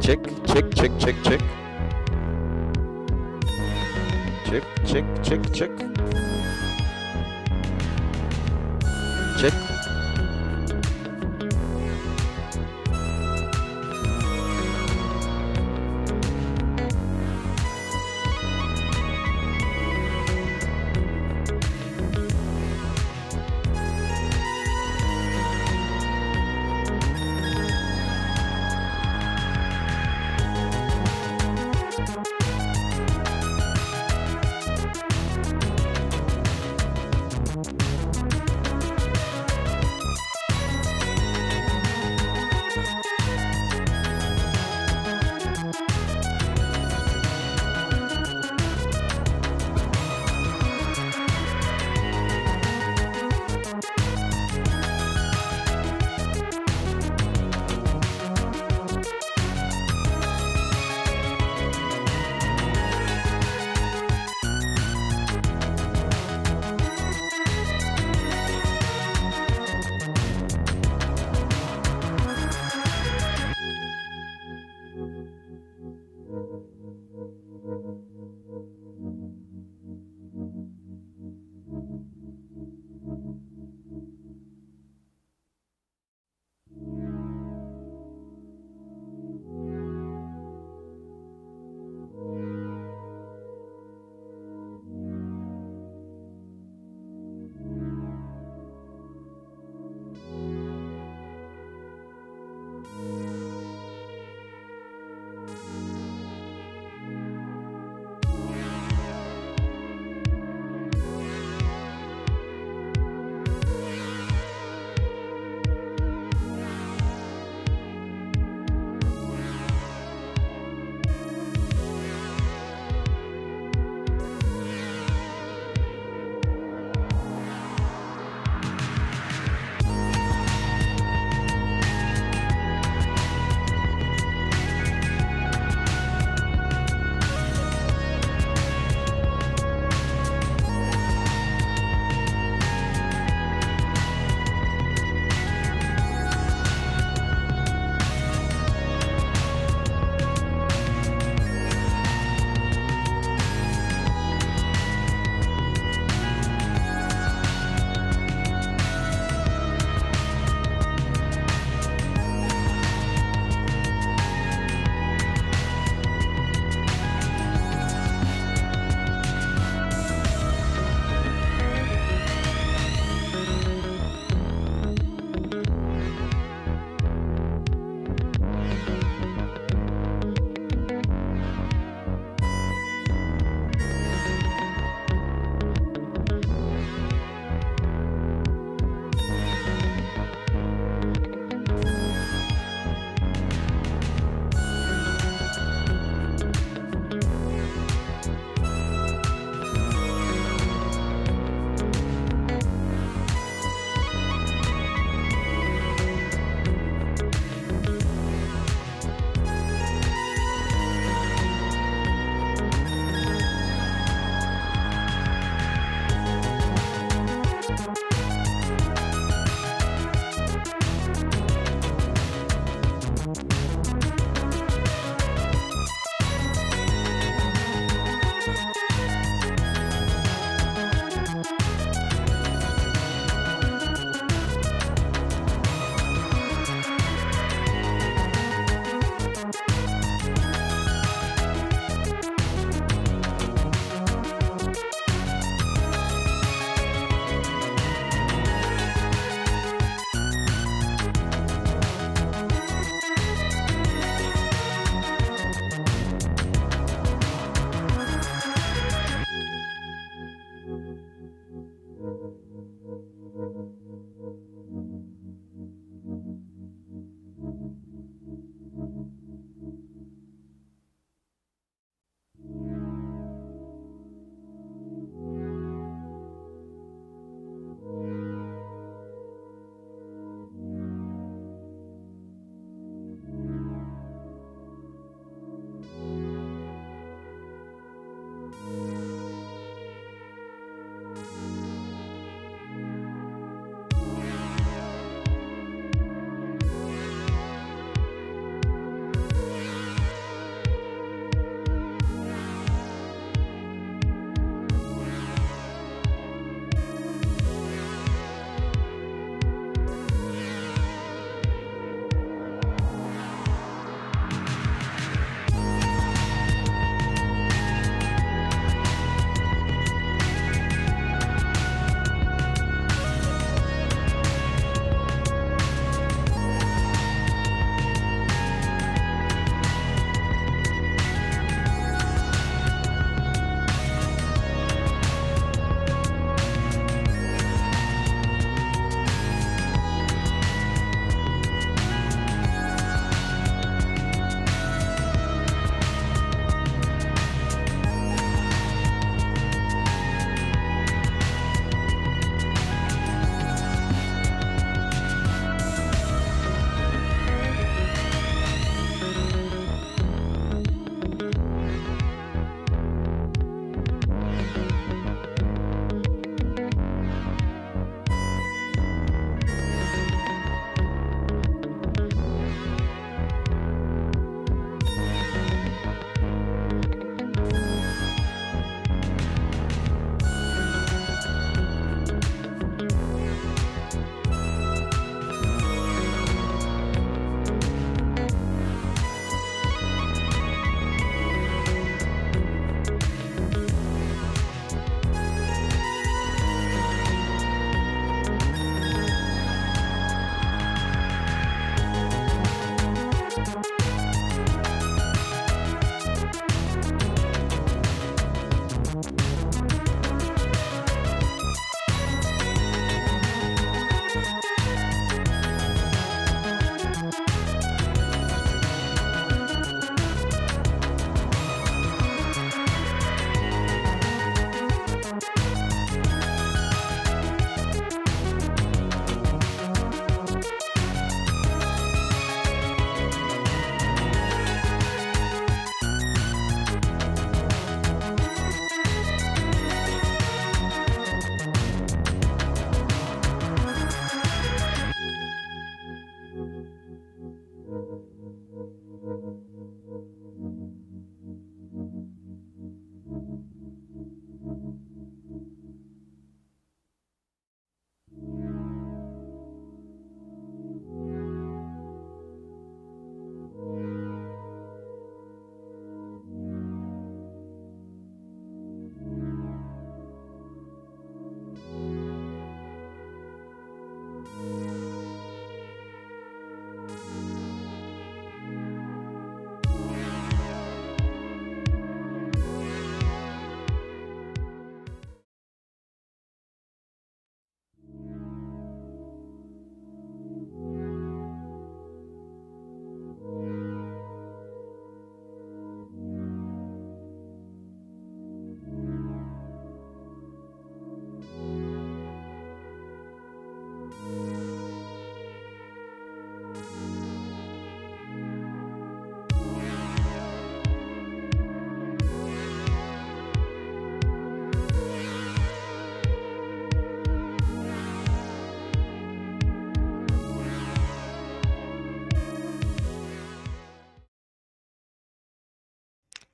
Check, check, check, check, check. Check, check, check, check. Check.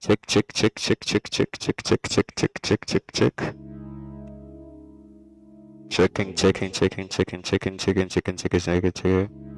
Check, check, check, check, check, check, check, check, check, check, check, check, check. Checking, checking, checking, checking, checking, checking, checking, checking, checking, checking.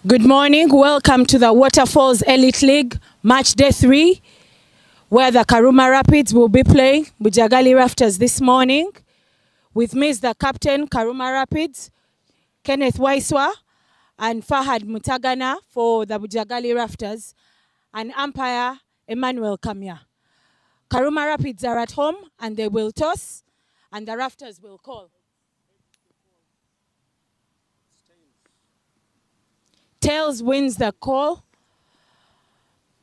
Good morning. Welcome to the Waterfalls Elite League Match Day 3, where the Karuma Rapids will be playing Bujagali Rafters this morning. With me is the captain, Karuma Rapids, Kenneth Waiswa, and Fahad Mutagana for the Bujagali Rafters, and umpire Emmanuel Kamya. Karuma Rapids are at home and they will toss, and the Rafters will call. Tails wins the call.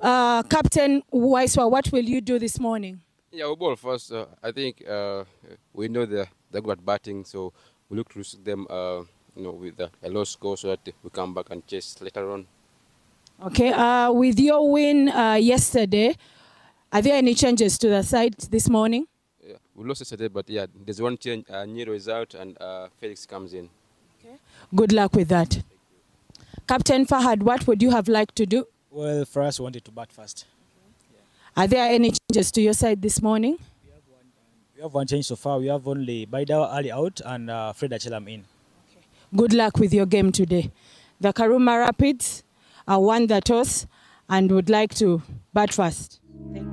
Captain Waiswa, what will you do this morning? Yeah, we ball first. I think we know they're good at batting, so we look to restrict them, with a low score so that we come back and chase later on. Okay. With your win yesterday, are there any changes to the side this morning? Yeah, we lost yesterday, but yeah, there's one change. Nero is out and Felix comes in. Okay. Good luck with that. Captain Fahad, what would you have liked to do? Well, for us, we wanted to bat first. Are there any changes to your side this morning? We have one change so far. We have only Baida Ali out and Fred Achelam in. Good luck with your game today. The Karuma Rapids won the toss and would like to bat first. Thank you.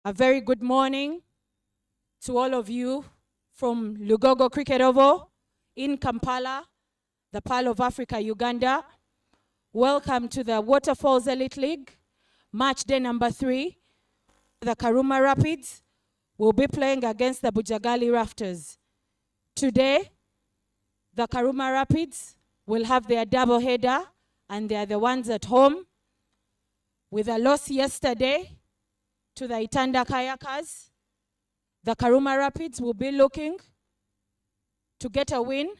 A very good morning to all of you from Lugogo Cricket Oval in Kampala, the Pearl of Africa, Uganda. Welcome to the Waterfalls Elite League, match day number 3. The Karuma Rapids will be playing against the Bujagali Rafters. Today, the Karuma Rapids will have their double header, and they are the ones at home. With a loss yesterday to the Itanda Kayakers, the Karuma Rapids will be looking to get a win.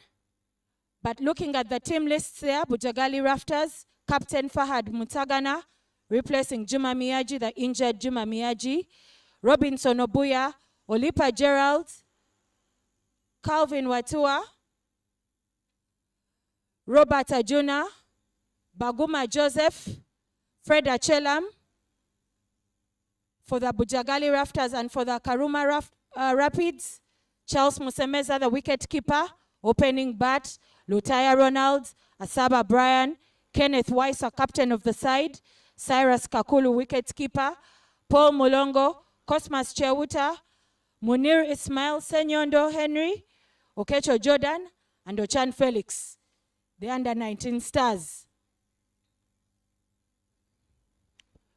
But looking at the team lists there, Bujagali Rafters, Captain Fahad Mutagana, replacing Juma Miyaji, the injured Juma Miyaji, Robinson Obuya, Olipa Gerald, Calvin Watua, Robert Ajuna, Baguma Joseph, Fred Achelam. For the Bujagali Rafters and for the Karuma Rapids, Charles Musemeza, the wicket keeper, opening bat, Lutaya Ronald, Asaba Brian, Kenneth Weiser, captain of the side, Cyrus Kakulu, wicket keeper, Paul Mulongo, Cosmas Chewuta, Munir Ismail, Senyondo Henry, Okecho Jordan, and Ochan Felix, the under-19 stars.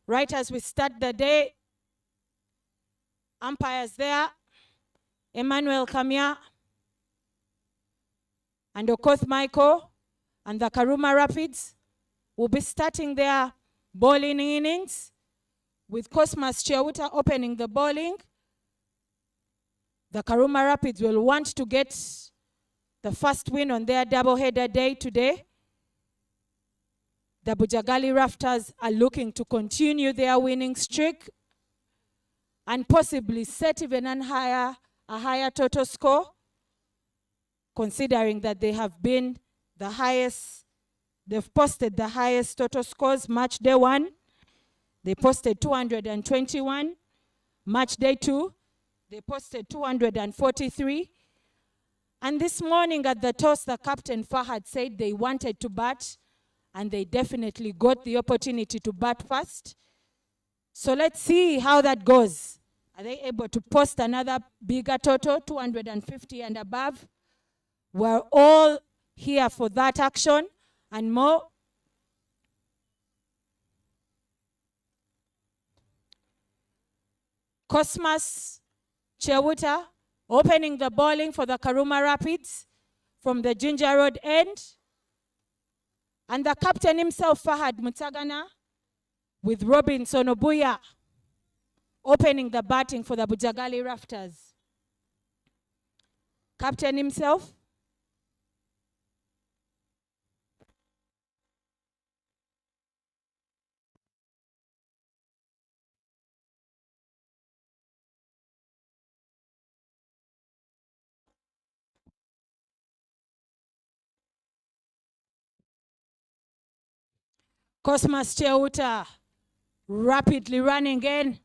Right as we start the day, umpires there, Emmanuel Kamia and Okoth Michael, and the Karuma Rapids will be starting their bowling innings with Cosmas Chewuta opening the bowling. The Karuma Rapids will want to get the first win on their double-header day today. The Bujagali Rafters are looking to continue their winning streak and possibly set even a higher total score, considering that they have been the highest, they've posted the highest total scores. Match day 1, they posted 221. Match day 2, they posted 243. And this morning at the toss, the captain Fahad said they wanted to bat, and they definitely got the opportunity to bat first. So let's see how that goes. Are they able to post another bigger total, 250 and above? We're all here for that action and more. Cosmas Chewuta opening the bowling for the Karuma Rapids from the Ginger Road end. And the captain himself, Fahad Mutagana, with Robinson Obuya opening the batting for the Bujagali Rafters. Captain himself. Cosmas Chewuta rapidly running in,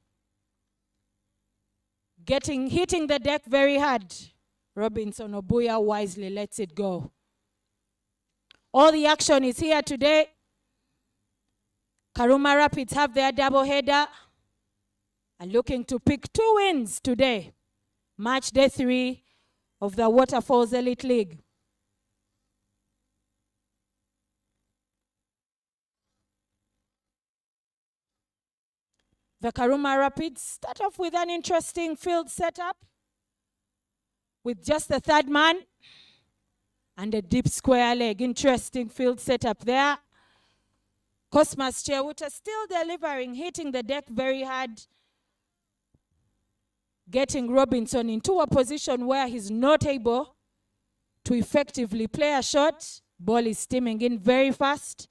hitting the deck very hard. Robinson Obuya wisely lets it go. All the action is here today. Karuma Rapids have their double header and looking to pick 2 wins today. Match day 3 of the Waterfalls Elite League. The Karuma Rapids start off with an interesting field setup with just the third man and a deep square leg. Interesting field setup there. Cosmas Chewuta still delivering, hitting the deck very hard, getting Robinson into a position where he's not able to effectively play a shot. Ball is steaming in very fast,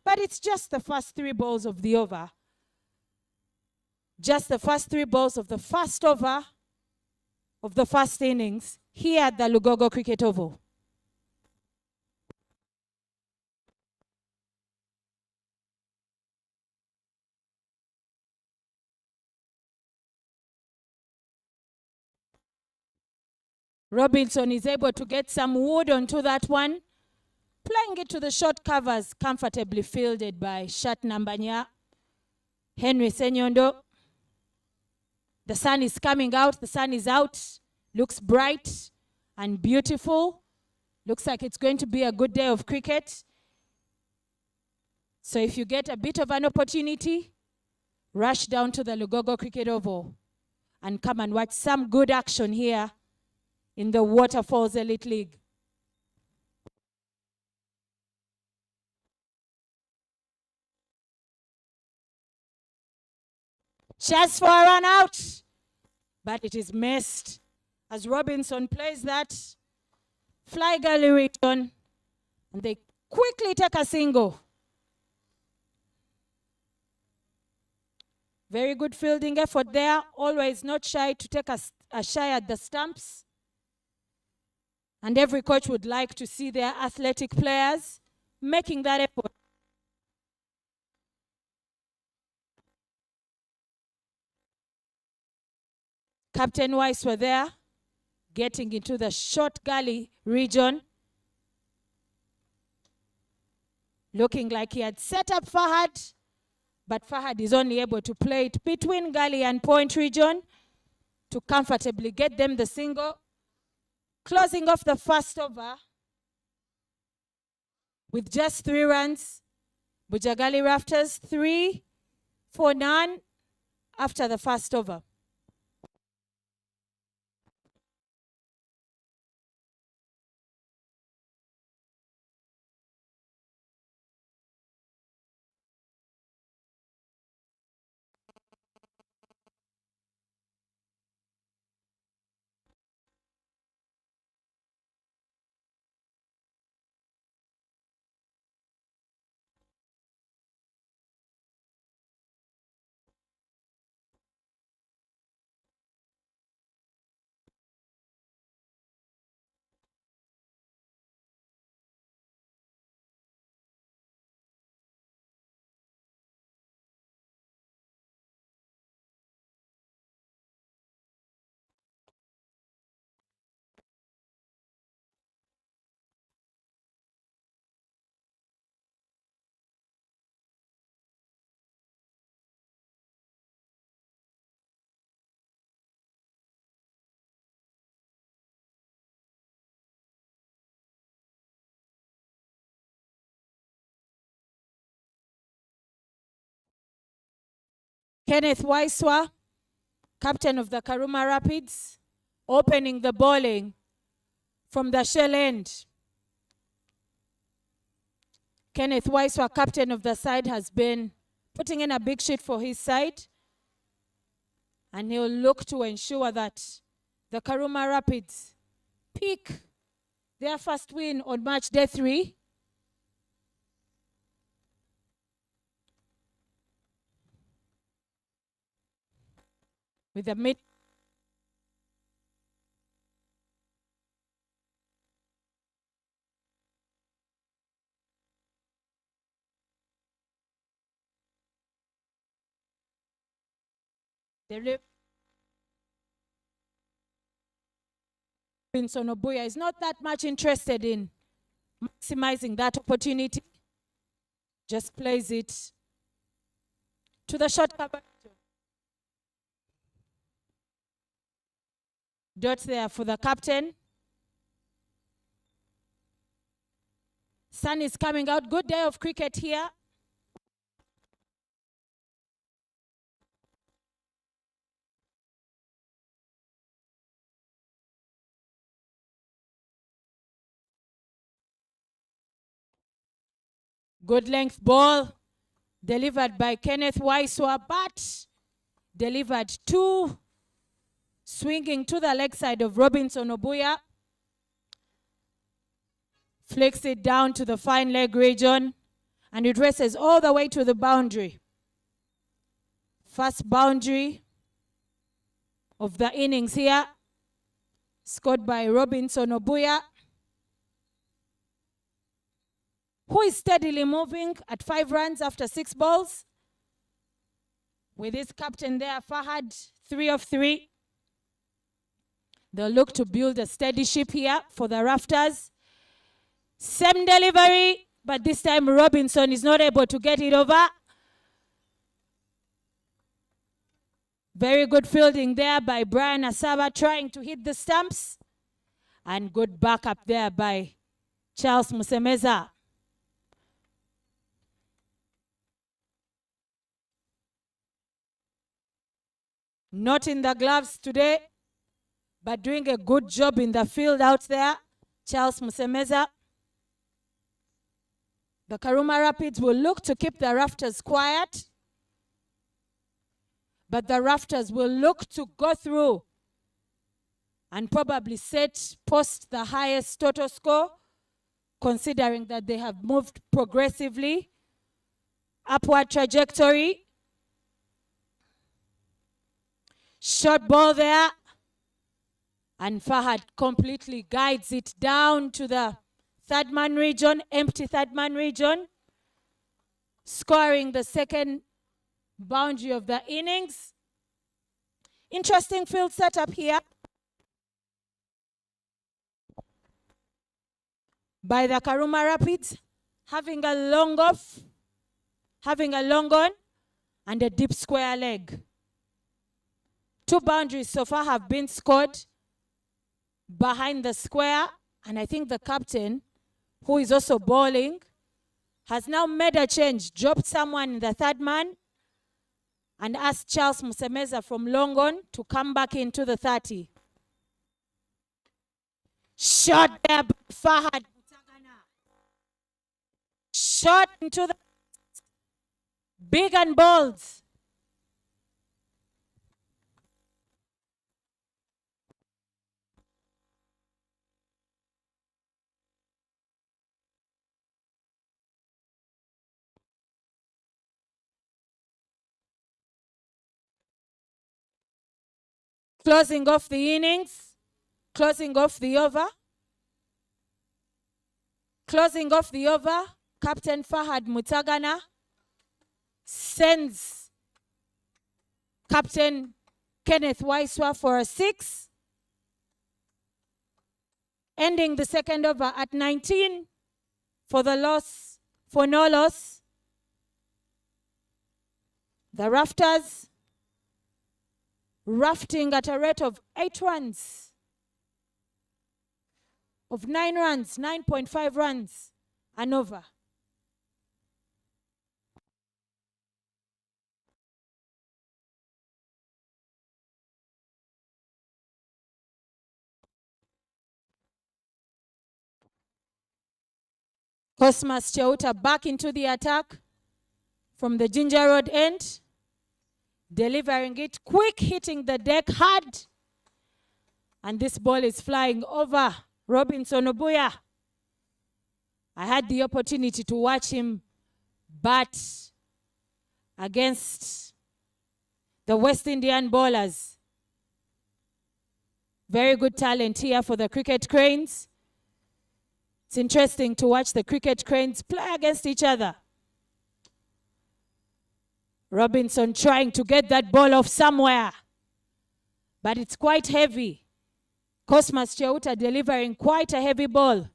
but it's just the first 3 balls of the over. Just the first 3 balls of the first over of the first innings here at the Lugogo Cricket Oval. Robinson is able to get some wood onto that one, playing it to the short covers, comfortably fielded by Shat Nambanya, Henry Senyondo. The sun is coming out. The sun is out. Looks bright and beautiful. Looks like it's going to be a good day of cricket. So if you get a bit of an opportunity, rush down to the Lugogo Cricket Oval and come and watch some good action here in the Waterfalls Elite League. Chance for a run out, but it is missed as Robinson plays that fly gully return, and they quickly take a single. Very good fielding effort there, always not shy to take a shy at the stumps. And every coach would like to see their athletic players making that effort. Captain Weiss were there, getting into the short gully region. Looking like he had set up Fahad, but Fahad is only able to play it between gully and point region to comfortably get them the single. Closing off the first over with just 3 runs. Bujagali Rafters 3 for none after the first over. Kenneth Waiswa, captain of the Karuma Rapids, opening the bowling from the shell end. Kenneth Waiswa, captain of the side, has been putting in a big sheet for his side, and he'll look to ensure that the Karuma Rapids pick their first win on match day 3. With the mid Sonobuya is not that much interested in maximizing that opportunity. Just plays it to the short cover. Dot there for the captain. Sun is coming out. Good day of cricket here. Good length ball delivered by Kenneth Waiswa, but delivered to swinging to the leg side of Robinson Obuya. Flicks it down to the fine leg region, and it races all the way to the boundary. First boundary of the innings here, scored by Robinson Obuya, who is steadily moving at 5 runs after 6 balls. With his captain there, Fahad, 3 of 3. They'll look to build a steady ship here for the Rafters. Same delivery, but this time Robinson is not able to get it over. Very good fielding there by Brian Asaba, trying to hit the stumps. And good backup there by Charles Musemeza. Not in the gloves today, but doing a good job in the field out there, Charles Musemeza. The Karuma Rapids will look to keep the rafters quiet, but the rafters will look to go through and probably post the highest total score, considering that they have moved progressively upward trajectory. Short ball there, and Fahad completely guides it down to the third man region, empty third man region, scoring the second boundary of the innings. Interesting field setup here by the Karuma Rapids, having a long off, having a long on, and a deep square leg. 2 boundaries so far have been scored behind the square, and I think the captain, who is also bowling, has now made a change, dropped someone in the third man, and asked Charles Musemeza from long on to come back into the 30. Shot there by Fahad. Shot into the big and bold. Closing off the innings, closing off the over. Closing off the over, Captain Fahad Mutagana sends Captain Kenneth Waiswa for a 6. Ending the second over at 19 for the loss, for no loss. The Rafters rafting at a rate of 8 runs, of 9 runs, 9.5 runs and over. Cosmas Cheuta back into the attack from the Ginger Road end, delivering it quick, hitting the deck hard. And this ball is flying over Robinson Obuya. I had the opportunity to watch him bat against the West Indian bowlers. Very good talent here for the Cricket Cranes. It's interesting to watch the Cricket Cranes play against each other. Robinson trying to get that ball off somewhere, but it's quite heavy. Cosmas Cheuta delivering quite a heavy ball.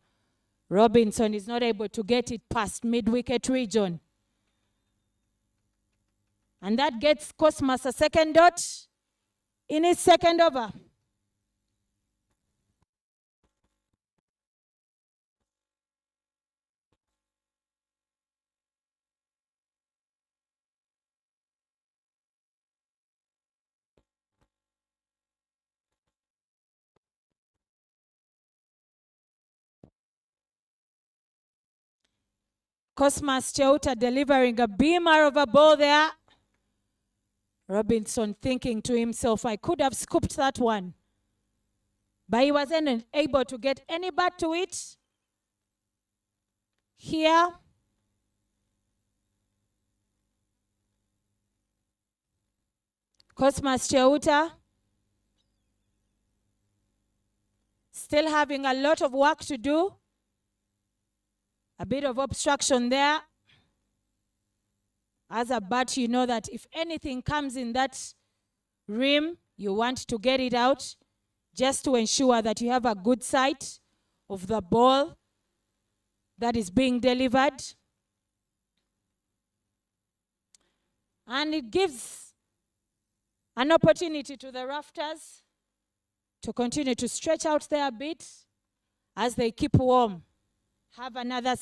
Robinson is not able to get it past mid-wicket region. And that gets Cosmas a second dot in his second over. Cosmas Cheuta delivering a beamer of a ball there. Robinson thinking to himself, I could have scooped that one. But he wasn't able to get any bat to it. Here. Cosmas Cheuta still having a lot of work to do. A bit of obstruction there. As a bat, you know that if anything comes in that rim, you want to get it out just to ensure that you have a good sight of the ball that is being delivered. And it gives An opportunity to the Rafters to continue to stretch out their bit as they keep warm. Have another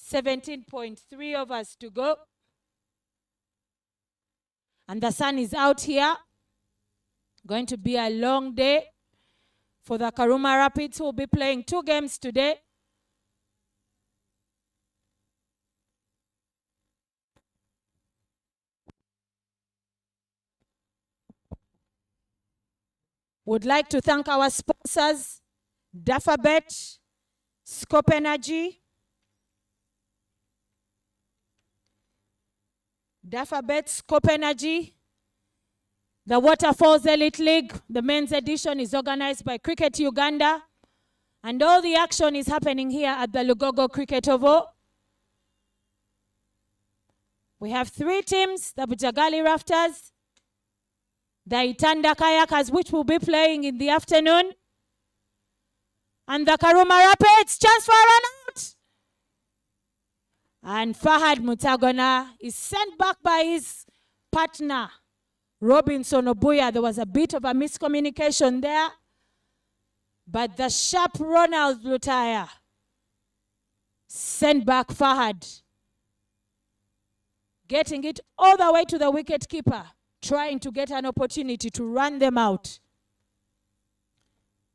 17.3 overs to go. And the sun is out here. Going to be a long day for the Karuma Rapids, who will be playing 2 games today. Would like to thank our sponsors, Dafabet, Scope Energy, Dafabet, Scope Energy. The Waterfalls Elite League, the men's edition, is organized by Cricket Uganda. And all the action is happening here at the Lugogo Cricket Oval. We have 3 teams, the Bujagali Rafters, the Itanda Kayakers, which will be playing in the afternoon, and the Karuma Rapids, chance for a run out. And Fahad Mutagona is sent back by his partner, Robinson Obuya. There was a bit of a miscommunication there, but the sharp Ronald Lutaya sent back Fahad, getting it all the way to the wicket keeper, trying to get an opportunity to run them out.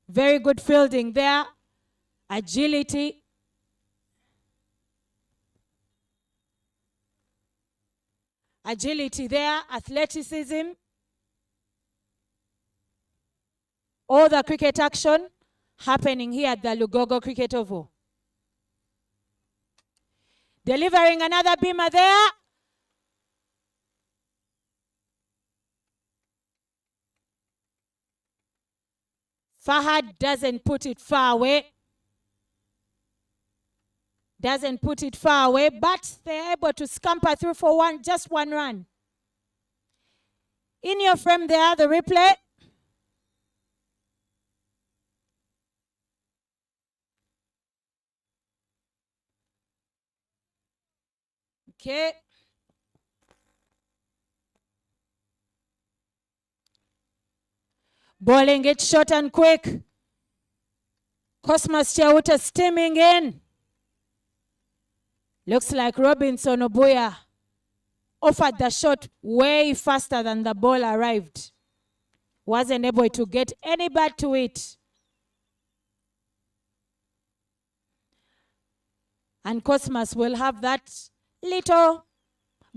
Very good fielding there, agility. Agility there, athleticism. All the cricket action happening here at the Lugogo Cricket Oval. Delivering another beamer there. Fahad doesn't put it far away. Doesn't put it far away, but they're able to scamper through for just one run. In your frame there, the replay. Okay. Bowling it short and quick. Cosmas Chauta steaming in. Looks like Robinson Obuya offered the shot way faster than the ball arrived. Wasn't able to get any bat to it. And Cosmas will have that little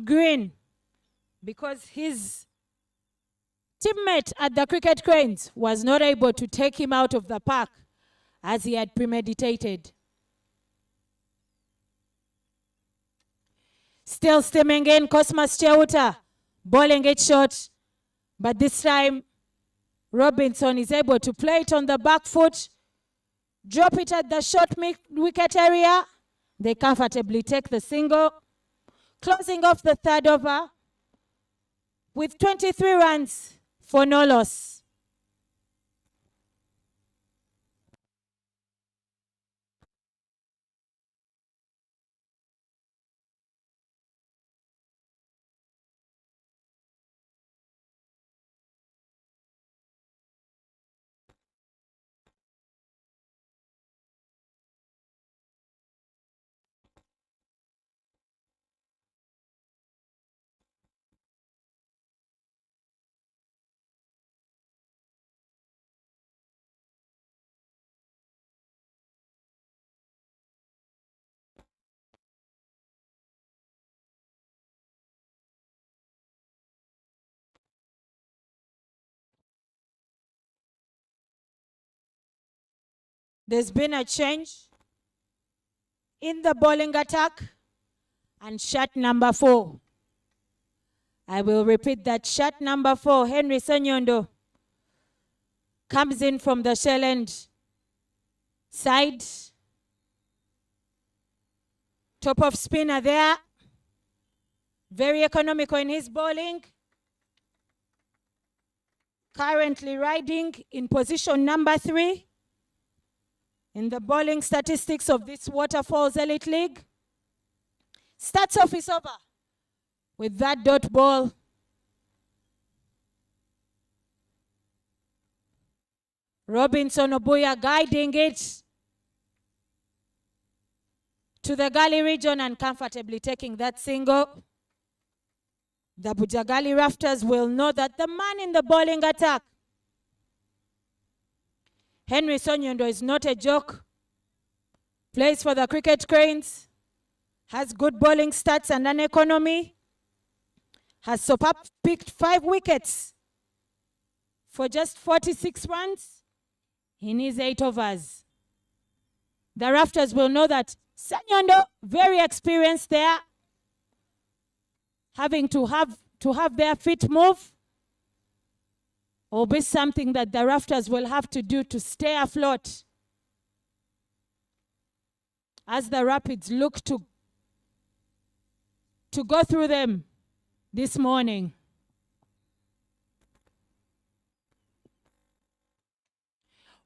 grin because his teammate at the Cricket Cranes was not able to take him out of the park as he had premeditated. Still steaming in, Cosmas Chauta, bowling it short. But this time, Robinson is able to play it on the back foot, drop it at the short wicket area. They comfortably take the single, closing off the 3rd over with 23 runs for no loss. There's been a change in the bowling attack, and shot number 4. I will repeat that. Shot number 4, Henry Sonyondo, comes in from the shell end side. Top of spinner there. Very economical in his bowling. Currently riding in position number 3 in the bowling statistics of this Waterfalls Elite League. Starts off his over with that dot ball. Robinson Obuya guiding it to the gully region and comfortably taking that single. The Bujagali Rafters will know that the man in the bowling attack, Henry Sonyondo, is not a joke. Plays for the Cricket Cranes, has good bowling stats and an economy, has so far picked 5 wickets for just 46 runs in his 8 overs. The Rafters will know that Sonyondo, very experienced there, having to have their feet move will be something that the Rafters will have to do to stay afloat as the Rapids look to go through them this morning.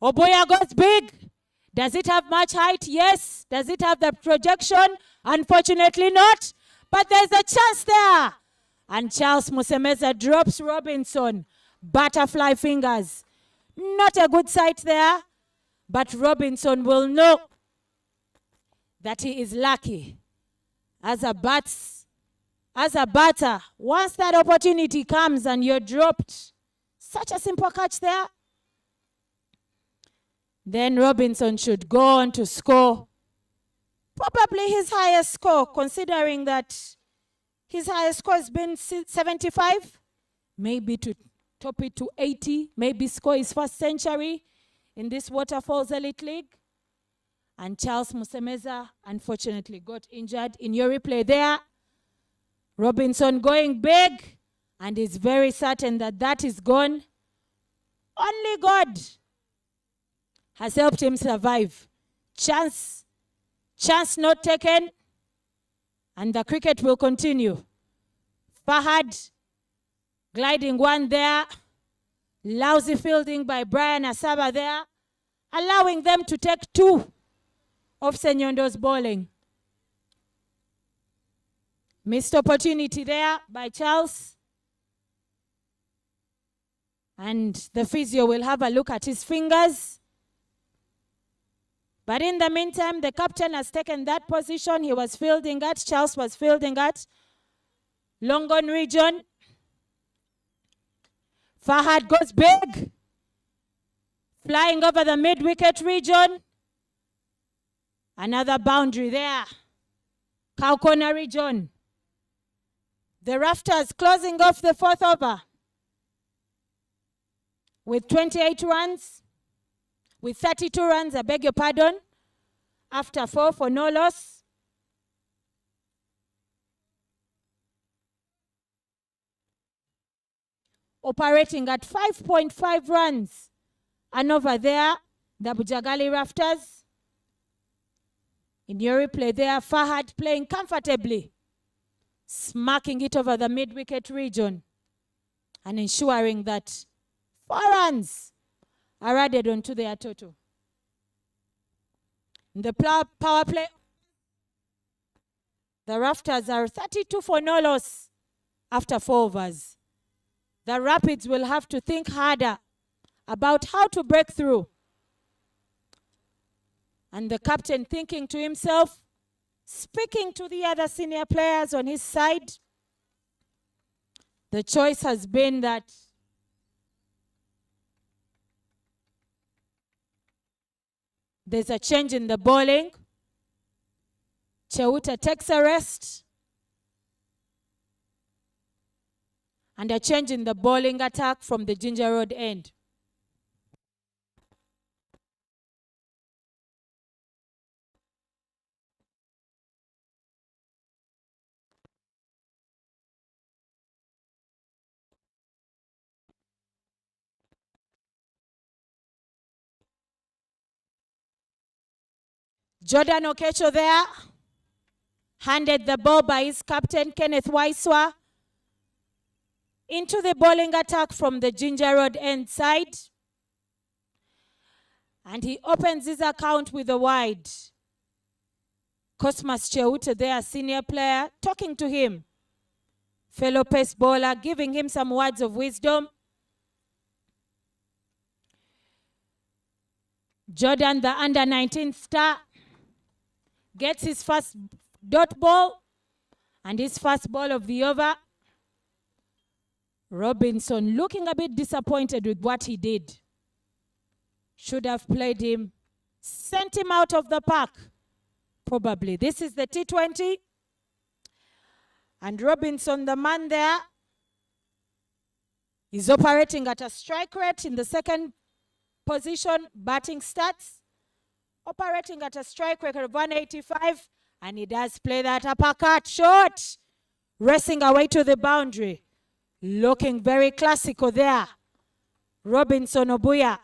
Obuya goes big. Does it have much height? Yes. Does it have the projection? Unfortunately not. But there's a chance there. And Charles Musemeza drops Robinson. Butterfly fingers. Not a good sight there. But Robinson will know that he is lucky. As a batter, once that opportunity comes and you're dropped, such a simple catch there, then Robinson should go on to score probably his highest score, considering that his highest score has been 75, maybe to top it to 80, maybe score his first century in this Waterfalls Elite League. And Charles Musemeza unfortunately got injured in your replay there. Robinson going big, and is very certain that that is gone. Only God has helped him survive. Chance not taken, and the cricket will continue. Fahad gliding one there. Lousy fielding by Brian Asaba there, allowing them to take 2 of Senyondo's bowling. Missed opportunity there by Charles. And the physio will have a look at his fingers. But in the meantime, the captain has taken that position. He was fielding at, Charles was fielding at Longon region. Fahad goes big. Flying over the mid-wicket region. Another boundary there. Cow corner region. The Rafters closing off the 4th over with 28 runs, with 32 runs, I beg your pardon, after 4 for no loss. Operating at 5.5 runs. And over there, the Bujagali Rafters. In your replay there, Fahad playing comfortably, smacking it over the mid-wicket region and ensuring that 4 runs are added onto their total. In the power play, the Rafters are 32 for no loss after 4 overs. The Rapids will have to think harder about how to break through. And the captain thinking to himself, speaking to the other senior players on his side, the choice has been that there's a change in the bowling. Cheuta takes a rest. And a change in the bowling attack from the Ginger Road end. Jordan Okecho there, handed the ball by his captain, Kenneth Waiswa, into the bowling attack from the Ginger Road end side. And he opens his account with a wide. Cosmas Cheuta there, senior player, talking to him. Fellow pace bowler, giving him some words of wisdom. Jordan, the under 19 star, gets his first dot ball and his first ball of the over. Robinson looking a bit disappointed with what he did. Should have played him, sent him out of the park. Probably. This is the T20. And Robinson, the man there, is operating at a strike rate in the second position, batting stats. Operating at a strike rate of 185. And he does play that uppercut short. Racing away to the boundary. Looking very classical there. Robinson Obuya.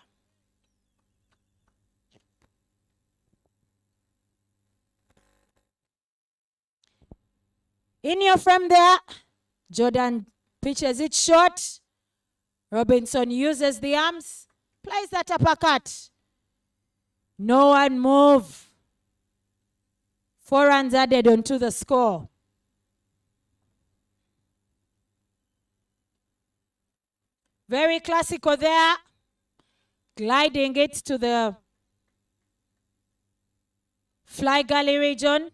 In your frame there, Jordan pitches it short. Robinson uses the arms, plays that uppercut. No one move. 4 runs added onto the score. Very classical there. Gliding it to the fly gully region.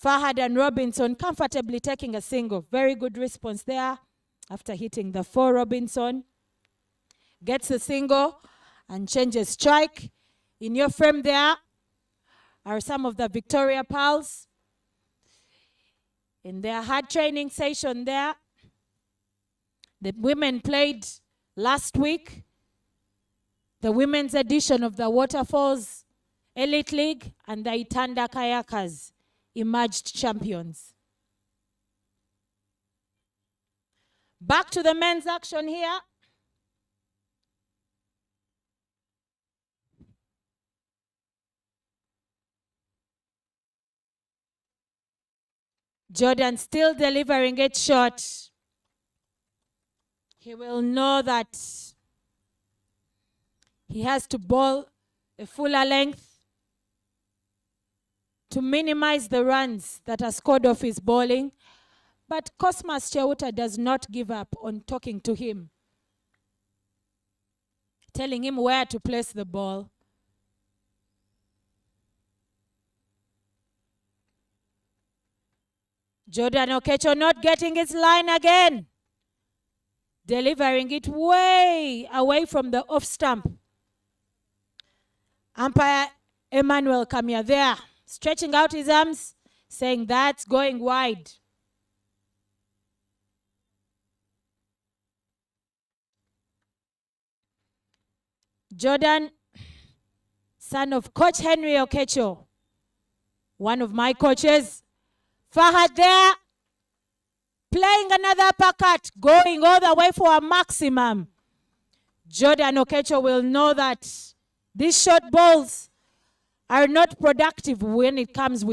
Fahad and Robinson comfortably taking a single. Very good response there after hitting the 4. Robinson gets a single and changes strike. In your frame there are some of the Victoria Pals in their hard training session there. The women played last week, the women's edition of the Waterfalls Elite League, and the Itanda Kayakers emerged champions. Back to the men's action here. Jordan still delivering it short. He will know that he has to bowl a fuller length to minimize the runs that are scored off his bowling. But Cosmas Cheuta does not give up on talking to him, telling him where to place the ball. Jordan Okecho not getting his line again. Delivering it way away from the off stump. Umpire Emmanuel Kamia there, stretching out his arms, saying that's going wide. Jordan, son of Coach Henry Okecho, one of my coaches. Fahad there, playing another uppercut, going all the way for a maximum. Jordan Okecho will know that these short balls are not productive when it comes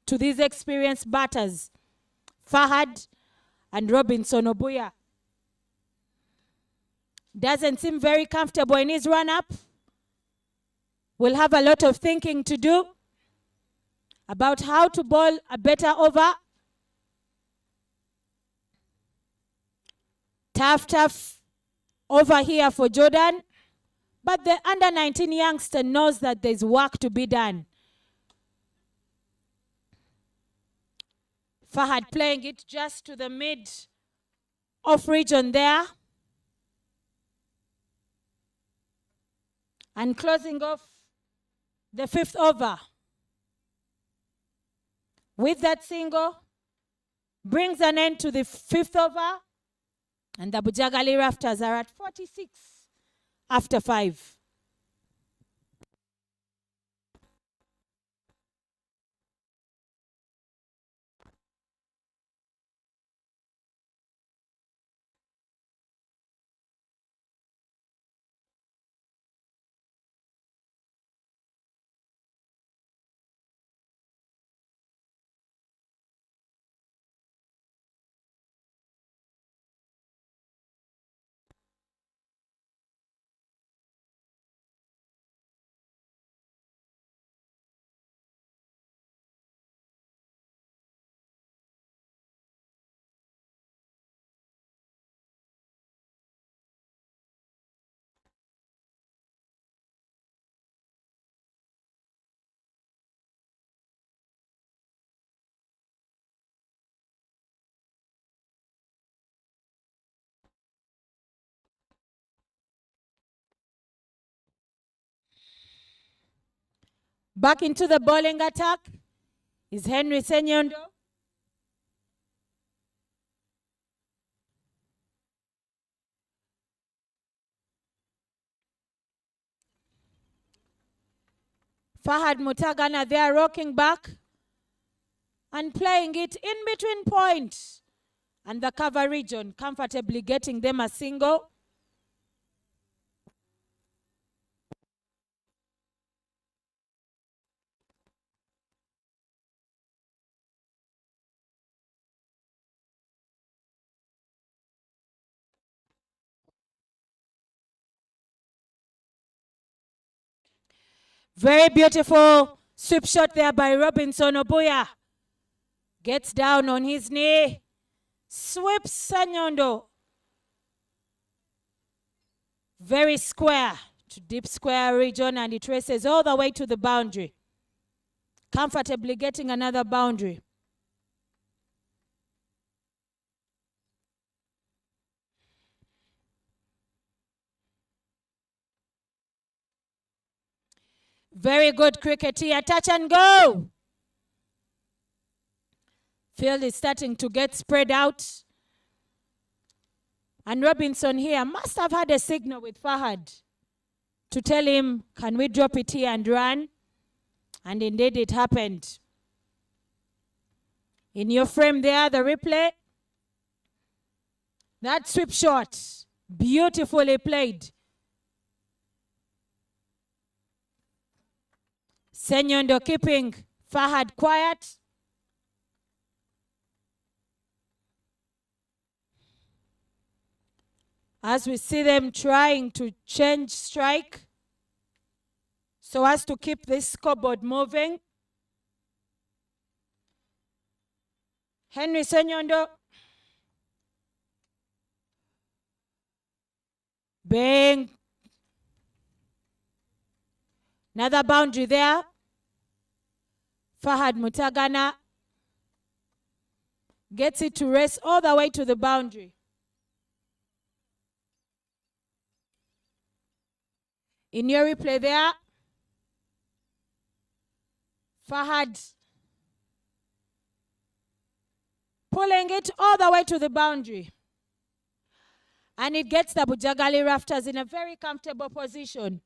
to these experienced batters, Fahad and Robinson Obuya. Doesn't seem very comfortable in his run-up. Will have a lot of thinking to do about how to bowl a better over. Tough over here for Jordan. But the under-19 youngster knows that there's work to be done. Fahad playing it just to the mid-off region there. And closing off the 5th over with that single, brings an end to the 5th over. And the Bujagali Rafters are at 46 after 5. Back into the bowling attack is Henry Senyondo. Fahad Mutagana there rocking back and playing it in between point and the cover region, comfortably getting them a single. Very beautiful sweep shot there by Robinson Obuya. Gets down on his knee. Sweeps Sanyondo. Very square to deep square region, and it races all the way to the boundary. Comfortably getting another boundary. Very good cricket here. Touch and go. Field is starting to get spread out. And Robinson here must have had a signal with Fahad to tell him, can we drop it here and run? And indeed it happened. In your frame there, the replay. That sweep shot, beautifully played. Senyondo keeping Fahad quiet. As we see them trying to change strike so as to keep this scoreboard moving. Henry Senyondo. Bang. Another boundary there. Fahad Mutagana gets it to race all the way to the boundary. In your replay there, Fahad pulling it all the way to the boundary. And it gets the Bujagali Rafters in a very comfortable position.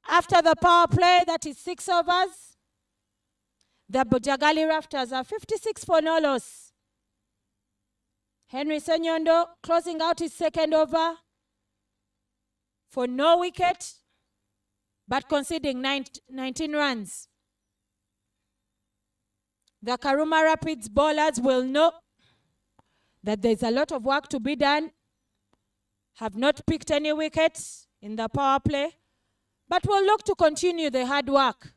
After the power play, that is 6 overs, the Bujagali Rafters are 56 for no loss. Henry Senyondo closing out his second over for no wicket, but conceding 19 runs. The Karuma Rapids bowlers will know that there's a lot of work to be done. Have not picked any wickets in the power play, but will look to continue the hard work.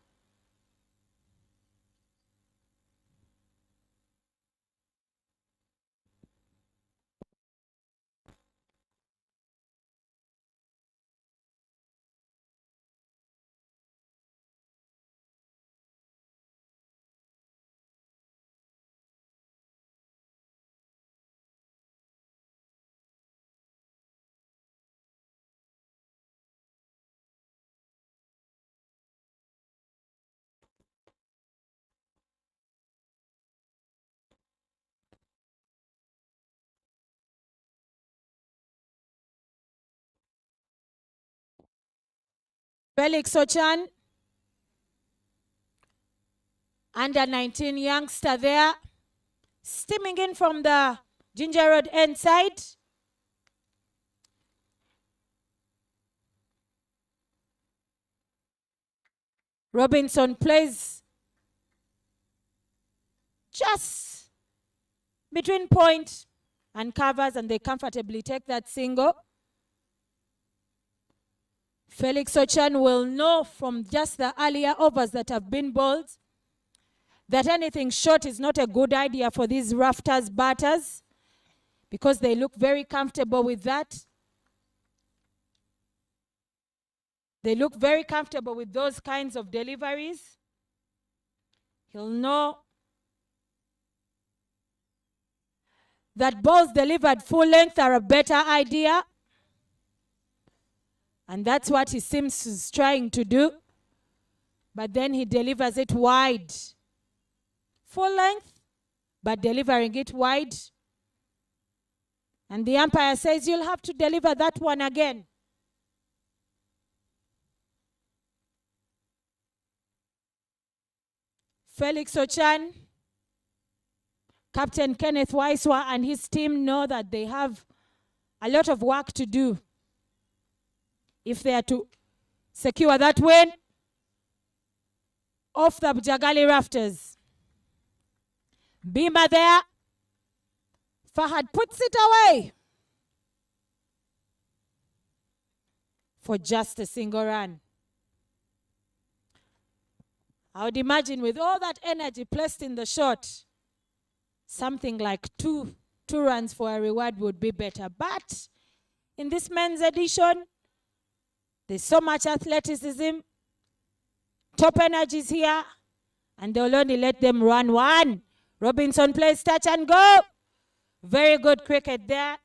Felix Ochan, under 19 youngster there, steaming in from the Ginger Road end side. Robinson plays just between point and covers, and they comfortably take that single. Felix Ochan will know from just the earlier overs that have been bowled that anything short is not a good idea for these Rafters batters, because they look very comfortable with that. They look very comfortable with those kinds of deliveries. He'll know that balls delivered full length are a better idea. And that's what he seems to trying to do. but then he delivers it wide. Full length, but delivering it wide. And the umpire says, you'll have to deliver that one again. Felix Ochan, Captain Kenneth Waiswa and his team know that they have a lot of work to do if they are to secure that win off the Bujagali rafters. Bima there. Fahad puts it away for just a single run. I would imagine with all that energy placed in the shot, something like two runs for a reward would be better. But in this men's edition, there's so much athleticism, top energies here, and they'll only let them run one. Robinson plays touch and go. Very good cricket there.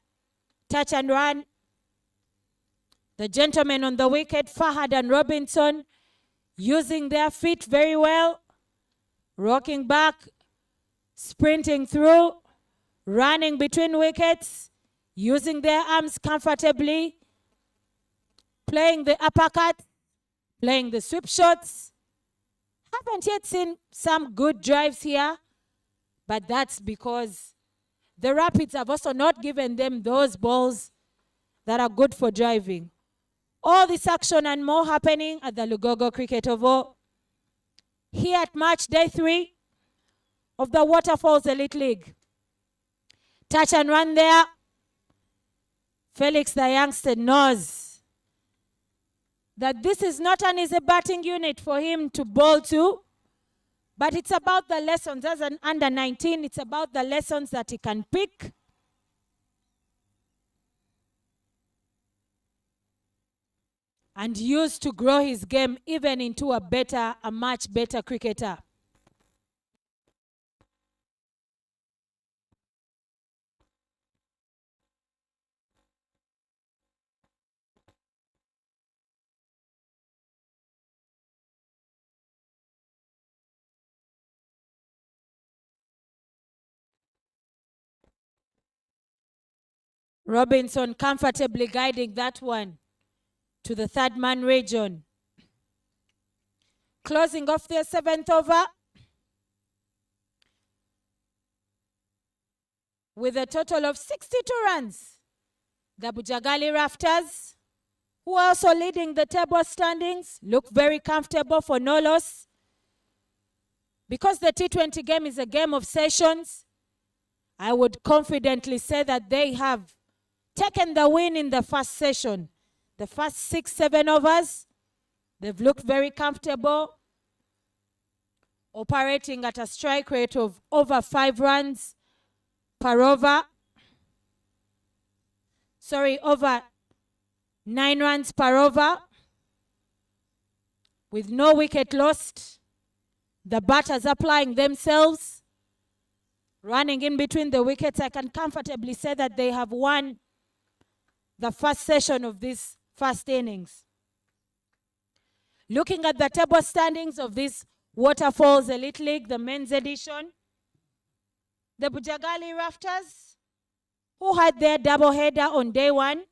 Touch and run. The gentlemen on the wicket, Fahad and Robinson, using their feet very well. Rocking back, sprinting through, running between wickets, using their arms comfortably, playing the uppercut, playing the sweep shots. Haven't yet seen some good drives here, but that's because the Rapids have also not given them those balls that are good for driving. All this action and more happening at the Lugogo Cricket Oval here at match day 3 of the Waterfalls Elite League. Touch and run there. Felix, the youngster, knows that this is not an easy batting unit for him to bowl to, but it's about the lessons. As an under 19, it's about the lessons that he can pick and use to grow his game even into a much better cricketer. Robinson comfortably guiding that one to the third man region. Closing off their 7th over with a total of 62 runs. The Bujagali Rafters, who are also leading the table standings, look very comfortable for no loss. Because the T20 game is a game of sessions, I would confidently say that they have taken the win in the first session. The first 6-7 overs, they've looked very comfortable, operating at a strike rate of over 5 runs per over. Over 9 runs per over, with no wicket lost. The batters applying themselves, running in between the wickets. I can comfortably say that they have won the first session of this first innings. Looking at the table standings of this Waterfalls Elite League, the men's edition, the Bujagali Rafters, who had their double-header on day 1,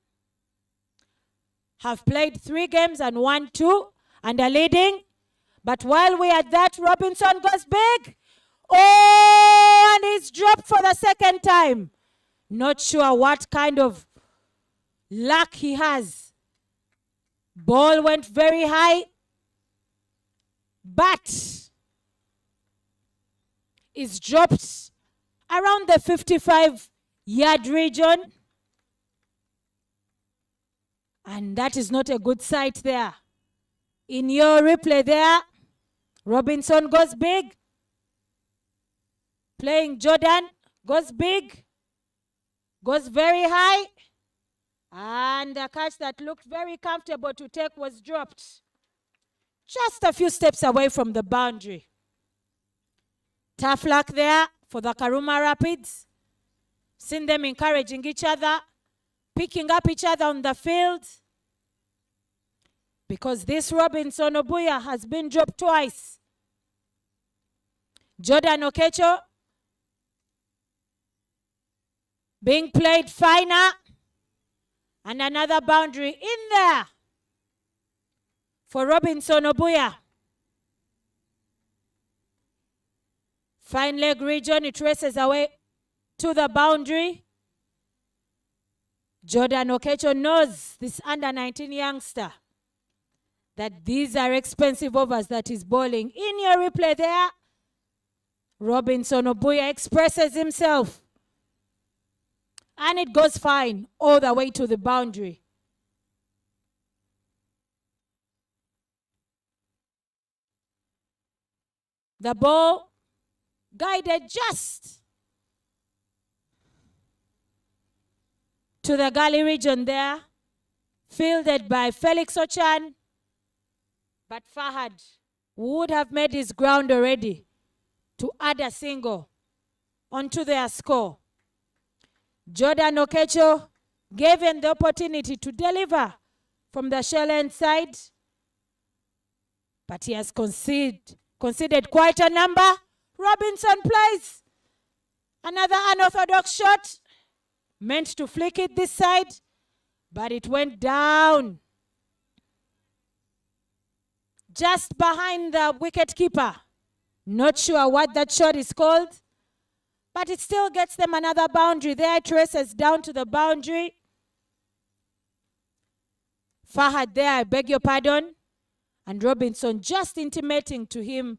have played 3 games and won 2 and are leading. But while we are at that, Robinson goes big. Oh, and he's dropped for the second time. Not sure what kind of luck he has. Ball went very high, but is dropped around the 55-yard region. And that is not a good sight there. In your replay there, Robinson goes big. Playing Jordan, goes big, goes very high. And a catch that looked very comfortable to take was dropped just a few steps away from the boundary. Tough luck there for the Karuma Rapids. Seen them encouraging each other, picking up each other on the field. because this Robinson Obuya has been dropped twice. Jordan Okecho being played finer, and another boundary in there for Robinson Obuya. Fine leg region, it races away to the boundary. Jordan Okecho knows, this under-19 youngster, that these are expensive overs that he's bowling. In your replay there, Robinson Obuya expresses himself. And it goes fine all the way to the boundary. The ball guided just to the gully region there, fielded by Felix Ochan, but Fahad would have made his ground already to add a single onto their score. Jordan Okecho gave him the opportunity to deliver from the shell end side, but he has conceded quite a number. Robinson plays another unorthodox shot, meant to flick it this side, but it went down just behind the wicket keeper. Not sure what that shot is called, but it still gets them another boundary. There it races down to the boundary. Fahad there, I beg your pardon, and Robinson just intimating to him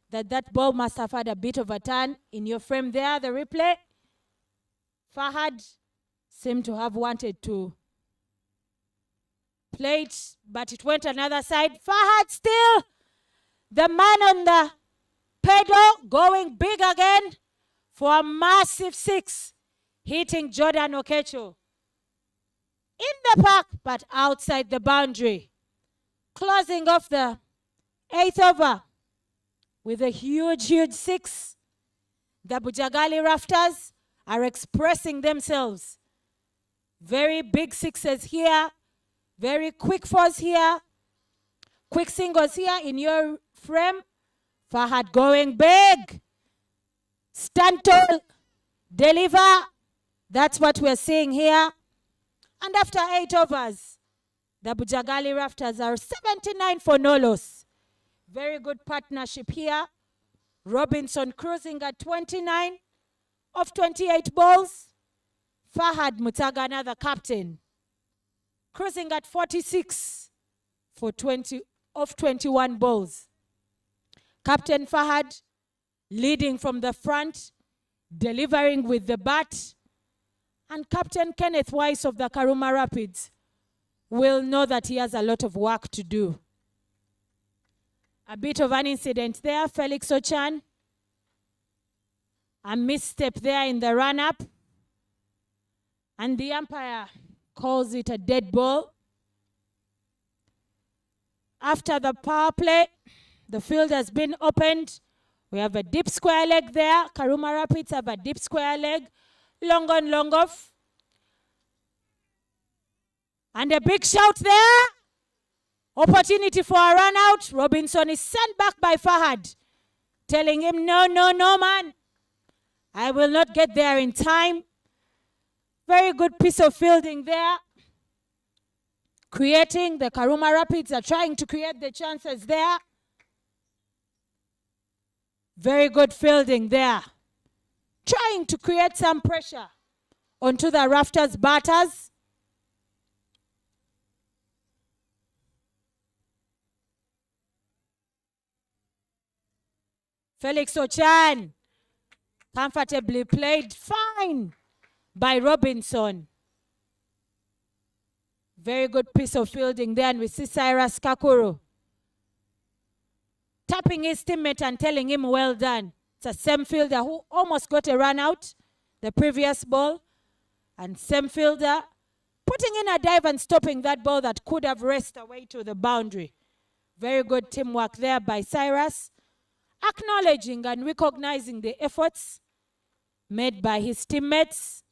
that that ball must have had a bit of a turn. In your frame there, the replay, Fahad seemed to have wanted to play it, but it went another side. Fahad still, the man on the pedal, going big again for a massive six, hitting Jordan Okecho in the park, but outside the boundary. Closing off the 8th over with a huge, huge six. The Bujagali Rafters are expressing themselves. Very big sixes here, very quick fours here, quick singles here in your frame. Fahad going big. Stand tall, deliver. That's what we're seeing here. And after 8 overs, the Bujagali Rafters are 79 for no loss. Very good partnership here. Robinson cruising at 29 of 28 balls. Fahad Mutagana, the captain, cruising at 46 for 20 of 21 balls. Captain Fahad leading from the front, delivering with the bat. And Captain Kenneth Weiss of the Karuma Rapids will know that he has a lot of work to do. A bit of an incident there, Felix Ochan. A misstep there in the run-up. And the umpire calls it a dead ball. After the power play, the field has been opened. We have a deep square leg there. Karuma Rapids have a deep square leg. Long on, long off. And a big shout there. Opportunity for a run out. Robinson is sent back by Fahad, telling him, no, no, no, man. I will not get there in time. Very good piece of fielding there. Creating, the Karuma Rapids are trying to create the chances there. Very good fielding there. Trying to create some pressure onto the Rafters batters. Felix Ochan comfortably played fine by Robinson. Very good piece of fielding there, and we see Cyrus Kakuru tapping his teammate and telling him well done. It's a same fielder who almost got a run out the previous ball, and same fielder putting in a dive and stopping that ball that could have raced away to the boundary. Very good teamwork there by Cyrus, acknowledging and recognizing the efforts made by his teammates.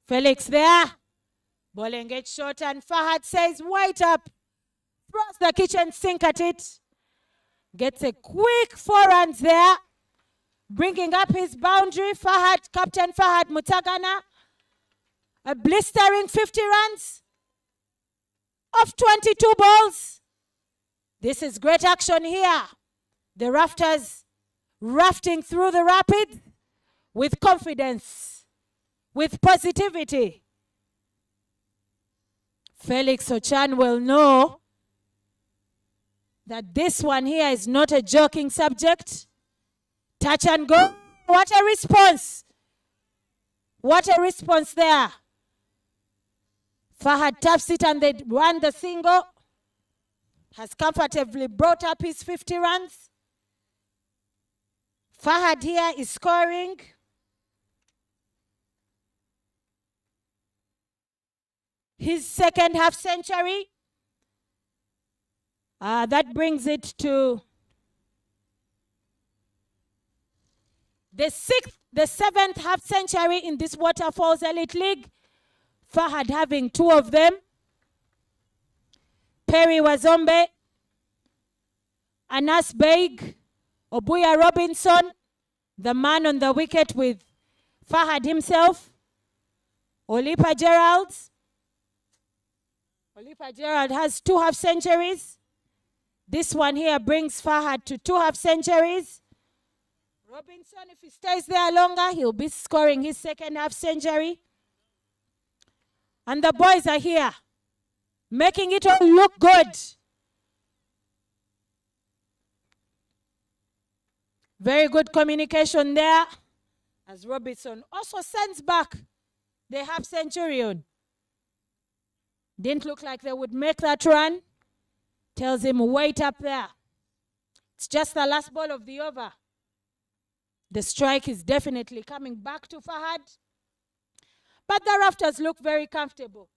Felix there, Ball engaged short and Fahad says, wait up. Throws the kitchen sink at it. Gets a quick 4 runs there. Bringing up his boundary, Fahad, Captain Fahad Mutagana. A blistering 50 runs of 22 balls. This is great action here. The Rafters rafting through the rapid with confidence, with positivity. Felix Ochan will know that this one here is not a joking subject. Touch and go. What a response. What a response there. Fahad taps it and they run the single. Has comfortably brought up his 50 runs. Fahad here is scoring. His second half century. That brings it to the 7th half century in this Waterfalls Elite League. Fahad having 2 of them. Perry Wazombe, Anas Beig, Obuya Robinson, the man on the wicket with Fahad himself, Olipa Gerald. Olipa Gerald has 2 half centuries. This one here brings Fahad to 2 half centuries. Robinson, if he stays there longer, he'll be scoring his 2nd half century. And the boys are here, making it all look good. Very good communication there, as Robinson also sends back the half centurion. Didn't look like they would make that run. Tells him, wait up there. It's just the last ball of the over. The strike is definitely coming back to Fahad. But the Rafters look very comfortable.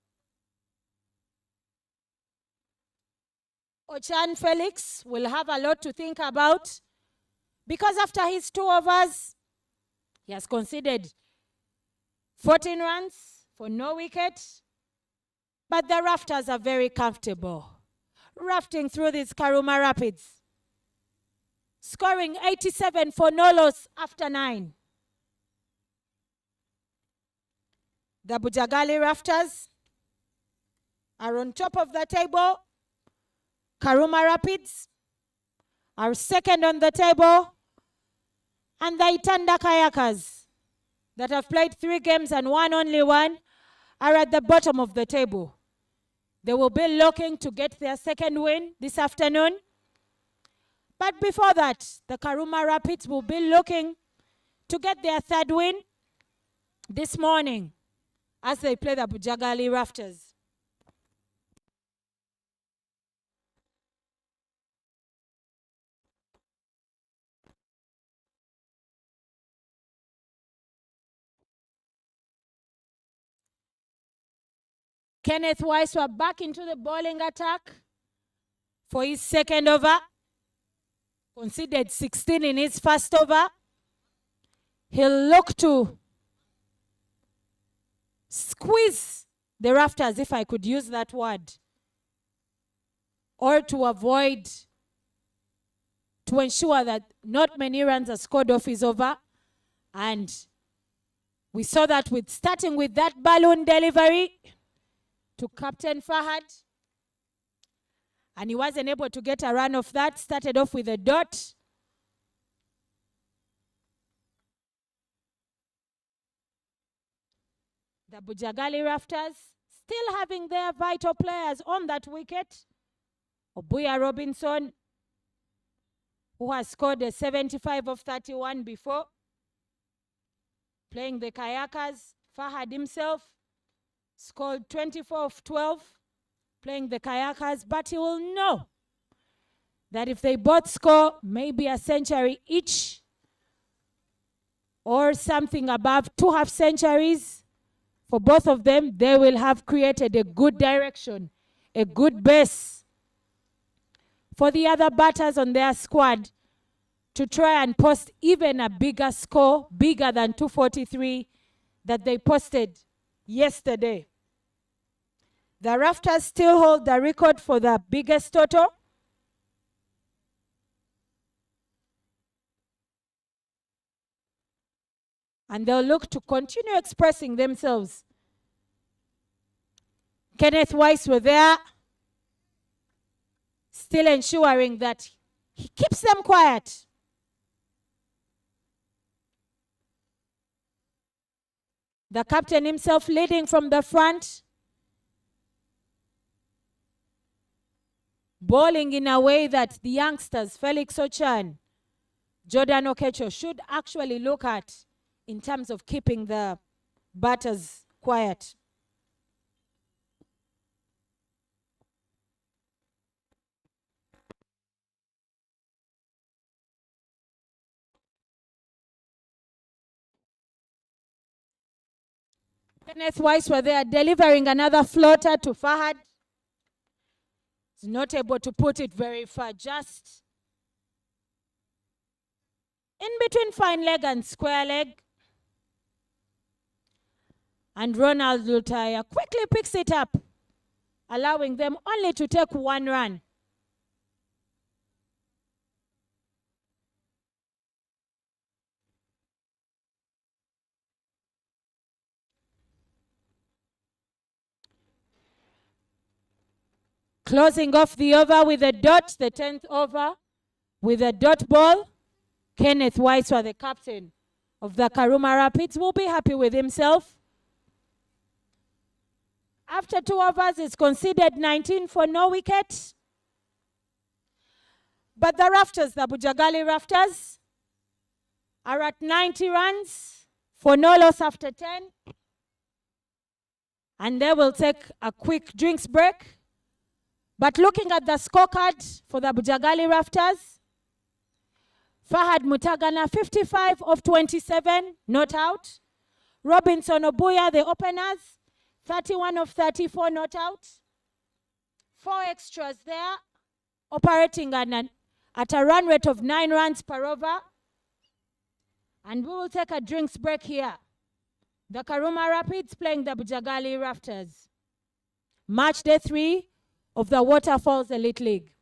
Ochan Felix will have a lot to think about, because after his 2 overs, he has conceded 14 runs for no wicket. But the Rafters are very comfortable, rafting through these Karuma Rapids, scoring 87 for no loss after 9. The Bujagali Rafters are on top of the table. Karuma Rapids are 2nd on the table. And the Itanda Kayakers, that have played 3 games and won only 1, are at the bottom of the table. They will be looking to get their 2nd win this afternoon. But before that, the Karuma Rapids will be looking to get their 3rd win this morning as they play the Bujagali Rafters. Kenneth Waiswa back into the bowling attack for his 2nd over. Conceded 16 in his 1st over. He'll look to squeeze the Rafters, if I could use that word, or to ensure that not many runs are scored off his over. And we saw that with starting with that balloon delivery to Captain Fahad. And he wasn't able to get a run off that. Started off with a dot. The Bujagali Rafters still having their vital players on that wicket. Obuya Robinson, who has scored a 75 of 31 before. Playing the Kayakers. Fahad himself scored 24 of 12. Playing the Kayakers. But he will know that if they both score maybe a century each, or something above 2 half centuries, for both of them, they will have created a good direction, a good base for the other batters on their squad to try and post even a bigger score, bigger than 243 that they posted yesterday. The Rafters still hold the record for the biggest total. And they'll look to continue expressing themselves. Kenneth Weiss were there, still ensuring that he keeps them quiet. The captain himself leading from the front, bowling in a way that the youngsters, Felix Ochan, Jordan Okecho, should actually look at in terms of keeping the batters quiet. Kenneth Weiss were there delivering another floater to Fahad. He's not able to put it very far, just in between fine leg and square leg. And Ronald Lutaya quickly picks it up, allowing them only to take one run. Closing off the over with a dot, the 10th over, with a dot ball. Kenneth Weiss, the captain of the Karuma Rapids, will be happy with himself. After 2 overs, it's conceded 19 for no wicket. But the Rafters, the Bujagali Rafters, are at 90 runs for no loss after 10. And they will take a quick drinks break. But looking at the scorecard for the Bujagali Rafters, Fahad Mutagana, 55 of 27, not out. Robinson Obuya, the openers, 31 of 34, not out. 4 extras there, operating at a run rate of 9 runs per over. And we will take a drinks break here. The Karuma Rapids playing the Bujagali Rafters. Match day 3 of the Waterfalls Elite League.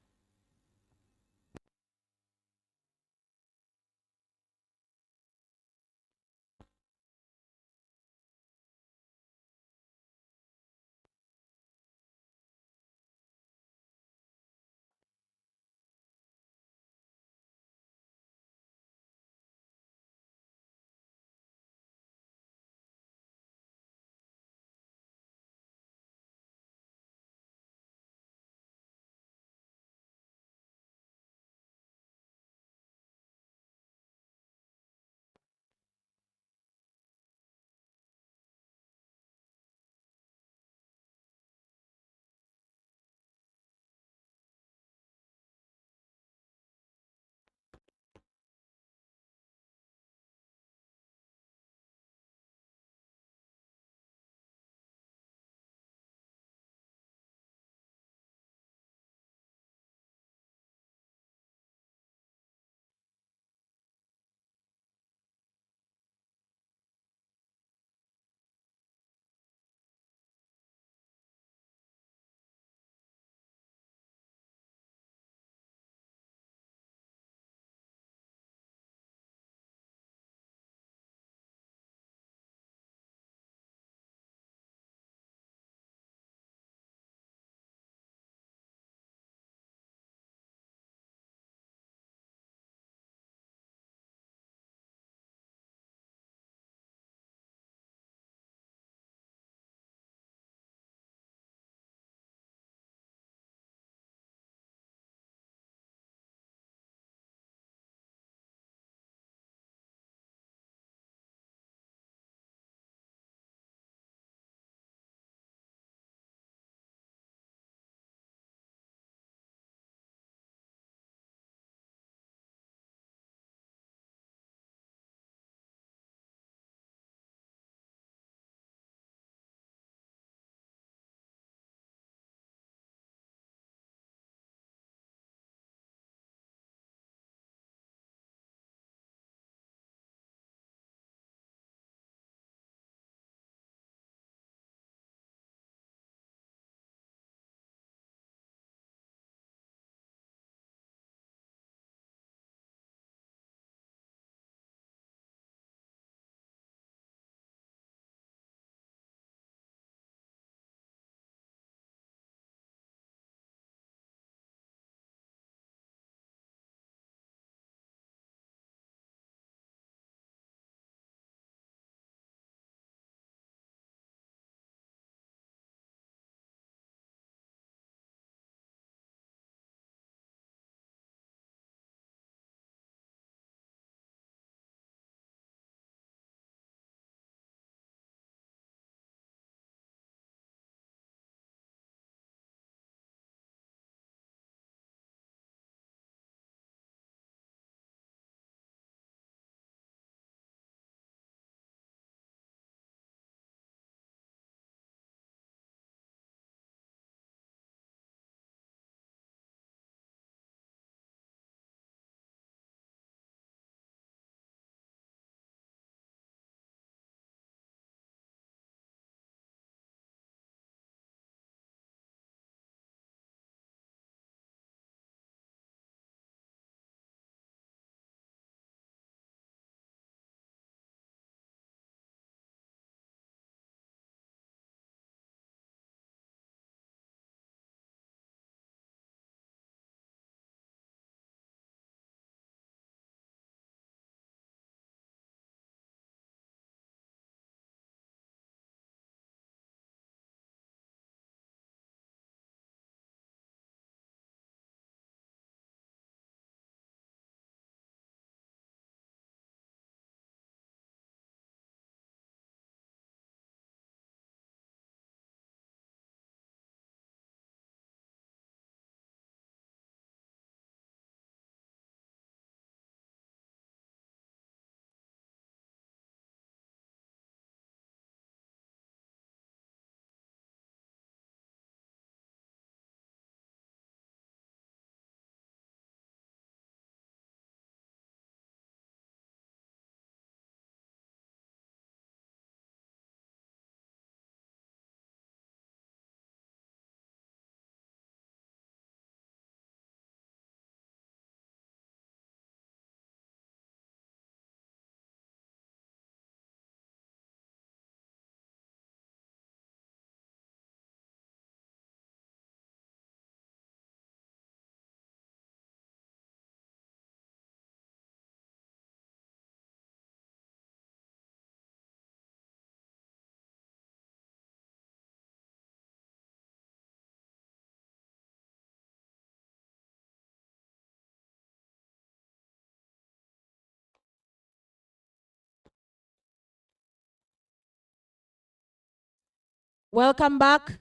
Welcome back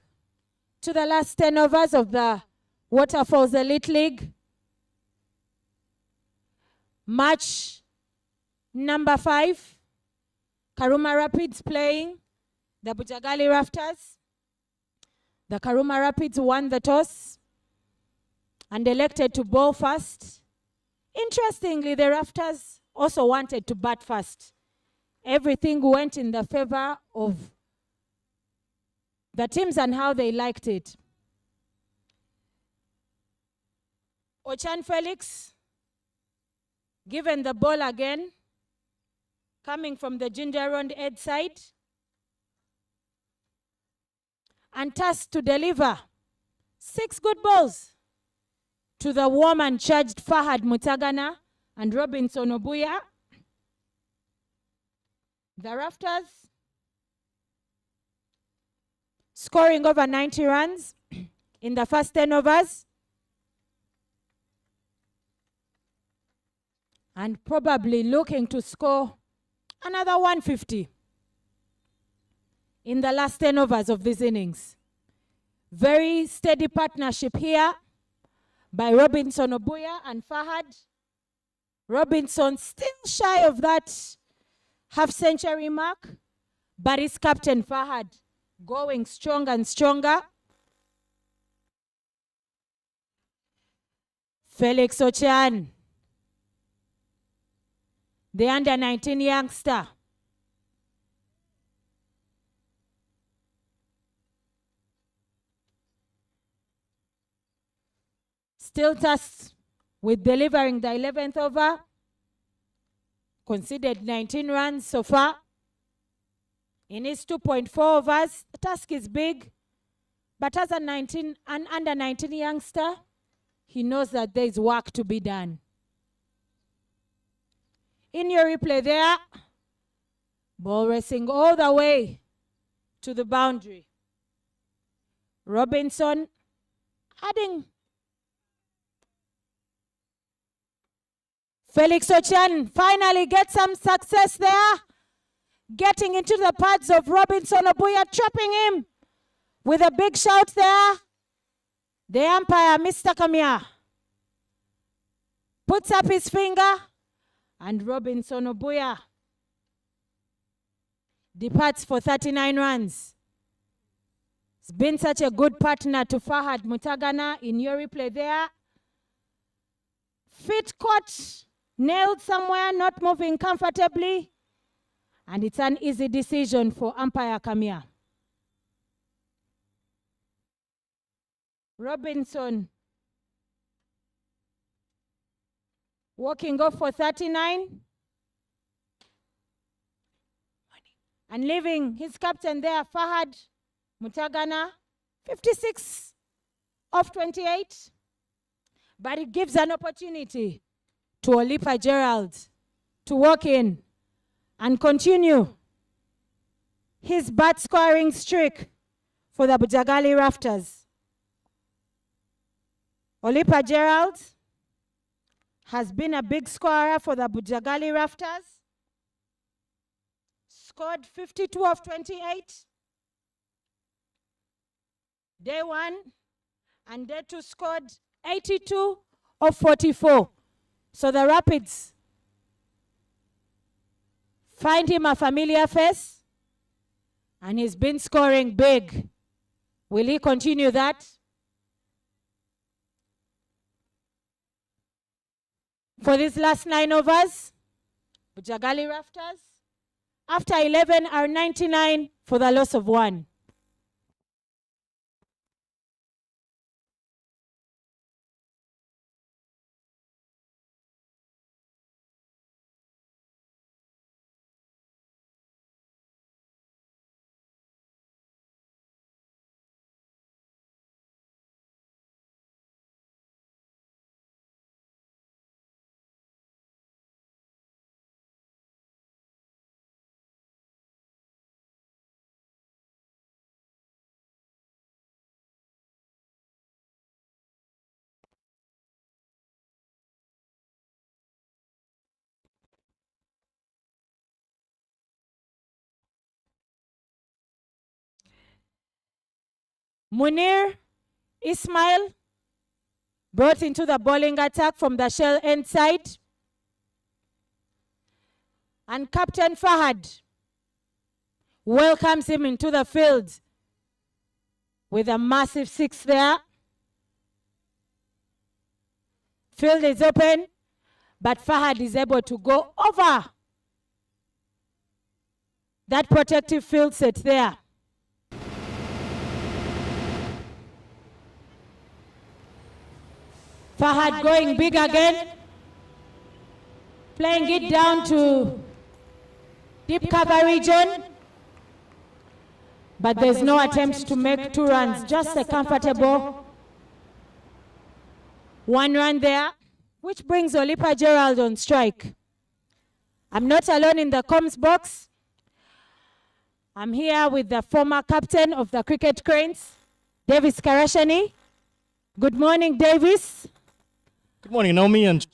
to the last 10 overs of the Waterfalls Elite League. Match number 5. Karuma Rapids playing the Bujagali Rafters. The Karuma Rapids won the toss and elected to bowl first. Interestingly, the Rafters also wanted to bat first. Everything went in the favor of the teams and how they liked it. Ochan Felix, given the ball again, coming from the Ginger Round edge side, and tasked to deliver 6 good balls to the warm and charged Fahad Mutagana and Robinson Obuya. The Rafters scoring over 90 runs in the first 10 overs. And probably looking to score another 150 in the last 10 overs of these innings. Very steady partnership here by Robinson Obuya and Fahad. Robinson still shy of that half-century mark, but his captain Fahad going stronger and stronger. Felix Ochan, the under-19 youngster, still tasked with delivering the 11th over. Conceded 19 runs so far in his 2.4 overs. The task is big, but as an under-19 youngster, he knows that there is work to be done. In your replay there, ball racing all the way to the boundary. Robinson adding. Felix Ochan finally gets some success there, getting into the pads of Robinson Obuya, trapping him with a big shout there. The umpire, Mr. Kamia, puts up his finger, and Robinson Obuya departs for 39 runs. It's been such a good partner to Fahad Mutagana in your replay there. Feet caught, nailed somewhere, not moving comfortably, and it's an easy decision for umpire Kamia. Robinson walking off for 39 and leaving his captain there, Fahad Mutagana, 56 off 28, but it gives an opportunity to Olipa Gerald to walk in and continue his bat scoring streak for the Bujagali Rafters. Olipa Gerald has been a big scorer for the Bujagali Rafters. Scored 52 of 28. Day 1 and day 2 scored 82 of 44. So the Rapids find him a familiar face, and he's been scoring big. Will he continue that? For these last 9 overs, Bujagali Rafters, after 11, are 99 for the loss of 1. Munir Ismail brought into the bowling attack from the shell end side. And Captain Fahad welcomes him into the field with a massive 6 there. Field is open, but Fahad is able to go over that protective field set there. Fahad going big again, playing it down to deep cover region, but there's no attempt to make 2 runs, just a comfortable 1 run there, which brings Olipa Gerald on strike. I'm not alone in the comms box. I'm here with the former captain of the Cricket Cranes, Davis Karashani. Good morning, Davis. Good morning, Naomi. And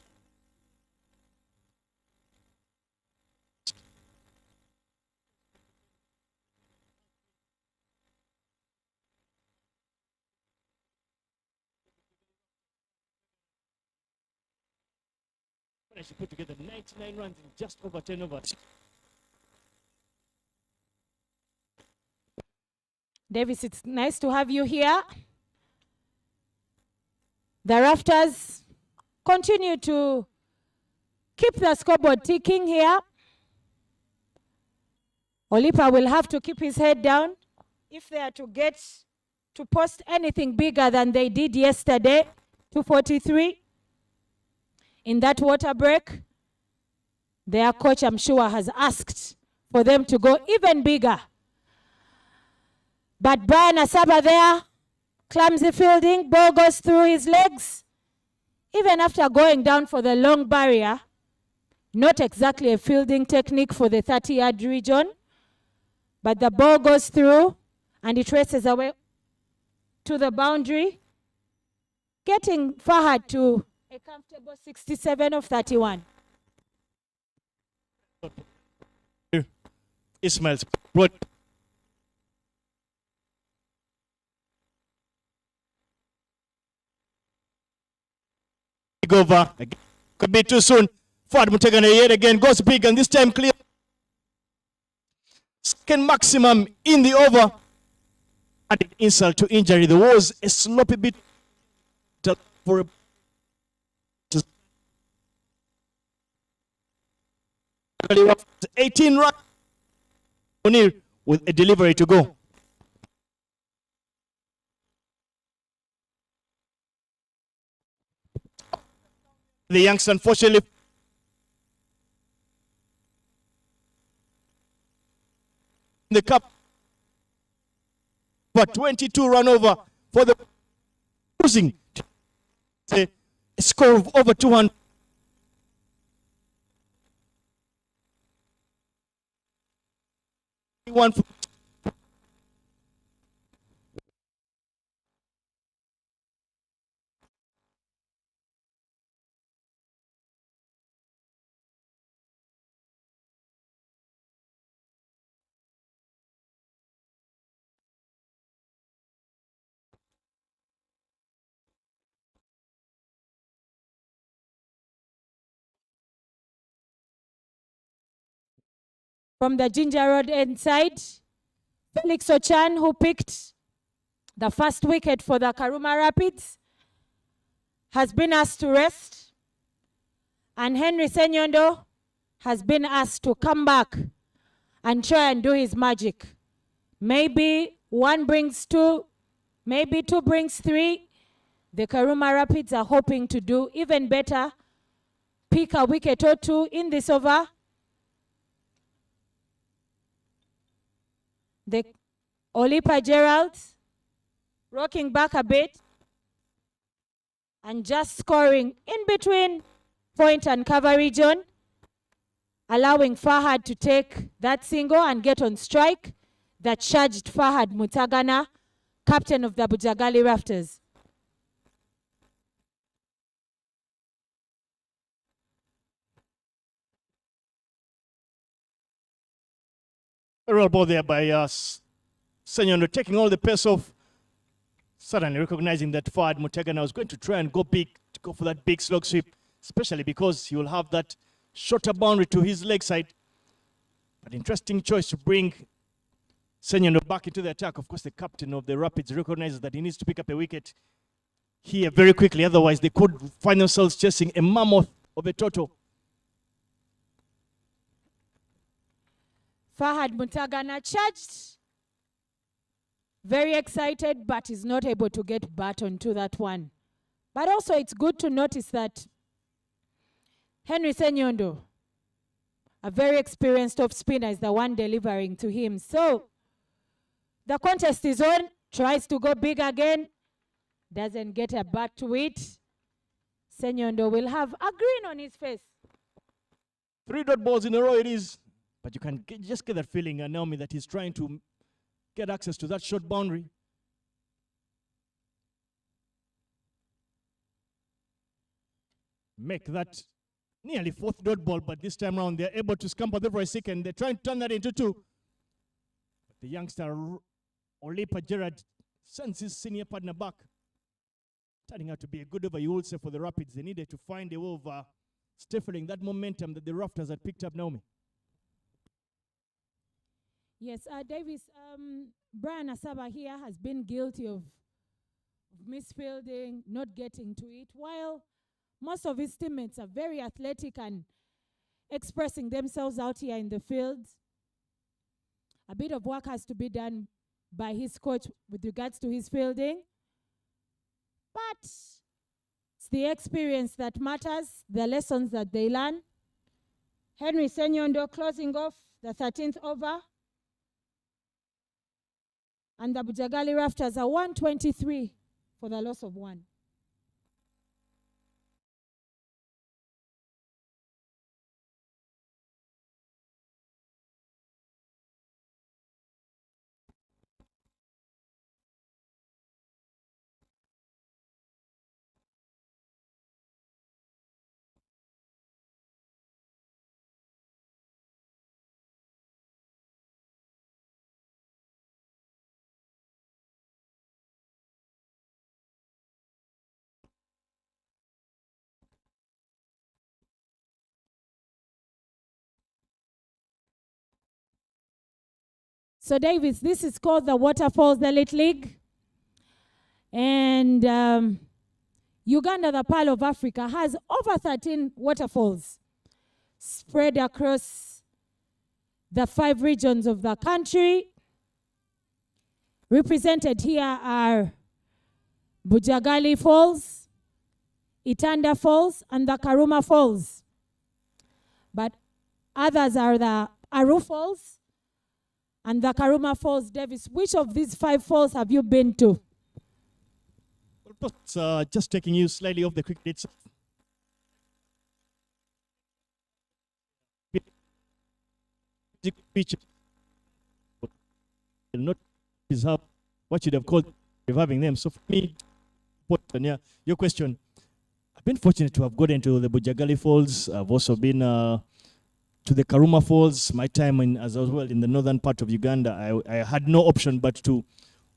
she put together 99 runs in just over 10 overs. Davis, it's nice to have you here. The Rafters continue to keep the scoreboard ticking here. Olipa will have to keep his head down if they are to get to post anything bigger than they did yesterday, 243. In that water break, their coach, I'm sure, has asked for them to go even bigger. But Brian Asaba there, clumsy fielding, ball goes through his legs. Even after going down for the long barrier, not exactly a fielding technique for the 30-yard region, but the ball goes through and it races away to the boundary, getting Fahad to a comfortable 67 of 31. Ismail's brought over. Could be too soon. Fahad Mutegana yet again goes big and this time clear. Second maximum in the over. Added insult to injury. There was a sloppy bit for 18 runs. O'Neill with a delivery to go. The youngster unfortunately in the cup, but 22 run over for the losing a score of over 200. One From the Ginger Road inside, Felix Ochan, who picked the first wicket for the Karuma Rapids, has been asked to rest. And Henry Senyondo has been asked to come back and try and do his magic. Maybe 1 brings 2, maybe 2 brings 3. The Karuma Rapids are hoping to do even better, pick a wicket or 2 in this over. The Olipa Gerald rocking back a bit and just scoring in between point and cover region, allowing Fahad to take that single and get on strike that charged Fahad Mutagana, captain of the Bujagali Rafters. A real ball there by Senyondo, taking all the pace off Suddenly recognizing that Fahad Mutagana was going to try and go big, to go for that big slog sweep, especially because he will have that shorter boundary to his leg side. But interesting choice to bring Senyondo back into the attack. Of course, the captain of the Rapids recognizes that he needs to pick up a wicket here very quickly. Otherwise, they could find themselves chasing a mammoth of a total. Fahad Mutagana charged. Very excited, but is not able to get baton to that one. But also, it's good to notice that Henry Senyondo, a very experienced off spinner, is the one delivering to him. So, the contest is on. Tries to go big again. Doesn't get a bat to it. Senyondo will have a grin on his face. 3 dot balls in a row it is. But you can just get that feeling, Naomi, that he's trying to get access to that short boundary. Make that nearly 4th dot ball, but this time around they're able to scamper there for a second. They're trying to turn that into 2. But the youngster, Olipa Gerard, sends his senior partner back. Turning out to be a good over, you would say, for the Rapids. They needed to find a way of stifling that momentum that the Rafters had picked up, Naomi. Yes, Davis, Brian Asaba here has been guilty of misfielding, not getting to it, while most of his teammates are very athletic and expressing themselves out here in the field. A bit of work has to be done by his coach with regards to his fielding. But it's the experience that matters, the lessons that they learn. Henry Senyondo closing off the 13th over. And the Bujagali Rafters are 123 for the loss of 1. So, Davis, this is called the Waterfalls Elite League. And Uganda, the Pearl of Africa, has over 13 waterfalls spread across the 5 regions of the country. Represented here are Bujagali Falls, Itanda Falls, and the Karuma Falls. But others are the Aru Falls and the Karuma Falls. Davis, which of these 5 falls have you been to? Just taking you slightly off the cricket itself. Pitch will not deserve what you'd have called reviving them. So for me, your question, I've been fortunate to have gotten to the Bujagali Falls. I've also been to the Karuma Falls. My time as well in the northern part of Uganda, I had no option but to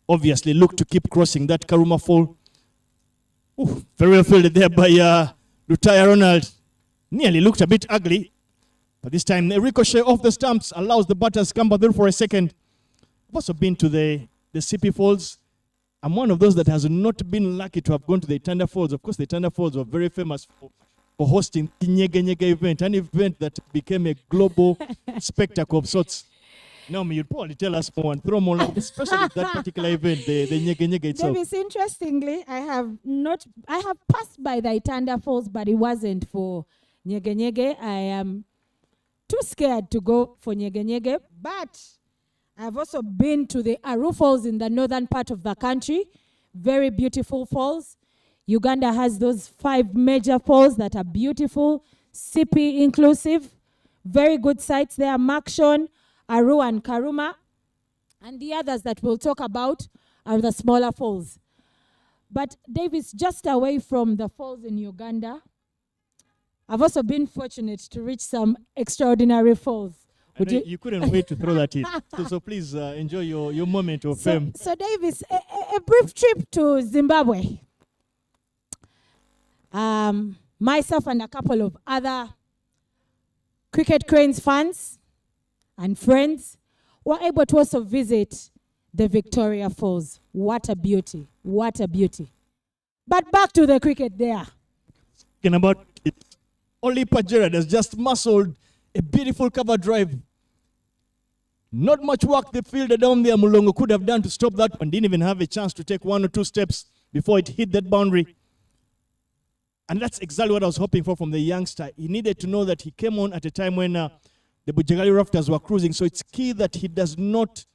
obviously look to keep crossing that Karuma Fall. Ooh, very well fielded there by Lutaya Ronald. Nearly looked a bit ugly. But this time, the ricochet off the stumps allows the batters to scamper there for a second. I've also been to the CP Falls. I'm one of those that has not been lucky to have gone to the Itanda Falls. Of course, the Itanda Falls were very famous for hosting the Nyege Nyege event, an event that became a global spectacle of sorts. Naomi, you'd probably tell us more and throw more light, especially that particular event, the Nyege Nyege itself. Davis, interestingly, I have passed by the Itanda Falls, but it wasn't for Nyege Nyege. I am too scared to go for Nyege Nyege, but I've also been to the Aru Falls in the northern part of the country. Very beautiful falls. Uganda has those 5 major falls that are beautiful, CP inclusive. Very good sites there, Makshon, Aru and Karuma. And the others that we'll talk about are the smaller falls. But Davis, just away from the falls in Uganda, I've also been fortunate to reach some extraordinary falls. Would I know you? you couldn't wait to throw that in. So please enjoy your moment of fame. So Davis, a brief trip to Zimbabwe. Myself and a couple of other Cricket Cranes fans and friends were able to also visit the Victoria Falls. What a beauty. What a beauty. But back to the cricket there. Talking about it, only Gerard has just muscled a beautiful cover drive. Not much work the fielder down there, Mulongo, could have done to stop that one. Didn't even have a chance to take 1 or 2 steps before it hit that boundary. And that's exactly what I was hoping for from the youngster. He needed to know that he came on at a time when the Bujagali Rafters were cruising. So it's key that he does not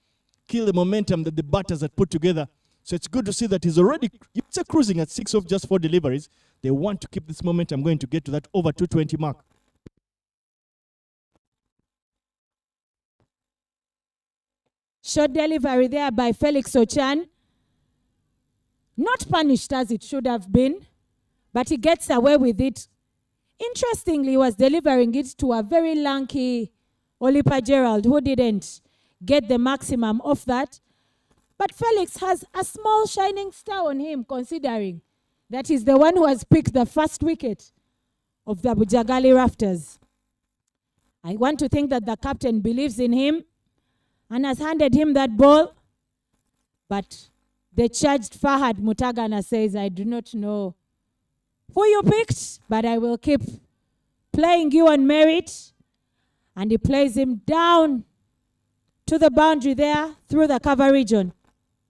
kill the momentum that the batters had put together. So it's good to see that he's already cruising at 6 of just 4 deliveries. They want to keep this momentum going to get to that over 220 mark. Short delivery there by Felix Ochan. Not punished as it should have been, but he gets away with it. Interestingly, he was delivering it to a very lanky Olipa Gerald, who didn't get the maximum of that. But Felix has a small shining star on him, considering that he's the one who has picked the first wicket of the Bujagali Rafters. I want to think that the captain believes in him and has handed him that ball. But the charged Fahad Mutagana says, I do not know who you picked, but I will keep playing you on merit. And he plays him down to the boundary there through the cover region.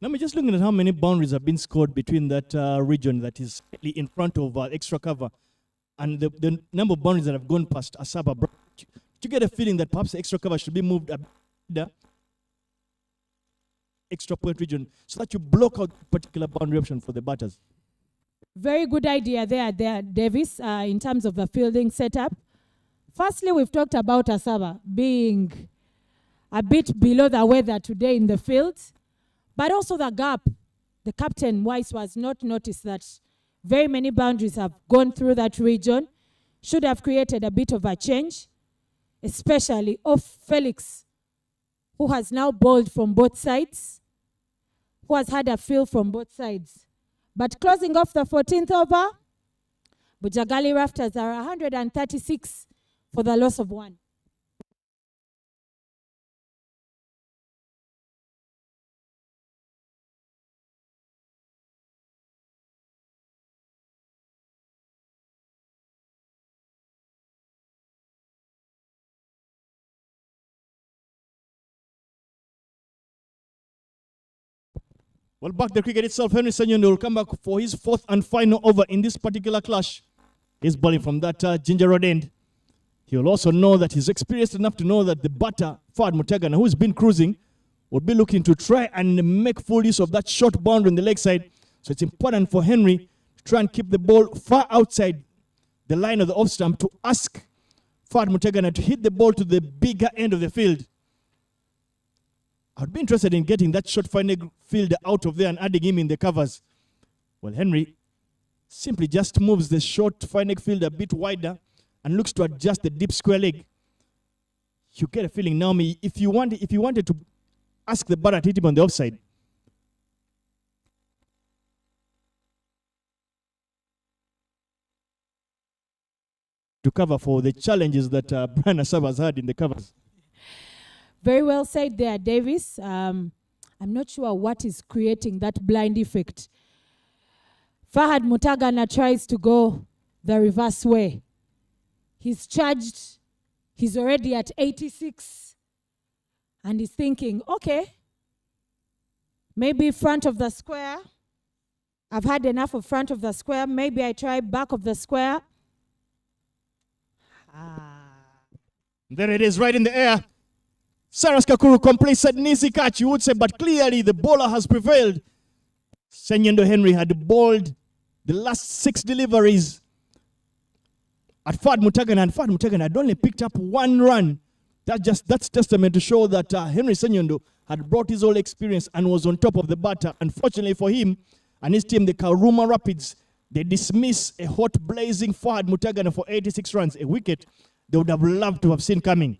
Now, we're just looking at how many boundaries have been scored between that region that is slightly in front of extra cover and the number of boundaries that have gone past Asaba. Do you get a feeling that perhaps the extra cover should be moved a bit extra point region so that you block out particular boundary option for the batters? Very good idea there, Davis, in terms of the fielding setup. Firstly, we've talked about Asaba being a bit below the weather today in the field, but also the gap. The captain, Weiss, was not noticed that very many boundaries have gone through that region. Should have created a bit of a change, especially of Felix, who has now bowled from both sides, who has had a feel from both sides. But closing off the 14th over, Bujagali Rafters are 136 for the loss of 1. Well, back the cricket itself, Henry Senyondo will come back for his 4th and final over in this particular clash. He's bowling from that Ginger Road end. He'll also know that he's experienced enough to know that the batter, Fahad Mutagana, who's been cruising, will be looking to try and make full use of that short boundary on the leg side. So it's important for Henry to try and keep the ball far outside the line of the off stump to ask Fahad Mutagana to hit the ball to the bigger end of the field. I'd be interested in getting that short final fielder out of there and adding him in the covers. Well, Henry simply just moves the short final field a bit wider and looks to adjust the deep square leg. You get a feeling, Naomi, if you wanted to ask the batter to hit him on the offside, to cover for the challenges that Brian Asaba has had in the covers. Very well said there, Davis. I'm not sure what is creating that blind effect. Fahad Mutagana tries to go the reverse way. He's charged. He's already at 86. And he's thinking, okay, maybe front of the square. I've had enough of front of the square. Maybe I try back of the square. There it is, right in the air. Saras Kakuru completes an easy catch, you would say, but clearly the bowler has prevailed. Senyondo Henry had bowled the last 6 deliveries at Fahad Mutagana, and Fahad Mutagana had only picked up 1 run. That's testament to show that Henry Senyondo had brought his whole experience and was on top of the batter. Unfortunately for him and his team, the Karuma Rapids, they dismiss a hot blazing Fahad Mutagana for 86 runs, a wicket they would have loved to have seen coming.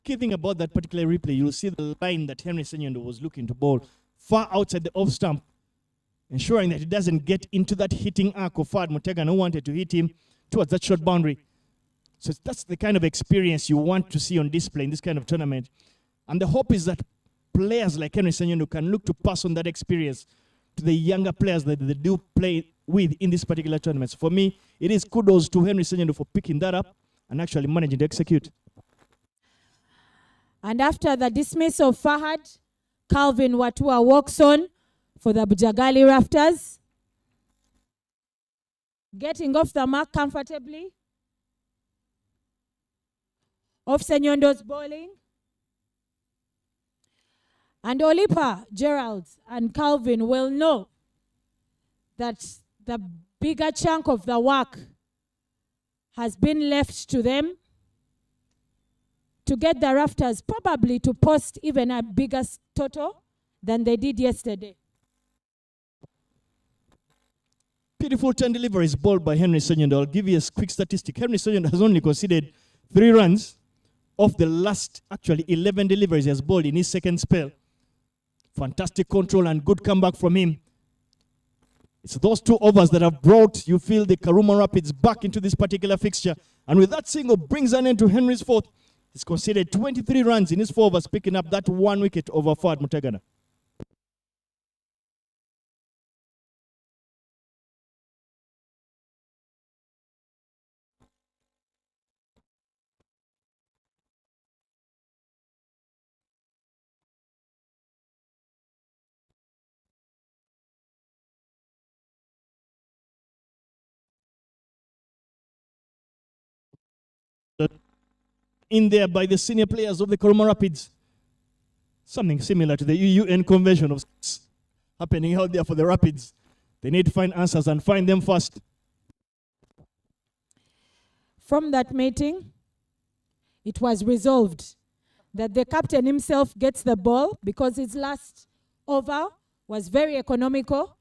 key thing about that particular replay, you'll see the line that Henry Senyondo was looking to bowl far outside the off stump, ensuring that he doesn't get into that hitting arc of Fahad Mutegan, who wanted to hit him towards that short boundary. So that's the kind of experience you want to see on display in this kind of tournament. And the hope is that players like Henry Senyondo can look to pass on that experience to the younger players that they do play with in this particular tournament. So for me, it is kudos to Henry Senyondo for picking that up and actually managing to execute. And after the dismiss of Fahad, Calvin Watua walks on for the Bujagali Rafters, getting off the mark comfortably. Off Senyondo's bowling. And Olipa, Gerald, and Calvin will know that the bigger chunk of the work has been left to them to get the Rafters probably to post even a bigger total than they did yesterday. Beautiful 10 deliveries bowled by Henry Senyondo. I'll give you a quick statistic. Henry Senyondo has only conceded 3 runs of the last, actually 11 deliveries he has bowled in his second spell. Fantastic control and good comeback from him. It's those 2 overs that have brought, you feel, the Karuma Rapids back into this particular fixture. And with that single brings an end to Henry's 4th. He's conceded 23 runs in his 4 overs, picking up that 1 wicket over Fahad Mutegana. In there by the senior players of the Karuma Rapids. Something similar to the UN convention of happening out there for the Rapids. They need to find answers and find them fast. From that meeting, it was resolved that the captain himself gets the ball because his last over was very economical,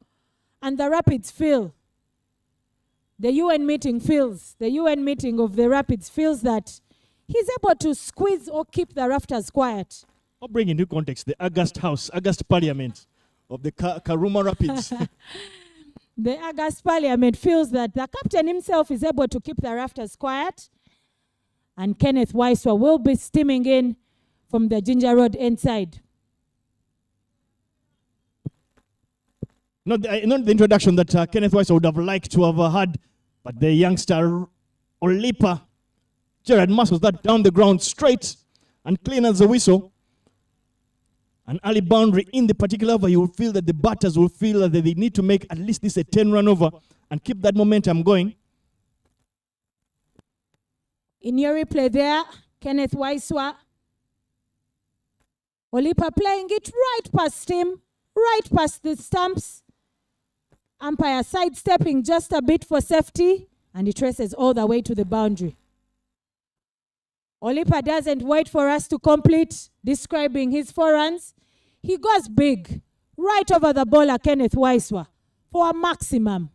and the Rapids feel, the UN meeting of the Rapids feels that he's able to squeeze or keep the Rafters quiet. I'll bring into context the August Parliament of the Karuma Rapids. The August Parliament feels that the captain himself is able to keep the Rafters quiet, and Kenneth Waiswa will be steaming in from the Ginger Road inside. Not the introduction that Kenneth Waiswa would have liked to have had, but the youngster Olipa Gerard muscles that down the ground straight and clean as a whistle. An early boundary in the particular over, you will feel that the batters will feel that they need to make at least this a 10-run over and keep that momentum going. In your replay there, Kenneth Waiswa, Olipa playing it right past him, right past the stumps. Umpire sidestepping just a bit for safety, and he traces all the way to the boundary. Olipa doesn't wait for us to complete describing his 4 runs. He goes big, right over the bowler Kenneth Waiswa for a maximum.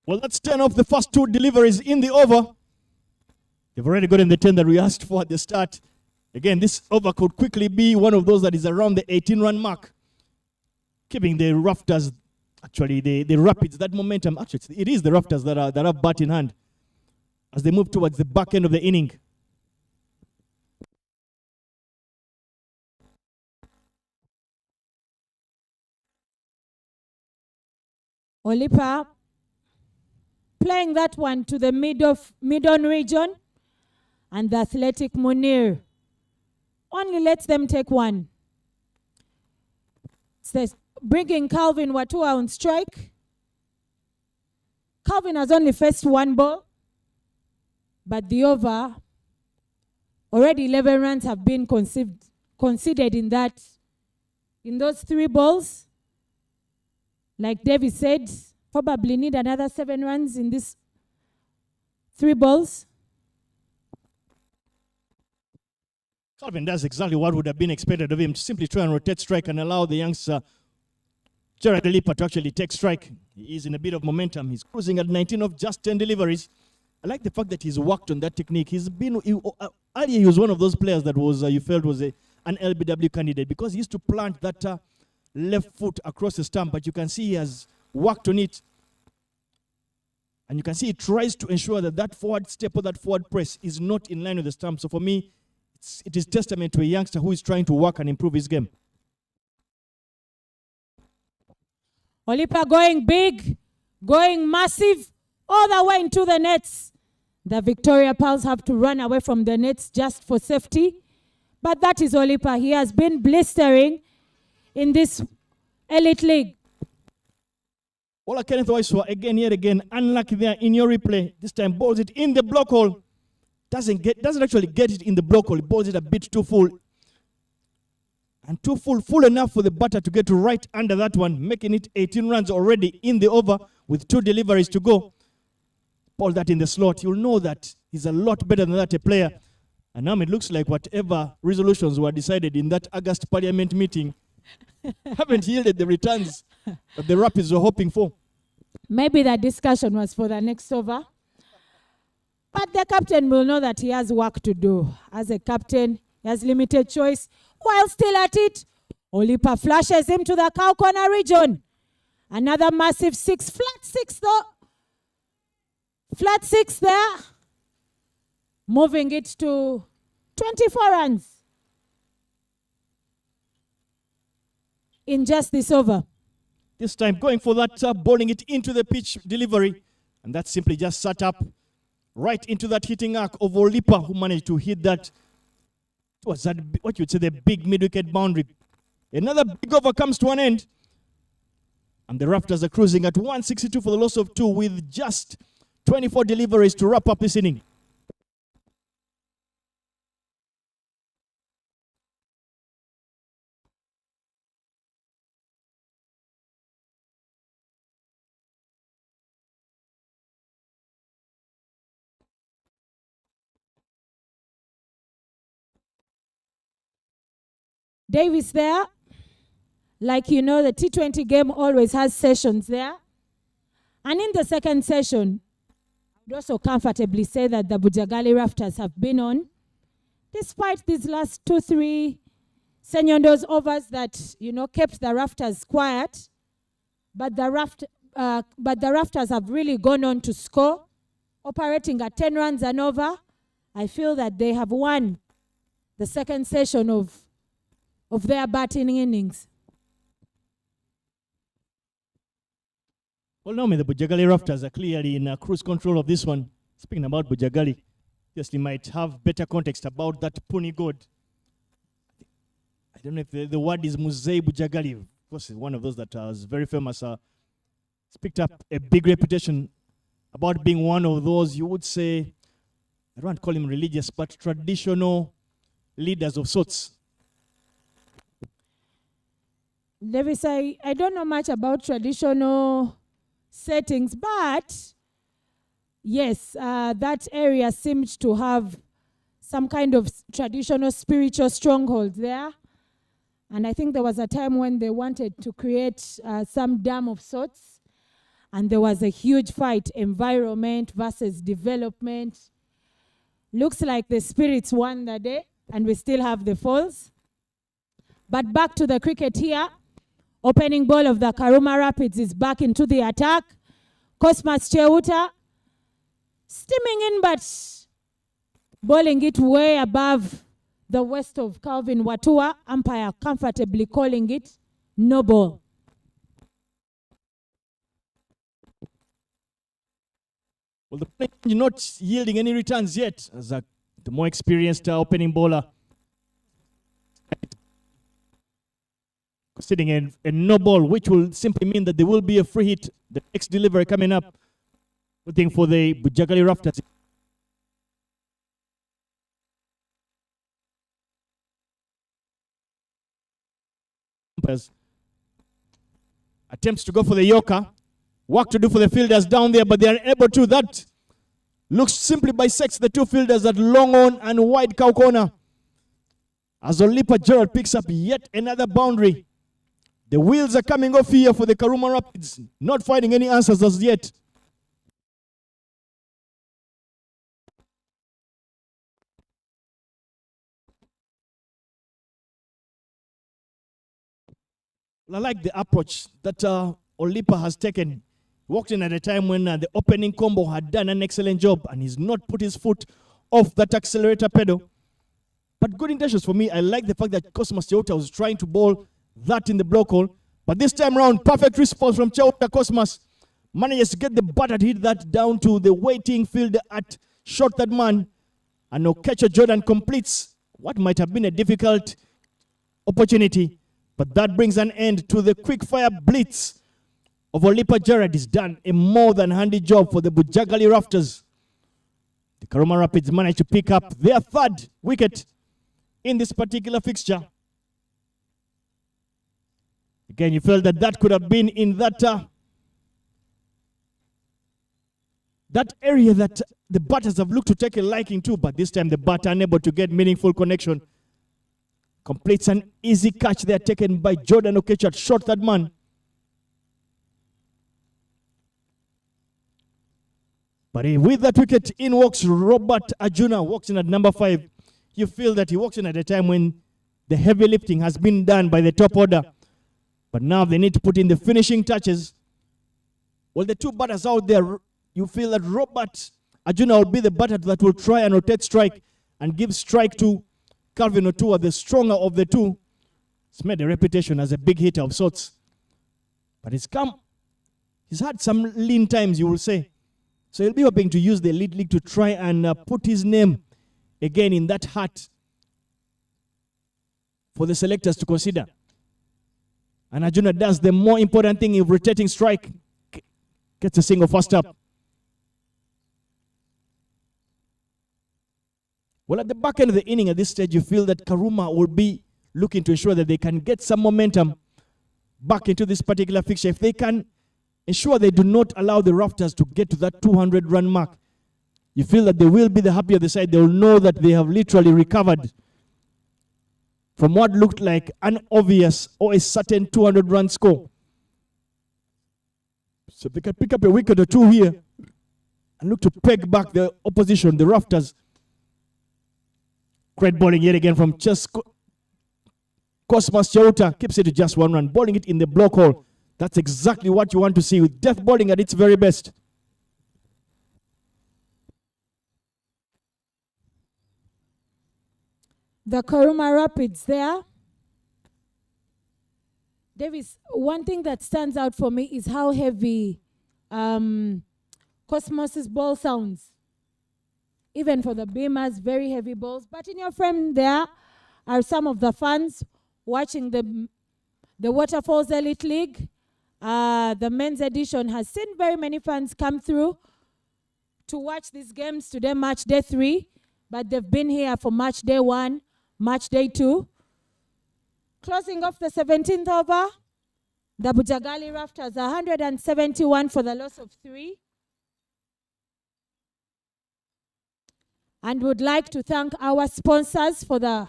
Well, that's 10 of the first 2 deliveries in the over. They've already gotten the 10 that we asked for at the start. Again, this over could quickly be one of those that is around the 18-run mark, keeping the Rafters, actually the Rapids, that momentum. Actually, it is the Rafters that are bat in hand as they move towards the back end of the inning. Olipa playing that one to the mid-on region, and the athletic Munir only lets them take 1. Says bringing Calvin Watua on strike. Calvin has only faced 1 ball, but the over, already 11 runs have been conceded in those 3 balls. Like David said, probably need another 7 runs in these 3 balls. Calvin does exactly what would have been expected of him, to simply try and rotate strike and allow the youngster Gerard Lipa to actually take strike. He is in a bit of momentum. He's cruising at 19 of just 10 deliveries. I like the fact that he's worked on that technique. Earlier he was one of those players that was you felt was an LBW candidate because he used to plant that left foot across the stump, but you can see he has worked on it. And you can see he tries to ensure that that forward step or that forward press is not in line with the stump. So for me, it is testament to a youngster who is trying to work and improve his game. Olipa going big, going massive, all the way into the nets. The Victoria Pearls have to run away from the nets just for safety. But that is Olipa. He has been blistering in this elite league. Ola Kenneth Waiswa again, yet again, unlucky there in your replay. This time balls it in the block hole. Doesn't actually get it in the block hole. He balls it a bit too full. And too full enough for the batter to get right under that one, making it 18 runs already in the over with 2 deliveries to go. Ball that in the slot. You'll know that he's a lot better than that a player. And now it looks like whatever resolutions were decided in that August Parliament meeting haven't yielded the returns that the Rapids were hoping for. Maybe that discussion was for the next over. But the captain will know that he has work to do. As a captain, he has limited choice. While still at it, Olipa flashes him to the cow corner region. Another massive 6, flat 6 though. Flat 6 there. Moving it to 24 runs. In just this over. This time going for that bowling it into the pitch delivery. And that simply just sat up right into that hitting arc of Olipa, who managed to hit that. Was that what you'd say the big mid-wicket boundary? Another big over comes to an end. And the Raptors are cruising at 162 for the loss of 2 with just 24 deliveries to wrap up this inning. Davis there. Like you know, the T20 game always has sessions there. And in the second session, I would also comfortably say that the Bujagali Rafters have been on. Despite these last 2-3 Senyondo's overs that, you know, kept the Rafters quiet. But the Rafters have really gone on to score, operating at 10 runs and over. I feel that they have won the second session of their batting innings. Well, now the Bujagali Rafters are clearly in cruise control of this one. Speaking about Bujagali, yes, they might have better context about that Puni god. I don't know if the word is Muzei Bujagali. Of course, one of those that was very famous. It's picked up a big reputation about being one of those, you would say, I don't want to call him religious, but traditional leaders of sorts. Davis, I don't know much about traditional settings, but yes, that area seemed to have some kind of traditional spiritual stronghold there. And I think there was a time when they wanted to create some dam of sorts. And there was a huge fight, environment versus development. Looks like the spirits won that day, and we still have the falls. But back to the cricket here. Opening ball of the Karuma Rapids is back into the attack. Cosmas Cheuta steaming in, but bowling it way above the west of Calvin Watua. Umpire comfortably calling it no ball. Well, the play not yielding any returns yet, as the more experienced opening bowler sitting in a no ball, which will simply mean that there will be a free hit. The next delivery coming up. Good thing for the Bujagali Rafters. Attempts to go for the Yorker. Work to do for the fielders down there, but they are able to. That looks simply bisects the two fielders at long on and wide cow corner. As Olipa Gerald picks up yet another boundary. The wheels are coming off here for the Karuma Rapids. Not finding any answers as yet. I like the approach that Olipa has taken. Walked in at a time when the opening combo had done an excellent job, and he's not put his foot off that accelerator pedal. But good intentions for me. I like the fact that Cosmas Cheuta was trying to bowl that in the block hole. But this time round, perfect response from Cheuta. Cosmas manages to get the bat and hit that down to the waiting fielder at short that man. And Okecho Jordan completes what might have been a difficult opportunity. But that brings an end to the quick fire blitz of Olipa Gerard. Is done a more than handy job for the Bujagali Rafters. The Karuma Rapids managed to pick up their third wicket in this particular fixture. Again, you felt that that could have been in that that area that the batters have looked to take a liking to, but this time the batter unable to get meaningful connection. Completes an easy catch there taken by Jordan Okecho at short third man. But with that wicket in walks Robert Ajuna, walks in at number 5. You feel that he walks in at a time when the heavy lifting has been done by the top order. But now they need to put in the finishing touches. Well, the two batters out there, you feel that Robert Ajuna will be the batter that will try and rotate strike and give strike to Calvin Otua, the stronger of the two. He's made a reputation as a big hitter of sorts. But he's had some lean times, you will say. So he'll be hoping to use the lead league to try and put his name again in that hat for the selectors to consider. And Ajuna does the more important thing in rotating strike. Gets a single first up. Well, at the back end of the inning at this stage, you feel that Karuma will be looking to ensure that they can get some momentum back into this particular fixture. If they can ensure they do not allow the Rafters to get to that 200-run mark, you feel that they will be the happy of the side. They will know that they have literally recovered from what looked like an obvious or a certain 200-run score. So if they can pick up a wicket or two here and look to peg back the opposition, the Rafters. Great bowling yet again from Cosmas Cheuta. Keeps it to just 1 run. Bowling it in the block hole. That's exactly what you want to see, with death bowling at its very best. The Karuma Rapids there. Davis, one thing that stands out for me is how heavy Cosmos's ball sounds. Even for the Beamers, very heavy balls. But in your frame there are some of the fans watching the Waterfalls Elite League. The men's edition has seen very many fans come through to watch these games today, match day 3. But they've been here for match day 1, match day 2. Closing off the 17th over, the Bujagali Rafters 171 for the loss of 3. And would like to thank our sponsors for the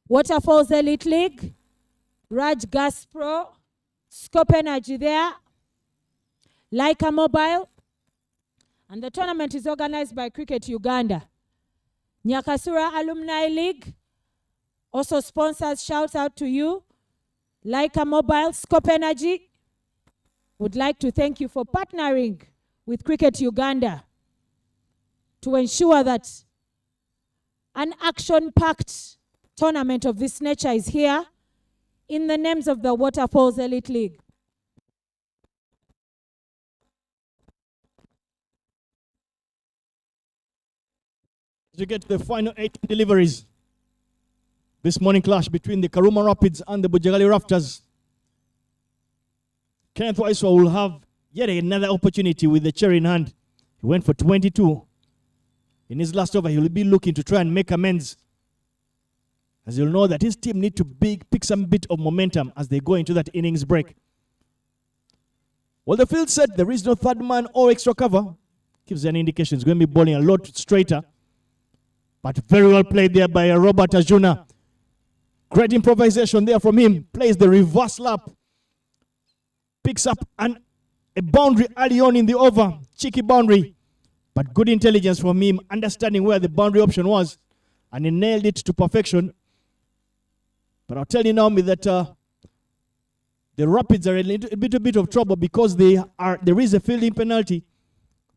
Waterfalls Elite League, Raj Gas Pro, Scope Energy there, Leica Mobile, and the tournament is organized by Cricket Uganda. Nyakasura Alumni League also sponsors, shouts out to you. Leica Mobile, Scope Energy, would like to thank you for partnering with Cricket Uganda to ensure that an action-packed tournament of this nature is here in the names of the Waterfalls Elite League. As we get to the final 8 deliveries, this morning clash between the Karuma Rapids and the Bujagali Rafters. Kenneth Waiswa will have yet another opportunity with the cherry in hand. He went for 22. In his last over, he will be looking to try and make amends, as you'll know that his team need to pick some bit of momentum as they go into that innings break. Well, the field set, there is no third man or extra cover. Gives an indication he's going to be bowling a lot straighter. But very well played there by Robert Ajuna. Great improvisation there from him. Plays the reverse lap picks up a boundary early on in the over. Cheeky boundary. But good intelligence from him, understanding where the boundary option was. And he nailed it to perfection. But I'll tell you now, that the Rapids are in a bit of trouble because there is a fielding penalty.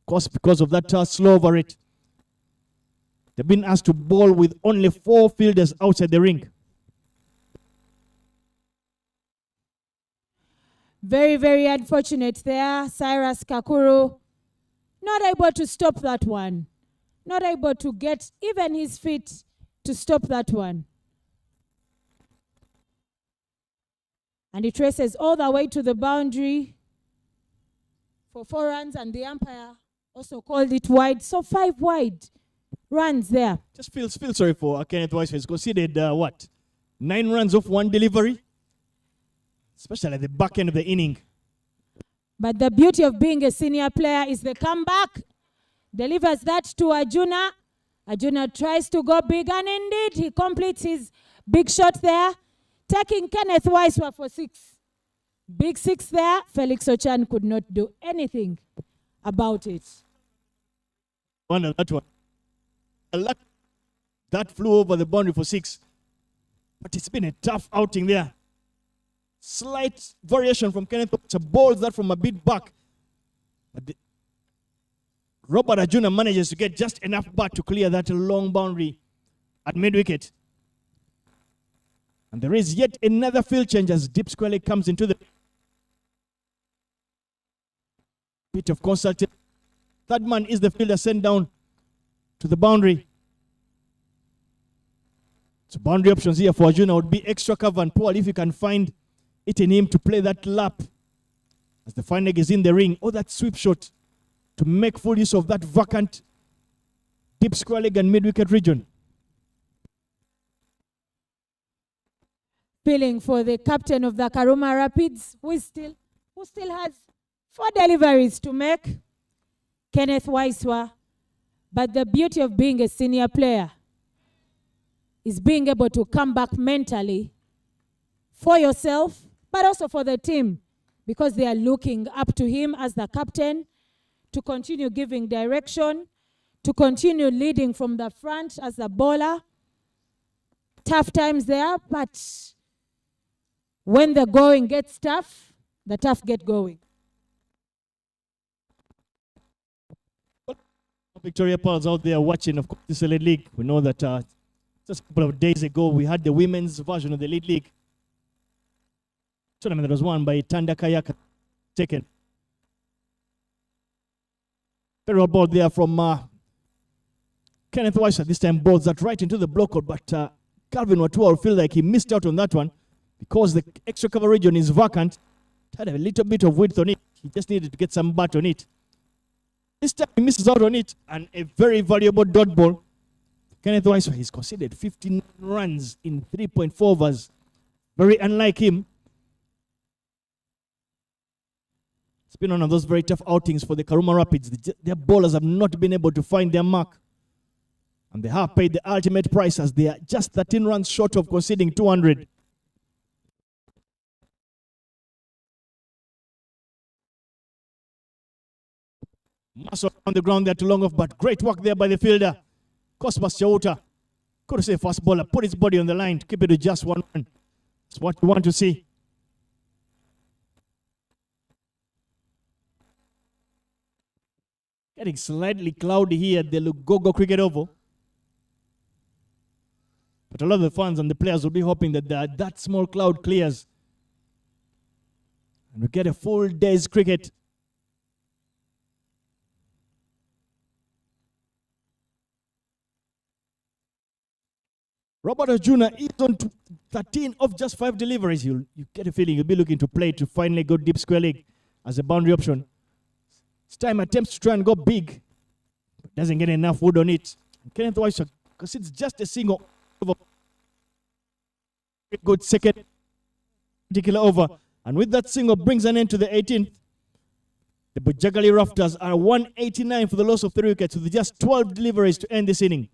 Of course, because of that slow over it. They've been asked to bowl with only 4 fielders outside the ring. Very, very unfortunate there. Cyrus Kakuru not able to stop that one. Not able to get even his feet to stop that one. And it traces all the way to the boundary for 4 runs, and the umpire also called it wide. So 5 wide runs there. Just feel sorry for Kenneth Weiss. He's conceded 9 runs off 1 delivery, especially at the back end of the inning. But the beauty of being a senior player is the comeback. Delivers that to Arjuna. Arjuna tries to go big, and indeed he completes his big shot there, taking Kenneth Weiss for 6. Big 6 there. Felix Ochan could not do anything about it. That one. That flew over the boundary for 6. But it's been a tough outing there. Slight variation from Kenneth Weiss. Balls that from a bit back. But Robert Arjuna manages to get just enough bat to clear that long boundary at mid-wicket. And there is yet another field change as Deep Square Leg comes into the bit of consultation. Third man is the fielder sent down to the boundary. So boundary options here for Arjuna would be extra cover and Paul if you can find it in him to play that lap as the fine leg is in the ring, or that sweep shot to make full use of that vacant deep square leg and mid-wicket region. Feeling for the captain of the Karuma Rapids, who still has 4 deliveries to make, Kenneth Waiswa. But the beauty of being a senior player is being able to come back mentally for yourself, but also for the team, because they are looking up to him as the captain to continue giving direction, to continue leading from the front as a bowler. Tough times there, but when the going gets tough, the tough get going. Victoria Pearls out there watching, of course, this Elite League. We know that just a couple of days ago, we had the women's version of the Elite League tournament that was won by Itanda Kayakers. Taken. Very well ball there from Kenneth Weiss. This time balls that right into the block out, but Calvin Watua will feel like he missed out on that one because the extra cover region is vacant. It had a little bit of width on it. He just needed to get some bat on it. This time he misses out on it, and a very valuable dot ball. Kenneth Weiss, he's conceded 15 runs in 3.4 overs. Very unlike him. It's been one of those very tough outings for the Karuma Rapids. Their bowlers have not been able to find their mark. And they have paid the ultimate price as they are just 13 runs short of conceding 200. Muscle on the ground there too long off, but great work there by the fielder. Cosmas Chauta. Could say fast bowler, put his body on the line to keep it to just 1 run. That's what you want to see. Getting slightly cloudy here at the Lugogo Cricket Oval. But a lot of the fans and the players will be hoping that that small cloud clears. And we get a full day's cricket. Robert Arjuna is on 13 of just 5 deliveries. You get a feeling he'll be looking to play to finally go deep square leg as a boundary option. This time attempts to try and go big, but doesn't get enough wood on it. Kenneth Weiss, because it's just a single over. Good second particular over. And with that single brings an end to the 18th. The Bujagali Rafters are 189 for the loss of 3 wickets with just 12 deliveries to end this inning.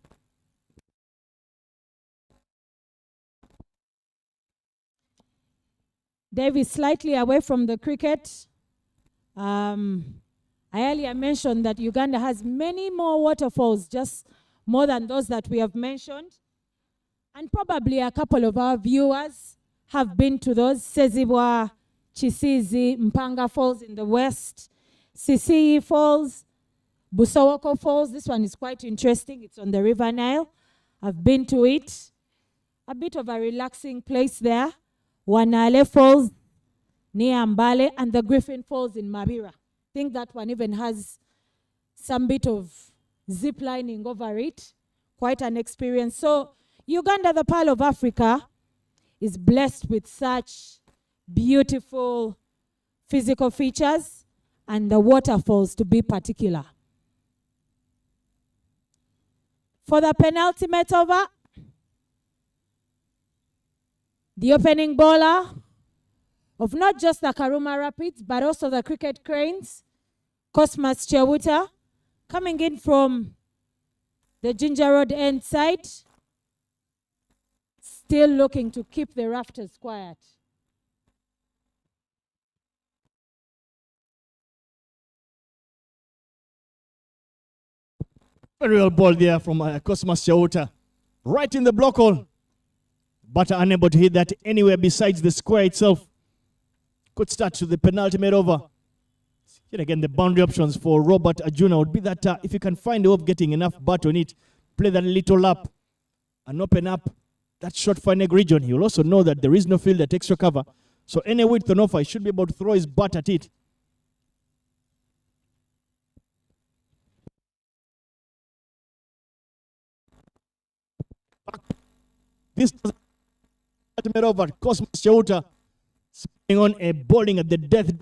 Dave is slightly away from the cricket. I earlier mentioned that Uganda has many more waterfalls, just more than those that we have mentioned. And probably a couple of our viewers have been to those. Sezibwa, Chisizi, Mpanga Falls in the west, Sisii Falls, Busowoko Falls. This one is quite interesting. It's on the River Nile. I've been to it. A bit of a relaxing place there. Wanale Falls near Mbale and the Griffin Falls in Mabira. I think that one even has some bit of zip lining over it. Quite an experience. So Uganda, the Pearl of Africa, is blessed with such beautiful physical features and the waterfalls to be particular. For the penultimate over, the opening bowler of not just the Karuma Rapids, but also the Cricket Cranes, Cosmas Chewuta, coming in from the Ginger Road end side, still looking to keep the rafters quiet. Very well ball there from Cosmas Chewuta. Right in the block hole. But unable to hit that anywhere besides the square itself. Good start to the penultimate over. Yet again, the boundary options for Robert Ajuna would be that if you can find a way of getting enough bat on it, play that little lap and open up that short fine region. He will also know that there is no field at extra cover. So any width on offer, he should be able to throw his bat at it. This penultimate over, Cosmos Chewuta spinning on a bowling at the death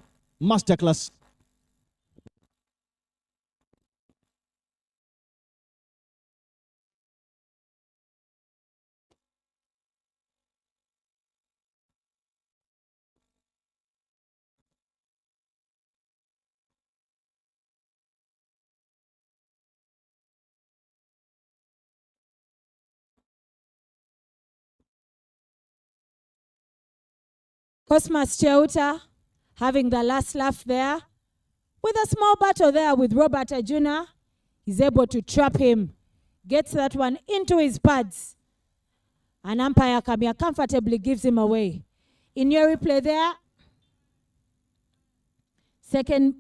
masterclass. Cosmas Chewuta having the last laugh there. With a small battle there with Robert Ajuna, he's able to trap him, gets that one into his pads, and umpire Kamia comfortably gives him away. In your replay there, second,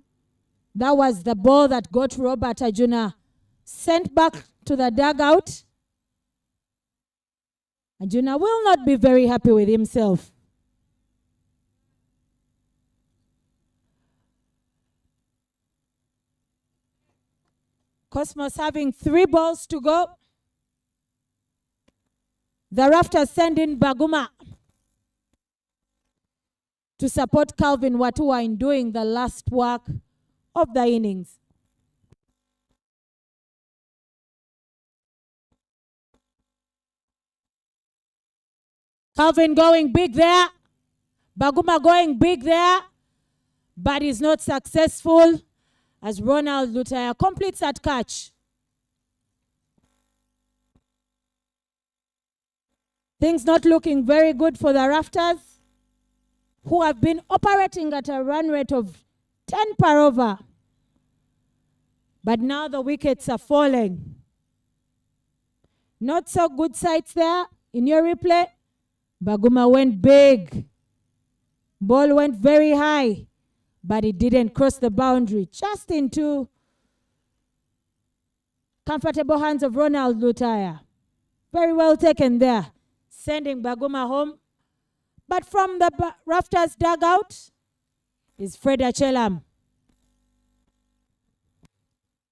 that was the ball that got Robert Ajuna sent back to the dugout. Ajuna will not be very happy with himself. Cosmos having 3 balls to go. The Rafters send in Baguma to support Calvin Watua in doing the last work of the innings. Calvin going big there. Baguma going big there, but is not successful as Ronald Lutaya completes that catch. Things not looking very good for the Rafters, who have been operating at a run rate of 10 per over. But now the wickets are falling. Not so good sights there in your replay. Baguma went big. Ball went very high, but it didn't cross the boundary. Just into comfortable hands of Ronald Lutaya. Very well taken there, sending Baguma home. But from the Rafters dugout is Fred Achelam.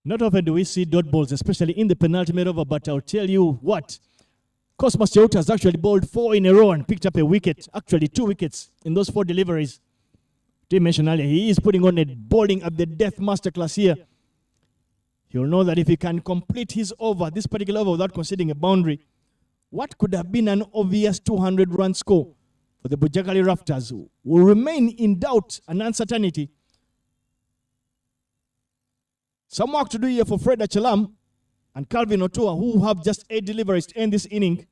Not often do we see dot balls, especially in the penultimate over, but I'll tell you what. Cosmos Chewuta has actually bowled 4 in a row and picked up a wicket, actually 2 wickets in those 4 deliveries. Did mention earlier, he is putting on a bowling at the death masterclass here. He'll know that if he can complete his over, this particular over without conceding a boundary, what could have been an obvious 200-run score for the Bujagali Rafters will remain in doubt and uncertainty. Some work to do here for Fred Achelam and Calvin Otua, who have just 8 deliveries to end this inning.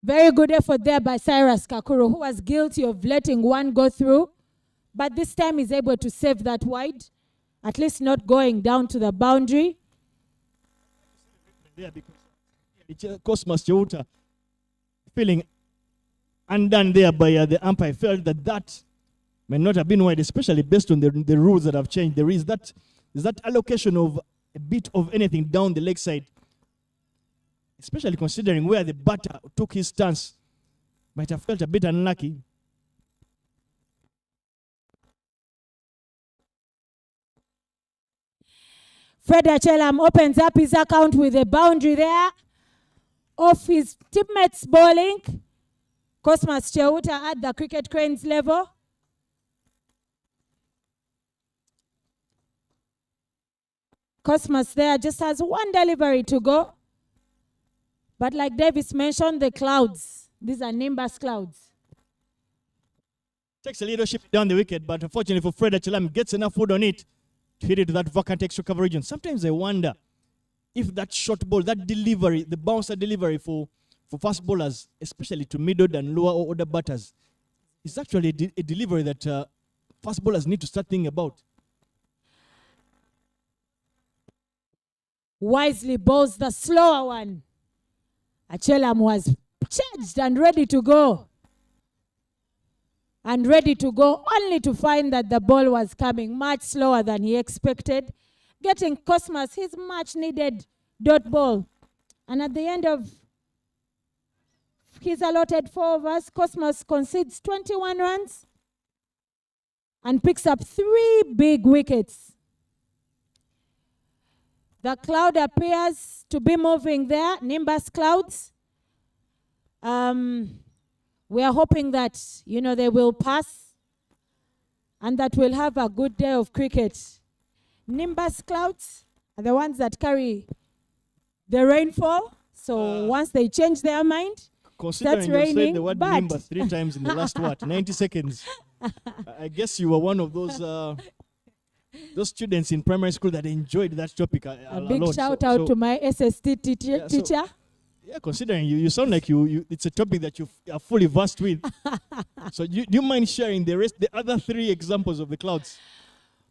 Very good effort there by Cyrus Kakuru, who was guilty of letting one go through, but this time he's able to save that wide, at least not going down to the boundary. There because Cosmas Cheuta feeling undone there by the umpire, felt that may not have been wide, especially based on the rules that have changed. There is that allocation of a bit of anything down the leg side, especially considering where the batter took his stance. Might have felt a bit unlucky. Fred Achelam opens up his account with a boundary there off his teammates bowling. Cosmas Cheuta at the cricket cranes level. Cosmas there just has one delivery to go. But like Davis mentioned, the clouds, these are Nimbus clouds. Takes a leadership down the wicket, but unfortunately for Fred Achelam, gets enough wood on it to hit it to that vacant extra cover region. Sometimes I wonder if that short ball, that delivery, the bouncer delivery for fast bowlers, especially to middle and lower order batters, is actually a delivery that fast bowlers need to start thinking about. Wisely bowls the slower one. Achelam was charged and ready to go. And ready to go, only to find that the ball was coming much slower than he expected, getting Cosmas his much needed dot ball. And at the end of his allotted 4 overs, Cosmas concedes 21 runs and picks up 3 big wickets. The cloud appears to be moving there, Nimbus clouds. We are hoping that, they will pass and that we'll have a good day of cricket. Nimbus clouds are the ones that carry the rainfall. So once they change their mind, Considering starts you raining. said the word But Nimbus 3 times in the last 90 seconds. I guess you were one of those students in primary school that enjoyed that topic a big shout out to my SST teacher. Yeah, considering you sound like it's a topic that you are fully versed with. So do you mind sharing the other 3 examples of the clouds?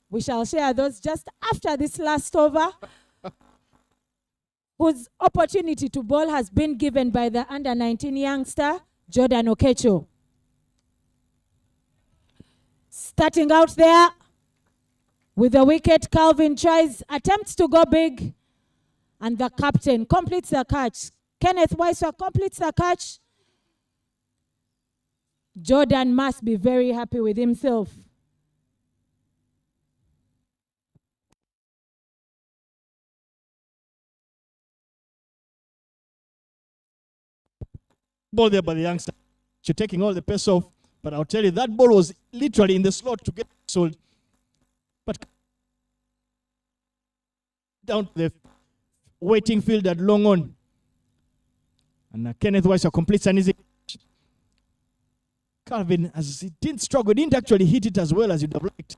We shall share those just after this last over, whose opportunity to bowl has been given by the under-19 youngster, Jordan Okecho. Starting out there with the wicket, Calvin attempts to go big, and the captain completes the catch. Kenneth Waiswa completes the catch. Jordan must be very happy with himself. Ball there by the youngster. You're taking all the pace off, but I'll tell you, that ball was literally in the slot to get sold. But down to the waiting field at long on. And Kenneth Weiser completes an easy. Calvin, as he didn't struggle, didn't actually hit it as well as you'd have liked.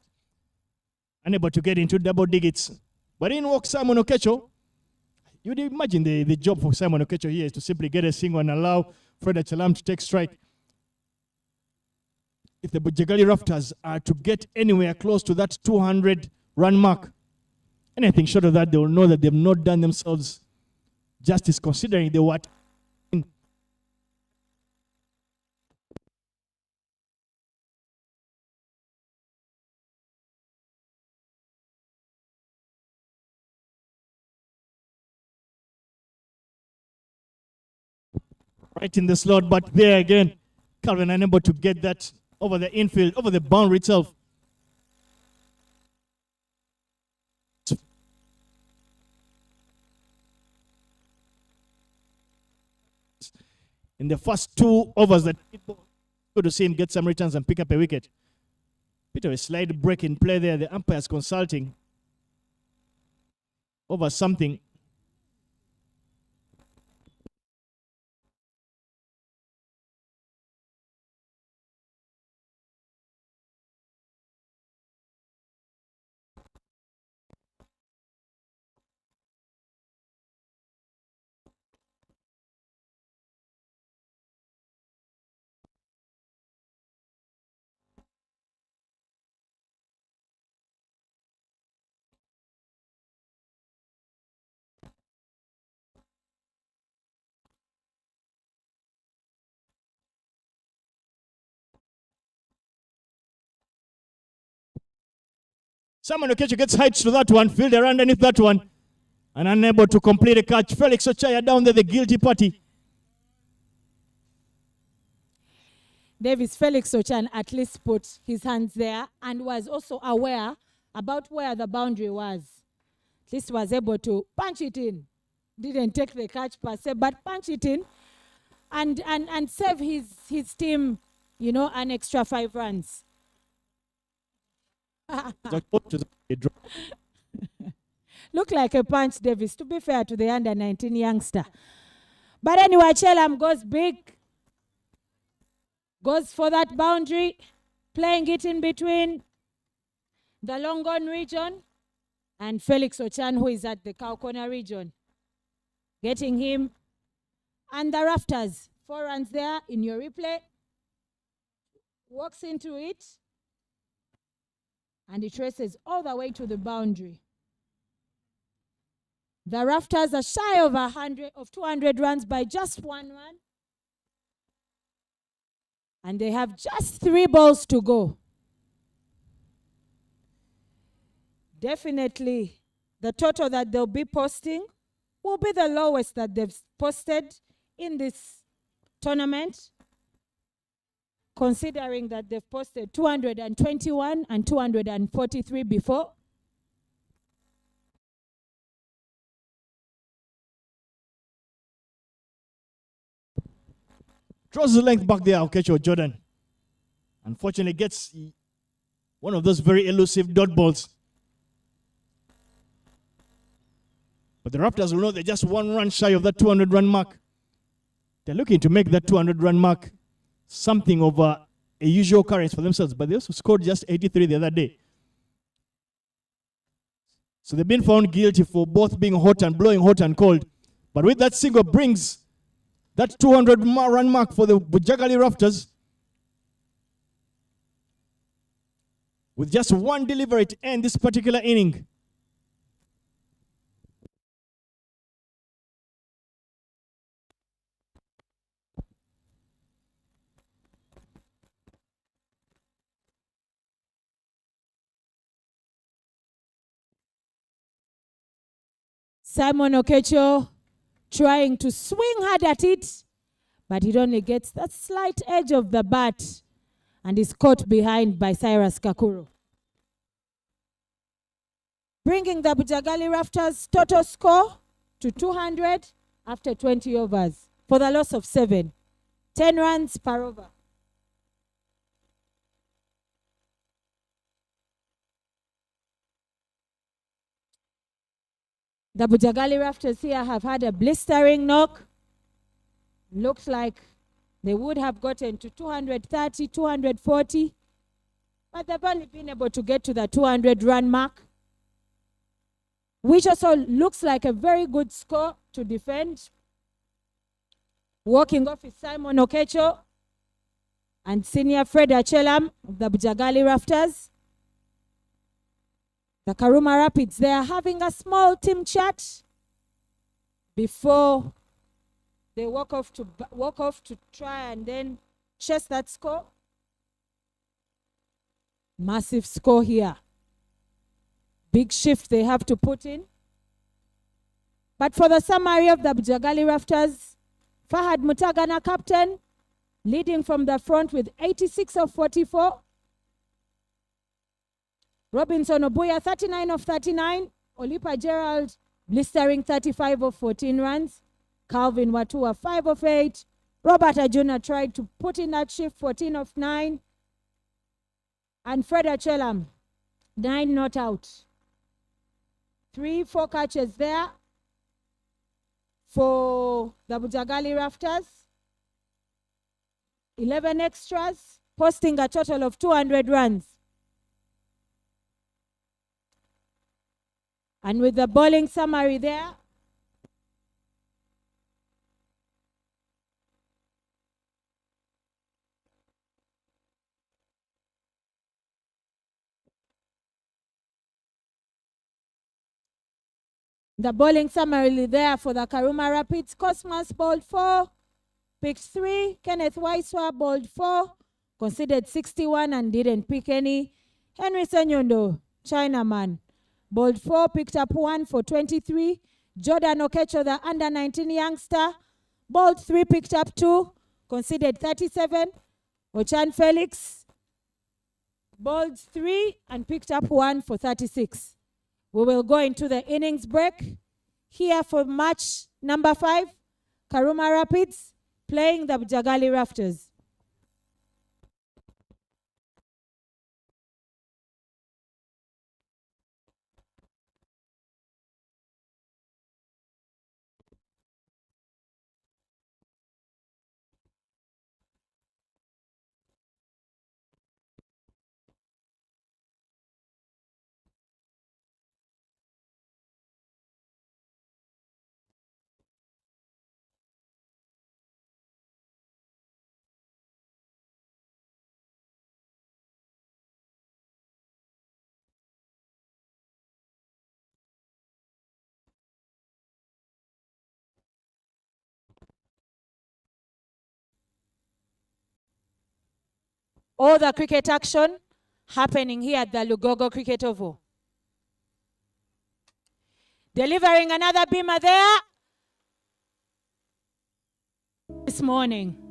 Unable to get into double digits. But in walks Simon Okecho. You'd imagine the job for Simon Okecho here is to simply get a single and allow Fred Achelam to take strike. If the Bujagali Raptors are to get anywhere close to that 200 run mark, anything short of that, they will know that they've not done themselves justice, considering they were right in the slot, but there again, Calvin unable to get that over the infield, over the boundary itself. In the first 2 overs, that good to see him get some returns and pick up a wicket. Bit of a slight break in play there. The umpire's consulting over something. Simon Okecho gets heights to that one, fielder underneath that one, and unable to complete a catch. Felix Ochaya down there, the guilty party. Davis Felix Ochan at least put his hands there and was also aware about where the boundary was. At least was able to punch it in. Didn't take the catch per se, but punch it in and save his team, you know, an extra 5 runs. Look like a punch, Davis, to be fair to the under-19 youngster. But anyway, Chelam goes big. Goes for that boundary, playing it in between the Longon region and Felix Ochan, who is at the Cow Corner region. Getting him and the rafters. 4 runs there in your replay. Walks into it. And it races all the way to the boundary. The rafters are shy of 200 runs by just 1 run. And they have just 3 balls to go. Definitely, the total that they'll be posting will be the lowest that they've posted in this tournament, considering that they've posted 221 and 243 before. Draws the length back there, Okecho Jordan. Unfortunately, gets one of those very elusive dot balls. But the Raptors will know they're just 1 run shy of that 200-run mark. They're looking to make that 200-run mark something of a usual occurrence for themselves. But they also scored just 83 the other day. So they've been found guilty for both being hot and blowing hot and cold. But with that single brings that 200-run mark for the Bujagali Raptors. With just 1 delivery to end this particular inning. Simon Okecho trying to swing hard at it, but it only gets that slight edge of the bat and is caught behind by Cyrus Kakuru. Bringing the Bujagali Raptors total score to 200 after 20 overs for the loss of 7. 10 runs per over. The Bujagali Raptors here have had a blistering knock. Looks like they would have gotten to 230, 240. But they've only been able to get to the 200-run mark, which also looks like a very good score to defend. Walking off is Simon Okecho and senior Fred Achelam of the Bujagali Raptors. The Karuma Rapids, they are having a small team chat before they walk off to try and then chase that score. Massive score here. Big shift they have to put in. But for the summary of the Bujagali Raptors, Fahad Mutagana captain, leading from the front with 86 of 44. Robinson Obuya, 39 of 39. Olipa Gerald, blistering 35 of 14 runs. Calvin Watua, 5 of 8. Robert Ajuna tried to put in that shift, 14 of 9. And Fred Achelam, 9 not out. 3-4 catches there for the Bujagali Raptors. 11 extras, posting a total of 200 runs. And with the bowling summary there, the bowling summary there for the Karuma Rapids. Cosmas bowled 4, picked 3. Kenneth Waiswa bowled 4, conceded 61 and didn't pick any. Henry Senyondo, Chinaman. Bowled 4, picked up 1 for 23. Jordan Okecho, the under-19 youngster. Bowled 3, picked up 2, conceded 37. Ochan Felix bowled 3 and picked up 1 for 36. We will go into the innings break. Here for match number 5, Karuma Rapids playing the Bujagali Rafters. All the cricket action happening here at the Lugogo Cricket Oval. Delivering another beamer there this morning.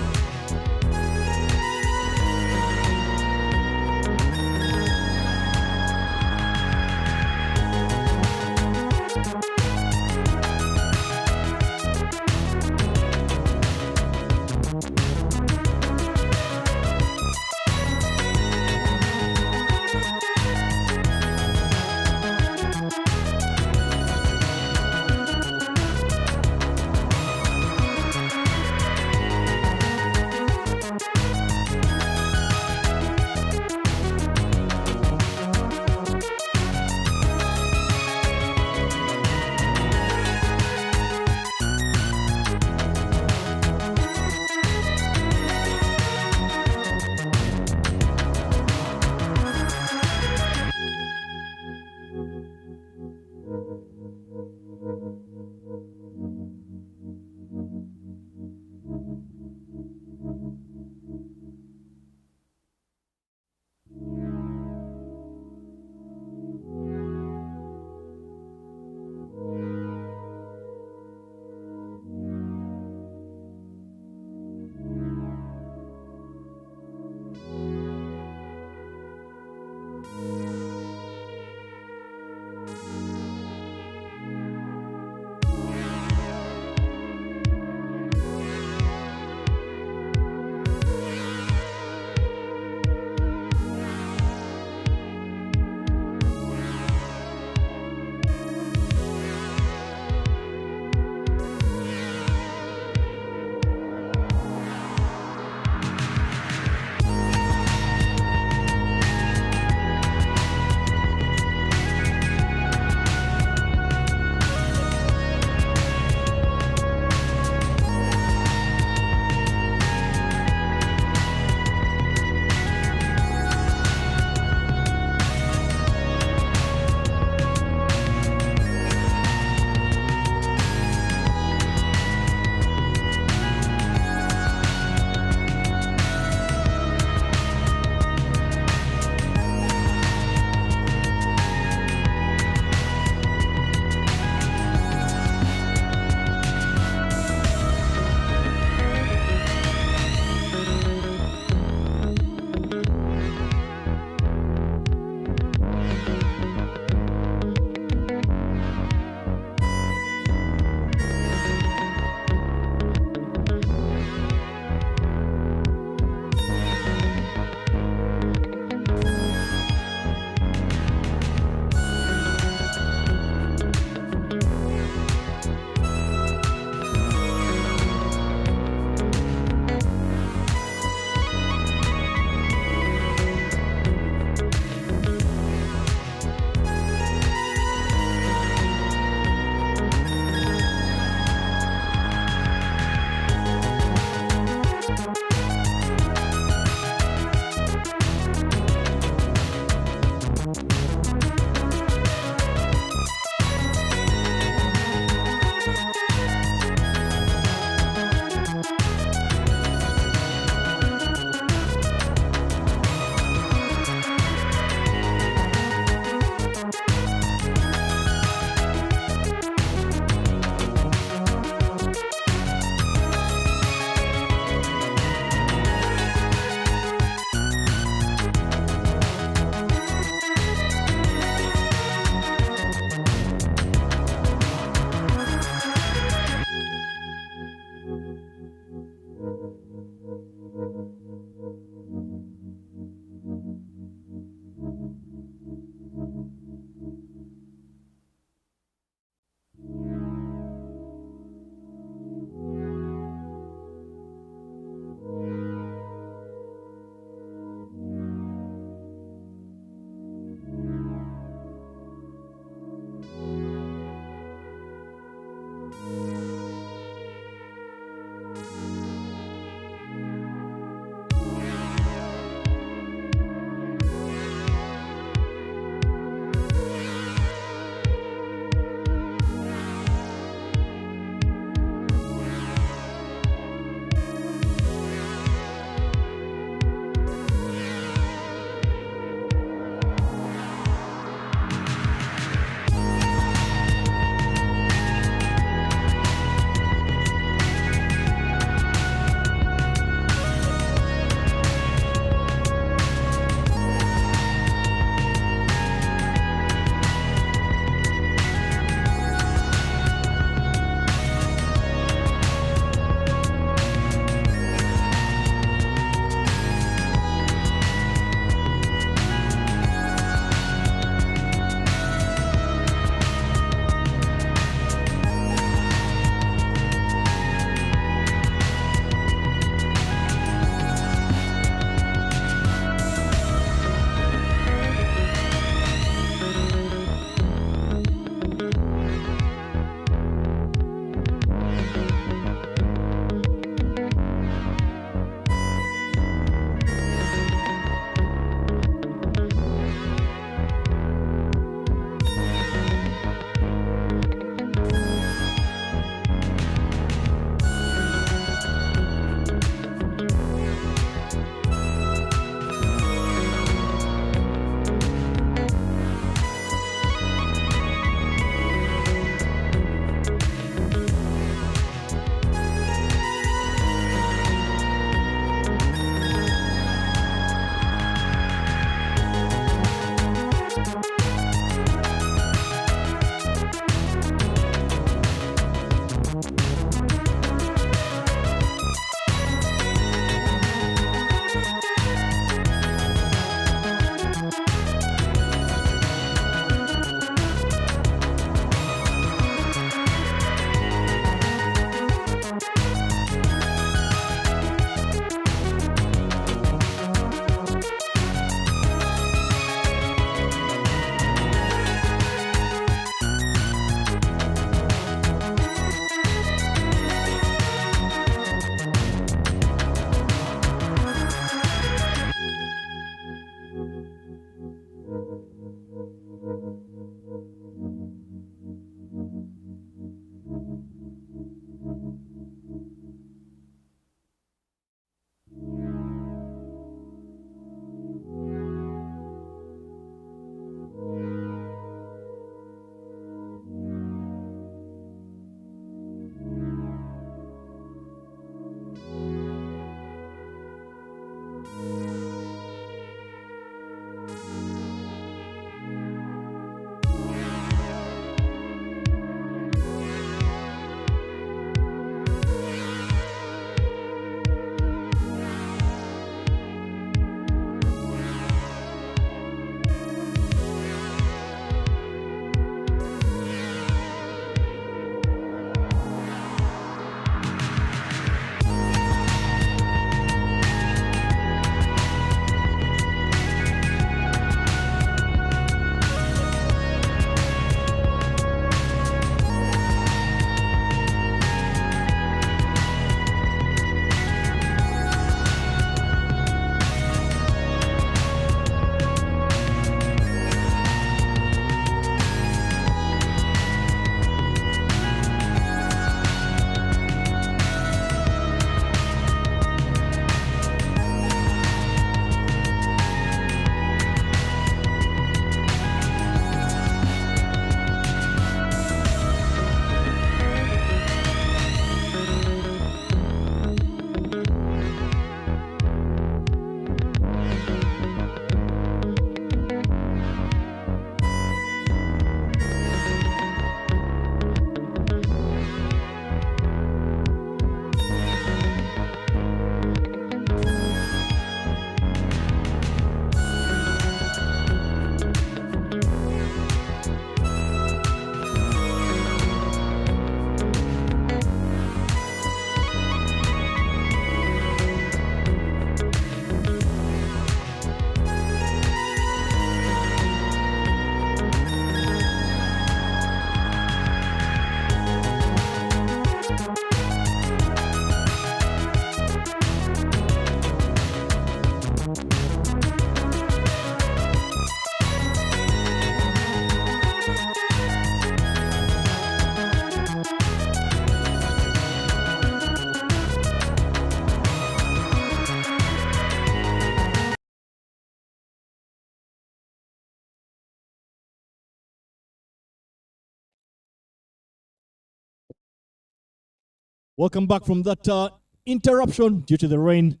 Welcome back from that interruption due to the rain.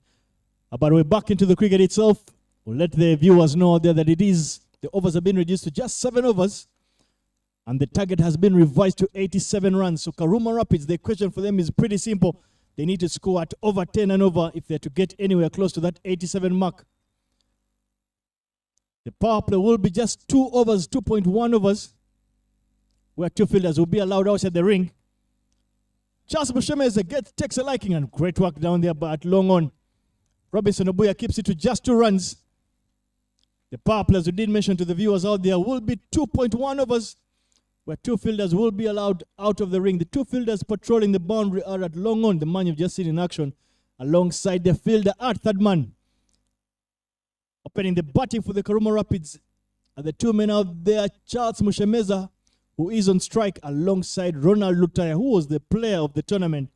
But we're back into the cricket itself. We'll let the viewers know out there that the overs have been reduced to just 7 overs. And the target has been revised to 87 runs. So Karuma Rapids, the question for them is pretty simple. They need to score at over 10 and over if they're to get anywhere close to that 87 mark. The power play will be just 2 overs, 2.1 overs, where 2 fielders will be allowed outside the ring. Charles Mushemeza takes a liking, and great work down there but at long on. Robinson Obuya keeps it to just 2 runs. The power plays we did mention to the viewers out there will be 2.1 overs, where 2 fielders will be allowed out of the ring. The 2 fielders patrolling the boundary are at long on, the man you've just seen in action, alongside the fielder at third man. Opening the batting for the Karuma Rapids are the 2 men out there, Charles Mushemeza, who is on strike, alongside Ronald Lutaya, who was the player of the tournament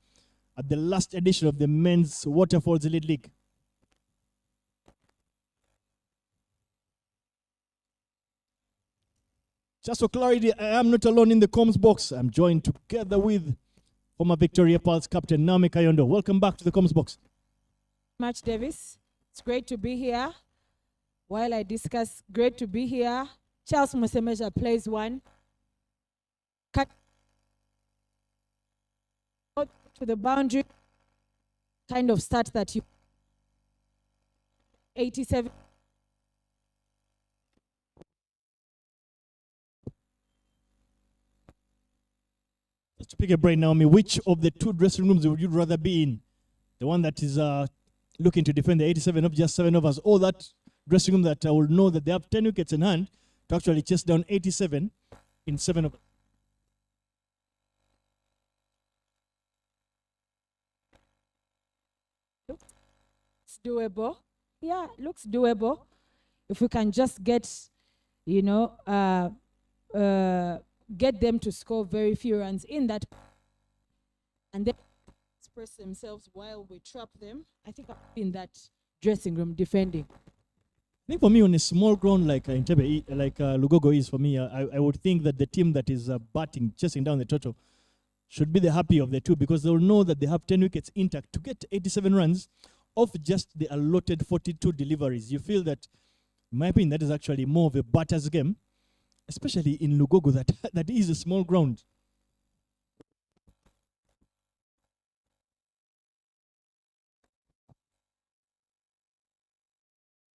at the last edition of the Men's Waterfalls Elite League. Just for clarity, I am not alone in the comms box. I'm joined together with former Victoria Pulse captain Naomi Kayondo. Welcome back to the comms box. Much, Davis. It's great to be here. While I discuss, great to be here. Charles Musemeja plays one. Cut to the boundary. Kind of start that you 87. Just to pick a brain, Naomi, which of the 2 dressing rooms would you rather be in? The one that is looking to defend the 87 of just 7 overs, or that dressing room that will know that they have 10 wickets in hand to actually chase down 87 in 7 overs? It's doable. Yeah, looks doable. If we can just get, you know, get them to score very few runs in that, and then express themselves while we trap them. I think I'll be in that dressing room defending. I think for me, on a small ground like Entebbe, like Lugogo is for me, I would think that the team that is batting, chasing down the total, should be the happy of the 2, because they'll know that they have 10 wickets intact to get 87 runs off just the allotted 42 deliveries. You feel that, in my opinion, that is actually more of a batter's game, especially in Lugogo, that is a small ground.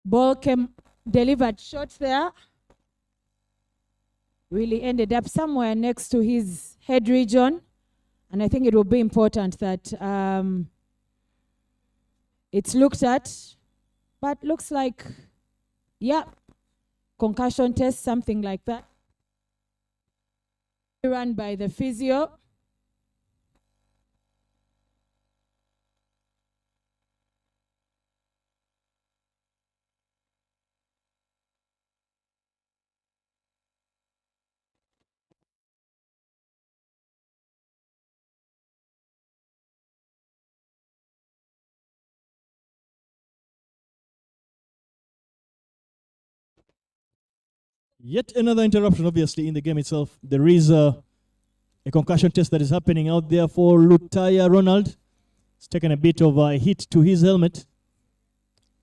Ball came delivered short there. Really ended up somewhere next to his head region. And I think it will be important that it's looked at. But looks like, yeah, concussion test, something like that. Run by the physio. Yet another interruption, obviously, in the game itself. There is a concussion test that is happening out there for Lutaya Ronald. It's taken a bit of a hit to his helmet.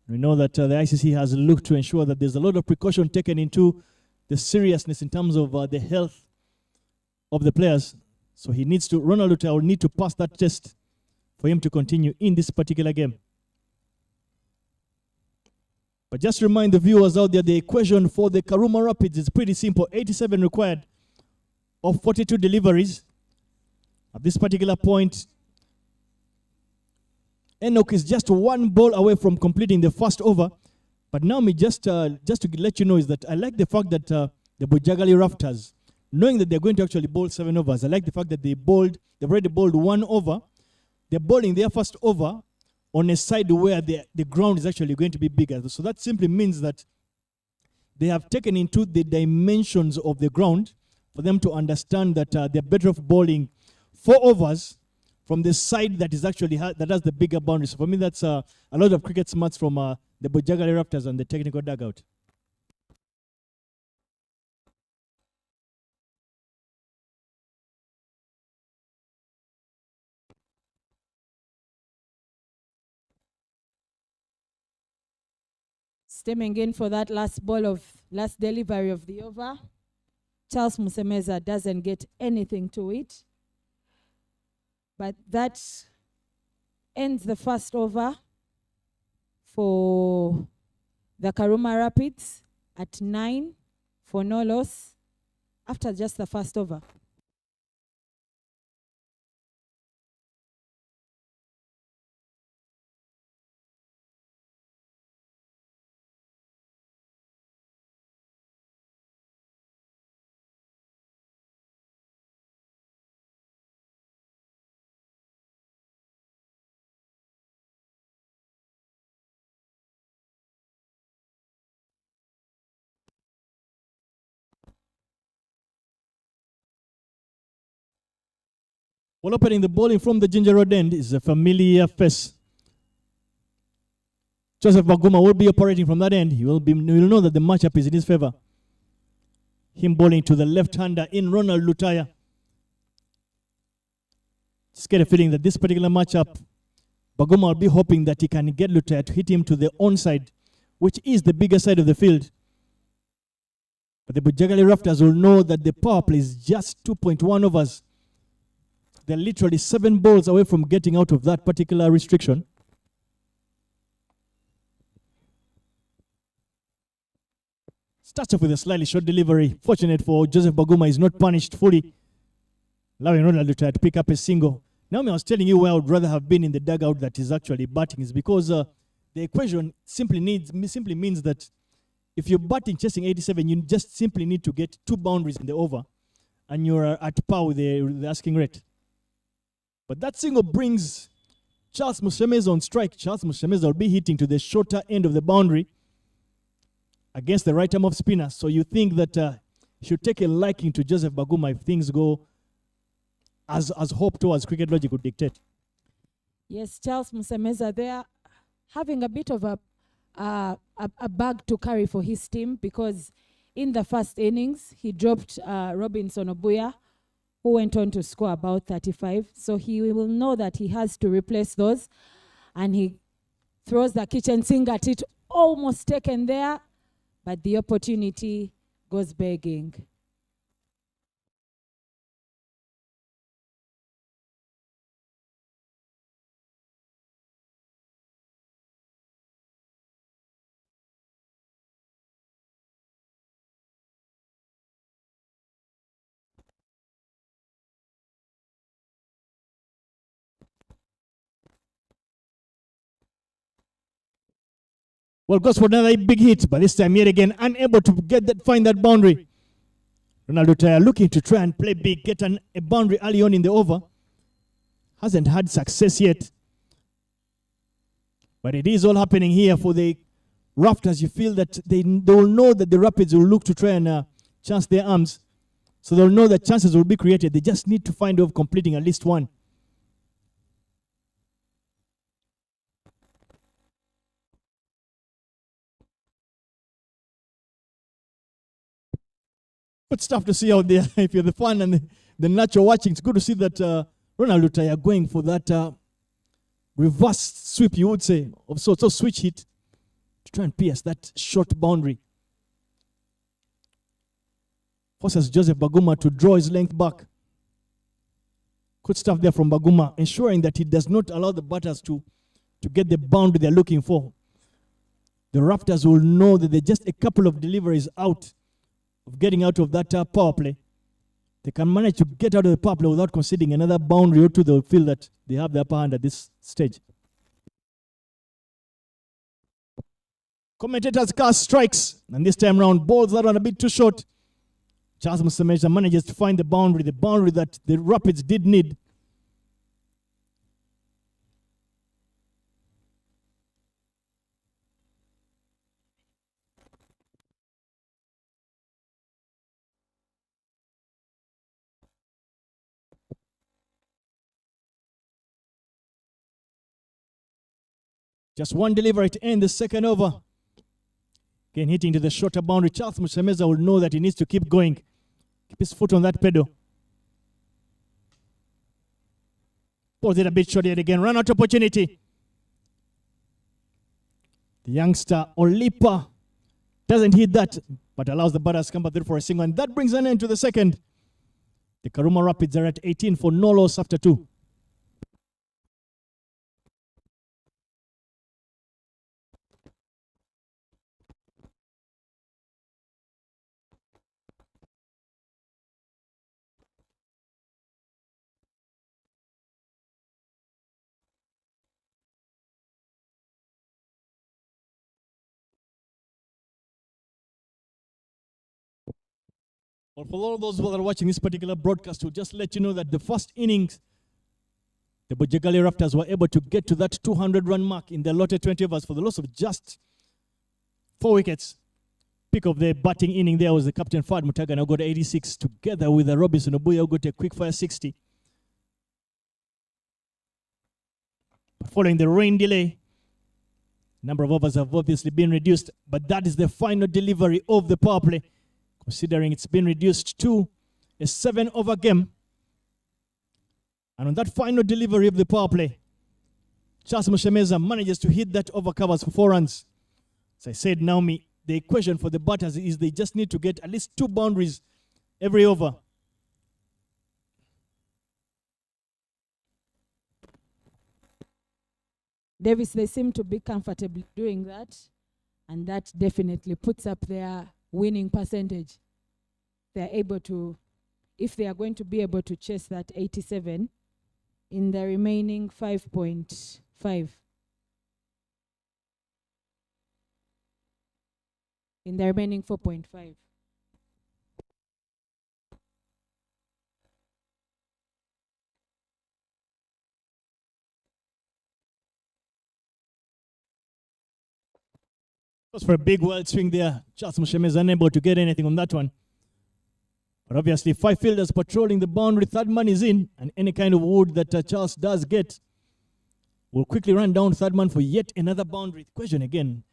We know that the ICC has looked to ensure that there's a lot of precaution taken into the seriousness in terms of the health of the players. So Ronald Lutaya will need to pass that test for him to continue in this particular game. But just remind the viewers out there, the equation for the Karuma Rapids is pretty simple. 87 required of 42 deliveries. At this particular point, Enoch is just 1 ball away from completing the first over. But now, just to let you know, is that I like the fact that the Bujagali Rafters, knowing that they're going to actually bowl 7 overs, I like the fact that they've already bowled 1 over. They're bowling their first over on a side where the ground is actually going to be bigger. So that simply means that they have taken into the dimensions of the ground for them to understand that they're better off bowling 4 overs from the side that is actually that has the bigger boundary. So for me, that's a lot of cricket smarts from the Bujagali Raptors and the technical dugout. Stemming in for that last delivery of the over. Charles Musemeza doesn't get anything to it. But that ends the first over for the Karuma Rapids at 9 for no loss after just the first over. Well, opening the bowling from the Ginger Road end is a familiar face. Joseph Baguma will be operating from that end. You will know that the matchup is in his favor. Him bowling to the left-hander in Ronald Lutaya. Just get a feeling that this particular matchup, Baguma will be hoping that he can get Lutaya to hit him to the onside, which is the bigger side of the field. But the Bujagali Raptors will know that the power play is just 2.1 overs. They're literally 7 balls away from getting out of that particular restriction. Starts off with a slightly short delivery. Fortunate for Joseph Baguma, is not punished fully, allowing Ronald Lutaya to pick up a single. Now, I was telling you where I would rather have been in the dugout that is actually batting, is because the equation simply means that if you're batting chasing 87, you just simply need to get 2 boundaries in the over, and you're at par with the asking rate. But that single brings Charles Musemeza on strike. Charles Musemeza will be hitting to the shorter end of the boundary against the right arm of spinner. So you think that he should take a liking to Joseph Baguma if things go as hoped or as cricket logic would dictate. Yes, Charles Musemeza there having a bit of a bag to carry for his team, because in the first innings he dropped Robinson Obuya, who went on to score about 35. So he will know that he has to replace those. And he throws the kitchen sink at it, almost taken there, but the opportunity goes begging. Well, goes for another big hit, but this time yet again unable to find that boundary. Ronald Lutaya looking to try and play big, get a boundary early on in the over. Hasn't had success yet. But it is all happening here for the Raptors. You feel that they will know that the Rapids will look to try and chance their arms. So they'll know that chances will be created. They just need to find a way of completing at least one. Good stuff to see out there. If you're the fan and the natural watching, it's good to see that Ronald Lutaya going for that reverse sweep, you would say, of sorts, of switch hit to try and pierce that short boundary. Forces Joseph Baguma to draw his length back. Good stuff there from Baguma, ensuring that he does not allow the batters to get the boundary they're looking for. The Raptors will know that they're just a couple of deliveries out of getting out of that power play. They can manage to get out of the power play without conceding another boundary or two. They'll feel that they have the upper hand at this stage. Commentators cast strikes, and this time round balls that are a bit too short. Charles Musemeza manages to find the boundary that the Rapids did need. Just one delivery to end the second over. Again, hitting to the shorter boundary. Charles Musemeza will know that he needs to keep going. Keep his foot on that pedal. Pulls it a bit short yet again. Run out opportunity. The youngster Olipa Doesn't hit that, but allows the batters to come back through for a single. And that brings an end to the second. The Karuma Rapids are at 18 for no loss after 2. Well, for all those who are watching this particular broadcast, we'll just let you know that the first innings, the Bujagali Raptors were able to get to that 200-run mark in the allotted 20 overs for the loss of just 4 wickets. Pick of the batting inning there was the captain Fad Mutagan, who got 86, together with Robinson Obuya, who got a quick fire 60. But following the rain delay, number of overs have obviously been reduced, but that is the final delivery of the power play, considering it's been reduced to a 7-over game. And on that final delivery of the power play, Charles Mushemeza manages to hit that over covers for 4 runs. As I said, Naomi, the equation for the batters is they just need to get at least 2 boundaries every over. Davis, they seem to be comfortable doing that, and that definitely puts up their winning percentage. They're able to, if they are going to be able to chase that 87 in the remaining 5.5. In the remaining 4.5. Goes for a big wild swing there. Charles Musheme is unable to get anything on that one. But obviously, 5 fielders patrolling the boundary. Third man is in, and any kind of wood that Charles does get will quickly run down third man for yet another boundary. The question again,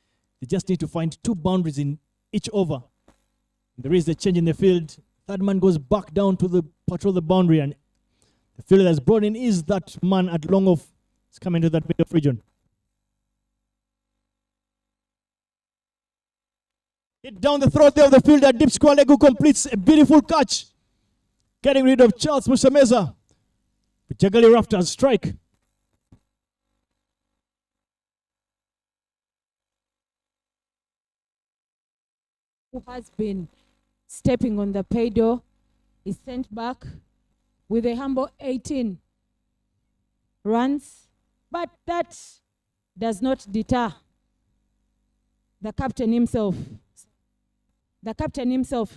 they just need to find 2 boundaries in each over. There is a change in the field. Third man goes back down to the patrol the boundary, and the fielder that's brought in is that man at long off. It's coming to that mid-off region. Hit down the throat there of the fielder. Deep square leg, who completes a beautiful catch, getting rid of Charles Musameza. Jagali Raptors strike. Who has been stepping on the pedal is sent back with a humble 18 runs, but that does not deter the captain himself.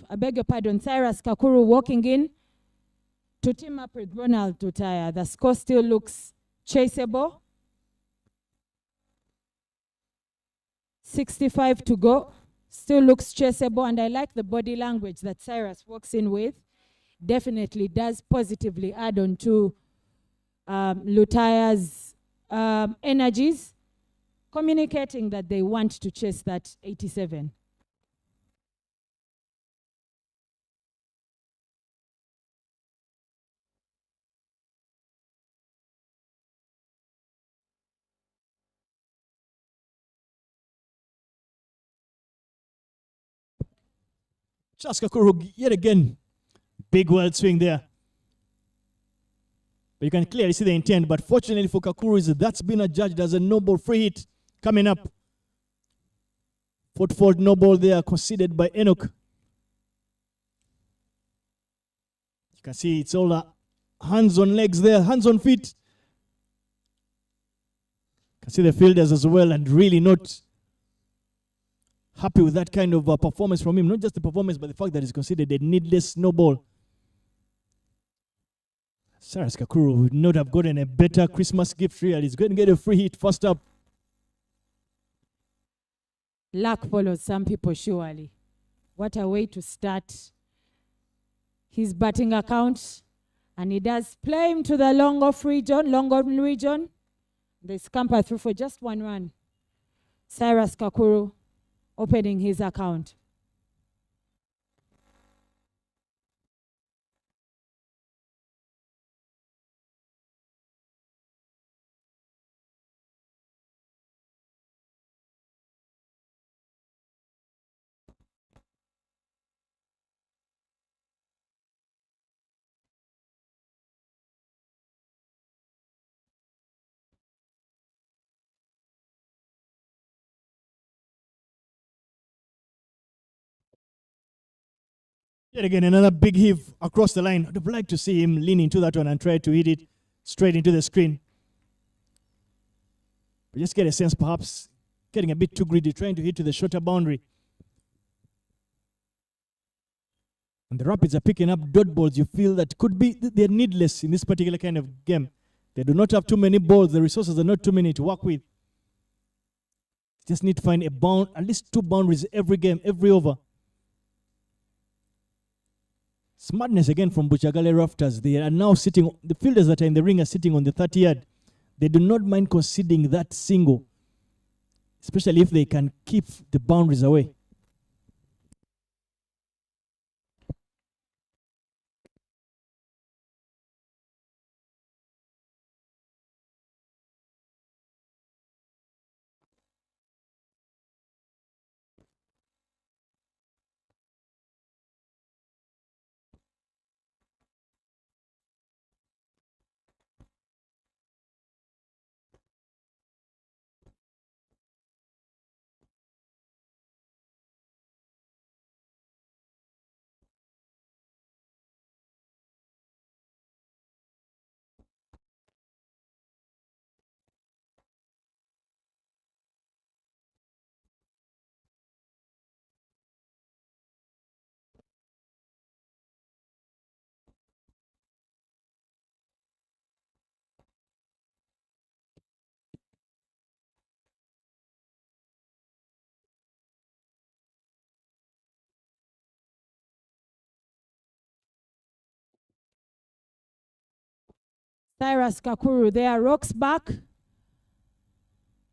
I beg your pardon, Cyrus Kakuru walking in to team up with Ronald Tutaya. The score still looks chaseable. 65 to go. Still looks chaseable, and I like the body language that Cyrus walks in with. Definitely does positively add on to Lutaya's energies, communicating that they want to chase that 87. Chaskakuru yet again, big wild swing there. But you can clearly see the intent. But fortunately for Kakuru, that's been adjudged as a no ball free hit coming up. 4-4 no ball there conceded by Enoch. You can see it's all hands on legs there, hands on feet. You can see the fielders as well, and really not happy with that kind of performance from him. Not just the performance, but the fact that he's considered a needless no ball. Cyrus Kakuru would not have gotten a better Christmas gift really. He's going to get a free hit first up. Luck follows some people surely. What a way to start his batting account. And he does play him to the long on region. They scamper through for just 1 run. Cyrus Kakuru opening his account. Yet again, another big heave across the line. I'd have liked to see him lean into that one and try to hit it straight into the screen. We just get a sense, perhaps, getting a bit too greedy, trying to hit to the shorter boundary. And the Rapids are picking up dot balls. You feel that could be, they're needless in this particular kind of game. They do not have too many balls. The resources are not too many to work with. Just need to find at least 2 boundaries every game, every over. Smartness again from Buchagale Rafters. They are now sitting, the fielders that are in the ring are sitting on the 30-yard. They do not mind conceding that single, especially if they can keep the boundaries away. Cyrus Kakuru there rocks back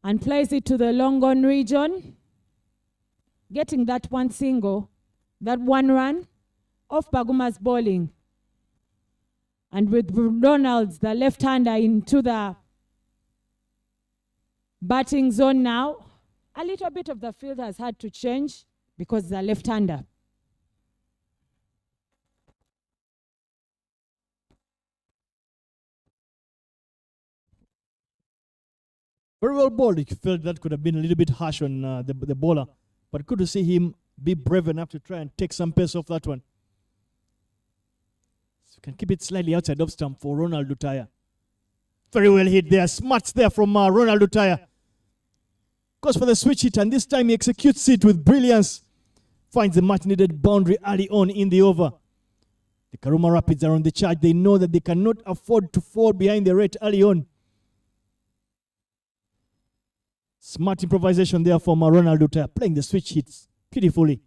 and plays it to the long on region, getting that one single, that one run off Baguma's bowling. And with Ronalds, the left-hander, into the batting zone now, a little bit of the field has had to change because the left-hander. Very well bowled. You felt that could have been a little bit harsh on the bowler. But good to see him be brave enough to try and take some pace off that one. So you can keep it slightly outside off stump for Ronald Lutaya. Very well hit there. Smarts there from Ronald Lutaya. Goes for the switch hit, and this time he executes it with brilliance. Finds the much needed boundary early on in the over. The Karuma Rapids are on the charge. They know that they cannot afford to fall behind the rate early on. Smart improvisation there from Ronald Lutaya, playing the switch hits beautifully.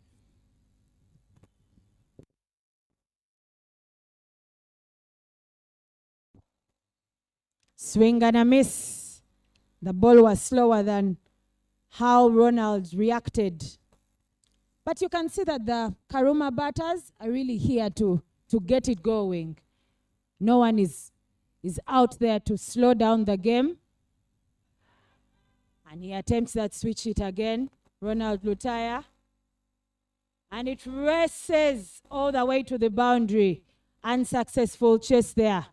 Swing and a miss. The ball was slower than how Ronald reacted. But you can see that the Karuma batters are really here to get it going. No one is out there to slow down the game. And he attempts that switch hit again, Ronald Lutaya. And it races all the way to the boundary. Unsuccessful chase there.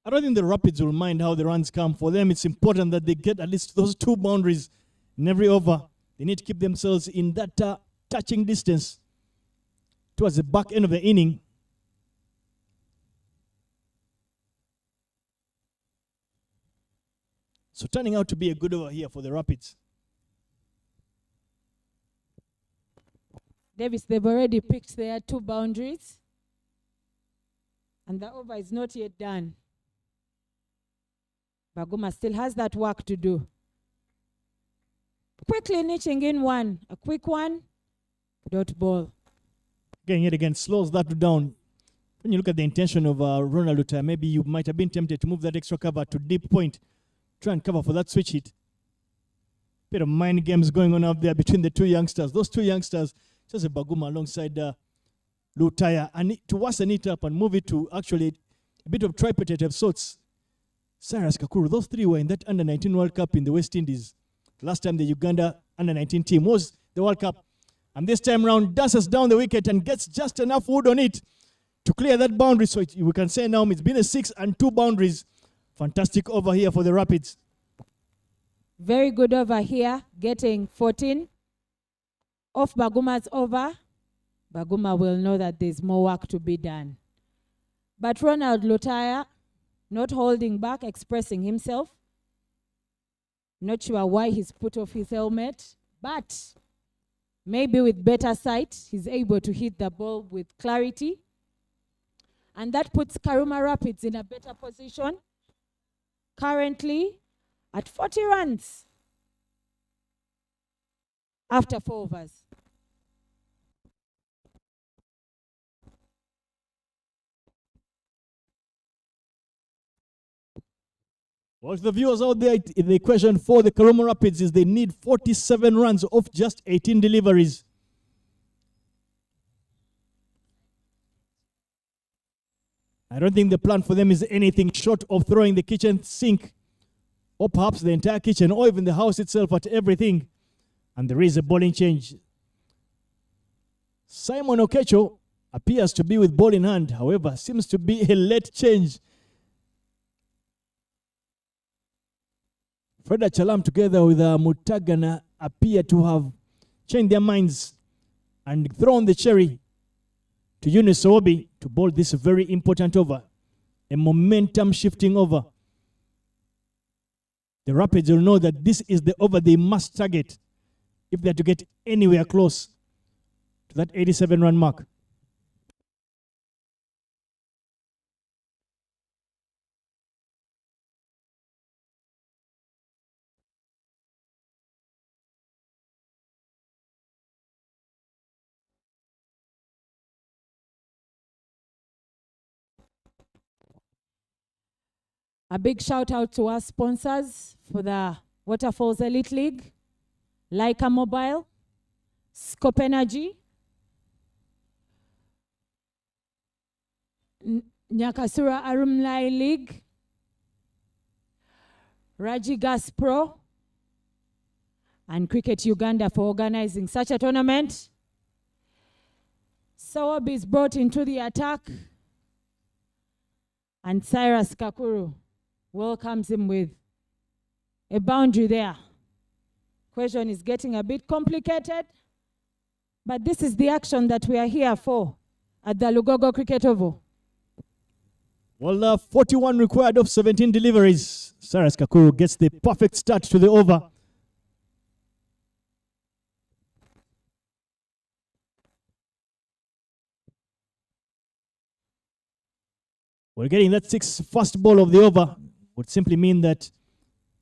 I don't think the Rapids will mind how the runs come. For them, it's important that they get at least those 2 boundaries in every over. They need to keep themselves in that touching distance towards the back end of the inning. So turning out to be a good over here for the Rapids. Davis, they've already picked their 2 boundaries. And the over is not yet done. Baguma still has that work to do. Quickly niching in one. A quick one. Dot ball. Again, yet again, slows that down. When you look at the intention of Ronald Lutaya, maybe you might have been tempted to move that extra cover to deep point. Try and cover for that switch hit. Bit of mind games going on out there between the 2 youngsters. Those 2 youngsters, just a Baguma alongside Lutaya, and to worsen it up and move it to actually a bit of tripetitive sorts. Cyrus Kakuru, those 3 were in that Under-19 World Cup in the West Indies. Last time the Uganda Under-19 team was the World Cup. And this time round, dances down the wicket and gets just enough wood on it to clear that boundary. So we can say now it's been a 6 and 2 boundaries. Fantastic over here for the Rapids. Very good over here, getting 14. off Baguma's over, Baguma will know that there's more work to be done. But Ronald Lotaya, not holding back, expressing himself. Not sure why he's put off his helmet, but maybe with better sight, he's able to hit the ball with clarity. And that puts Karuma Rapids in a better position. Currently at 40 runs after 4 overs. Well, to the viewers out there, the question for the Karuma Rapids is they need 47 runs off just 18 deliveries. I don't think the plan for them is anything short of throwing the kitchen sink, or perhaps the entire kitchen, or even the house itself at everything. And there is a bowling change. Simon Okecho appears to be with ball in hand, however, seems to be a late change. Freda Chalam together with Mutagana appear to have changed their minds and thrown the cherry to Eunice Obi to bowl this very important over, a momentum shifting over. The Rapids will know that this is the over they must target if they're to get anywhere close to that 87-run mark. A big shout out to our sponsors for the Waterfalls Elite League, Leica Mobile, Scope Energy, Nyakasura Alumni League, Raji Gas Pro, and Cricket Uganda for organizing such a tournament. Sawabi is brought into the attack, and Cyrus Kakuru welcomes him with a boundary there. Question is getting a bit complicated, but this is the action that we are here for at the Lugogo Cricket Oval. Well, 41 required of 17 deliveries. Cyrus Kakuru gets the perfect start to the over. We're getting that 6th first ball of the over would simply mean that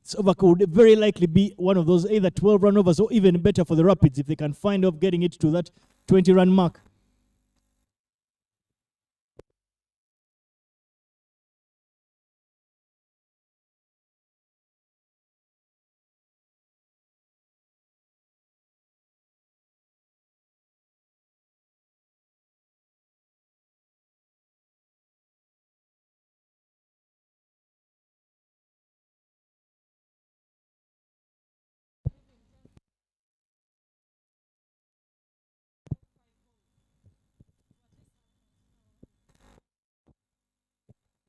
this over could very likely be one of those either 12-run overs or even better for the Rapids if they can find off getting it to that 20-run mark.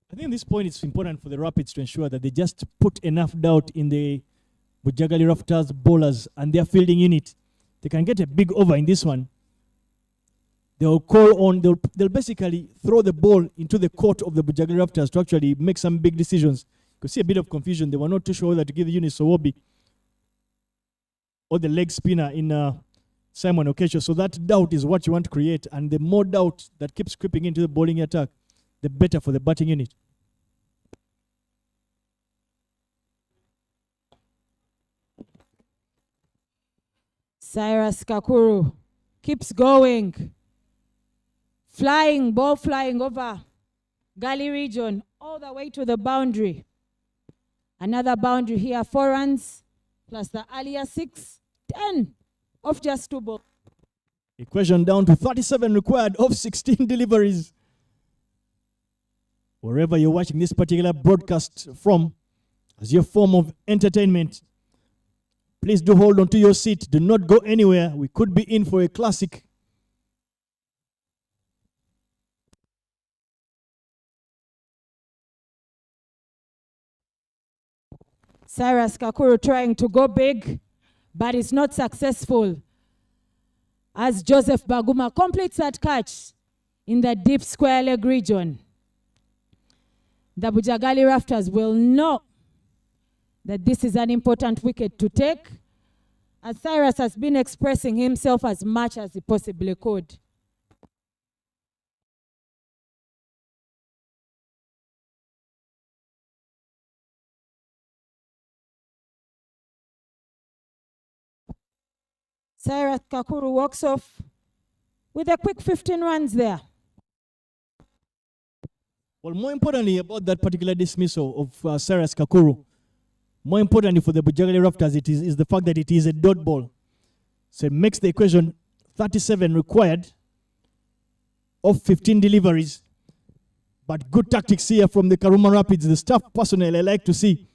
I think at this point it's important for the Rapids to ensure that they just put enough doubt in the Bujagali Raptors bowlers and their fielding unit. They can get a big over in this one. They'll basically throw the ball into the court of the Bujagali Raptors to actually make some big decisions. You could see a bit of confusion. They were not too sure whether to give Eunice Owobi or the leg spinner in Simon Okecho. So that doubt is what you want to create, and the more doubt that keeps creeping into the bowling attack, the better for the batting unit. Cyrus Kakuru keeps going. Ball flying over Gully region all the way to the boundary. Another boundary here, 4 runs, plus the earlier 6, 10 of just 2 balls. Equation down to 37 required of 16 deliveries. Wherever you're watching this particular broadcast from, as your form of entertainment, please do hold on to your seat. Do not go anywhere. We could be in for a classic. Cyrus Kakuru trying to go big, but it's not successful. as Joseph Baguma completes that catch in the deep square leg region. The Bujagali Rafters will know that this is an important wicket to take, as Cyrus has been expressing himself as much as he possibly could. Cyrus Kakuru walks off with a quick 15 runs there. Well, more importantly about that particular dismissal of Cyrus Kakuru, more importantly for the Bujagali Rafters, is the fact that it is a dot ball. So it makes the equation 37 required of 15 deliveries. But good tactics here from the Karuma Rapids, the staff personnel I like to see.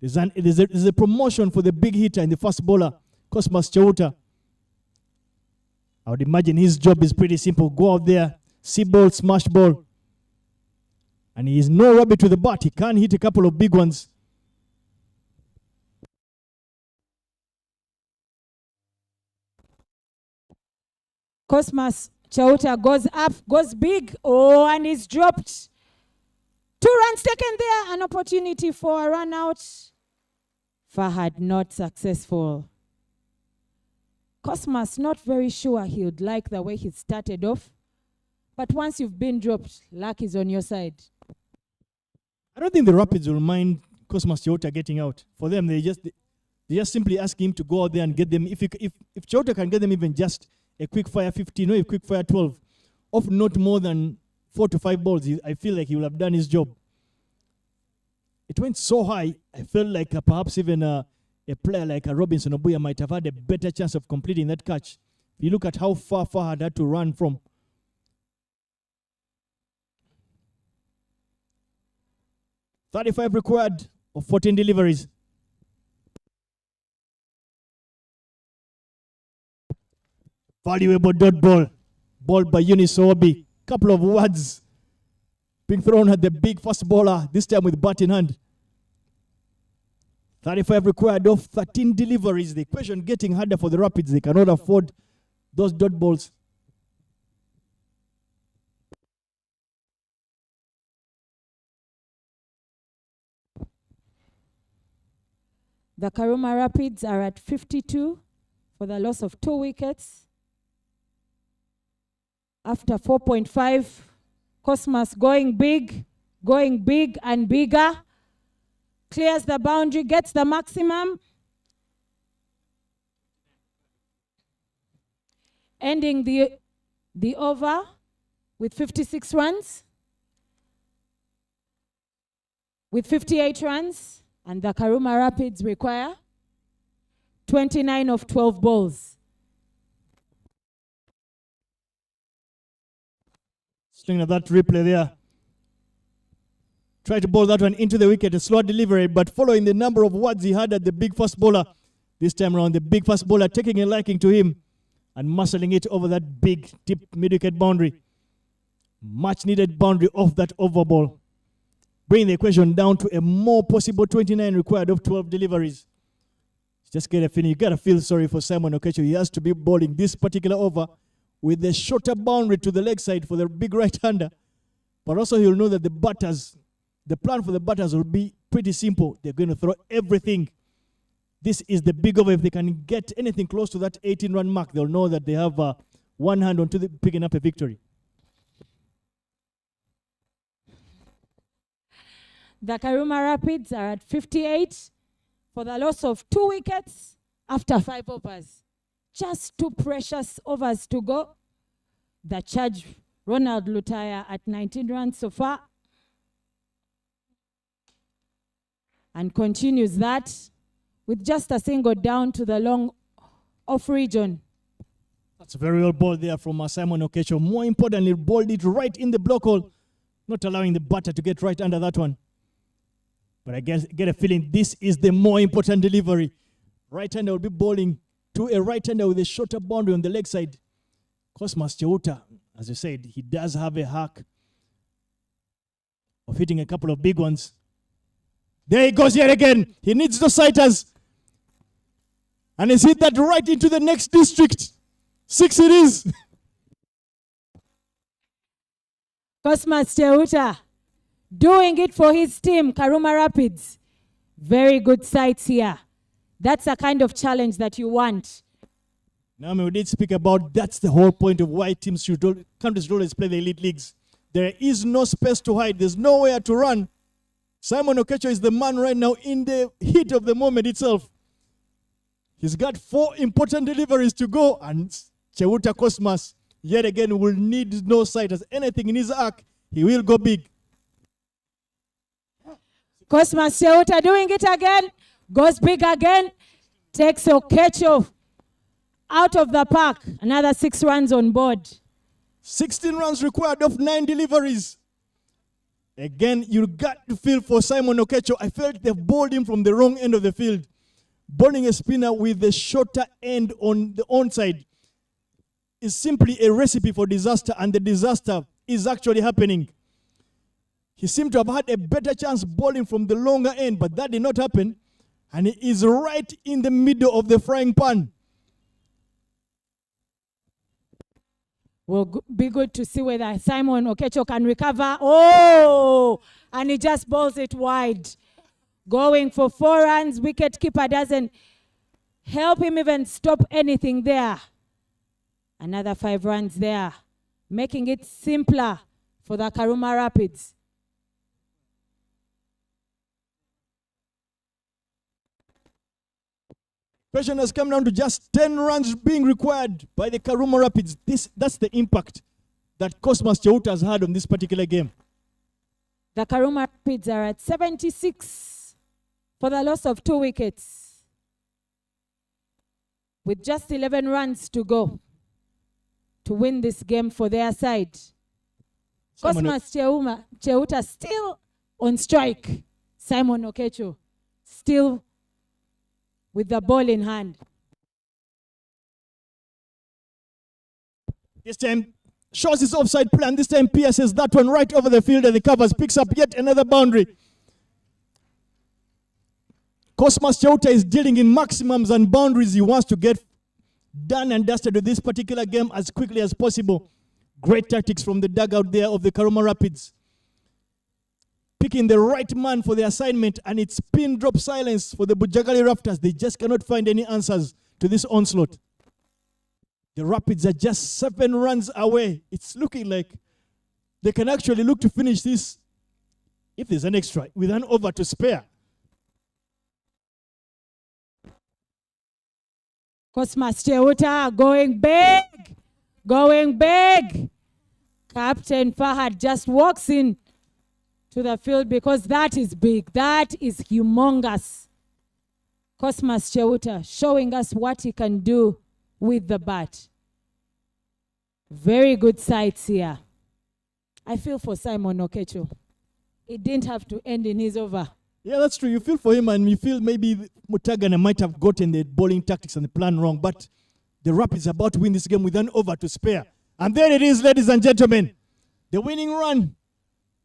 There's a promotion for the big hitter and the fast bowler, Cosmas Chauta. I would imagine his job is pretty simple. Go out there, see ball, smash ball. And he is no rabbit to the bat. He can hit a couple of big ones. Cosmas Chauta goes up, goes big. Oh, and he's dropped. 2 runs taken there. An opportunity for a run out. Fahad not successful. Cosmas not very sure he would like the way he started off. But once you've been dropped, luck is on your side. I don't think the Rapids will mind Cosmas Chauta getting out. For them, they just simply ask him to go out there and get them. If Chauta can get them even just a quick fire 15 or a quick fire 12, of not more than 4 to 5 balls, I feel like he will have done his job. It went so high, I felt like perhaps even a player like a Robinson Obuya might have had a better chance of completing that catch. If you look at how far Fahad had to run from. .35 required of 14 deliveries. Valuable dot ball. Ball by Eunice Obi. Couple of words being thrown at the big fast bowler, this time with bat in hand. 35 required of 13 deliveries. The equation getting harder for the Rapids. They cannot afford those dot balls. The Karuma Rapids are at 52 for the loss of 2 wickets. After 4.5, Cosmas going big and bigger. Clears the boundary, gets the maximum. Ending the over with 56 runs. With 58 runs. And the Karuma Rapids require 29 of 12 balls. Looking at that replay there. Try to bowl that one into the wicket, a slow delivery, but following the number of words he had at the big fast bowler. This time around, the big fast bowler taking a liking to him and muscling it over that big, deep mid-wicket boundary. Much needed boundary off that over ball. Bring the equation down to a more possible 29 required of 12 deliveries. Just get a feeling. You got to feel sorry for Simon Okecho. He has to be bowling this particular over with the shorter boundary to the leg side for the big right-hander. But also he'll know that the plan for the batters will be pretty simple. They're going to throw everything. This is the big over. If they can get anything close to that 18-run mark, they'll know that they have one hand onto picking up a victory. The Karuma Rapids are at 58 for the loss of 2 wickets after 5 overs. Just 2 precious overs to go. The charge, Ronald Lutaya at 19 runs so far. And continues that with just a single down to the long off region. That's a very well ball there from Simon Okecho. More importantly, balled it right in the block hole, not allowing the batter to get right under that one. But I get a feeling this is the more important delivery. Right-hander will be bowling to a right-hander with a shorter boundary on the leg side. Cosmas Chauta, as you said, he does have a hack of hitting a couple of big ones. There he goes yet again. He needs those sighters. And he's hit that right into the next district. 6 it is. Cosmas Cheuta doing it for his team, Karuma Rapids. Very good sights here. That's a kind of challenge that you want. Now, we did speak about that's the whole point of why teams countries should always play the elite leagues. There is no space to hide. There's nowhere to run. Simon Okecho is the man right now in the heat of the moment itself. He's got 4 important deliveries to go, and Cheuta Cosmas yet again will need no sight as anything in his arc. He will go big. Cosmas Cheuta doing it again. Goes big again. Takes Okecho out of the park. Another 6 runs on board. 16 runs required of 9 deliveries. Again, you got to feel for Simon Okecho. I felt they bowled him from the wrong end of the field. Bowling a spinner with the shorter end on the onside is simply a recipe for disaster, and the disaster is actually happening. He seemed to have had a better chance bowling from the longer end, but that did not happen. And he is right in the middle of the frying pan. Will be good to see whether Simon Okecho can recover. Oh, and he just bowls it wide. Going for 4 runs. Wicketkeeper doesn't help him even stop anything there. Another 5 runs there, making it simpler for the Karuma Rapids. Pressure has come down to just 10 runs being required by the Karuma Rapids. That's the impact that Cosmas Cheuta has had on this particular game. The Karuma Rapids are at 76 for the loss of 2 wickets, with just 11 runs to go to win this game for their side. Cosmas Cheuta still on strike. Simon Okecho still with the ball in hand. This time, shows his offside plan. This time, pierces that one right over the field, and the covers, picks up yet another boundary. Cosmas Cheuta is dealing in maximums and boundaries. He wants to get done and dusted with this particular game as quickly as possible. Great tactics from the dugout there of the Karuma Rapids. Picking the right man for the assignment, and it's pin drop silence for the Bujagali Raptors. They just cannot find any answers to this onslaught. The Rapids are just 7 runs away. It's looking like they can actually look to finish this, if there's an extra, with an over to spare. Cosmas Cheuta going big, going big. Captain Fahad just walks in to the field because that is big. That is humongous. Cosmas Cheuta showing us what he can do with the bat. Very good sights here. I feel for Simon Okecho. It didn't have to end in his over. Yeah, that's true. You feel for him, and you feel maybe Mutagana might have gotten the bowling tactics and the plan wrong, but the Rapids are about to win this game with an over to spare. And there it is, ladies and gentlemen. The winning run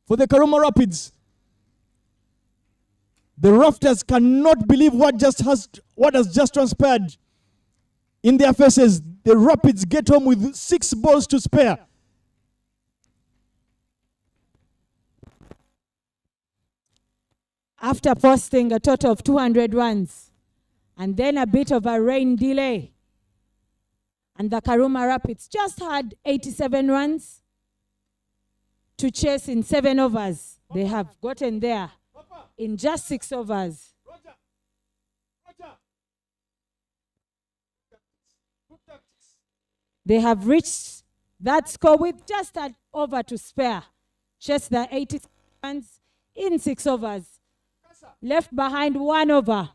for the Karuma Rapids. The Rafters cannot believe what has just transpired in their faces. The Rapids get home with 6 balls to spare. After posting a total of 200 runs and then a bit of a rain delay, and the Karuma Rapids just had 87 runs to chase in 7 overs. They have gotten there in just 6 overs. They have reached that score with just an over to spare. Chased the 80 runs in 6 overs. Left behind 1 over.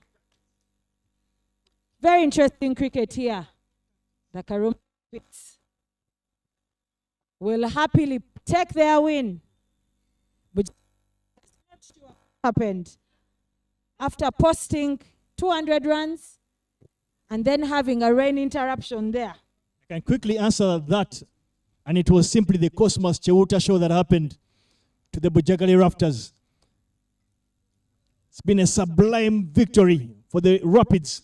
Very interesting cricket here. The Karuma Rapids will happily take their win. But that's not what happened. After posting 200 runs and then having a rain interruption there. I can quickly answer that. And it was simply the Cosmas Cheuta show that happened to the Bujagali Rafters. It's been a sublime victory for the Rapids.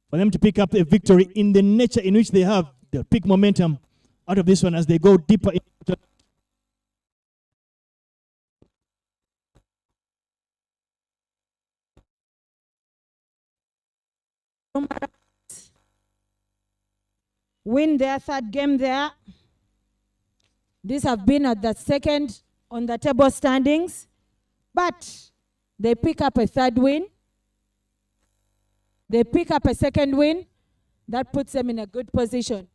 For them to pick up a victory in the nature in which they have. they'll pick momentum out of this one as they go deeper into win their third game there. These have been at the second on the table standings, but they pick up a third win. They pick up a second win. That puts them in a good position.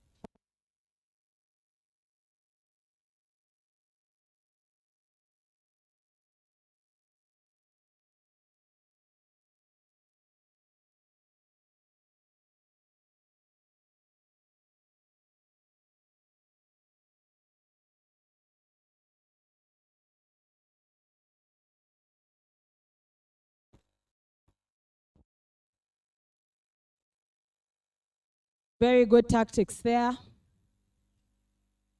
Very good tactics there.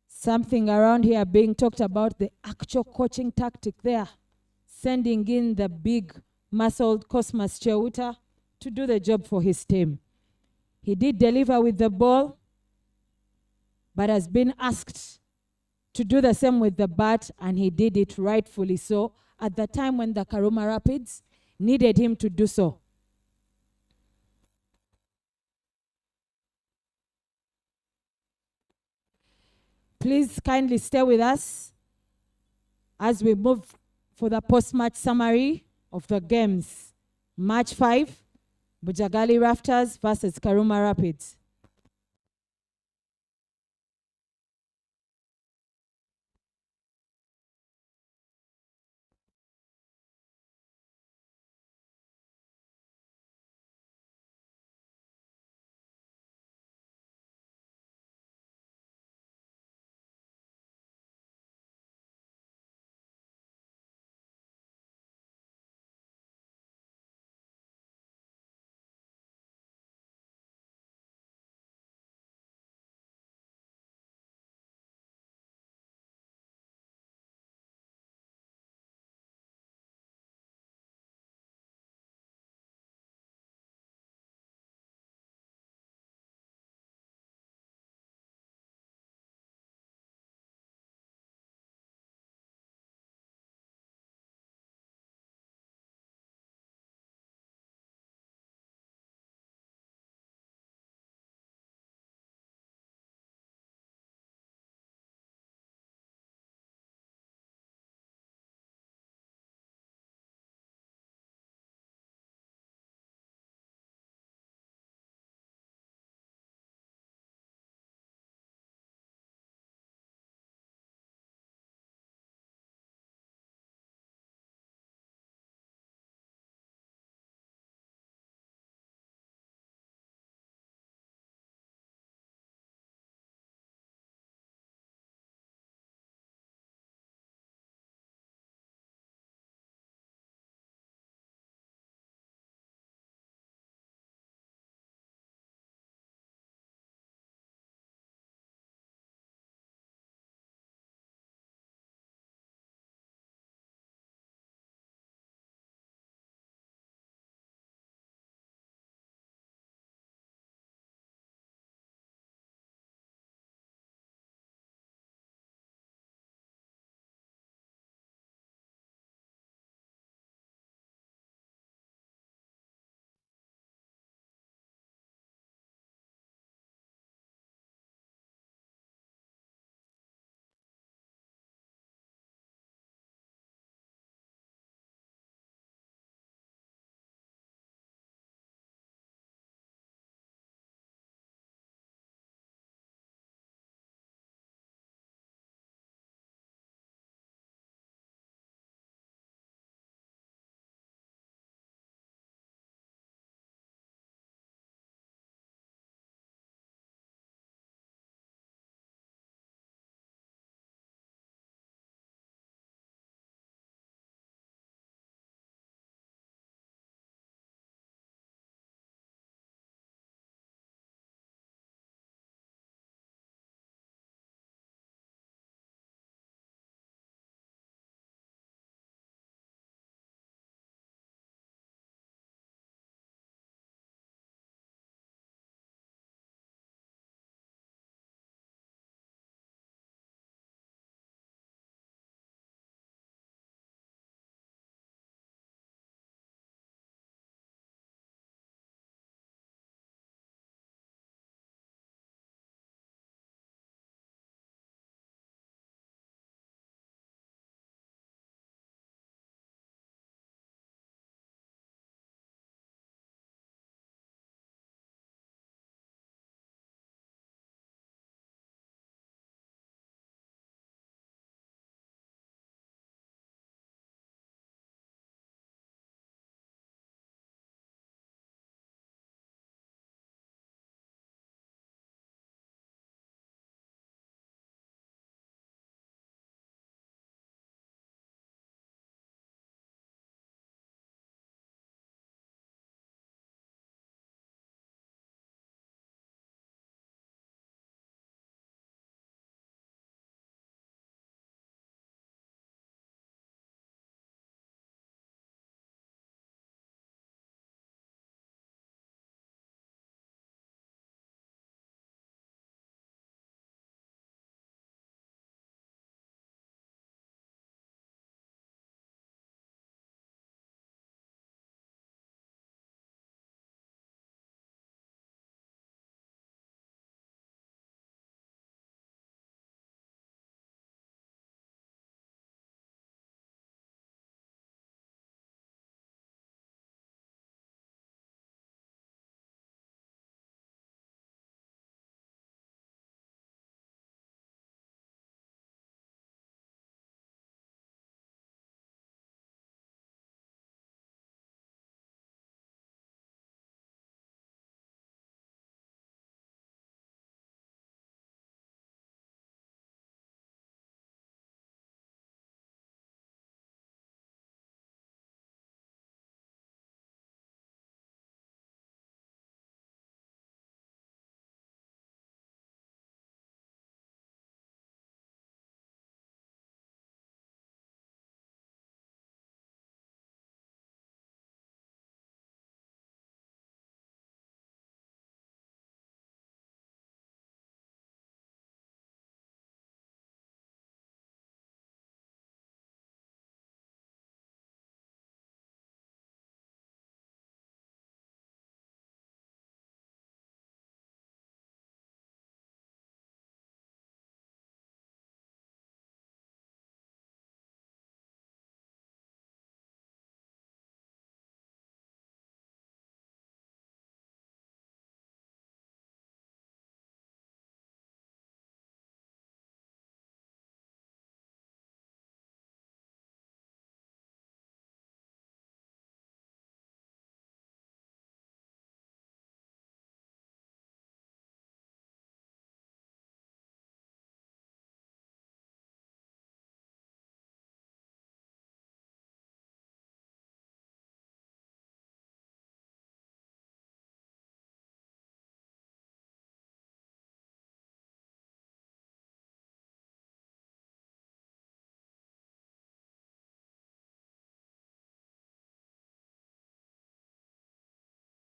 Something around here being talked about, the actual coaching tactic there. Sending in the big muscled Cosmas Cheuta to do the job for his team. He did deliver with the ball, but has been asked to do the same with the bat, and he did it rightfully so at the time when the Karuma Rapids needed him to do so. Please kindly stay with us as we move for the post-match summary of the games. Match 5, Bujagali Rafters versus Karuma Rapids.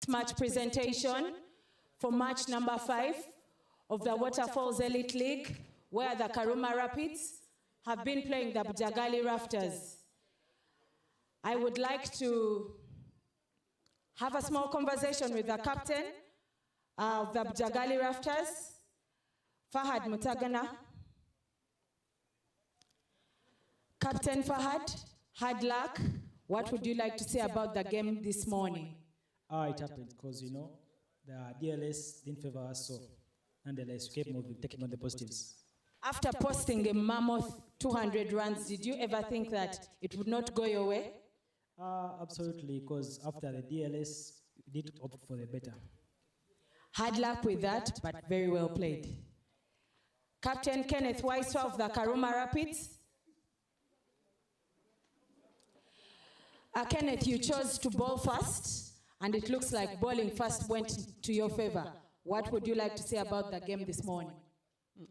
post-match presentation for match number 5 of the Waterfalls Elite League, where the Karuma Rapids have been playing the Bujagali Rafters. I would like to have a small conversation with the captain of the Bujagali Rafters, Fahad Mutagana. Captain Fahad, hard luck. What would you like to say about the game this morning? It happened because, the DLS didn't favor us, so nonetheless, we kept moving, taking on the positives. After posting a mammoth 200 runs, did you ever think that it would not go your way? Absolutely, because after the DLS, we need to opt for the better. Hard luck with that, but very well played. Captain Kenneth Waiswa of the Karuma Rapids. Kenneth, you chose to bowl first, and it looks like bowling first went to your favor. What would you like to say about the game this morning?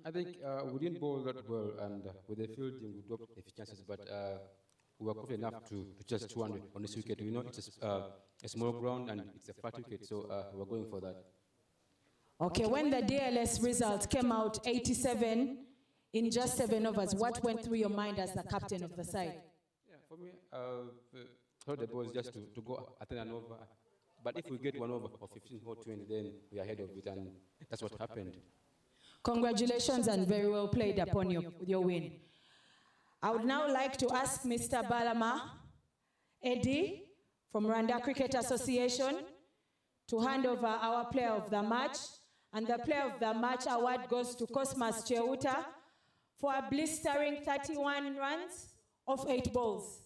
I think we didn't bowl that well, and with the fielding, we dropped a few chances, but we were confident enough to chase 200 on this wicket. We know it's a small ground and it's a flat wicket, so we're going for that. Okay, when the DLS result came out 87 in just 7 overs, what went through your mind as the captain of the side? Yeah, for me, thought the ball is just to go at an over. But if we get 1 over or 15 or 20, then we are ahead of it, and that's what happened. Congratulations and very well played upon your win. I would now like to ask Mr. Balama Eddie from Rwanda Cricket Association to hand over our player of the match, and the player of the match award goes to Cosmas Cheuta for a blistering 31 runs off 8 balls.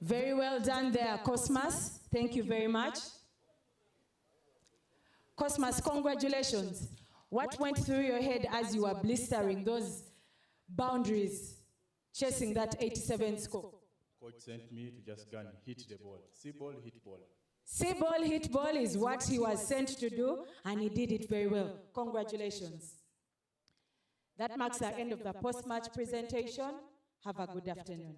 Very well done there, Cosmas. Thank you very much. Cosmas, congratulations. What went through your head as you were blistering those boundaries, chasing that 87 score? Coach sent me to just go and hit the ball. See ball, hit ball. See ball, hit ball is what he was sent to do, and he did it very well. Congratulations. That marks the end of the post-match presentation. Have a good afternoon.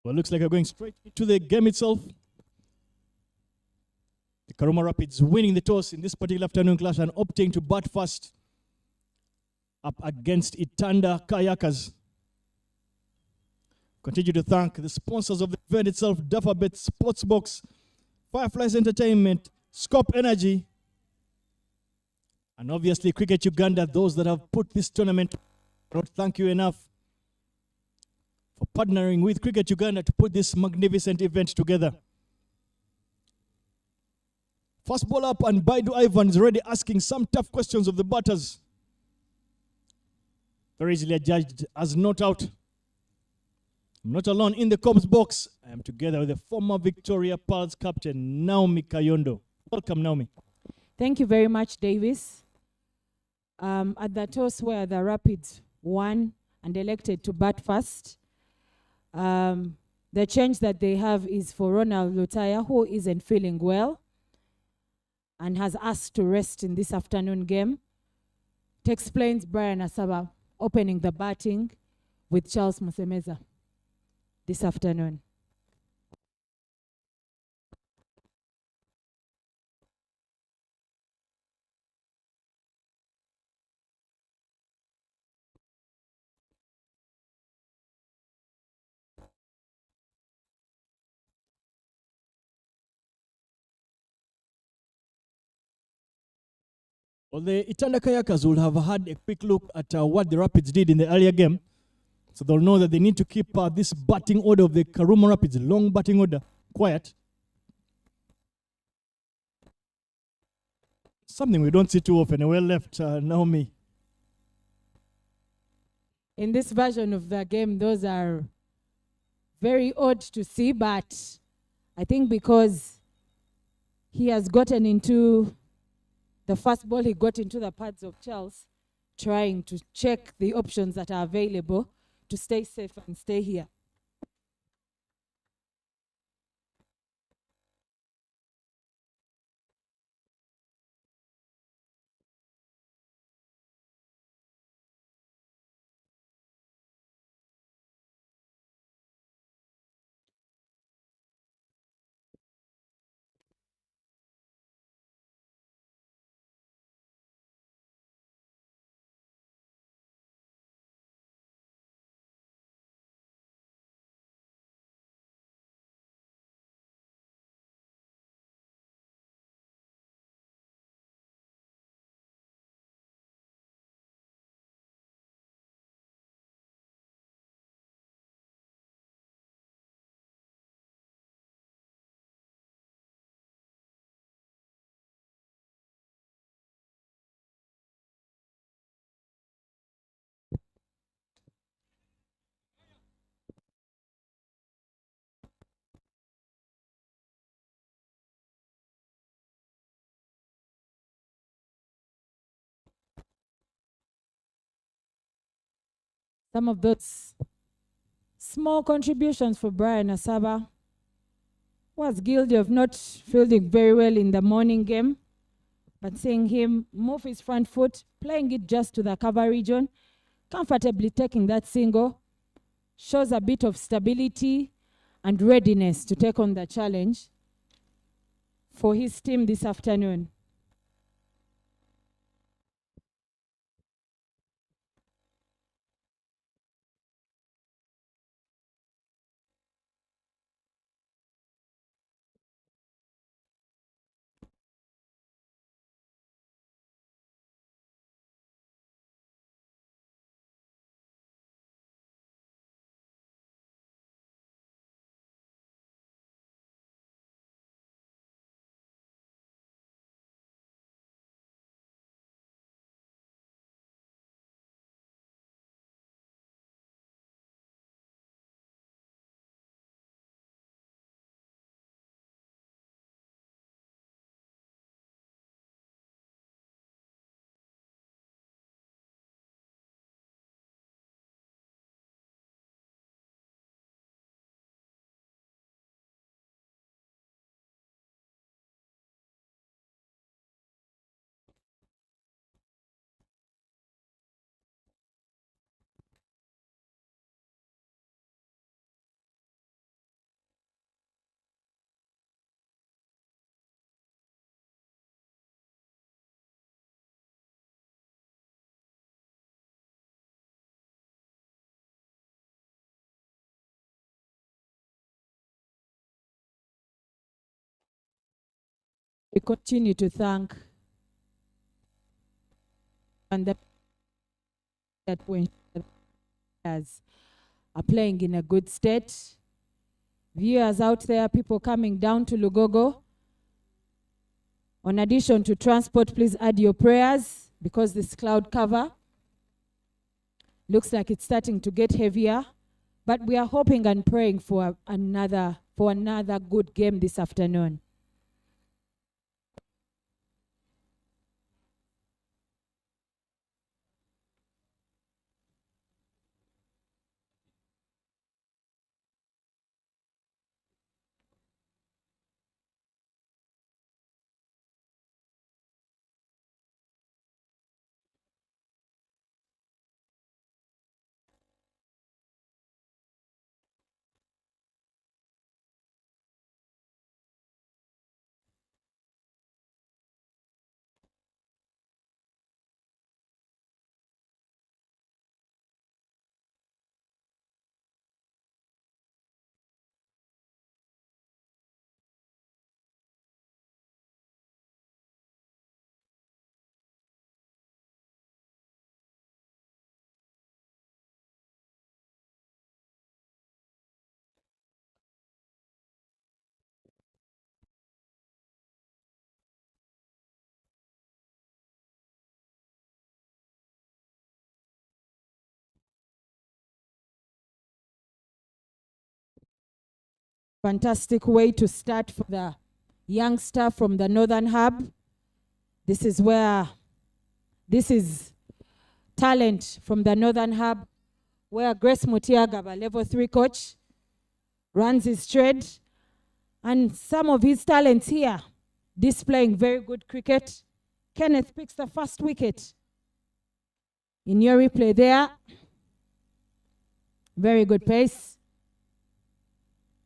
Well, looks like we're going straight into the game itself. The Karuma Rapids winning the toss in this particular afternoon clash and opting to bat first up against Itanda Kayakers. Continue to thank the sponsors of the event itself, Dufferbet Sportsbox, Fireflies Entertainment, Scope Energy, and obviously Cricket Uganda, those that have put this tournament. I cannot thank you enough for partnering with Cricket Uganda to put this magnificent event together. First ball up, and Baidu Ivan is already asking some tough questions of the batters. Very easily judged as not out. I'm not alone in the Cubs box. I am together with the former Victoria Pearls captain, Naomi Kayondo. Welcome, Naomi. Thank you very much, Davis. At the toss where the Rapids won and elected to bat first, the change that they have is for Ronald Lutaya, who isn't feeling well and has asked to rest in this afternoon game. It explains Brian Asaba opening the batting with Charles Musemeza this afternoon. Well, the Itanda Kayakers will have had a quick look at what the Rapids did in the earlier game. So they'll know that they need to keep this batting order of the Karuma Rapids, long batting order, quiet. Something we don't see too often. Well left, Naomi. In this version of the game, those are very odd to see, but I think because he has gotten into the first ball, he got into the pads of Charles, trying to check the options that are available to stay safe and stay here. Some of those small contributions for Brian Asaba was guilty of not fielding very well in the morning game, but seeing him move his front foot, playing it just to the cover region, comfortably taking that single, shows a bit of stability and readiness to take on the challenge for his team this afternoon. We continue to thank and the that when are playing in a good state. Viewers out there, people coming down to Lugogo. On addition to transport, please add your prayers because this cloud cover looks like it's starting to get heavier. But we are hoping and praying for another good game this afternoon. Fantastic way to start for the youngster from the Northern Hub. This is talent from the Northern Hub, where Grace Mutiagaba, level 3 coach, runs his trade. And some of his talents here, displaying very good cricket. Kenneth picks the first wicket. In your replay there, very good pace.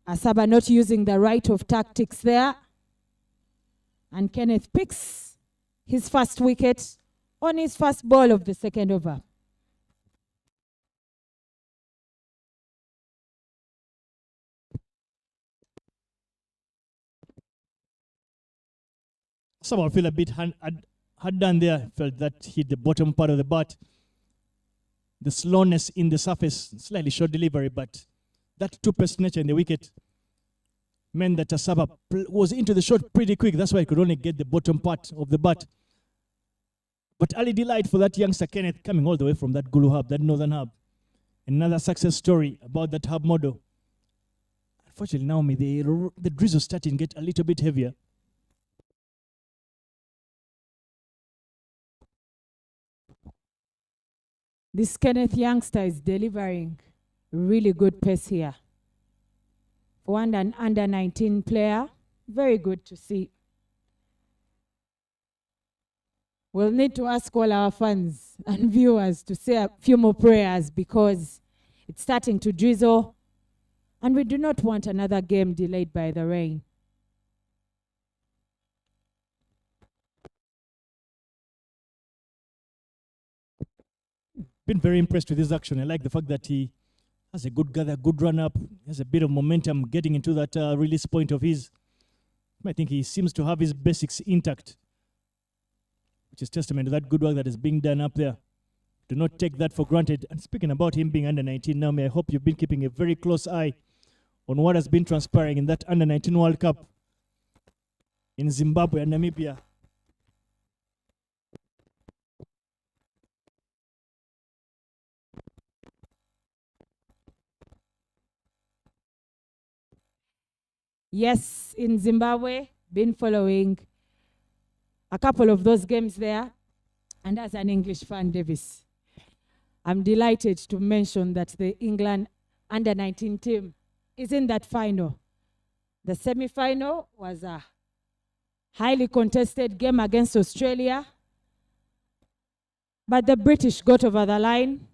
Asaba not using the right of tactics there. And Kenneth picks his first wicket on his first ball of the second over. Someone feel a bit hard done there. Felt that hit the bottom part of the bat. The slowness in the surface, slightly short delivery, but that two-pace nature in the wicket meant that Asaba was into the shot pretty quick. That's why he could only get the bottom part of the bat. But early delight for that youngster Kenneth coming all the way from that Gulu hub, that Northern hub. Another success story about that hub model. Unfortunately, Naomi, the drizzle starting to get a little bit heavier. This Kenneth youngster is delivering really good pace here. For an under 19 player, very good to see. We'll need to ask all our fans and viewers to say a few more prayers because it's starting to drizzle and we do not want another game delayed by the rain. Been very impressed with his action. I like the fact that he has a good gather, good run up, has a bit of momentum getting into that release point of his. I think he seems to have his basics intact, which is testament to that good work that is being done up there. Do not take that for granted. And speaking about him being under 19 now, I hope you've been keeping a very close eye on what has been transpiring in that under 19 World Cup in Zimbabwe and Namibia. Yes, in Zimbabwe, been following a couple of those games there. And as an English fan, Davis, I'm delighted to mention that the England under-19 team is in that final. The semi-final was a highly contested game against Australia. But the British got over the line,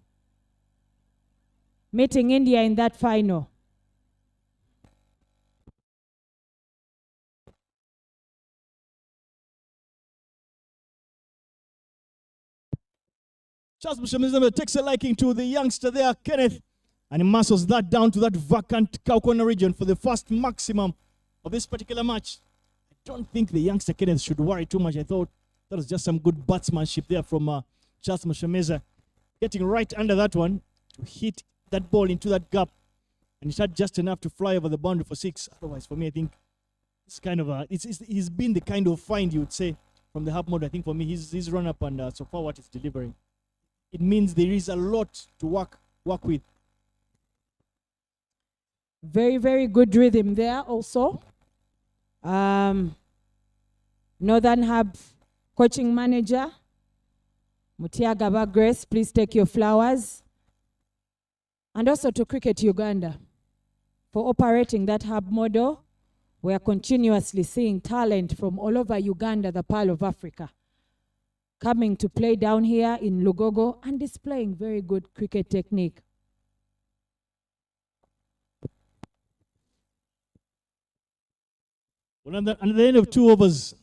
meeting India in that final. Charles Bushamizame takes a liking to the youngster there, Kenneth, and he muscles that down to that vacant cow corner region for the first maximum of this particular match. I don't think the youngster Kenneth should worry too much. I thought that was just some good batsmanship there from Charles Moshameza, getting right under that one to hit that ball into that gap, and it had just enough to fly over the boundary for 6. Otherwise, for me, I think it's kind of he's been the kind of find you would say from the half mode. I think for me, his run up and so far what it's delivering, it means there is a lot to work with. Very, very good rhythm there also. Northern Hub coaching manager, Mutiagaba Grace, please take your flowers. And also to Cricket Uganda for operating that hub model. We are continuously seeing talent from all over Uganda, the Pearl of Africa, coming to play down here in Lugogo and displaying very good cricket technique. Well, at the end of 2 overs,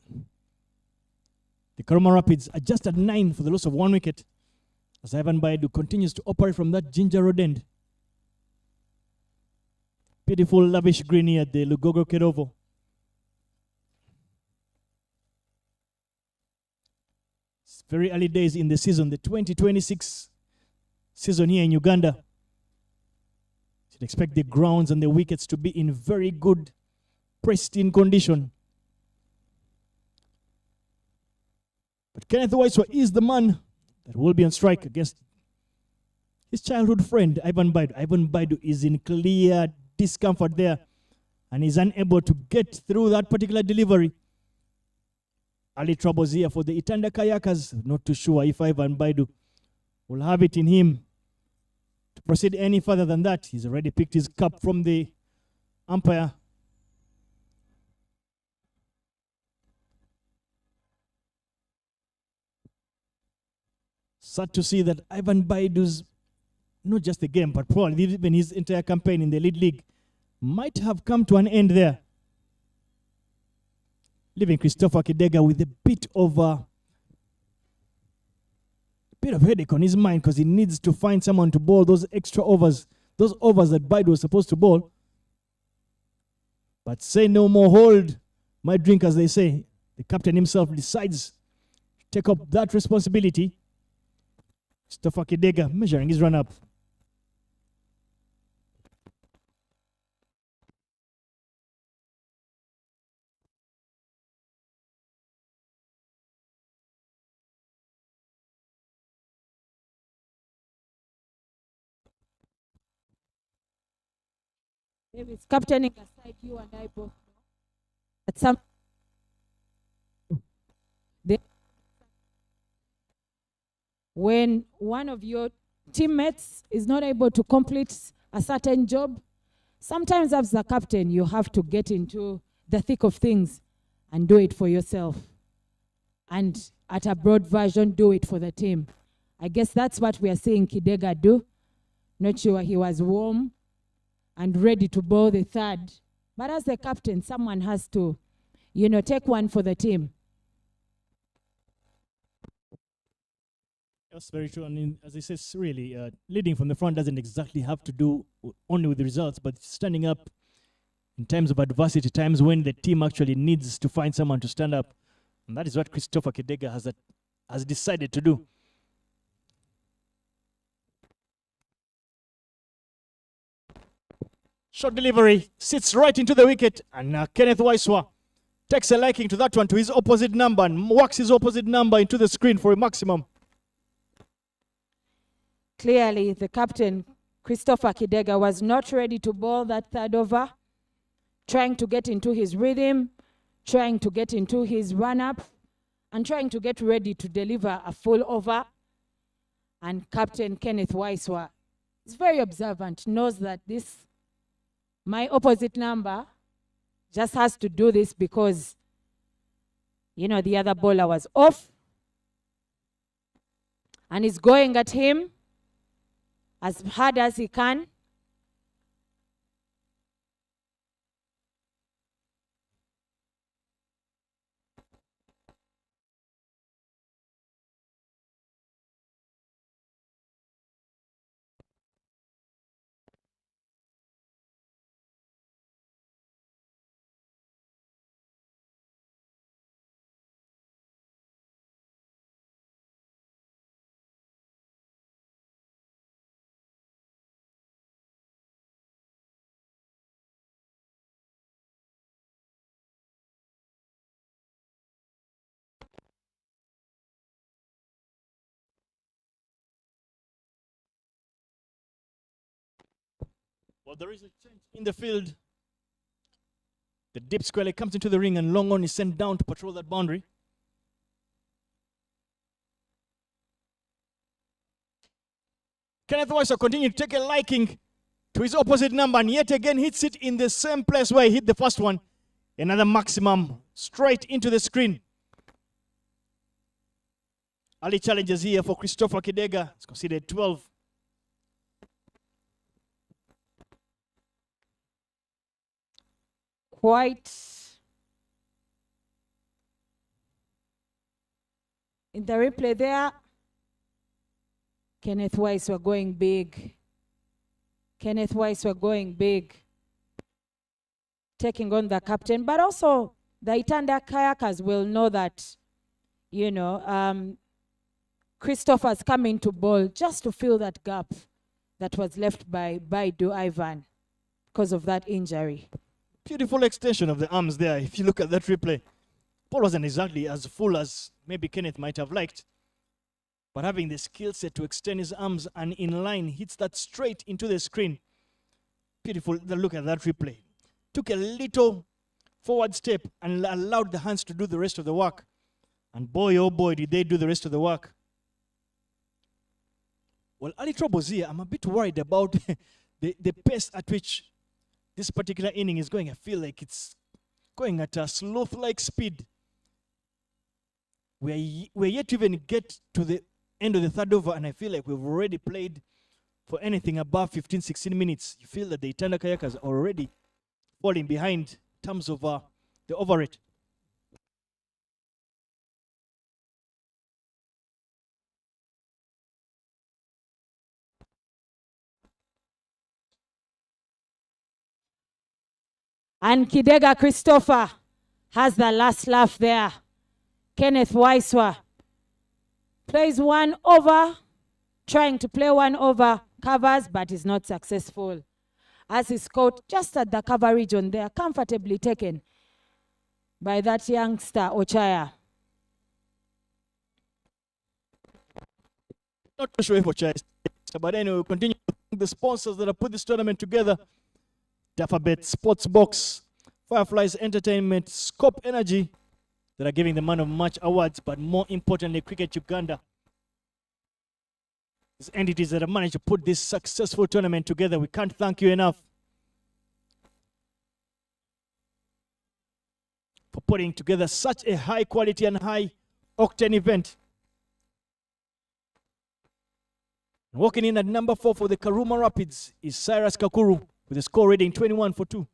the Karuma Rapids are just at 9 for the loss of 1 wicket, as Ivan Baidu continues to operate from that ginger road end. Beautiful, lavish greeny at the Lugogo Kerovo. It's very early days in the season, the 2026 season here in Uganda. You should expect the grounds and the wickets to be in very good, pristine condition. But Kenneth Waiswa is the man that will be on strike against his childhood friend, Ivan Baidu. Ivan Baidu is in clear discomfort there and is unable to get through that particular delivery. Early troubles here for the Itanda Kayakers. Not too sure if Ivan Baidu will have it in him to proceed any further than that. He's already picked his cup from the umpire. Sad to see that Ivan Baidu's, not just the game, but probably even his entire campaign in the league might have come to an end there, leaving Christopher Kidega with a bit of headache on his mind, because he needs to find someone to bowl those extra overs, those overs that Baidu was supposed to bowl. But say no more, hold my drink, as they say. The captain himself decides to take up that responsibility. Christopher Kidega measuring his run up. Davis, captaining aside, you and I both know at some when one of your teammates is not able to complete a certain job, sometimes as the captain, you have to get into the thick of things and do it for yourself. And at a broad version, do it for the team. I guess that's what we are seeing Kidega do. Not sure he was warm and ready to bowl the third. But as the captain, someone has to, take one for the team. That's very true. I mean, as I said, really, leading from the front doesn't exactly have to do only with the results, but standing up in times of adversity, times when the team actually needs to find someone to stand up. And that is what Christopher Kidega has decided to do. Short delivery, sits right into the wicket, and Kenneth Waiswa takes a liking to that one, to his opposite number, and walks his opposite number into the screen for a maximum. Clearly, the captain, Christopher Kidega, was not ready to bowl that third over, trying to get into his rhythm, trying to get into his run-up, and trying to get ready to deliver a full over. And Captain Kenneth Waiswa is very observant, knows that my opposite number just has to do this because, the other bowler was off. And he's going at him as hard as he can. Well, there is a change in the field. The deep square comes into the ring and Long On is sent down to patrol that boundary. Kenneth Weiser continues to take a liking to his opposite number and yet again hits it in the same place where he hit the first one. Another maximum straight into the screen. Early challenges here for Christopher Kidega. It's considered 12. Quite in the replay there. Kenneth Weiss were going big. Kenneth Weiss were going big. Taking on the captain, but also the Itanda Kayakers will know that, you know, Christopher's coming to bowl just to fill that gap that was left by Baidu Ivan because of that injury. Beautiful extension of the arms there. If you look at that replay, ball wasn't exactly as full as maybe Kenneth might have liked, but having the skill set to extend his arms and in line hits that straight into the screen. Beautiful. Look at that replay. Took a little forward step and allowed the hands to do the rest of the work. And boy, oh boy, did they do the rest of the work. Well, early troubles here. I'm a bit worried about the pace at which this particular inning is going. I feel like it's going at a sloth-like speed. We're yet to even get to the end of the third over, and I feel like we've already played for anything above 15, 16 minutes. You feel that the Itanda Kayakers are already falling behind in terms of the over rate. And Kidega Christopher has the last laugh there. Kenneth Weiswa plays one over, trying to play one over, covers, but is not successful. As he's caught just at the cover region there, comfortably taken by that youngster, Ochaya. Not too sure for Chase, but anyway, we'll continue to thank the sponsors that have put this tournament together. Dafabet Sportsbox, Fireflies Entertainment, Scope Energy, that are giving the Man of Match awards, but more importantly, Cricket Uganda. These entities that have managed to put this successful tournament together, we can't thank you enough for putting together such a high quality and high octane event. Walking in at number 4 for the Karuma Rapids is Cyrus Kakuru with a score rating 21-2.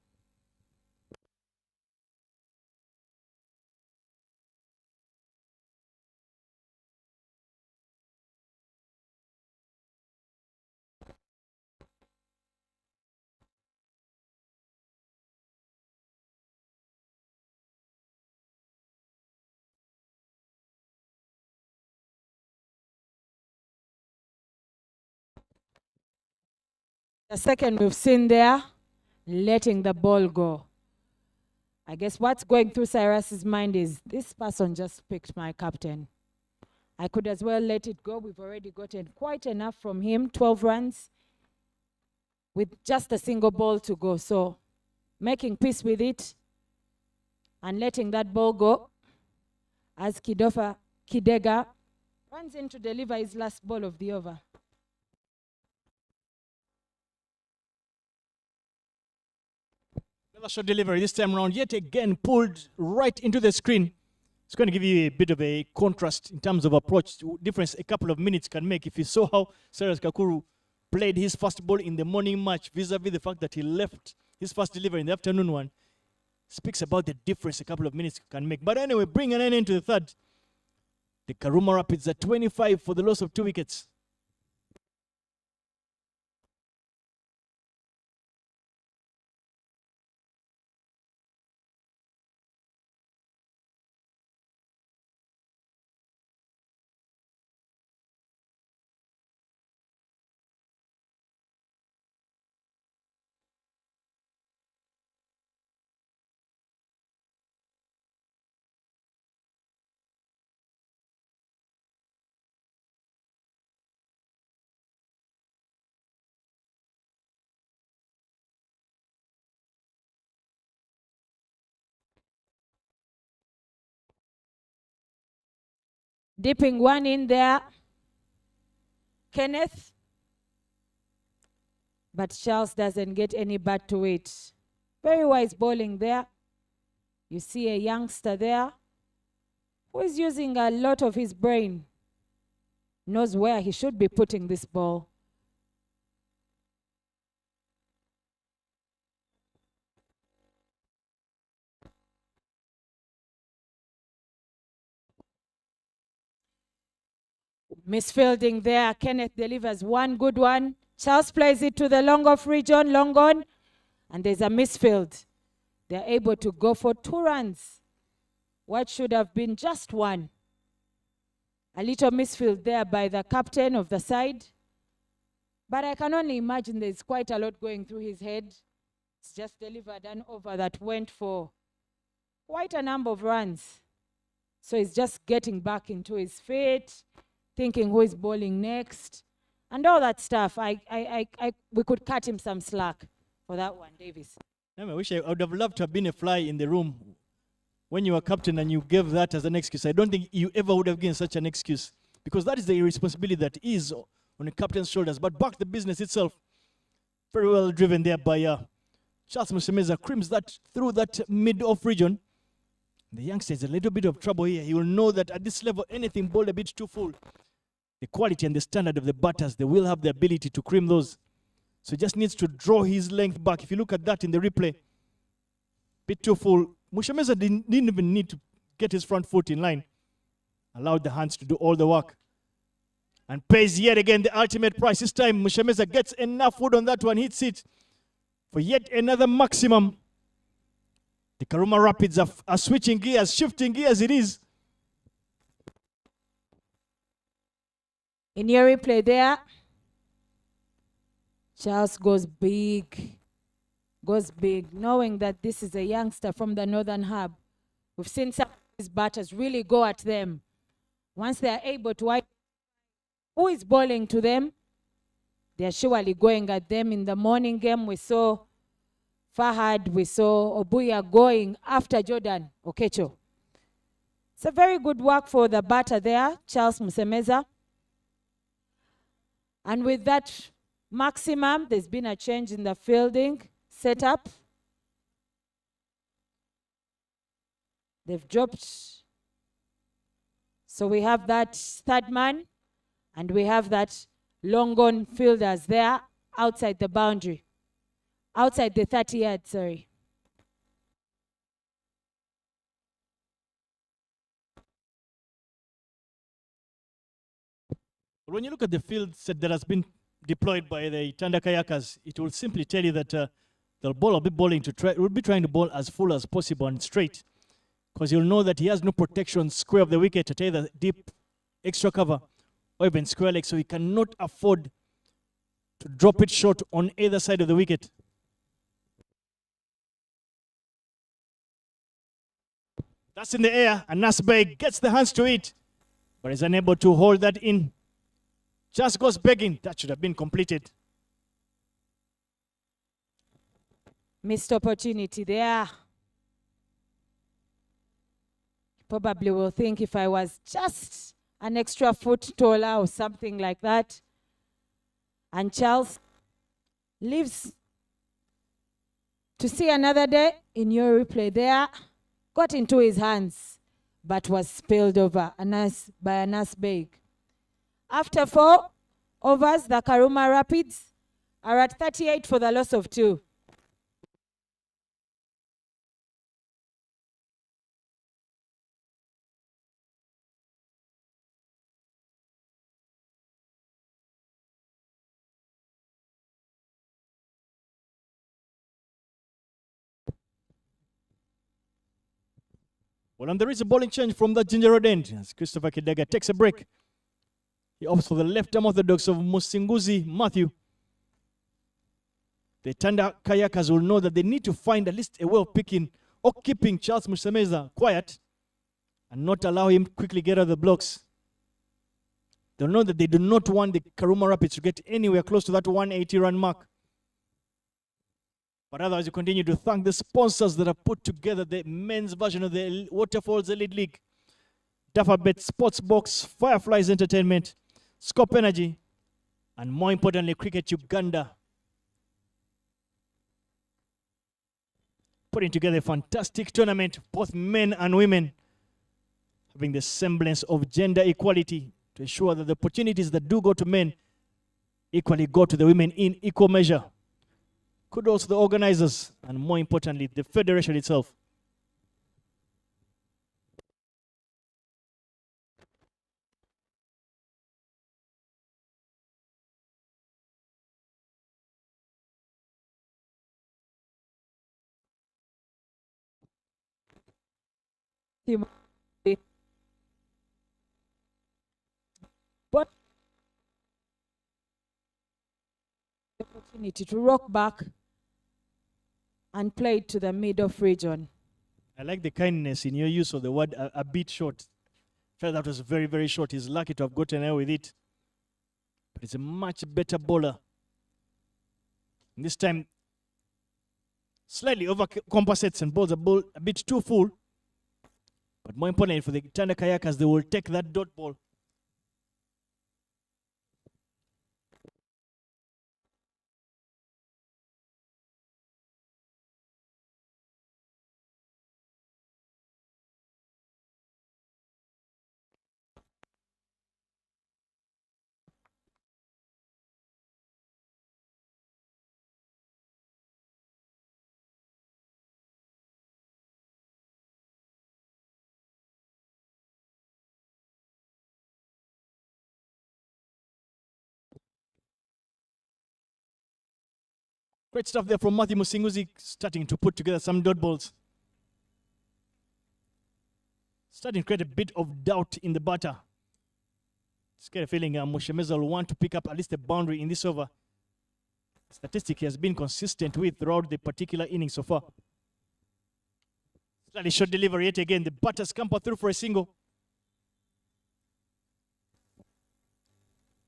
The second we've seen there, letting the ball go. I guess what's going through Cyrus's mind is, this person just picked my captain. I could as well let it go. We've already gotten quite enough from him, 12 runs, with just a single ball to go. So making peace with it and letting that ball go as Kidega runs in to deliver his last ball of the over. Another shot delivery this time around, yet again pulled right into the screen. It's going to give you a bit of a contrast in terms of approach. Difference a couple of minutes can make. If you saw how Cyrus Kakuru played his first ball in the morning match vis-a-vis the fact that he left his first delivery in the afternoon one, speaks about the difference a couple of minutes can make. But anyway, bring an end into the third. The Karuma Rapids are 25 for the loss of 2 wickets. Dipping one in there. Kenneth. But Charles doesn't get any bat to it. Very wise bowling there. You see a youngster there who is using a lot of his brain. Knows where he should be putting this ball. Misfielding there. Kenneth delivers one good one. Charles plays it to the long off region, long on. And there's a misfield. They're able to go for 2 runs. What should have been just 1. A little misfield there by the captain of the side. But I can only imagine there's quite a lot going through his head. It's just delivered an over that went for quite a number of runs. So he's just getting back into his feet, thinking who is bowling next, and all that stuff. We could cut him some slack for that one, Davis. I wish I would have loved to have been a fly in the room when you were captain and you gave that as an excuse. I don't think you ever would have given such an excuse, because that is the responsibility that is on a captain's shoulders. But back to the business itself, very well driven there by Charles Musemeza, crims that through that mid-off region. The youngster is a little bit of trouble here. He will know that at this level, anything bowled a bit too full, the quality and the standard of the batters, they will have the ability to crim those. So he just needs to draw his length back. If you look at that in the replay, bit too full. Musemeza didn't even need to get his front foot in line. Allowed the hands to do all the work. And pays yet again the ultimate price. This time, Musemeza gets enough wood on that one, hits it for yet another maximum. The Karuma Rapids are switching gears, shifting gears it is. In your replay there, Charles goes big, knowing that this is a youngster from the Northern Hub. We've seen some of these batters really go at them. Once they are able to identify who is bowling to them, they are surely going at them. In the morning game, we saw Fahad, we saw Obuya going after Jordan Okecho. It's a very good work for the batter there, Charles Musemeza. And with that maximum, there's been a change in the fielding setup. They've dropped. So we have that 3rd man, and we have that long on fielders there outside the boundary. Outside the 30 yard, sorry. But when you look at the field set that has been deployed by the Itanda Kayakers, it will simply tell you that the ball will be bowling will be trying to bowl as full as possible and straight, because you'll know that he has no protection square of the wicket at either deep extra cover or even square leg, so he cannot afford to drop it short on either side of the wicket. That's in the air, and Nasbeg gets the hands to it, but is unable to hold that in. Just goes begging. That should have been completed. Missed opportunity there. Probably will think if I was just an extra foot taller or something like that. And Charles lives to see another day. In your replay there, got into his hands, but was spilled over by Anas Beg. After 4 overs, the Karuma Rapids are at 38 for the loss of 2. Well, and there is a bowling change from that Ginger Road end as Christopher Kidega takes a break. He opts for the left-arm orthodox of Musinguzi Matthew. The Itanda Kayakers will know that they need to find at least a way of picking or keeping Charles Musemeza quiet and not allow him to quickly get out of the blocks. They'll know that they do not want the Karuma Rapids to get anywhere close to that 180-run mark. But otherwise, you continue to thank the sponsors that have put together the men's version of the Waterfalls Elite League. Daffabet Sports Box, Fireflies Entertainment, Scope Energy, and more importantly, Cricket Uganda. Putting together a fantastic tournament, both men and women, having the semblance of gender equality to ensure that the opportunities that do go to men equally go to the women in equal measure. Kudos to the organizers and more importantly, the federation itself. But the opportunity to rock back and play it to the mid-off region. I like the kindness in your use of the word a bit short. I felt that was very, very short. He's lucky to have gotten away with it. But he's a much better bowler. And this time, slightly overcompensates and bowls a ball a bit too full. But more importantly, for the Itanda Kayakers, they will take that dot ball. Great stuff there from Matthew Musinguzi, starting to put together some dot balls. Starting to create a bit of doubt in the batter. Just get a feeling Mushemeza will want to pick up at least a boundary in this over. Statistic he has been consistent with throughout the particular inning so far. Slightly short delivery yet again. The batter scamper through for a single.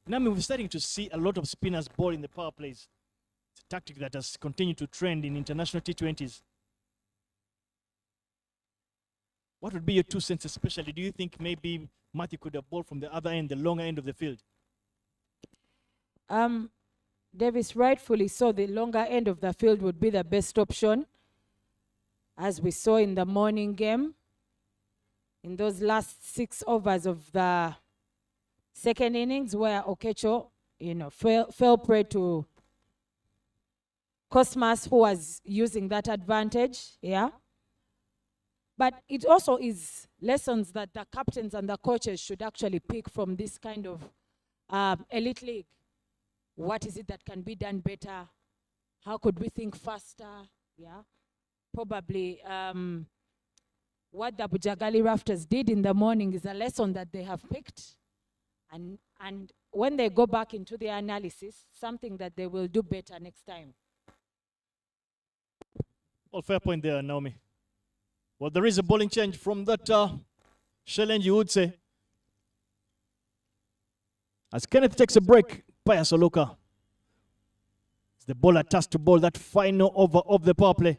Now we're starting to see a lot of spinners ball in the power plays. It's a tactic that has continued to trend in international T20s. What would be your 2 cents especially? Do you think maybe Matthew could have bowled from the other end, the longer end of the field? Davis rightfully so. The longer end of the field would be the best option. As we saw in the morning game, in those last 6 overs of the second innings where Okecho, fell prey to Cosmas, who was using that advantage, yeah. But it also is lessons that the captains and the coaches should actually pick from this kind of elite league. What is it that can be done better? How could we think faster? Yeah, probably what the Bujagali Rafters did in the morning is a lesson that they have picked. And when they go back into their analysis, something that they will do better next time. Well, fair point there, Naomi. Well, there is a bowling change from that challenge, you would say. As Kenneth takes a break, Paya Soloka. It's the bowler tasked to bowl that final over of the power play.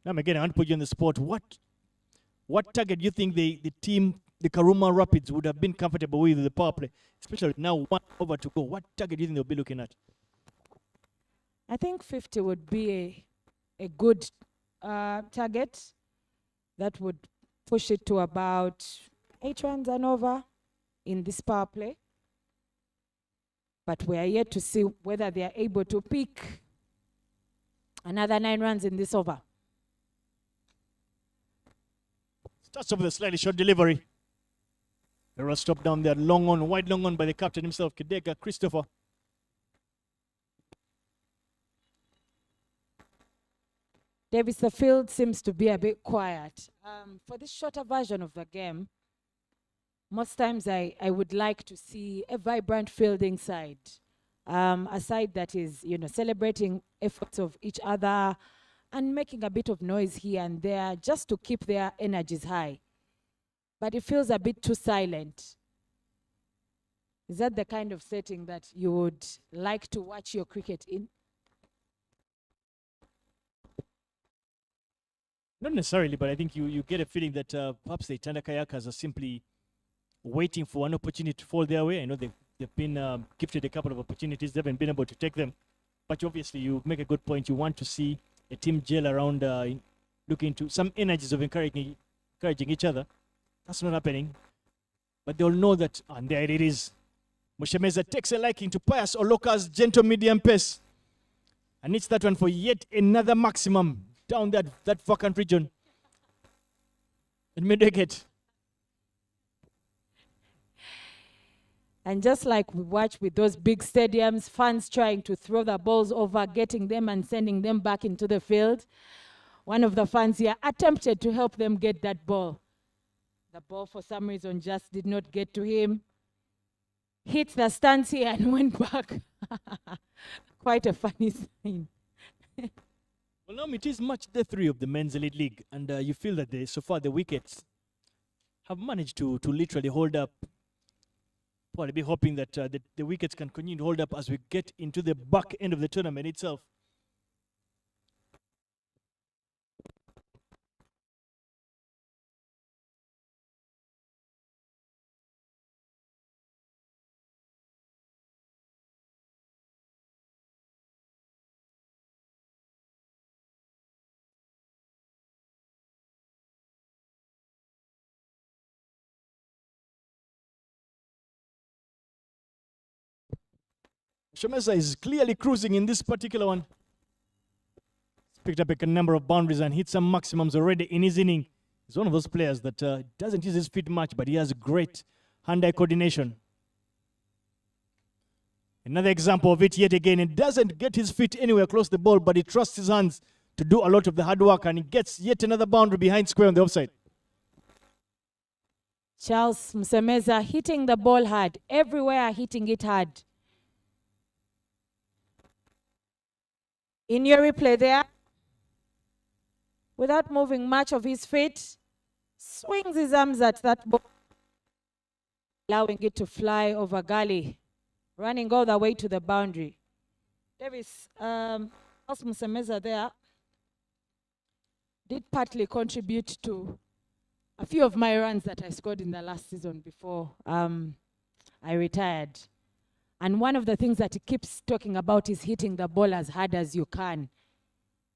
Now, again, I want to put you on the spot. What target do you think the team, the Karuma Rapids, would have been comfortable with the power play? Especially now, 1 over to go. What target do you think they'll be looking at? I think 50 would be a good target. That would push it to about 8 runs and over in this power play. But we are yet to see whether they are able to pick another 9 runs in this over. Starts off with a slightly short delivery. Error stop down there, long on, wide long on by the captain himself, Kideka Christopher. Davis, the field seems to be a bit quiet. For this shorter version of the game, most times I would like to see a vibrant fielding side. A side that is, celebrating efforts of each other and making a bit of noise here and there just to keep their energies high. But it feels a bit too silent. Is that the kind of setting that you would like to watch your cricket in? Not necessarily, but I think you get a feeling that perhaps the Itanda Kayakers are simply waiting for an opportunity to fall their way. I know they've been gifted a couple of opportunities. They haven't been able to take them. But obviously, you make a good point. You want to see a team gel around, looking to some energies of encouraging each other. That's not happening. But they'll know that, and there it is. Mushemeza takes a liking to Pius Oloka's gentle medium pace. And it's that one for yet another maximum down that vacant region. And Medeket. And just like we watch with those big stadiums, fans trying to throw the balls over, getting them and sending them back into the field, one of the fans here attempted to help them get that ball. The ball, for some reason, just did not get to him. Hit the stands here and went back. Quite a funny sign. Well, now it is match day 3 of the Men's Elite League, and you feel that so far the wickets have managed to literally hold up. Probably be hoping that the wickets can continue to hold up as we get into the back end of the tournament itself. Shemeza is clearly cruising in this particular one. He's picked up a number of boundaries and hit some maximums already in his inning. He's one of those players that doesn't use his feet much, but he has great hand-eye coordination. Another example of it yet again. He doesn't get his feet anywhere close to the ball, but he trusts his hands to do a lot of the hard work, and he gets yet another boundary behind square on the offside. Charles Msemeza hitting the ball hard. Everywhere hitting it hard. In your replay there, without moving much of his feet, swings his arms at that ball, allowing it to fly over gully, running all the way to the boundary. Davis, Msemeza there did partly contribute to a few of my runs that I scored in the last season before I retired. And one of the things that he keeps talking about is hitting the ball as hard as you can.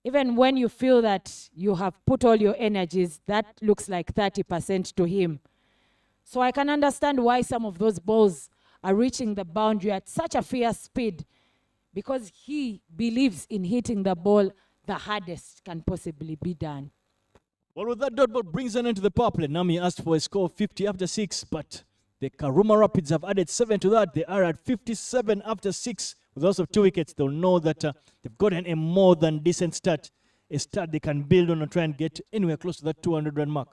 Even when you feel that you have put all your energies, that looks like 30% to him. So I can understand why some of those balls are reaching the boundary at such a fierce speed, because he believes in hitting the ball the hardest can possibly be done. Well, with that dot ball brings an end to the power play. Nami asked for a score of 50 after 6, but the Karuma Rapids have added 7 to that. They are at 57 after 6 with also 2 wickets. They'll know that they've gotten a more than decent start, a start they can build on and try and get anywhere close to that 200-run mark.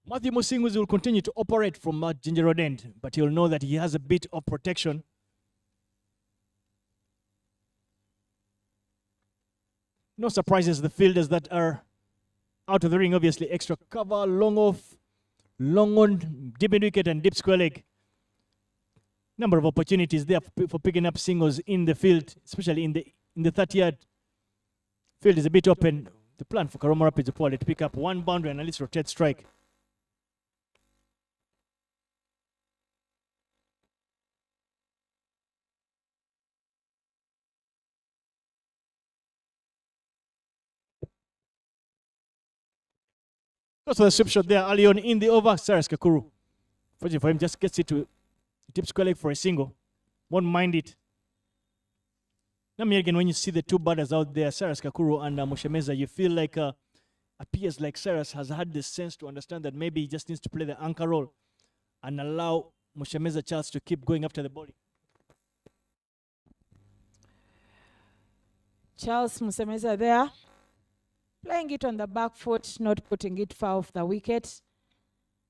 Matthew Musinguzi will continue to operate from Ginger Road end, but he'll know that he has a bit of protection. No surprises, the fielders that are out of the ring, obviously, extra cover, long off, long on, deep in wicket and deep square leg. Number of opportunities there for picking up singles in the field, especially in the 30-yard. Field is a bit open. The plan for Karuma Rapids is probably to pick up one boundary and at least rotate strike. Goes for the sweep shot there early on in the over. Cyrus Kakuru, fortunately for him, just gets it to deep square leg for a single. Won't mind it. Now, again, when you see the two batters out there, Cyrus Kakuru and Mushemeza, you feel like appears like Cyrus has had the sense to understand that maybe he just needs to play the anchor role and allow Mushemeza Charles to keep going after the ball. Charles Musemeza there, playing it on the back foot, not putting it far off the wicket.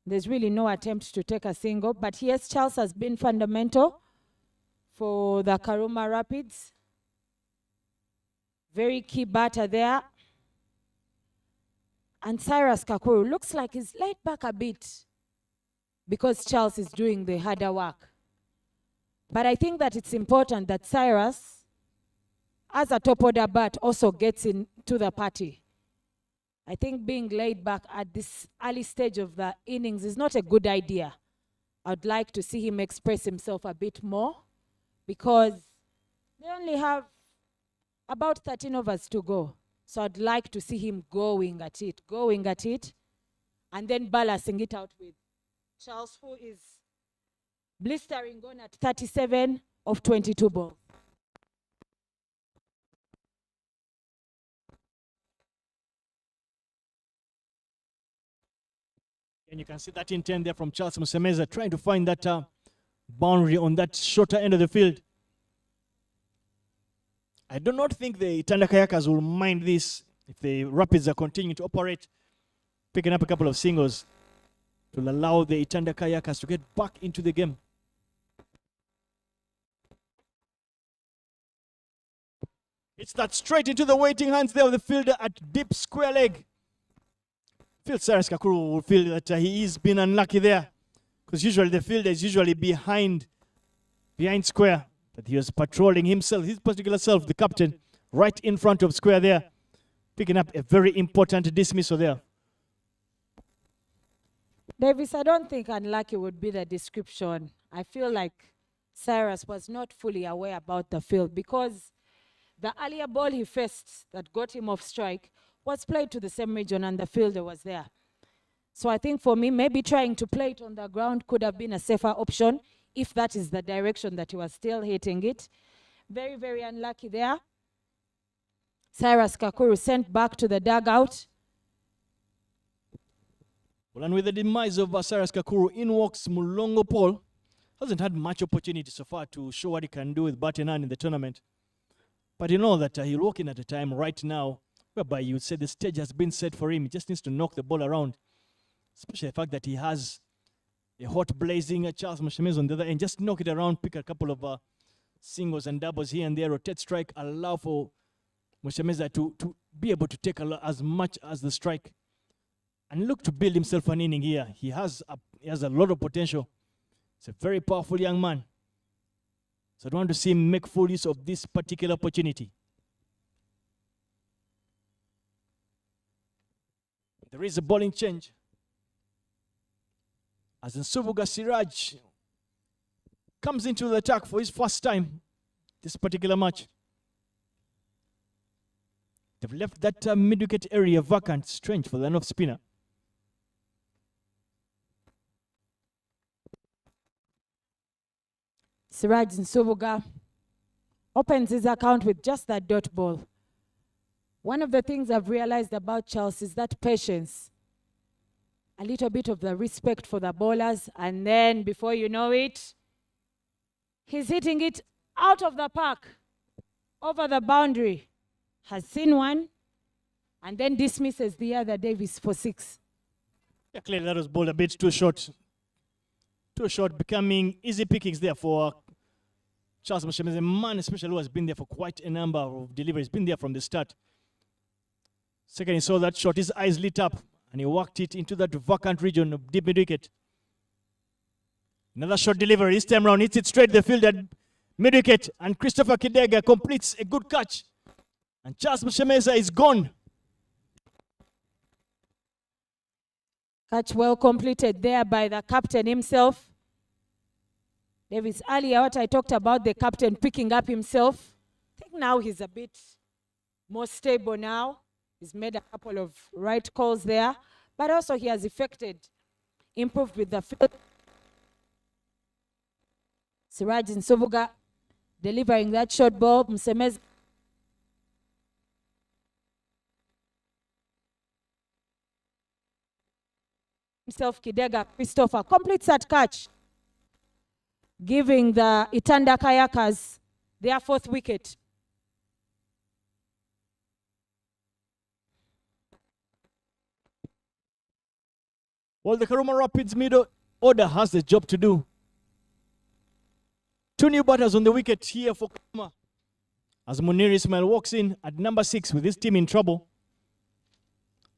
There's really no attempt to take a single, but yes, Charles has been fundamental for the Karuma Rapids. Very key batter there. And Cyrus Kakuru looks like he's laid back a bit because Charles is doing the harder work. But I think that it's important that Cyrus as a top order bat, also gets into the party. I think being laid back at this early stage of the innings is not a good idea. I'd like to see him express himself a bit more because they only have about 13 overs to go. So I'd like to see him going at it, and then balancing it out with Charles, who is blistering on at 37 of 22 balls. And you can see that intent there from Charles Musemeza trying to find that boundary on that shorter end of the field. I do not think the Itanda Kayakers will mind this if the Rapids are continuing to operate, picking up a couple of singles to allow the Itanda Kayakers to get back into the game. It's that straight into the waiting hands there of the fielder at deep square leg. Feel Cyrus Kakuru will feel that he is been unlucky there, because usually the fielder is usually behind square, but he was patrolling himself, his particular self, the captain, right in front of square there, picking up a very important dismissal there. Davis, I don't think unlucky would be the description. I feel like Cyrus was not fully aware about the field because the earlier ball he faced that got him off strike was played to the same region and the fielder was there. So I think for me, maybe trying to play it on the ground could have been a safer option if that is the direction that he was still hitting it. Very, very unlucky there. Cyrus Kakuru sent back to the dugout. Well, and with the demise of Cyrus Kakuru, in walks Mulongo Paul. Hasn't had much opportunity so far to show what he can do with bat in hand in the tournament. But you know that he's walking at a time right now whereby you would say the stage has been set for him. He just needs to knock the ball around. Especially the fact that he has a hot blazing Charles Musemeza on the other end. Just knock it around, pick a couple of singles and doubles here and there, rotate strike, allow for Musemeza to be able to take as much as the strike. And look to build himself an inning here. He has a lot of potential. He's a very powerful young man. So I want to see him make full use of this particular opportunity. There is a bowling change. As Nsubuga Siraj comes into the attack for his first time this particular match. They've left that mid-wicket area vacant. Strange for the off spinner. Siraj Nsubuga opens his account with just that dot ball. One of the things I've realized about Charles is that patience. A little bit of the respect for the bowlers, and then before you know it, he's hitting it out of the park, over the boundary. Has seen one, and then dismisses the other Davis for 6. Yeah, clearly that was bowled a bit too short. Too short, becoming easy pickings there for Charles Musemeza, a man especially who has been there for quite a number of deliveries, been there from the start. Second, he saw that shot, his eyes lit up, and he walked it into that vacant region of deep mid-wicket. Another short delivery, this time round, hits it straight to the field at mid-wicket, and Christopher Kidega completes a good catch. And Charles Musemeza is gone. Catch well completed there by the captain himself. Davis, earlier what I talked about, the captain picking up himself. I think now he's a bit more stable now. He's made a couple of right calls there, but also he has improved with the field. Siraj Nsubuga delivering that short ball. Musemeza himself, Kidega Christopher completes that catch, giving the Itanda Kayakers their 4th wicket. Well, the Karuma Rapids middle order has the job to do. 2 new batters on the wicket here for Karuma, as Munir Ismail walks in at number 6 with his team in trouble.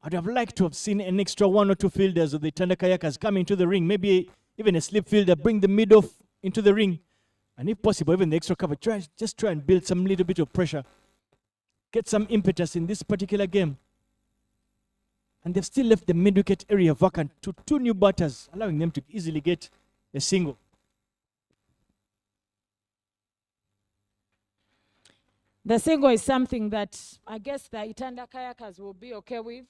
I'd have liked to have seen an extra 1 or 2 fielders of the Itanda Kayakers coming to the ring, maybe even a slip fielder, bring the mid-off into the ring, and if possible, even the extra cover. Just try and build some little bit of pressure get some impetus in this particular game. And they've still left the mid-wicket area vacant to two new batters, allowing them to easily get a single. The single is something that I guess the Itanda Kayakers will be okay with.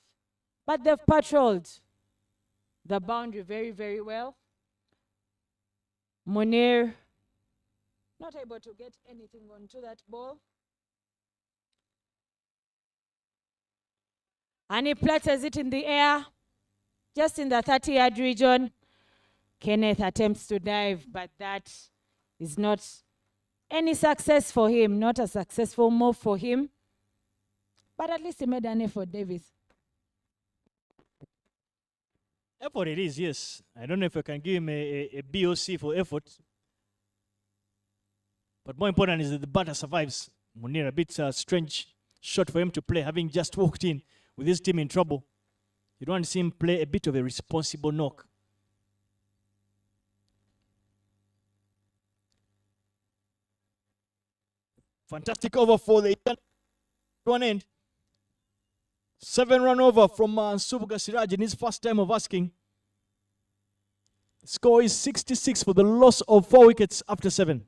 But they've patrolled the boundary very, very well. Munir not able to get anything onto that ball. And he places it in the air, just in the 30-yard region. Kenneth attempts to dive, but that is not any success for him, not a successful move for him. But at least he made an effort, Davis. Effort it is, yes. I don't know if I can give him a BOC for effort. But more important is that the batter survives. Munir, a bit strange shot for him to play, having just walked in with his team in trouble. You don't want to see him play a bit of a responsible knock. Fantastic over for the one end. 7-run over from Subuga Siraj in his first time of asking. The score is 66 for the loss of 4 wickets after 7.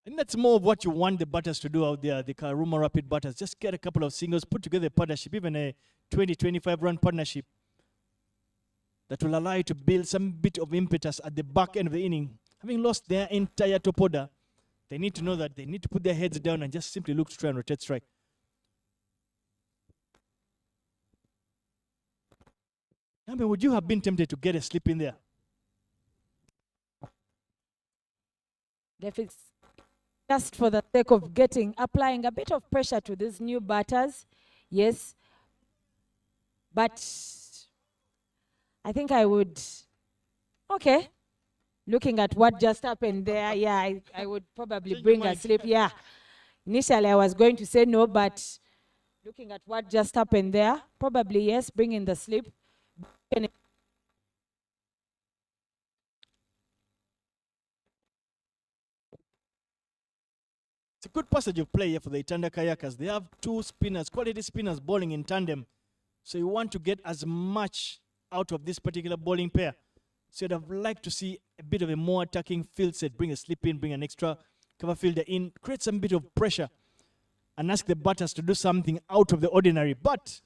And that's more of what you want the batters to do out there, the Karuma Rapid batters. Just get a couple of singles, put together a partnership, even a 20-25 run partnership that will allow you to build some bit of impetus at the back end of the inning. Having lost their entire top order, they need to know that they need to put their heads down and just simply look to try and rotate strike. I mean, would you have been tempted to get a slip in there? Deficit. Just for the sake of applying a bit of pressure to these new batters, yes. But I think I would, okay. Looking at what just happened there, yeah, I would probably bring a slip, yeah. Initially I was going to say no, but looking at what just happened there, probably yes, bring in the slip. It's a good passage of play here for the Itanda Kayakers. They have two spinners, quality spinners bowling in tandem. So you want to get as much out of this particular bowling pair. So you'd have liked to see a bit of a more attacking field set, bring a slip in, bring an extra cover fielder in, create some bit of pressure and ask the batters to do something out of the ordinary. But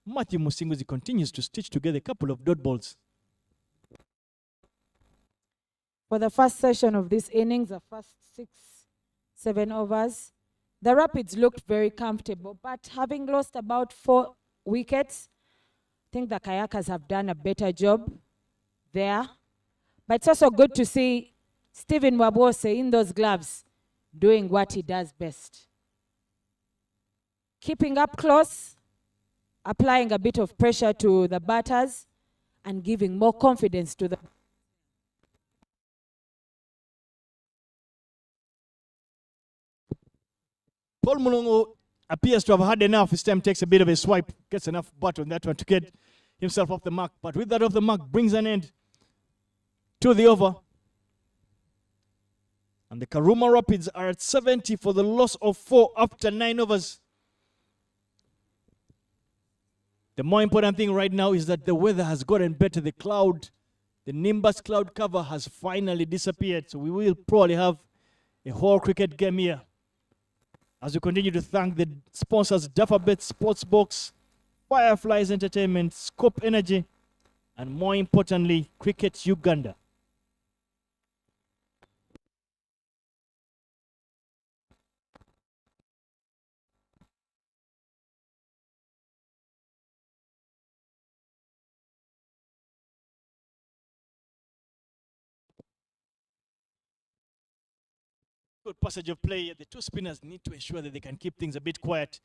Matthew Musinguzi continues to stitch together a couple of dot balls. For the first session of this innings, the first 6-7 overs, the Rapids looked very comfortable, but having lost about 4 wickets, I think the Kayakers have done a better job there. But it's also good to see Stephen Wabose in those gloves doing what he does best. Keeping up close, applying a bit of pressure to the batters, and giving more confidence to the Paul Mulongo appears to have had enough. His time takes a bit of a swipe, gets enough butt on that one to get himself off the mark. But with that off the mark, brings an end to the over. And the Karuma Rapids are at 70 for the loss of 4 after 9 overs. The more important thing right now is that the weather has gotten better. The Nimbus cloud cover has finally disappeared. So we will probably have a whole cricket game here. As we continue to thank the sponsors, Dufferbet Sportsbox, Fireflies Entertainment, Scope Energy, and more importantly, Cricket Uganda. Good passage of play. The two spinners need to ensure that they can keep things a bit quiet.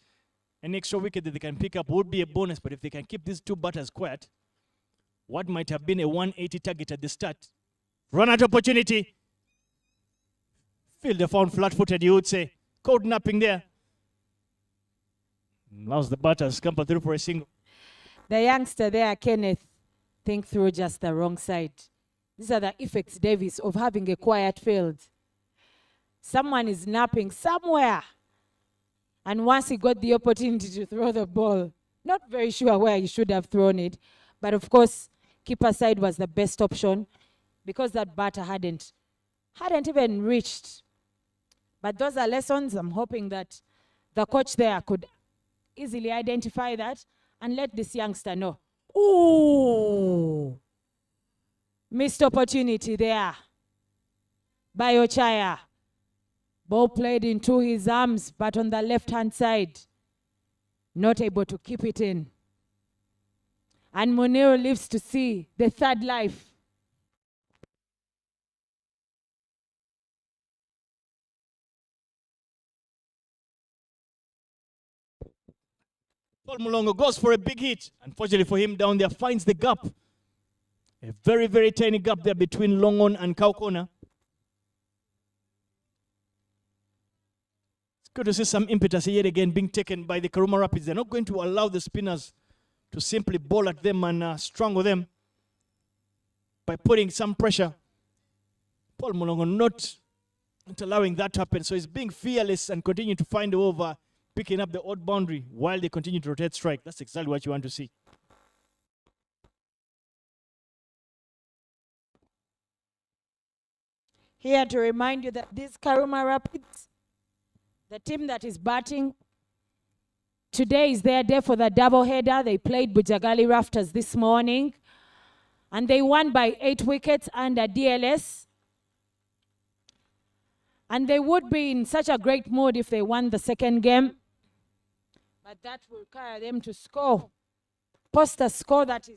An extra wicket that they can pick up would be a bonus, but if they can keep these two batters quiet, what might have been a 180 target at the start, run out opportunity. Fielder found flat-footed, you would say. Caught napping there. Allows the batters scamper through for a single. The youngster there, Kenneth, think through just the wrong side. These are the effects, Davis, of having a quiet field. Someone is napping somewhere. And once he got the opportunity to throw the ball, not very sure where he should have thrown it. But of course, keeper side was the best option because that batter hadn't even reached. But those are lessons. I'm hoping that the coach there could easily identify that and let this youngster know. Ooh! Missed opportunity there by Ochaya. Ball played into his arms, but on the left-hand side, not able to keep it in. And Muniro lives to see the third life. Paul Mulongo goes for a big hit. Unfortunately for him, down there finds the gap. A very, very tiny gap there between Longon and Kaukona. It's good to see some impetus yet again being taken by the Karuma Rapids. They're not going to allow the spinners to simply bowl at them and strangle them by putting some pressure. Paul Mulongo not allowing that to happen. So he's being fearless and continuing to find over, picking up the odd boundary while they continue to rotate strike. That's exactly what you want to see. Here to remind you that this Karuma Rapids, the team that is batting, today is their day for the double header. They played Bujagali Rafters this morning, and they won by 8 wickets under DLS. And they would be in such a great mood if they won the second game. But that will require them to score, post a score that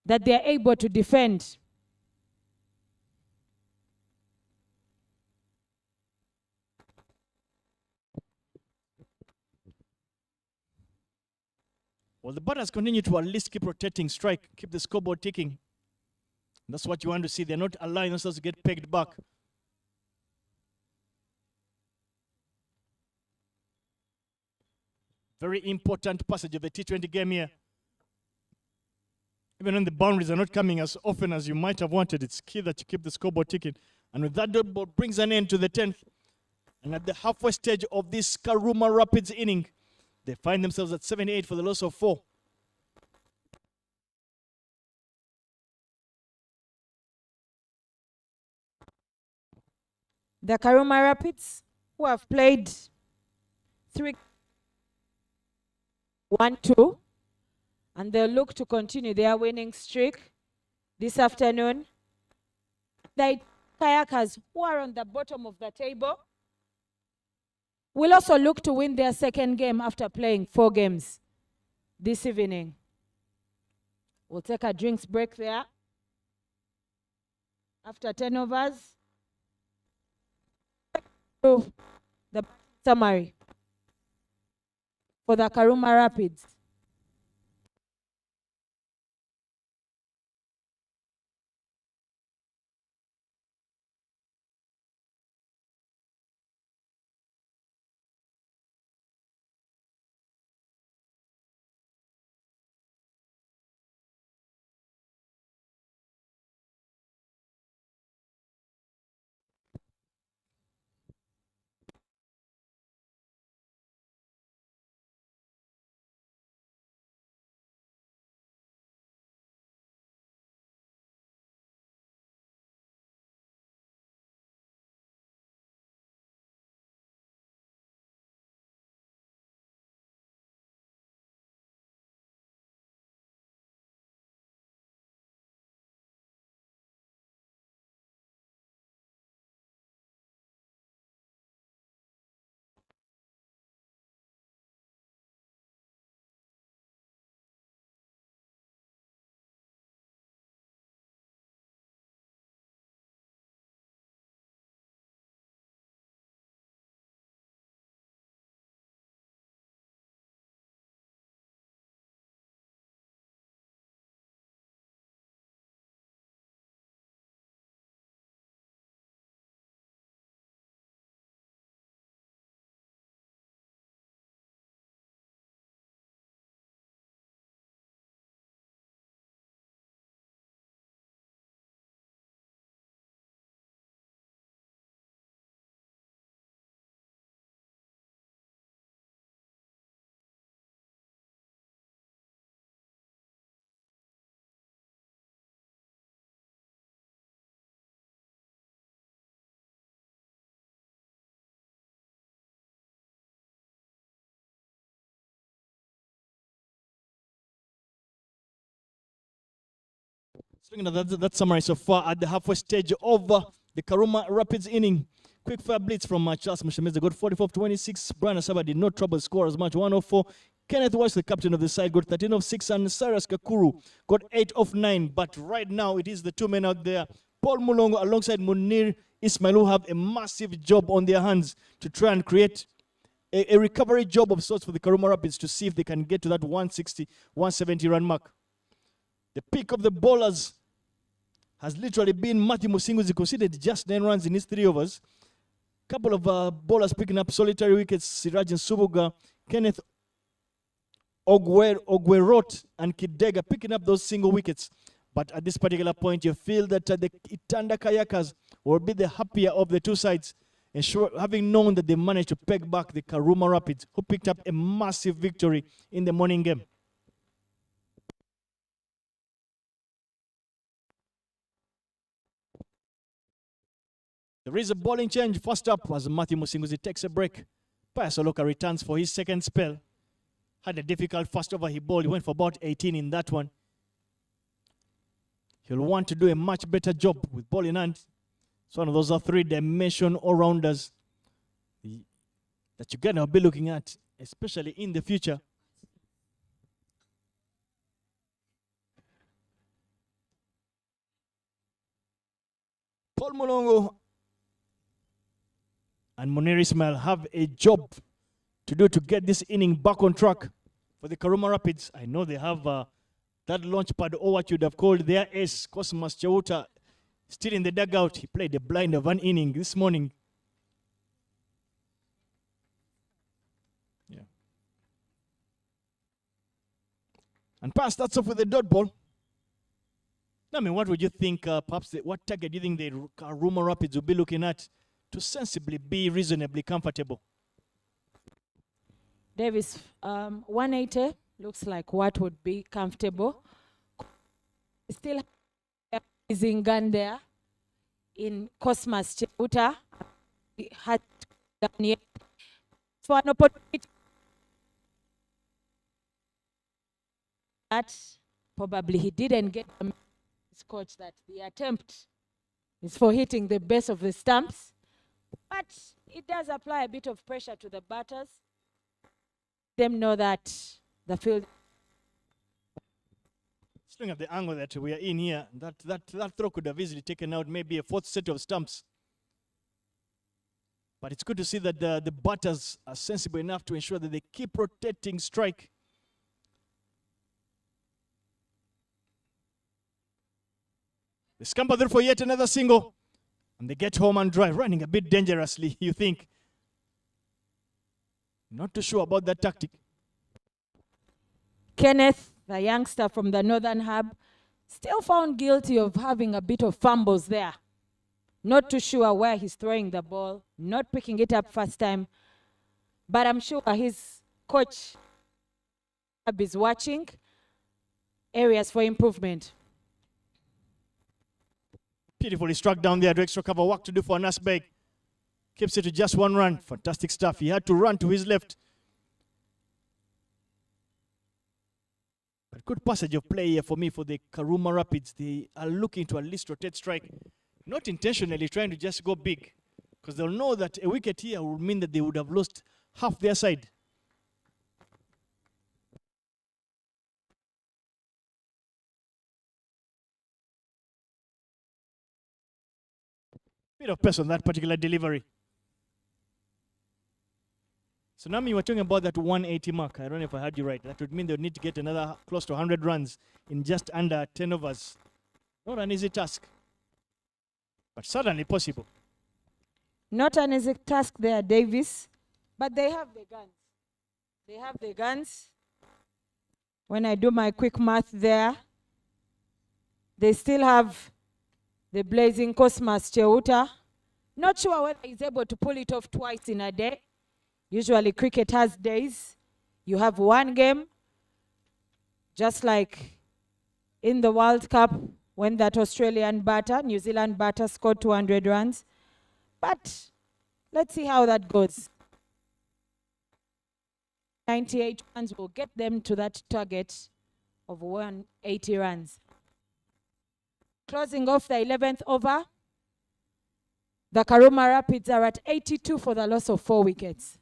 they're able to defend. Well, the batters continue to at least keep rotating strike, keep the scoreboard ticking. That's what you want to see. They're not allowing themselves to get pegged back. Very important passage of the T20 game here. Even when the boundaries are not coming as often as you might have wanted, it's key that you keep the scoreboard ticking. And with that, dot ball brings an end to the 10th. And at the halfway stage of this Karuma Rapids inning, they find themselves at 78 for the loss of 4. The Karuma Rapids, who have played 1-2, and they'll look to continue their winning streak this afternoon. The Kayakers, who are on the bottom of the table, will also look to win their second game after playing 4 games this evening. We'll take a drinks break there after 10 overs. The summary for the Karuma Rapids. Looking at that summary so far at the halfway stage of the Karuma Rapids inning. Quick fire blitz from Charles Mushemeza got 44-26. Brian Asaba did not trouble score as much, 104. Kenneth Walsh, the captain of the side, got 13 of 6, and Cyrus Kakuru got 8 of 9. But right now, it is the two men out there, Paul Mulongo alongside Munir Ismail, who have a massive job on their hands to try and create a recovery job of sorts for the Karuma Rapids to see if they can get to that 160, 170 run mark. The pick of the bowlers has literally been Matthew Musingu. He conceded just 9 runs in his 3 overs. Couple of bowlers picking up solitary wickets, Siraj and Subuga, Kenneth Ogwerot and Kidega picking up those single wickets. But at this particular point, you feel that the Itanda Kayakers will be the happier of the two sides, having known that they managed to peg back the Karuma Rapids, who picked up a massive victory in the morning game. There is a bowling change. First up as Matthew Musinguzi takes a break. Pius Oloka returns for his second spell. Had a difficult first over he bowled. He went for about 18 in that one. He'll want to do a much better job with ball in hand. It's one of those 3-dimension all-rounders that you're going to be looking at, especially in the future. Paul Mulongo and Munir Ismail have a job to do to get this inning back on track for the Karuma Rapids. I know they have that launch pad, or what you'd have called their ace, Cosmas Chauta, still in the dugout. He played the blind of an inning this morning. Yeah. And Pat starts off with a dot ball. I mean, what would you think, perhaps, what target do you think the Karuma Rapids will be looking at to sensibly be reasonably comfortable? Davis, 180 looks like what would be comfortable. Still is in gun there in Cosmas Cheuta. He had done yet for an opportunity that probably he didn't get his coach that the attempt is for hitting the base of the stumps, but it does apply a bit of pressure to the batters. Them know that the field. Looking at the angle that we are in here, that throw could have easily taken out maybe a 4th set of stumps. But it's good to see that the batters are sensible enough to ensure that they keep rotating strike. They scamper through for yet another single. And they get home and drive, running a bit dangerously, you think. Not too sure about that tactic. Kenneth, the youngster from the Northern Hub, still found guilty of having a bit of fumbles there. Not too sure where he's throwing the ball, not picking it up first time. But I'm sure his coach is watching areas for improvement. Beautifully struck down there to extra cover. Work to do for Nasbeg. Keeps it to just 1 run. Fantastic stuff. He had to run to his left. But good passage of play here for me for the Karuma Rapids. They are looking to at least rotate strike. Not intentionally trying to just go big. Because they'll know that a wicket here would mean that they would have lost half their side. Bit of pace on that particular delivery. So now we were talking about that 180 mark. I don't know if I heard you right. That would mean they would need to get another close to 100 runs in just under 10 overs. Not an easy task, but certainly possible. Not an easy task there, Davis, but they have the guns. They have the guns. When I do my quick math there, they still have the blazing Cosmas Cheuta. Not sure whether he's able to pull it off twice in a day. Usually cricket has days. You have one game, just like in the World Cup when that Australian batter, New Zealand batter scored 200 runs. But let's see how that goes. 98 runs will get them to that target of 180 runs. Closing off the 11th over, the Karuma Rapids are at 82 for the loss of 4 wickets.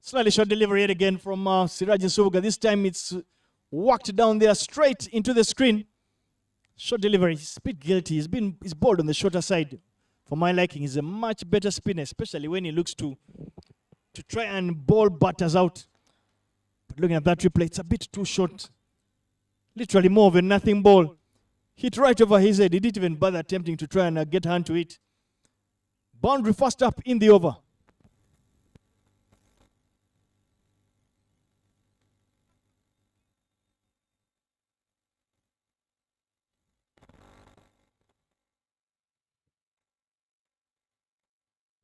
Slightly short delivery yet again from Siraj Nsubuga. This time it's whacked down there straight into the screen. Short delivery. He's a bit guilty. He's bowled on the shorter side. For my liking, he's a much better spinner, especially when he looks to try and bowl batters out. But looking at that replay, it's a bit too short. Literally more of a nothing ball. Hit right over his head. He didn't even bother attempting to try and get hand to it. Boundary first up in the over.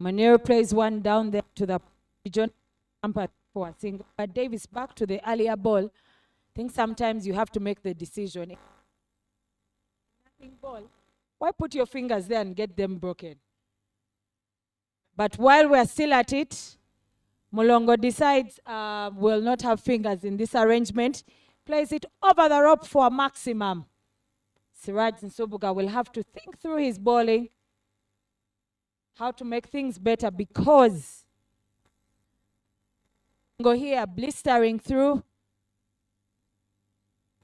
Monero plays one down there to the John for a single. But Davis back to the earlier ball. I think sometimes you have to make the decision. Ball. Why put your fingers there and get them broken? But while we're still at it, Mulongo decides will not have fingers in this arrangement. Plays it over the rope for a maximum. Siraj Nsubuga will have to think through his bowling, how to make things better, because go here blistering through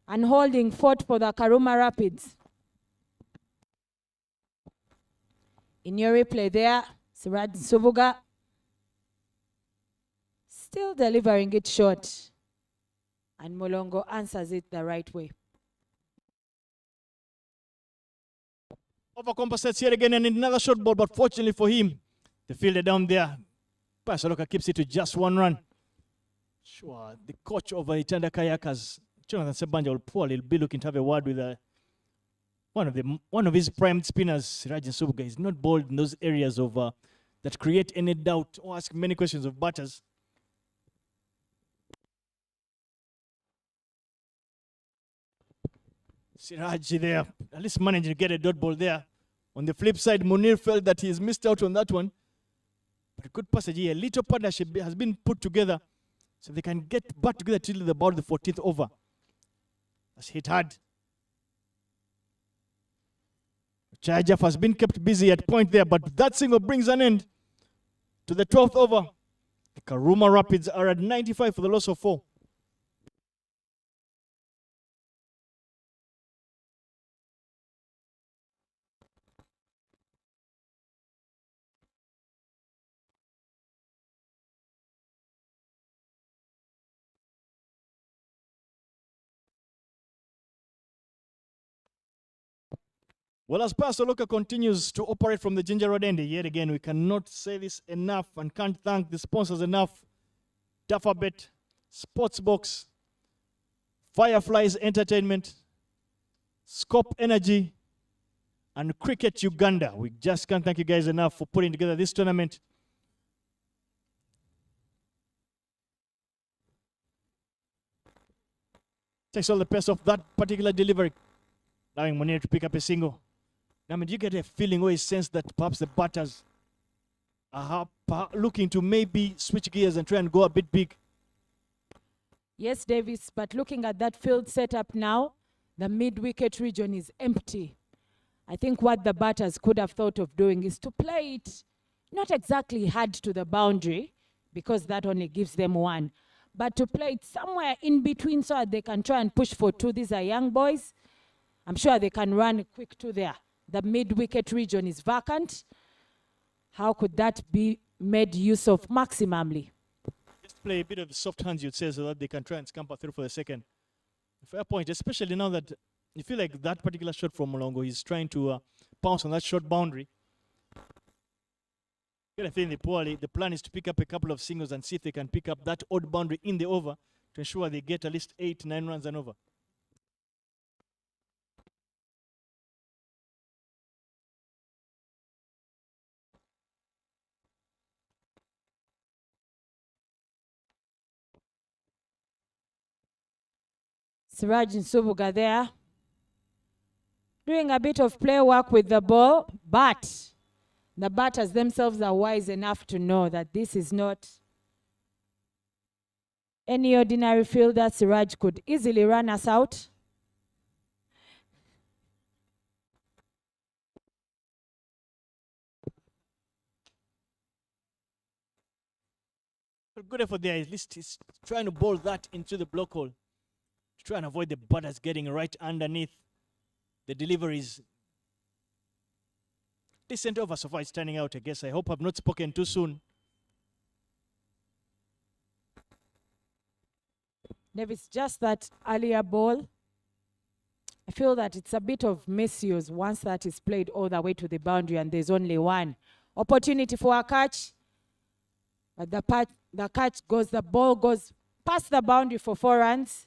and holding fort for the Karuma Rapids. In your replay there, Siraj Nsubuga still delivering it short, and Mulongo answers it the right way. Overcompensates here again and another short ball, but fortunately for him, the fielder down there, Pasaloka keeps it to just 1 run. Sure, the coach of Itanda Kayakers, Jonathan Sebanja, will probably be looking to have a word with one of his prime spinners, Siraj Nsubuga. He's not bowled in those areas of that create any doubt or ask many questions of batters. Siraj there, at least managing to get a dot ball there. On the flip side, Munir felt that he's missed out on that one. But a good passage here. A little partnership has been put together so they can get back together till about the 14th over. That's hit hard. Chajaf has been kept busy at point there, but that single brings an end to the 12th over. The Karuma Rapids are at 95 for the loss of 4. Well, as Pasoloka continues to operate from the Ginger Road end, yet again, we cannot say this enough and can't thank the sponsors enough. Dufferbet, Sportsbox, Fireflies Entertainment, Scope Energy, and Cricket Uganda. We just can't thank you guys enough for putting together this tournament. Takes all the pace off that particular delivery, allowing Munir to pick up a single. I mean, do you get a feeling or a sense that perhaps the batters are looking to maybe switch gears and try and go a bit big? Yes, Davis, but looking at that field setup now, the mid-wicket region is empty. I think what the batters could have thought of doing is to play it not exactly hard to the boundary, because that only gives them 1, but to play it somewhere in between so that they can try and push for 2. These are young boys. I'm sure they can run quick 2 there. The mid-wicket region is vacant. How could that be made use of maximally? Just play a bit of the soft hands, you'd say, so that they can try and scamper through for the second. Fair point, especially now that you feel like that particular shot from Mulongo, he's trying to pounce on that short boundary. I think the plan is to pick up a couple of singles and see if they can pick up that odd boundary in the over to ensure they get at least 8-9 runs and over. Siraj Nsubuga there, doing a bit of play work with the ball, but the batters themselves are wise enough to know that this is not any ordinary fielder. Siraj could easily run us out. Good effort there. At least he's trying to bowl that into the block hole to try and avoid the batters getting right underneath. The deliveries decent over so far. It's turning out, I guess. I hope I've not spoken too soon. Davis, just that earlier ball, I feel that it's a bit of misuse once that is played all the way to the boundary and there's only one opportunity for a catch. But the catch goes, the ball goes past the boundary for 4 runs.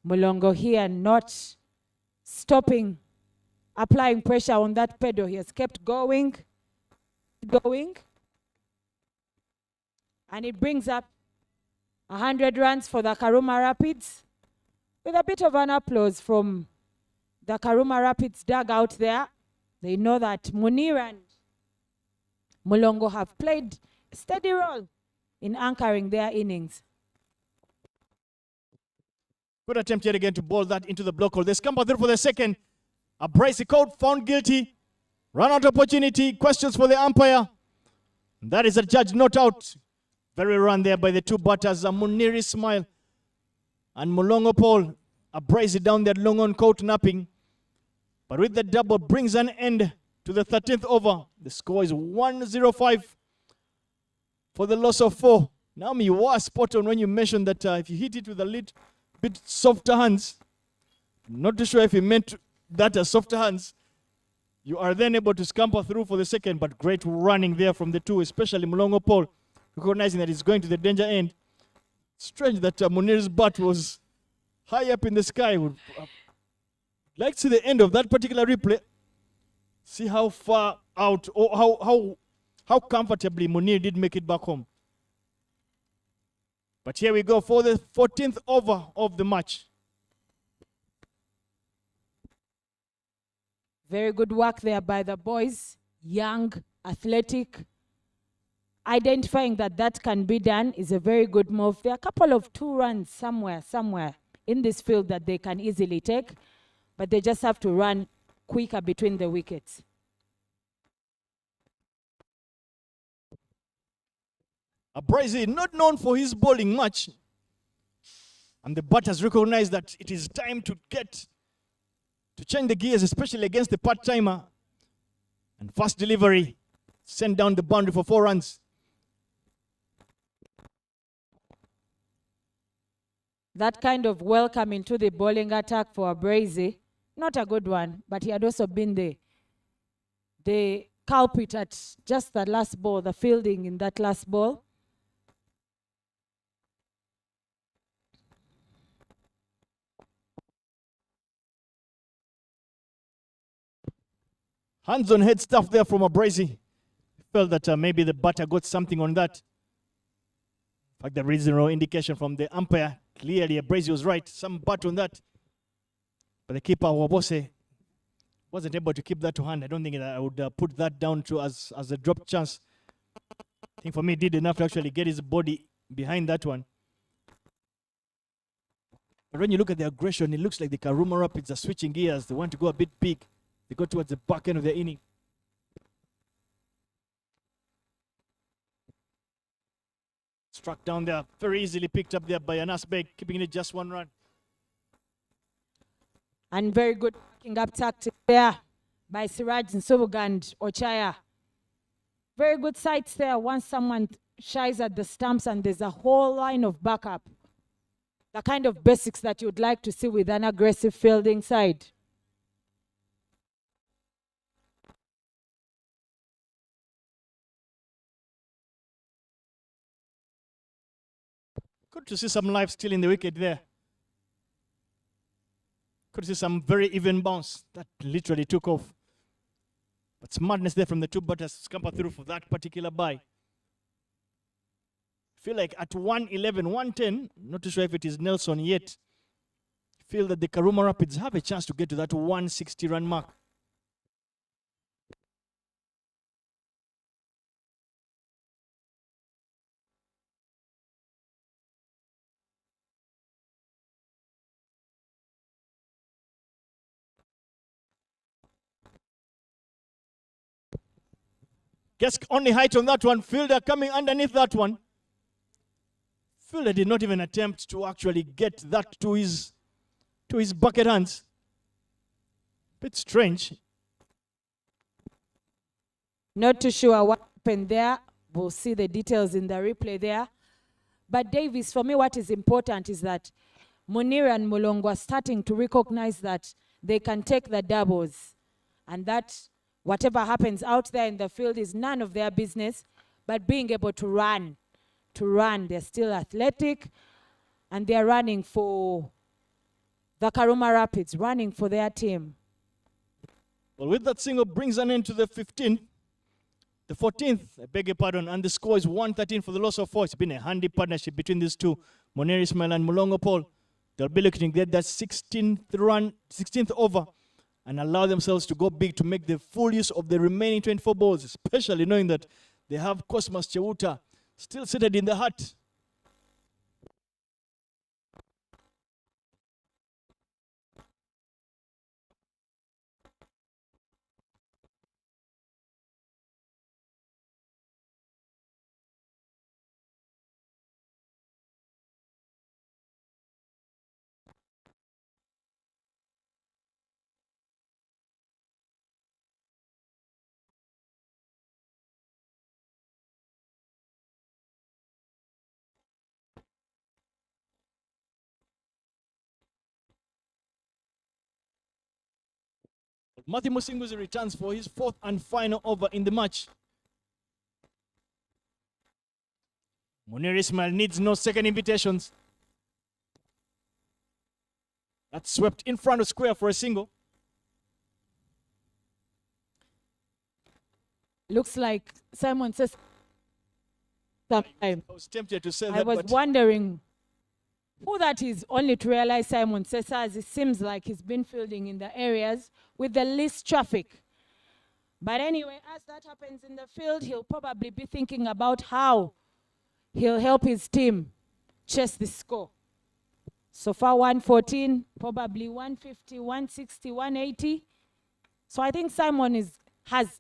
Mulongo here not stopping, applying pressure on that pedal. He has kept going. And it brings up 100 runs for the Karuma Rapids, with a bit of an applause from the Karuma Rapids dugout there. They know that Munir and Mulongo have played a steady role in anchoring their innings. Good attempt yet again to bowl that into the block hole. They scamper through for the second. A Bryce Code found guilty. Run out opportunity. Questions for the umpire. That is a judge not out. Very run there by the two batters. A Munir Ismail and Mulongo Paul. A Bryce down there long on coat napping. But with the double brings an end to the 13th over. The score is 105 for the loss of 4. Naomi, you were spot on when you mentioned that if you hit it with a little bit softer hands, not too sure if you meant that as softer hands, you are then able to scamper through for the second. But great running there from the two, especially Mulongo Paul, recognizing that it's going to the danger end. Strange that Munir's bat was high up in the sky. Would like to see the end of that particular replay. See how far out, or how comfortably Munir did make it back home. But here we go for the 14th over of the match. Very good work there by the boys. Young, athletic. Identifying that that can be done is a very good move. There are a couple of 2 runs somewhere in this field that they can easily take, but they just have to run quicker between the wickets. A Bryce not known for his bowling much. And the batters recognize that it is time to change the gears, especially against the part-timer. And fast delivery, send down the boundary for 4 runs. That kind of welcome into the bowling attack for Abraze, not a good one, but he had also been the culprit at just that last ball, the fielding in that last ball. Hands on head stuff there from Abraze. Felt that maybe the batter got something on that. In fact, there is no indication from the umpire. Clearly, Abraze was right. Some bat on that. But the keeper, Wabose, wasn't able to keep that to hand. I don't think that I would put that down to as a drop chance. I think for me, he did enough to actually get his body behind that one. But when you look at the aggression, it looks like the Karuma Rapids are switching gears. They want to go a bit big. They go towards the back end of the inning. Struck down there, very easily picked up there by Anas Beg, keeping it just 1 run. And very good backing up tactic there by Siraj Nsubuga and Ochaya. Very good sights there once someone shies at the stumps and there's a whole line of backup. The kind of basics that you'd like to see with an aggressive fielding side. Good to see some life still in the wicket there. Could see some very even bounce. That literally took off. But smartness there from the two batters to scamper through for that particular bye. Feel like at 111, 110, not too sure if it is Nelson yet. feel that the Karuma Rapids have a chance to get to that 160 run mark. Guess only height on that one. Fielder coming underneath that one. Fielder did not even attempt to actually get that to his bucket hands. Bit strange. Not too sure what happened there. We'll see the details in the replay there. But Davis, for me, what is important is that Munir and Mulongo are starting to recognize that they can take the doubles and that whatever happens out there in the field is none of their business, but being able to run. They're still athletic and they're running for the Karuma Rapids, running for their team. Well, with that single brings an end to the 15th. The 14th, I beg your pardon, and the score is 113 for the loss of 4. It's been a handy partnership between these two, Moneri Ismail and Mulongo Paul. They'll be looking to get that 16th over and allow themselves to go big to make the full use of the remaining 24 balls, especially knowing that they have Cosmas Chewuta still seated in the hut. Matthew Musinguzi returns for his 4th and final over in the match. Munir Ismail needs no second invitations. That's swept in front of square for a single. Looks like Simon says sometime. I was tempted to say I that, was but wondering who that is, only to realize Simon says as it seems like he's been fielding in the areas with the least traffic. But anyway, as that happens in the field, he'll probably be thinking about how he'll help his team chase the score. So far 114, probably 150, 160, 180. So I think Simon has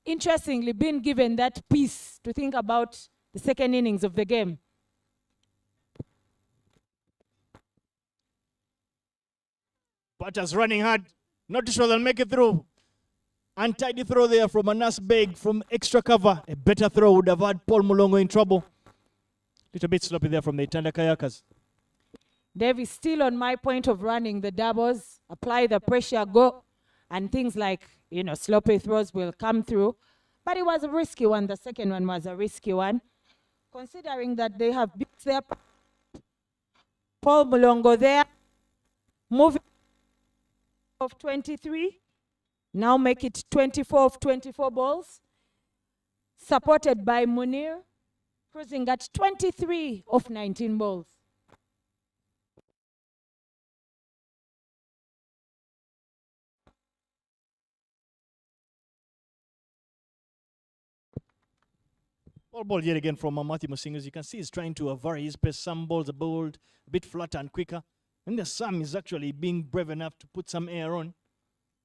interestingly been given that piece to think about the second innings of the game. Butters running hard. Not sure they'll make it through. Untidy throw there from Anas Beg from extra cover. A better throw would have had Paul Mulongo in trouble. Little bit sloppy there from the Itanda Kayakers. Dave is still on my point of running the doubles, apply the pressure, go, and things like, sloppy throws will come through. But it was a risky one. The second one was a risky one. Considering that they have beat their Paul Mulongo there, moving of 23, now make it 24 of 24 balls, supported by Munir, cruising at 23 of 19 balls. Ball yet again from Matthew Musinguzi. As you can see, he's trying to vary his pace. Some balls are bowled a bit flatter and quicker. And the Sam is actually being brave enough to put some air on.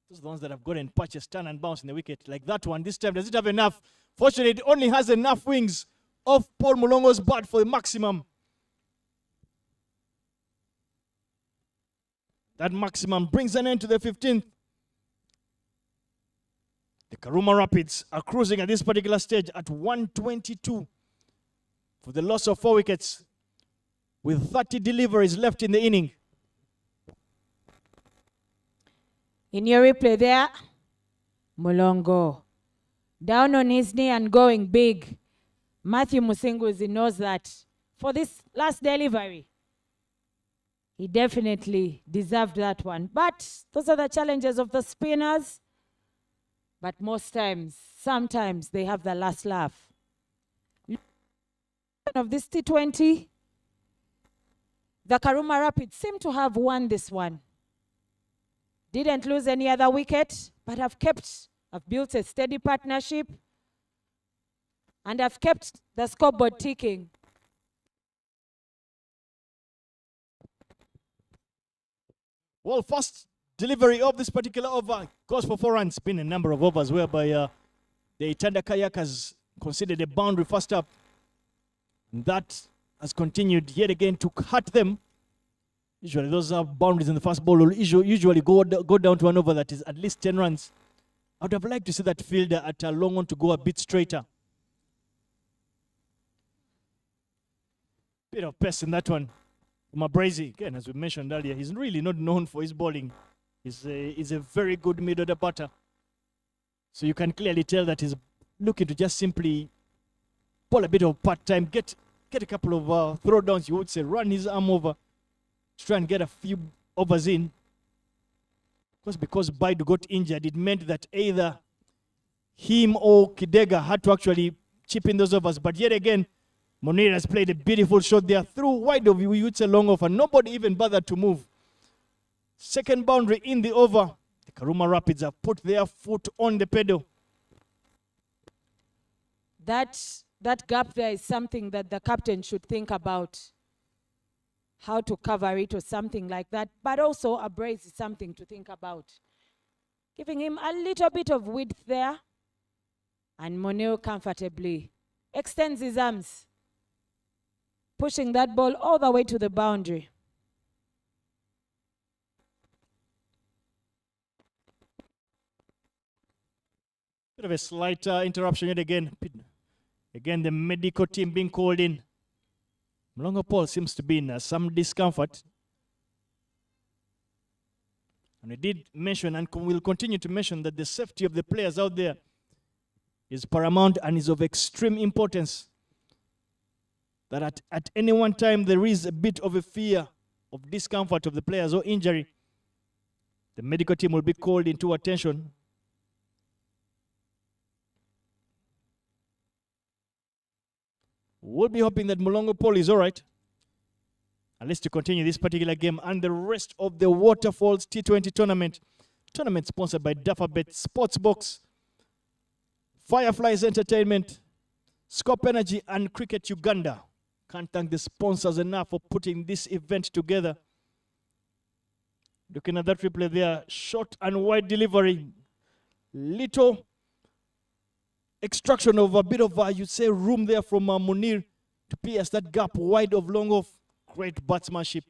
Those are the ones that have gotten patches, turn and bounce in the wicket. Like that one. This time, does it have enough? Fortunately, it only has enough wings off Paul Mulongo's bat for the maximum. That maximum brings an end to the 15th. The Karuma Rapids are cruising at this particular stage at 122 for the loss of 4 wickets with 30 deliveries left in the inning. In your replay there, Mulongo down on his knee and going big. Matthew Musinguzi knows that for this last delivery, he definitely deserved that one. But those are the challenges of the spinners. But most times, sometimes they have the last laugh. Of this T20, the Karuma Rapids seem to have won this one. Didn't lose any other wicket, but have built a steady partnership and have kept the scoreboard ticking. Well, first delivery of this particular over goes for 4 runs. Been a number of overs whereby the Itanda Kayakers conceded a boundary first up. And that has continued yet again to hurt them. Usually those boundaries in the first ball will usually go down to an over that is at least 10 runs. I would have liked to see that fielder at a long one to go a bit straighter. Bit of pace in that one. Mabrazy, again, as we mentioned earlier, he's really not known for his bowling. He's a very good mid-order batter. So you can clearly tell that he's looking to just simply bowl a bit of part-time, get a couple of throwdowns, you would say, run his arm over, to try and get a few overs in. Because Baidu got injured, it meant that either him or Kidega had to actually chip in those overs. But yet again, Munir has played a beautiful shot there through wide of you would say long off, and nobody even bothered to move. Second boundary in the over. The Karuma Rapids have put their foot on the pedal. That gap there is something that the captain should think about. How to cover it or something like that. But also a brace is something to think about. Giving him a little bit of width there. And Munir comfortably extends his arms, pushing that ball all the way to the boundary. Bit of a slight interruption yet again. Again, the medical team being called in. Mlongo Paul seems to be in some discomfort. And we did mention and will continue to mention that the safety of the players out there is paramount and is of extreme importance. That at any one time there is a bit of a fear of discomfort of the players or injury, the medical team will be called into attention. We'll be hoping that Mulongo Paul is all right, at least to continue this particular game and the rest of the Waterfalls T20 tournament. Tournament sponsored by Dapperbet Sportsbox, Fireflies Entertainment, Scope Energy, and Cricket Uganda. Can't thank the sponsors enough for putting this event together. Looking at that replay there, short and wide delivery. Little extraction of a bit of, you'd say, room there from Munir to pierce that gap wide of long off. Great batsmanship.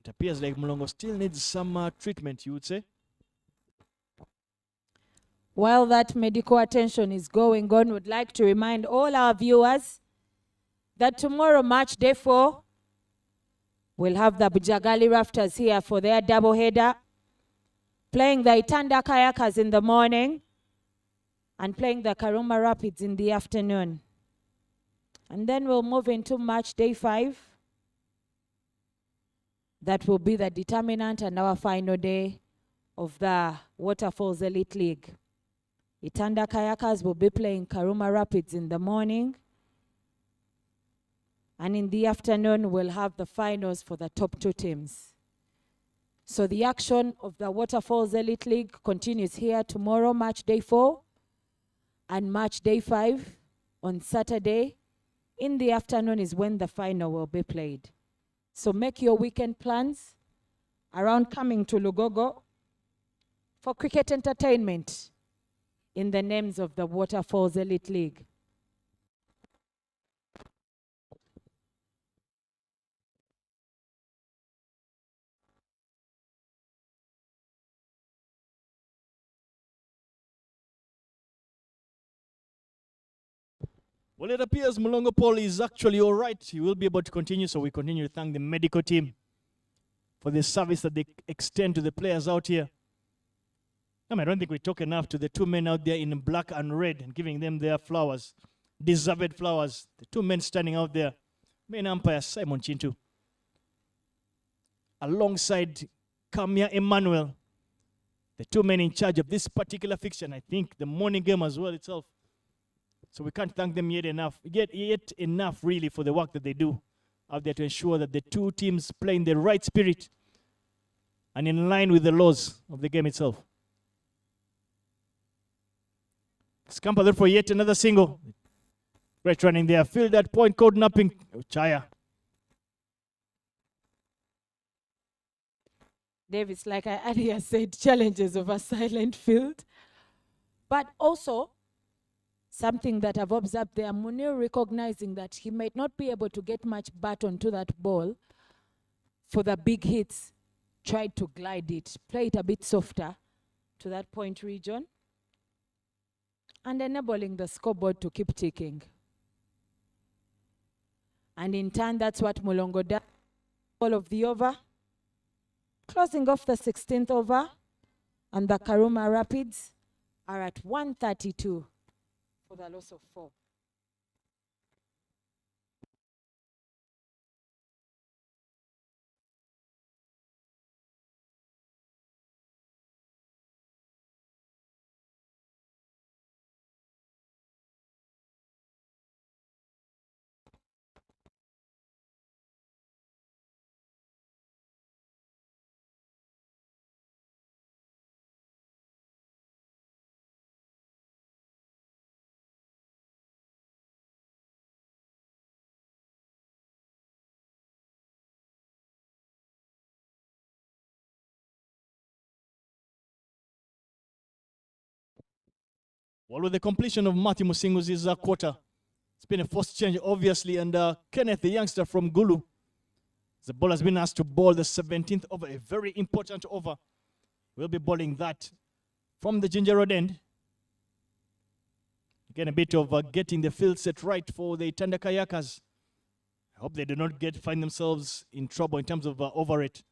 It appears like Mulongo still needs some treatment, you would say. While that medical attention is going on, would like to remind all our viewers that tomorrow, match day 4, we'll have the Bujagali Rafters here for their double header, playing the Itanda Kayakers in the morning and playing the Karuma Rapids in the afternoon. And then we'll move into match day 5. That will be the determinant and our final day of the Waterfalls Elite League. Itanda Kayakers will be playing Karuma Rapids in the morning. And in the afternoon, we'll have the finals for the top 2 teams. So the action of the Waterfalls Elite League continues here tomorrow, match day 4, and match day 5 on Saturday. In the afternoon is when the final will be played. So make your weekend plans around coming to Lugogo for cricket entertainment in the names of the Waterfalls Elite League. Well, it appears Mulongo Paul is actually all right. He will be able to continue, so we continue to thank the medical team for the service that they extend to the players out here. I don't think we talk enough to the 2 men out there in black and red and giving them their flowers, deserved flowers. The 2 men standing out there, main umpire Simon Chintu, alongside Kamia Emmanuel, the 2 men in charge of this particular fixture, and I think the morning game as well itself. So we can't thank them yet enough really for the work that they do out there to ensure that the two teams play in the right spirit and in line with the laws of the game itself. Scamper there for yet another single. Great running there. Feel that point code napping. Chaya. Davis, like I earlier said, challenges of a silent field. But also, something that I've observed there, Munir recognizing that he might not be able to get much baton to that ball for the big hits, tried to glide it, play it a bit softer to that point region, and enabling the scoreboard to keep ticking. And in turn, that's what Mulongo does. All of the over. Closing off the 16th over, and the Karuma Rapids are at 132 for the loss of 4. Well, with the completion of Matthew Musingu's quarter, it's been a forced change, obviously, and Kenneth, the youngster from Gulu, the ball has been asked to bowl the 17th over, a very important over. We'll be bowling that from the Ginger Road end. Again, a bit of getting the field set right for the Itanda Kayakers. I hope they do not find themselves in trouble in terms of over it.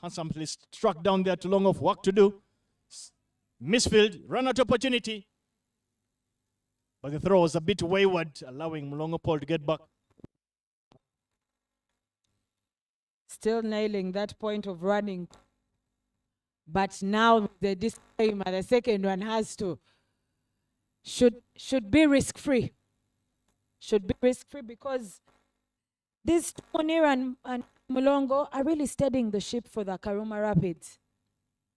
Handsomely struck down there too long of work to do. Misfield, run out opportunity. But the throw was a bit wayward, allowing Mulongo Paul to get back. Still nailing that point of running. But now the disclaimer, the second one has to, should be risk-free. Should be risk-free because these Munir and Mulongo are really steadying the ship for the Karuma Rapids.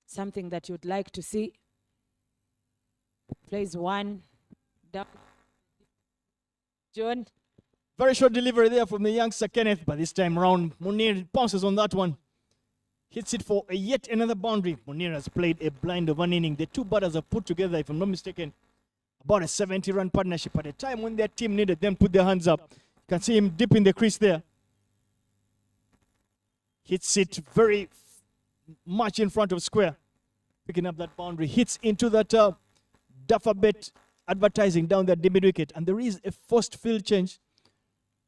Something that you'd like to see. Plays one down. John. Very short delivery there from the youngster Kenneth, but this time round, Munir pounces on that one. Hits it for yet another boundary. Munir has played a blind of an inning. The two batters have put together, if I'm not mistaken, about a 70-run partnership. At a time when their team needed them, put their hands up. You can see him dipping the crease there. Hits it very much in front of square. Picking up that boundary. Hits into that Duffabet advertising down there, mid wicket. And there is a forced field change.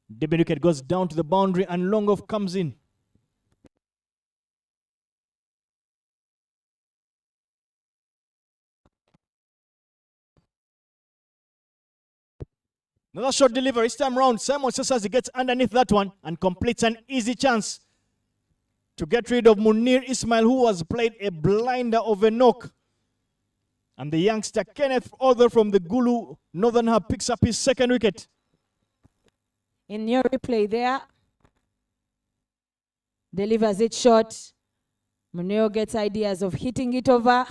Mid wicket goes down to the boundary and long off comes in. Another short delivery. This time round, Simon Sesasi gets underneath that one and completes an easy chance to get rid of Munir Ismail, who has played a blinder of a knock. And the youngster Kenneth Other from the Gulu Northern Hub picks up his second wicket. In your replay there, delivers it short. Munir gets ideas of hitting it over,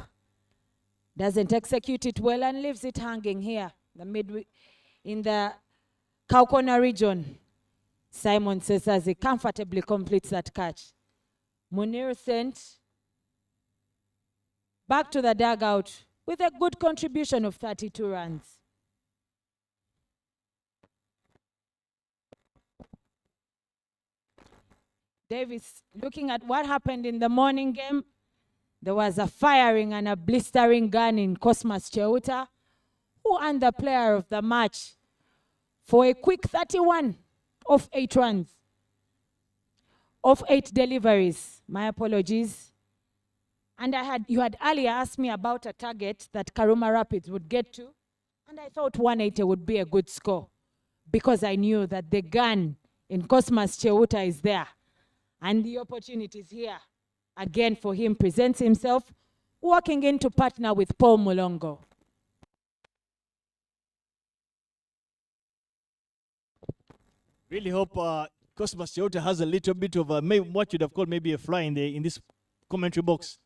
doesn't execute it well and leaves it hanging here. In the Kaukona region, Simon Sesasi comfortably completes that catch. Munir sent back to the dugout with a good contribution of 32 runs. Davis, looking at what happened in the morning game, there was a firing and a blistering gun in Cosmas Cheuta, who earned the player of the match for a quick 31 of 8 runs. Of 8 deliveries. My apologies. And you had earlier asked me about a target that Karuma Rapids would get to, and I thought 180 would be a good score because I knew that the gun in Cosmas Cheuta is there. And the opportunity is here again for him presents himself, walking in to partner with Paul Mulongo. Really hope Cosmas Cheuta has a little bit of what you'd have called maybe a fly in this commentary box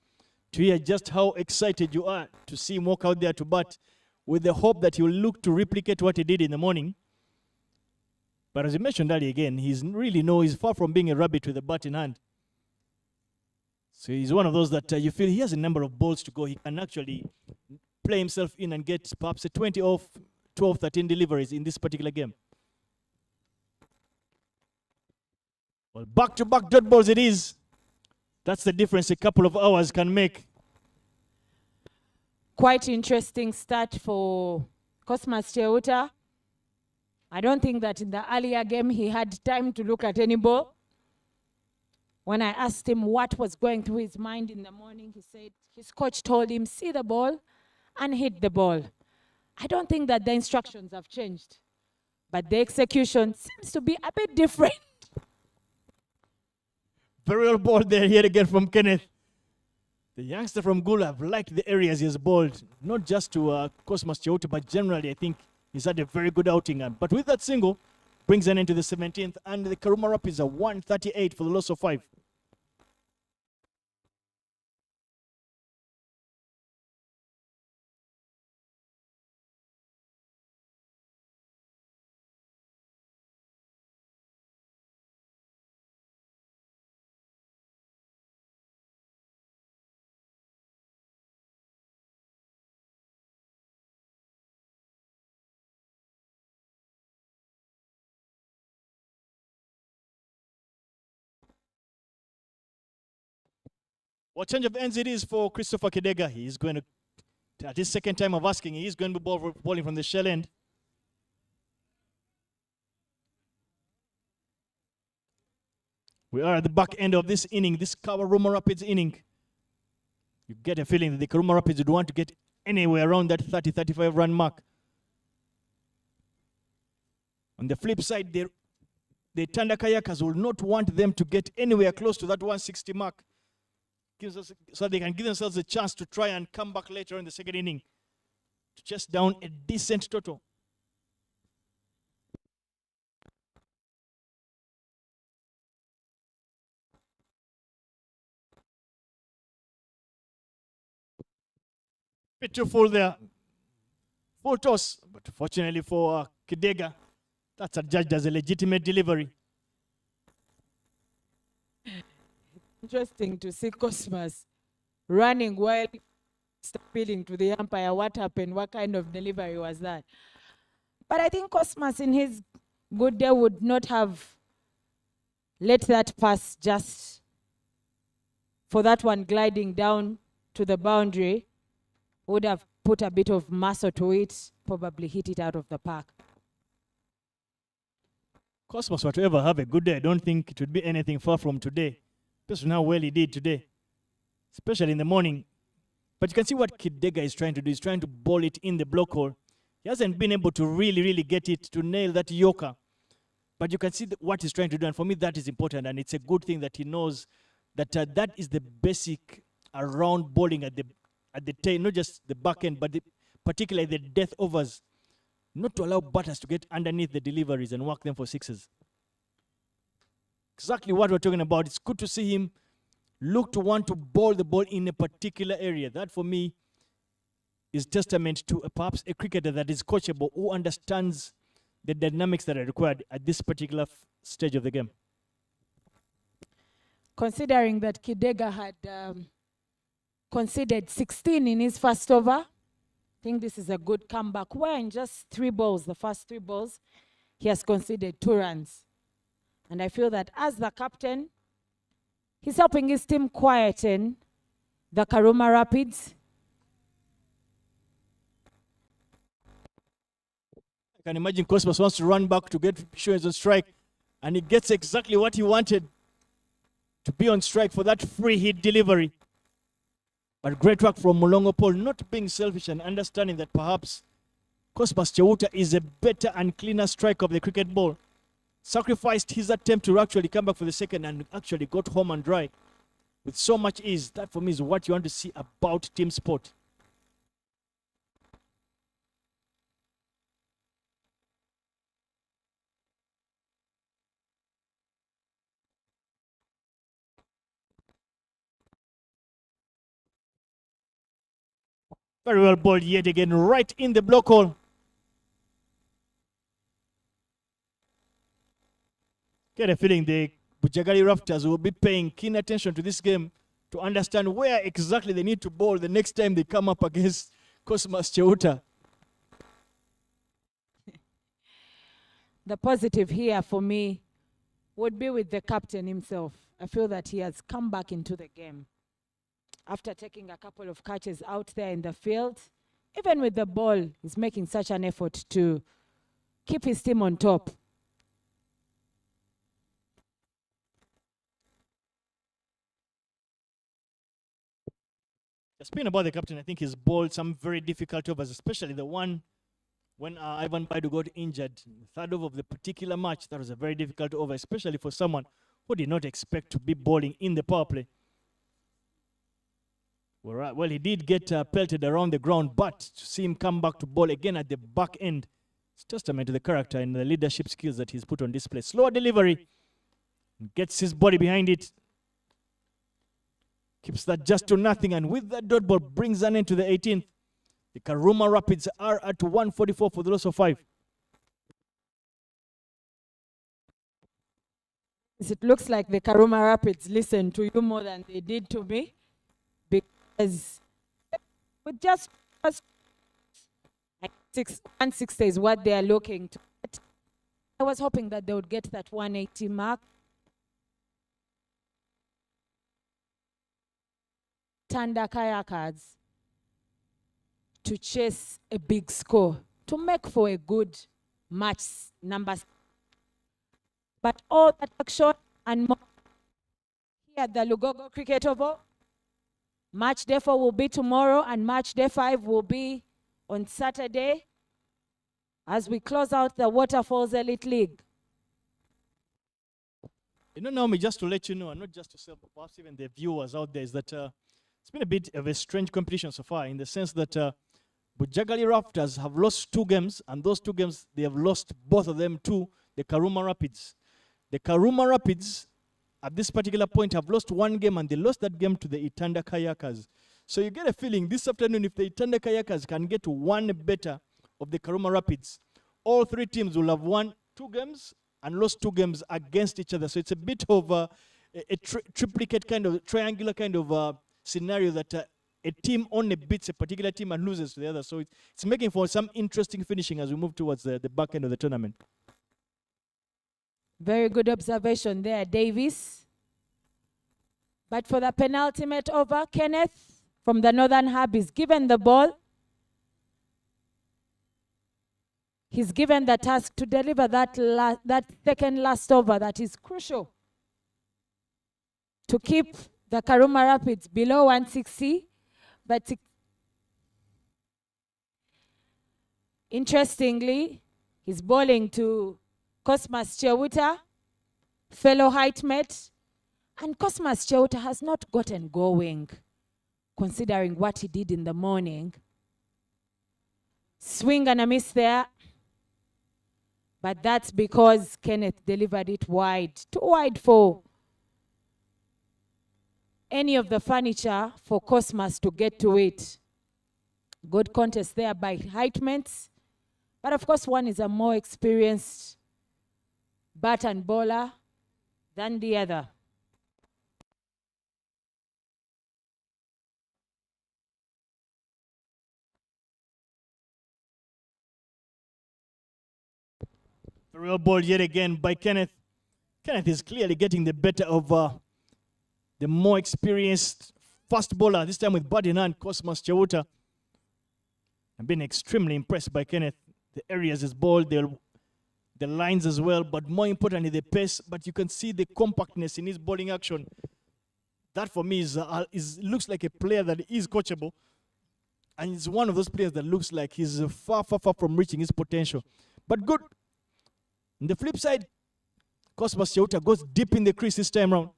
to hear just how excited you are to see him walk out there to bat with the hope that he will look to replicate what he did in the morning. But as you mentioned earlier again, he's far from being a rabbit with a bat in hand. So he's one of those that you feel he has a number of balls to go. He can actually play himself in and get perhaps a 20 off 12, 13 deliveries in this particular game. Well, back-to-back dot balls it is. That's the difference a couple of hours can make. Quite interesting start for Cosmas Cheuta. I don't think that in the earlier game he had time to look at any ball. When I asked him what was going through his mind in the morning, he said his coach told him, see the ball and hit the ball. I don't think that the instructions have changed, but the execution seems to be a bit different. Very well balled there yet again from Kenneth. The youngster from Gulu have liked the areas he has balled, not just to Cosmas Cheuta, but generally I think he's had a very good outing. But with that single, brings an end to the 17th, and the Karuma Rapids are 138 for the loss of 5. What change of ends it is for Christopher Kidega. He's going to, at his second time of asking, he's going to be bowling from the shell end. We are at the back end of this inning, this Karuma Rapids inning. You get a feeling that the Karuma Rapids would want to get anywhere around that 30-35 run mark. On the flip side, the Itanda Kayakers will not want them to get anywhere close to that 160 mark. So they can give themselves a chance to try and come back later in the second inning to chase down a decent total. Bit too full there. Full toss, but fortunately for Kidega, that's adjudged as a legitimate delivery. Interesting to see Cosmas running while appealing to the umpire. What happened? What kind of delivery was that? But I think Cosmas in his good day would not have let that pass just for that one gliding down to the boundary. Would have put a bit of muscle to it, probably hit it out of the park. Cosmas, whatever, have a good day. I don't think it would be anything far from today. Just how well he did today, especially in the morning. But you can see what Kidega is trying to do. He's trying to ball it in the block hole. He hasn't been able to really get it to nail that yorker. But you can see what he's trying to do. And for me, that is important. And it's a good thing that he knows that that is the basic around bowling at the tail, not just the back end, but particularly the death overs. Not to allow batters to get underneath the deliveries and work them for sixes. Exactly what we're talking about. It's good to see him look to want to bowl the ball in a particular area. That, for me, is testament to perhaps a cricketer that is coachable, who understands the dynamics that are required at this particular stage of the game. Considering that Kidega had conceded 16 in his first over, I think this is a good comeback. Where in just 3 balls, the first 3 balls, he has conceded 2 runs. And I feel that as the captain, he's helping his team quieten the Karuma Rapids. I can imagine Cosmas wants to run back to get Shoes on strike, and he gets exactly what he wanted, to be on strike for that free hit delivery. But great work from Mulongo Paul, not being selfish and understanding that perhaps Cosmas Cheuta is a better and cleaner striker of the cricket ball. Sacrificed his attempt to actually come back for the second and actually got home and dry with so much ease. That for me is what you want to see about team sport. Very well bowled yet again, right in the block hole. Get a feeling the Bujagali Raptors will be paying keen attention to this game to understand where exactly they need to bowl the next time they come up against Cosmas Cheuta. The positive here for me would be with the captain himself. I feel that he has come back into the game after taking a couple of catches out there in the field. Even with the ball, he's making such an effort to keep his team on top. Speaking about the captain, I think he's bowled some very difficult overs, especially the one when Ivan Baidu got injured. The third over of the particular match, that was a very difficult over, especially for someone who did not expect to be bowling in the power play. Well, he did get pelted around the ground, but to see him come back to bowl again at the back end, it's testament to the character and the leadership skills that he's put on display. Slower delivery, gets his body behind it, keeps that just to nothing, and with that dot ball brings an end to the 18th. The Karuma Rapids are at 144 for the loss of 5. It looks like the Karuma Rapids listened to you more than they did to me, because with just 160 is what they are looking to get. I was hoping that they would get that 180 mark. Itanda Kayakers to chase a big score, to make for a good match number. But all that action and more here at the Lugogo Cricket Oval. Match day 4 will be tomorrow, and match day 5 will be on Saturday as we close out the Waterfalls Elite League. You know, Naomi, just to let you know, and not just yourself, but perhaps even the viewers out there, is that it's been a bit of a strange competition so far, in the sense that Bujagali Raptors have lost 2 games, and those 2 games, they have lost both of them to the Karuma Rapids. The Karuma Rapids, at this particular point, have lost 1 game, and they lost that game to the Itanda Kayakers. So you get a feeling this afternoon, if the Itanda Kayakers can get 1 better of the Karuma Rapids, all 3 teams will have won 2 games and lost 2 games against each other. So it's a bit of a triplicate kind of, triangular kind of scenario that a team only beats a particular team and loses to the other. So it's making for some interesting finishing as we move towards the back end of the tournament. Very good observation there, Davis. But for the penultimate over, Kenneth from the Northern Hub is given the ball. He's given the task to deliver that second last over that is crucial to keep the Karuma Rapids below 160. But interestingly, he's bowling to Cosmas Cheuta, fellow height mate, and Cosmas Cheuta has not gotten going, considering what he did in the morning. Swing and a miss there, but that's because Kenneth delivered it wide, too wide for any of the furniture for Cosmas to get to it. Good contest there by height mates, but of course one is a more experienced bat and bowler than the other. Very well bowled yet again by Kenneth. Kenneth is clearly getting the better of the more experienced fast bowler, this time with bat in hand, Cosmas Cheuta. I've been extremely impressed by Kenneth. The areas he's bowled, the lines as well, but more importantly, the pace. But you can see the compactness in his bowling action. That for me looks like a player that is coachable. And he's one of those players that looks like he's far, far, far from reaching his potential. But good. On the flip side, Cosmas Cheuta goes deep in the crease this time round.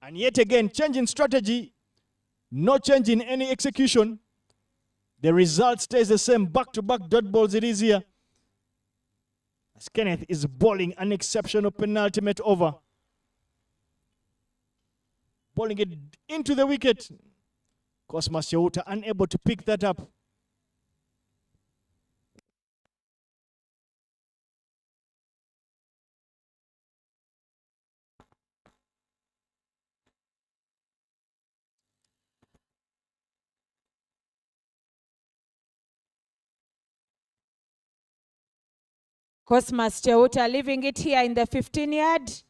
And yet again, changing strategy, no change in any execution. The result stays the same. Back-to-back dot balls it is here. As Kenneth is bowling an exceptional penultimate over. Bowling it into the wicket. Cosmas Cheuta unable to pick that up. Cosmas Cheuta leaving it here in the 15-yard. It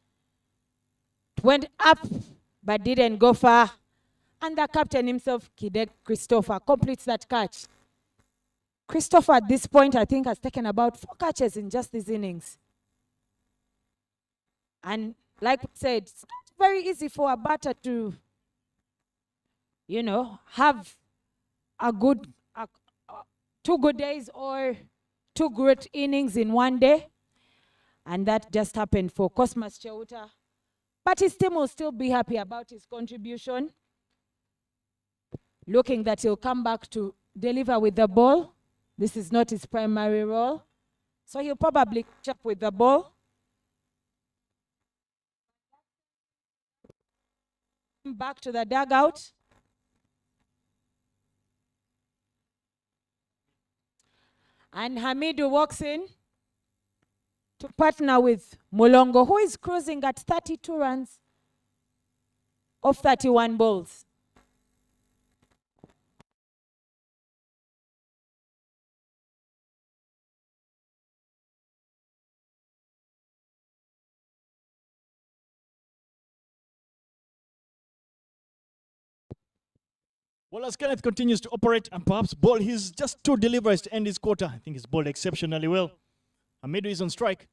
went up, but didn't go far. And the captain himself, Kidek Christopher, completes that catch. Christopher at this point, I think, has taken about 4 catches in just these innings. And like we said, it's not very easy for a batter to, you know, have a good, 2 good days or 2 great innings in one day. And that just happened for Cosmas Cheuta. But his team will still be happy about his contribution. Looking that he'll come back to deliver with the ball. This is not his primary role. So he'll probably catch up with the ball. Back to the dugout. And Hamidu walks in to partner with Mulongo, who is cruising at 32 runs off 31 balls. Well, as Kenneth continues to operate and perhaps bowl, he's just 2 deliveries to end his quarter. I think he's bowled exceptionally well. Hamidu is on strike.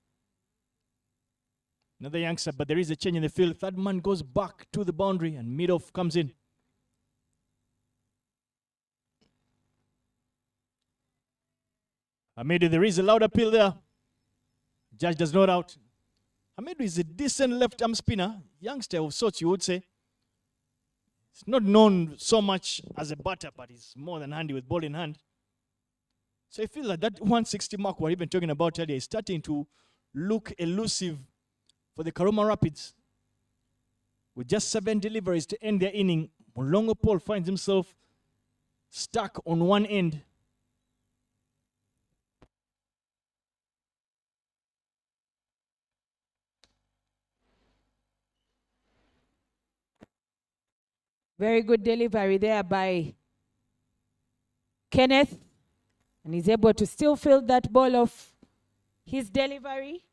Another youngster, but there is a change in the field. Third man goes back to the boundary and mid-off comes in. Hamidu, there is a loud appeal there. Judge does not out. Hamidu is a decent left-arm spinner. Youngster of sorts, you would say. He's not known so much as a batter, but he's more than handy with ball in hand. So I feel like that 160 mark we're even talking about earlier is starting to look elusive for the Karuma Rapids. With just 7 deliveries to end their inning, Mulongo Paul finds himself stuck on one end. Very good delivery there by Kenneth. And he's able to still field that ball off his delivery.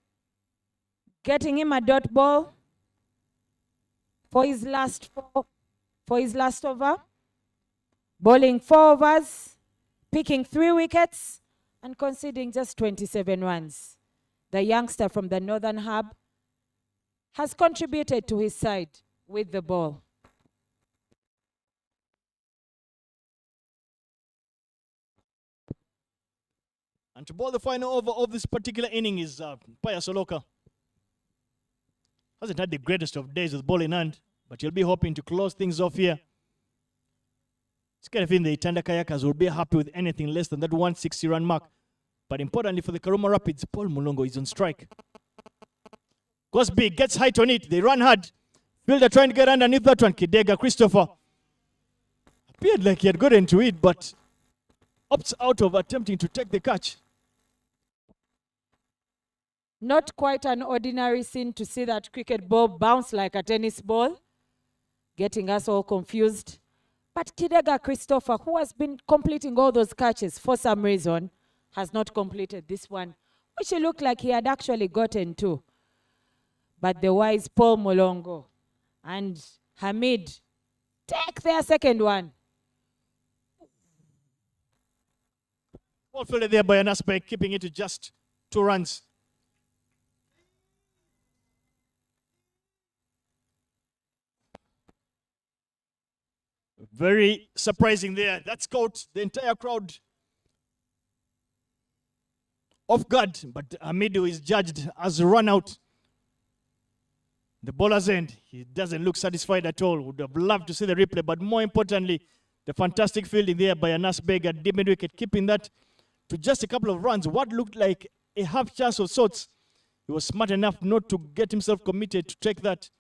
Getting him a dot ball for his last over. Bowling 4 overs, picking 3 wickets, and conceding just 27 runs. The youngster from the Northern Hub has contributed to his side with the ball. And to bowl the final over of this particular inning is Paya Soloka. Hasn't had the greatest of days with ball in hand, but he'll be hoping to close things off here. It's kind of in the Itanda Kayakers will be happy with anything less than that 160 run mark. But importantly for the Karuma Rapids, Paul Mulongo is on strike. Goes big, gets height on it, they run hard. Fielder trying to get underneath that one. Kidega Christopher appeared like he had got into it, but opts out of attempting to take the catch. Not quite an ordinary scene to see that cricket ball bounce like a tennis ball, getting us all confused. But Kidega Christopher, who has been completing all those catches for some reason, has not completed this one, which it looked like he had actually gotten to. But the wise Paul Mulongo and Hamid take their second one. Well fielded there by an aspect, keeping it to just 2 runs. Very surprising there. That's caught the entire crowd off guard, but Hamidu is judged as a run out. The bowler's end, he doesn't look satisfied at all. Would have loved to see the replay, but more importantly, the fantastic fielding there by Anas Beg at deep mid-wicket, keeping that to just a couple of runs. What looked like a half chance of sorts. He was smart enough not to get himself committed to take that,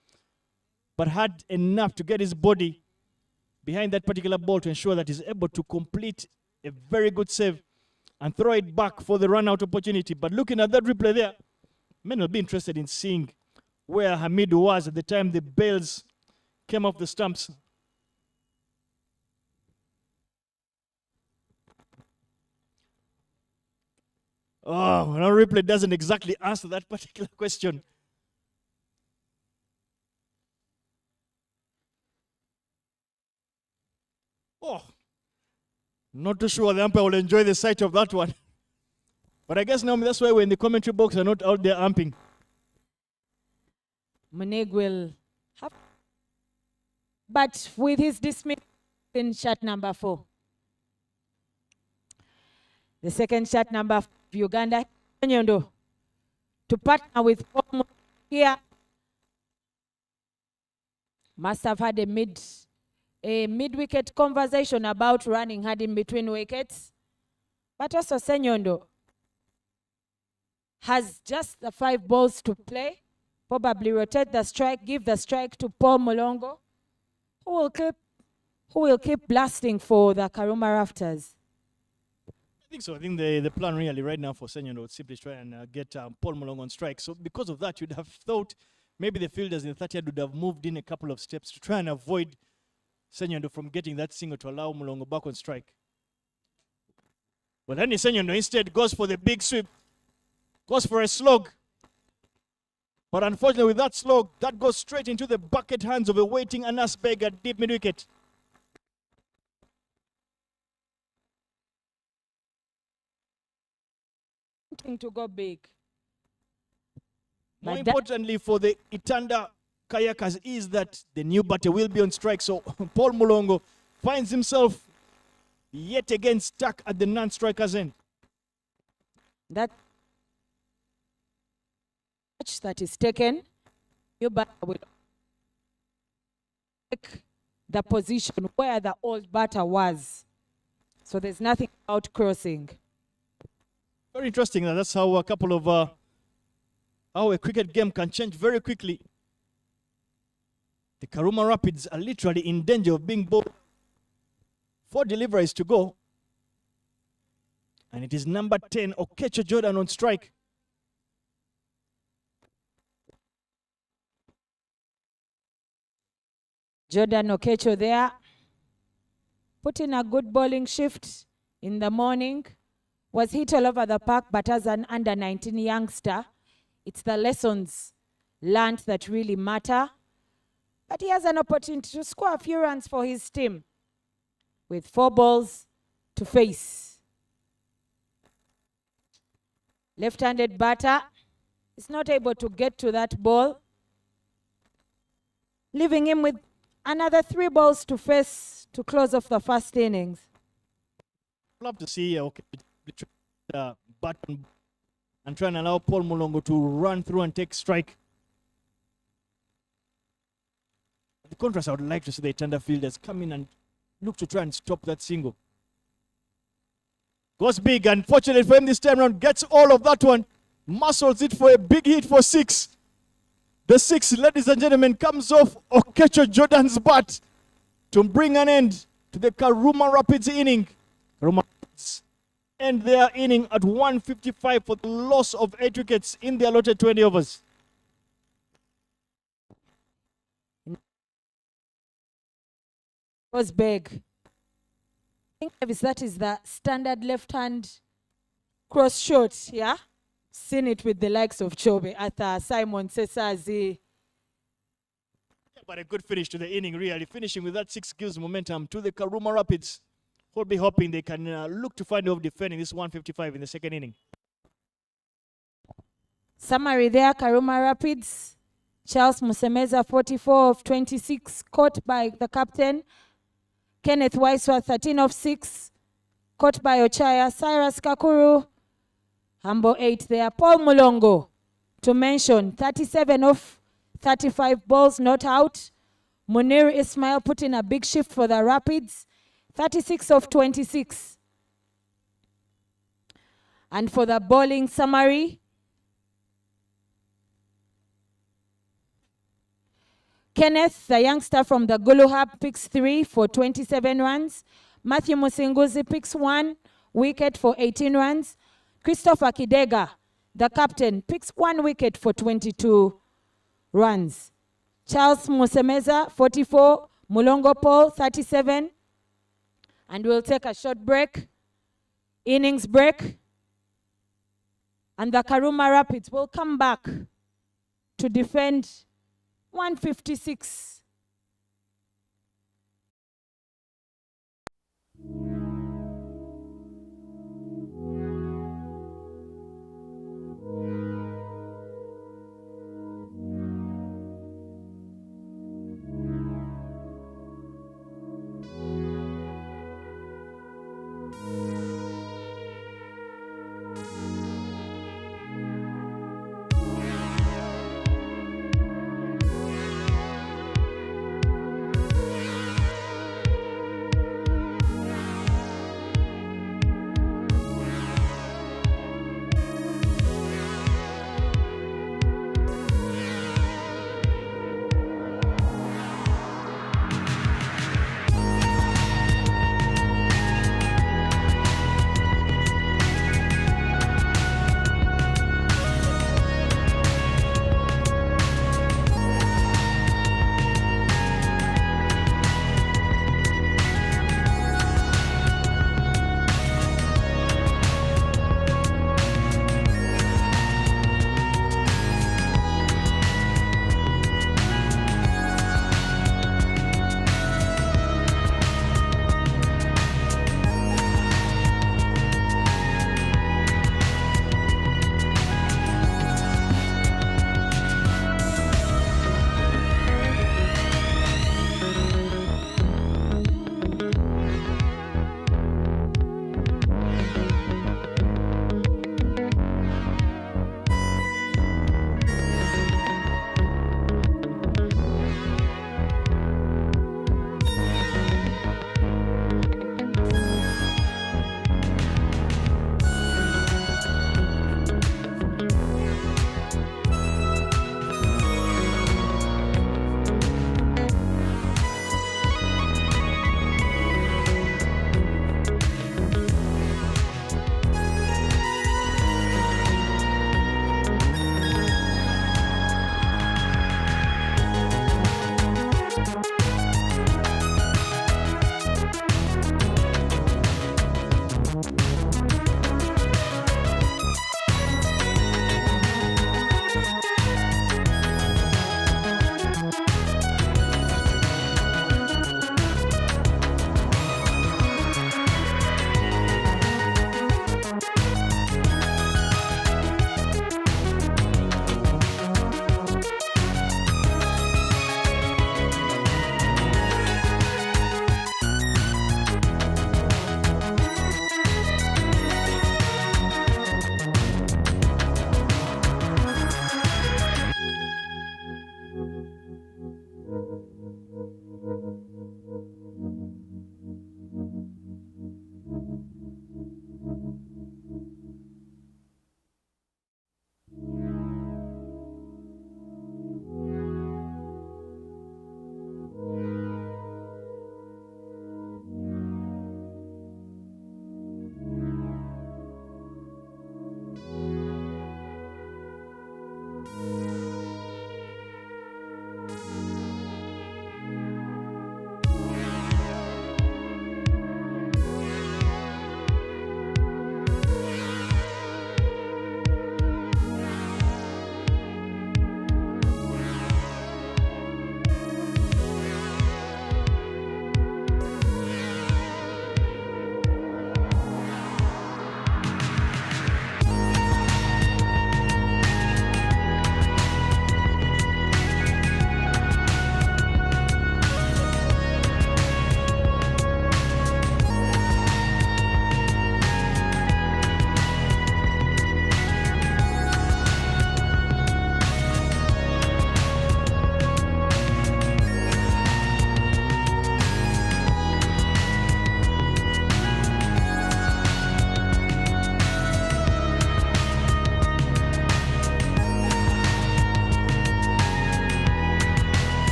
but had enough to get his body behind that particular ball to ensure that he's able to complete a very good save and throw it back for the run-out opportunity. But looking at that replay there, men will be interested in seeing where Hamidu was at the time the bails came off the stumps. Oh, no replay doesn't exactly answer that particular question. Oh, not too sure the umpire will enjoy the sight of that one. But I guess, Naomi, that's why we're in the commentary box and not out there amping. Munig will have, but with his dismiss in shot number 4. The second shot number of Uganda, Nyondo, to partner with Paul here, must have had a mid-wicket conversation about running hard in between wickets. But also Senyondo has just the 5 balls to play. Probably rotate the strike, give the strike to Paul Mulongo, who will keep blasting for the Karuma rafters. I think so. I think the plan really right now for Senyondo would simply try and get Paul Mulongo on strike. So because of that, you'd have thought maybe the fielders in the 30th would have moved in a couple of steps to try and avoid Senyondo from getting that single to allow Mulongo back on strike. But then Senyondo instead goes for the big sweep, goes for a slog. But unfortunately, with that slog, that goes straight into the bucket hands of a waiting Anas Beg at deep mid-wicket. To go big. More importantly for the Itanda Kayakers is that the new batter will be on strike. So Paul Mulongo finds himself yet again stuck at the non-striker's end. That is taken, your batter will take the position where the old batter was. So there's nothing about crossing. Very interesting. That's how a couple of how a cricket game can change very quickly. The Karuma Rapids are literally in danger of being bowled. 4 deliveries to go. And it is number 10, Okecho Jordan on strike. Jordan Okecho there, put in a good bowling shift in the morning. Was hit all over the park, but as an under-19 youngster, it's the lessons learned that really matter. But he has an opportunity to score a few runs for his team with 4 balls to face. Left-handed batter is not able to get to that ball, leaving him with another 3 balls to face to close off the first innings. Love to see button and try and allow Paul Mulongo to run through and take strike. The contrast, I would like to see the Itanda fielders come in and look to try and stop that single. Goes big, and fortunately for him this time around, gets all of that one, muscles it for a big hit for 6. The 6, ladies and gentlemen, comes off Okecho Jordan's bat to bring an end to the Karuma Rapids inning. Karuma Rapids end their inning at 155 for the loss of 8 wickets in the allotted 20 overs. Was big. I think that is the standard left-hand cross shot, yeah? Seen it with the likes of Chobe, Arthur, Simon, Sesazi. Yeah, but a good finish to the inning, really. Finishing with that 6 gives momentum to the Karuma Rapids. We'll be hoping they can look to find a way of defending this 155 in the second inning. Summary there, Karuma Rapids. Charles Musemeza, 44 of 26, caught by the captain. Kenneth Waiswa, 13 of 6. Caught by Ochaya. Cyrus Kakuru, Humble 8 there. Paul Mulongo, to mention, 37 of 35 balls not out. Munir Ismail put in a big shift for the Rapids, 36 of 26. And for the bowling summary, Kenneth, the youngster from the Gulu Hub, picks 3 for 27 runs. Matthew Musinguzi picks 1 wicket for 18 runs. Christopher Kidega, the captain, picks 1 wicket for 22 runs. Charles Musemeza, 44. Mulongo Paul, 37. And we'll take a short break, innings break. And the Karuma Rapids will come back to defend 156.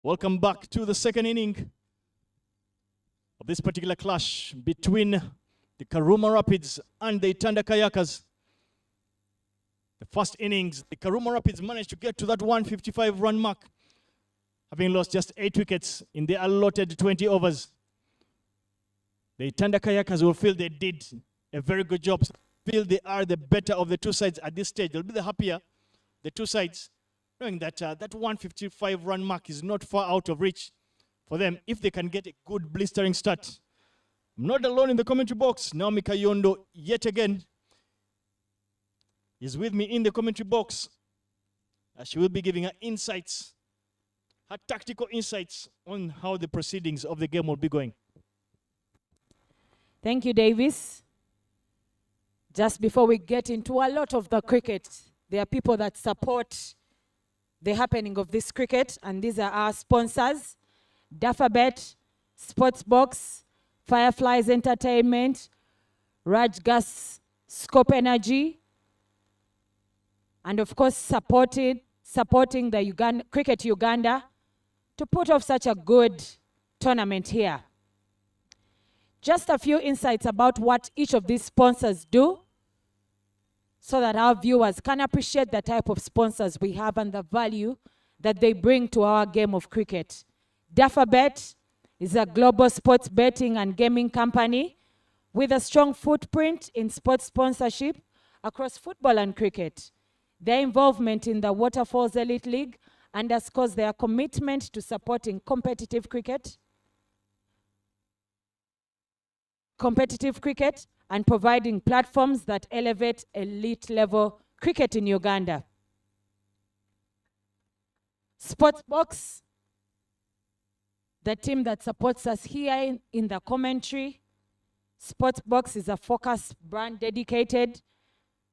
Welcome back to the second inning of this particular clash between the Karuma Rapids and the Itanda Kayakers. The first innings, the Karuma Rapids managed to get to that 155-run mark, having lost just 8 wickets in the allotted 20 overs. The Itanda Kayakers will feel they did a very good job, feel they are the better of the two sides at this stage. They'll be the happier, the two sides, knowing that that 155-run mark is not far out of reach for them if they can get a good blistering start. I'm not alone in the commentary box. Naomi Kayondo, yet again, is with me in the commentary box. She will be giving her insights, her tactical insights on how the proceedings of the game will be going. Thank you, Davis. Just before we get into a lot of the cricket, there are people that support the happening of this cricket, and these are our sponsors: Dafabet, Sportsbox, Fireflies Entertainment, Rajgas, Scope Energy, and of course supporting the Cricket Uganda to put off such a good tournament here. Just a few insights about what each of these sponsors do, so that our viewers can appreciate the type of sponsors we have and the value that they bring to our game of cricket. Dafabet is a global sports betting and gaming company with a strong footprint in sports sponsorship across football and cricket. Their involvement in the Waterfalls Elite League underscores their commitment to supporting competitive cricket and providing platforms that elevate elite-level cricket in Uganda. Sportsbox, the team that supports us here in the commentary. Sportsbox is a focused brand dedicated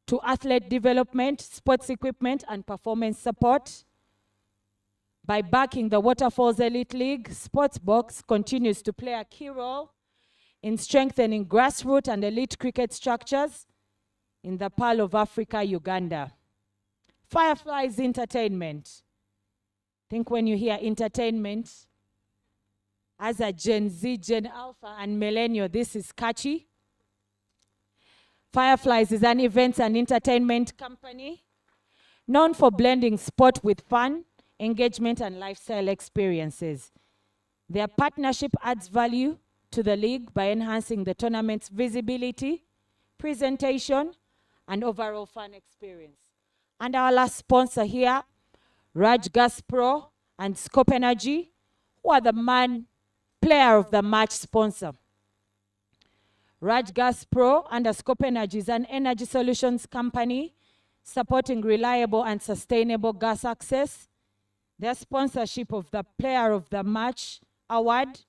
to athlete development, sports equipment, and performance support. By backing the Waterfalls Elite League, Sportsbox continues to play a key role in strengthening grassroots and elite cricket structures in the Pearl of Africa, Uganda. Fireflies Entertainment. I think when you hear entertainment, as a Gen Z, Gen Alpha, and Millennial, this is catchy. Fireflies is an events and entertainment company known for blending sport with fun, engagement, and lifestyle experiences. Their partnership adds value to the league by enhancing the tournament's visibility, presentation, and overall fun experience. And our last sponsor here, Rajgas Pro and Scope Energy, who are the player of the match sponsor. Rajgas Pro and Scope Energy is an energy solutions company supporting reliable and sustainable gas access. Their sponsorship of the Player of the Match award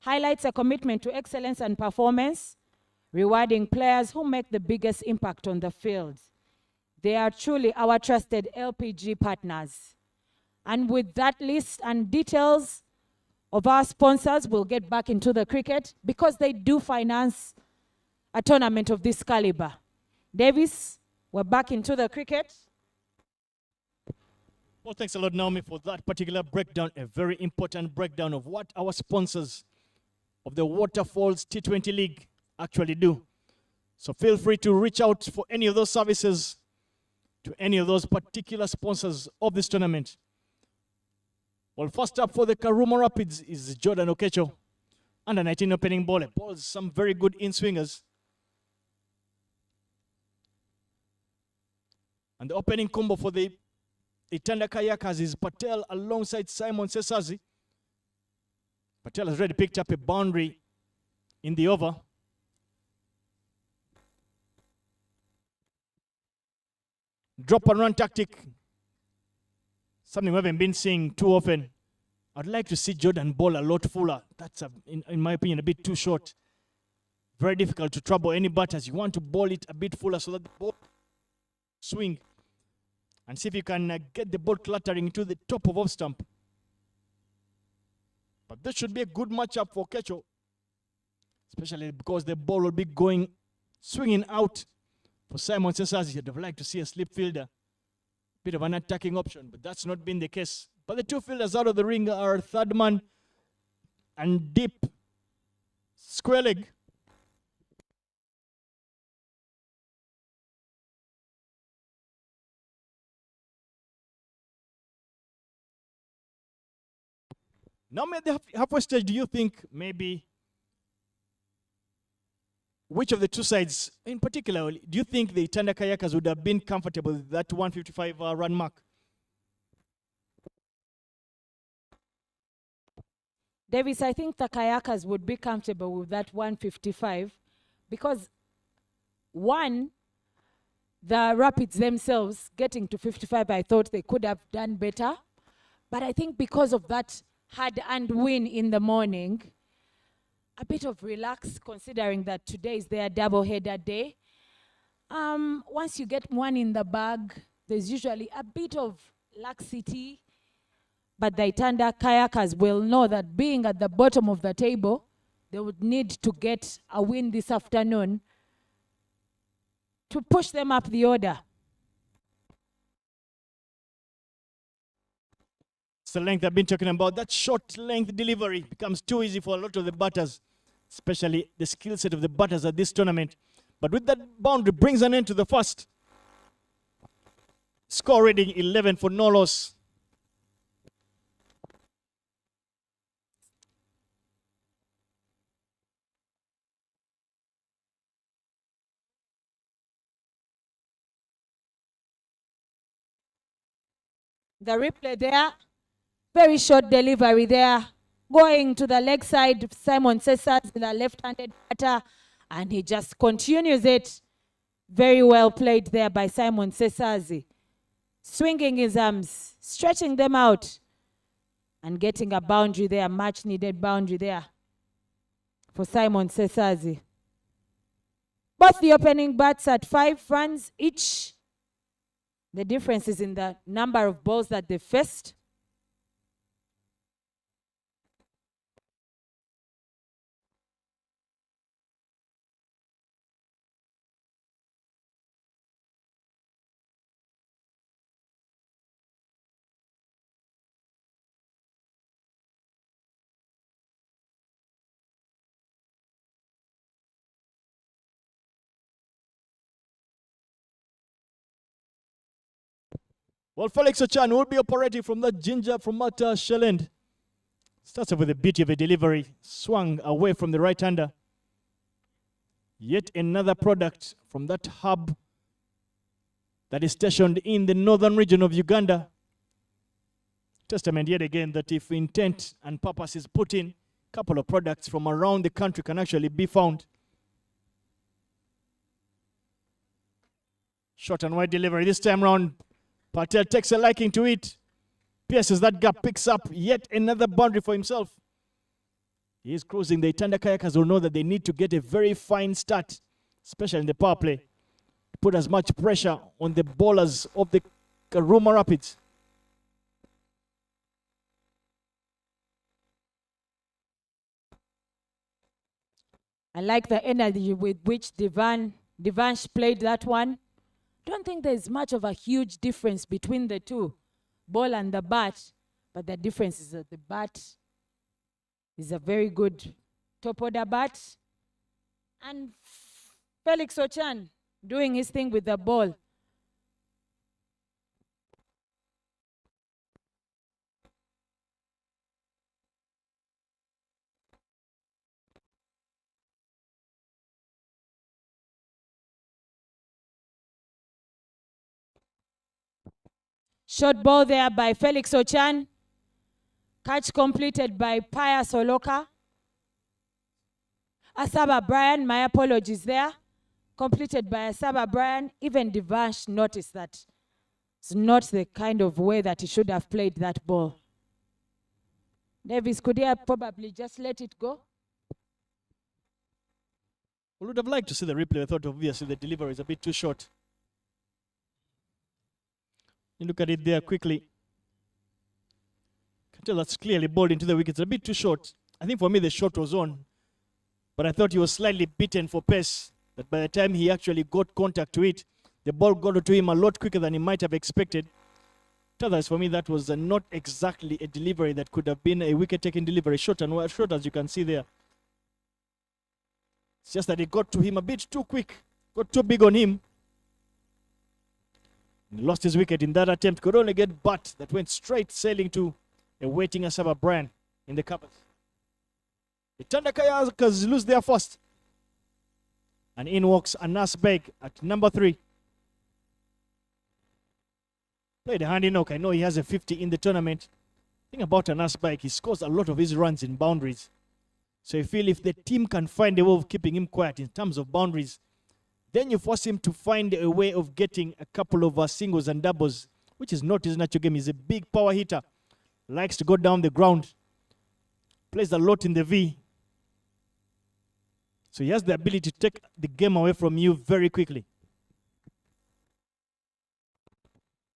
highlights a commitment to excellence and performance, rewarding players who make the biggest impact on the field. They are truly our trusted LPG partners. And with that list and details of our sponsors, we'll get back into the cricket because they do finance a tournament of this caliber. Davis, we're back into the cricket. Well, thanks a lot, Naomi, for that particular breakdown, a very important breakdown of what our sponsors of the Waterfalls T20 League actually do. So feel free to reach out for any of those services to any of those particular sponsors of this tournament. Well, first up for the Karuma Rapids is Jordan Okecho, under 19 opening bowler. Bowls some very good in-swingers. And the opening combo for the Itanda Kayakers is Patel alongside Simon Sesazi. Patel has already picked up a boundary in the over. Drop and run tactic, something we haven't been seeing too often. I'd like to see Jordan bowl a lot fuller. That's, in my opinion, a bit too short. Very difficult to trouble any batters. You want to bowl it a bit fuller so that the ball swing and see if you can get the ball clattering to the top of off stump. But this should be a good matchup for Kecho, especially because the ball will be swinging out for Simon Sesazi. You'd have liked to see a slip fielder, bit of an attacking option, but that's not been the case. But the two fielders out of the ring are third man and deep square leg. Now at the halfway stage, do you think maybe which of the two sides, in particular, do you think the Itanda Kayakers would have been comfortable with that 155 run mark? Davis, I think the Kayakers would be comfortable with that 155 because, one, the Rapids themselves getting to 55, I thought they could have done better. But I think because of that hard-earned win in the morning, a bit of relax considering that today is their double-header day. Once you get one in the bag, there's usually a bit of laxity. But the Itanda Kayakers will know that being at the bottom of the table, they would need to get a win this afternoon to push them up the order. It's the length I've been talking about. That short length delivery becomes too easy for a lot of the batters, especially the skill set of the batters at this tournament. But with that boundary, brings an end to the first. Score reading 11 for no loss. The replay there, very short delivery there. Going to the leg side, Simon Cesars, the left-handed batter, and he just continues it. Very well played there by Simon Cesars. Swinging his arms, stretching them out, and getting a boundary there, much-needed boundary there for Simon Cesars. Both the opening bats at 5 runs each. The difference is in the number of balls that they faced. Well, Felix Ochan will be operating from that ginger from that shell end. Starts off with a beauty of a delivery. Swung away from the right-hander. Yet another product from that hub that is stationed in the northern region of Uganda. Testament yet again that if intent and purpose is put in, a couple of products from around the country can actually be found. Short and wide delivery this time round. Patel takes a liking to it. Pierces that gap, picks up yet another boundary for himself. He is cruising. The Itanda Kayakers will know that they need to get a very fine start, especially in the power play, to put as much pressure on the bowlers of the Karuma Rapids. I like the energy with which Devansh played that one. Don't think there's much of a huge difference between the two, ball and the bat, but the difference is that the bat is a very good top order bat. And Felix Ochan doing his thing with the ball. Short ball there by Felix Ochan. Catch completed by Pius Oloka. Asaba Brian, my apologies there. Completed by Asaba Brian. Even Devansh noticed that it's not the kind of way that he should have played that ball. Davis, could he have probably just let it go? We would have liked to see the replay. I thought obviously the delivery is a bit too short. You look at it there quickly. Can tell that's clearly bowled into the wickets. A bit too short. I think for me the shot was on. But I thought he was slightly beaten for pace. That by the time he actually got contact to it, the ball got to him a lot quicker than he might have expected. Others, for me, that was not exactly a delivery that could have been a wicket-taking delivery. Short as you can see there. It's just that it got to him a bit too quick. Got too big on him. He lost his wicket in that attempt. Could only get Butt that went straight sailing to a waiting Asaba Brand in the covers. Itanda Kayakers lose their first. And in walks Anas Beg at number 3. Played a handy knock. I know he has a 50 in the tournament. Thing about Anas Beg, he scores a lot of his runs in boundaries. So you feel if the team can find a way of keeping him quiet in terms of boundaries, then you force him to find a way of getting a couple of singles and doubles, which is not his natural game. He's a big power hitter. Likes to go down the ground. Plays a lot in the V. So he has the ability to take the game away from you very quickly.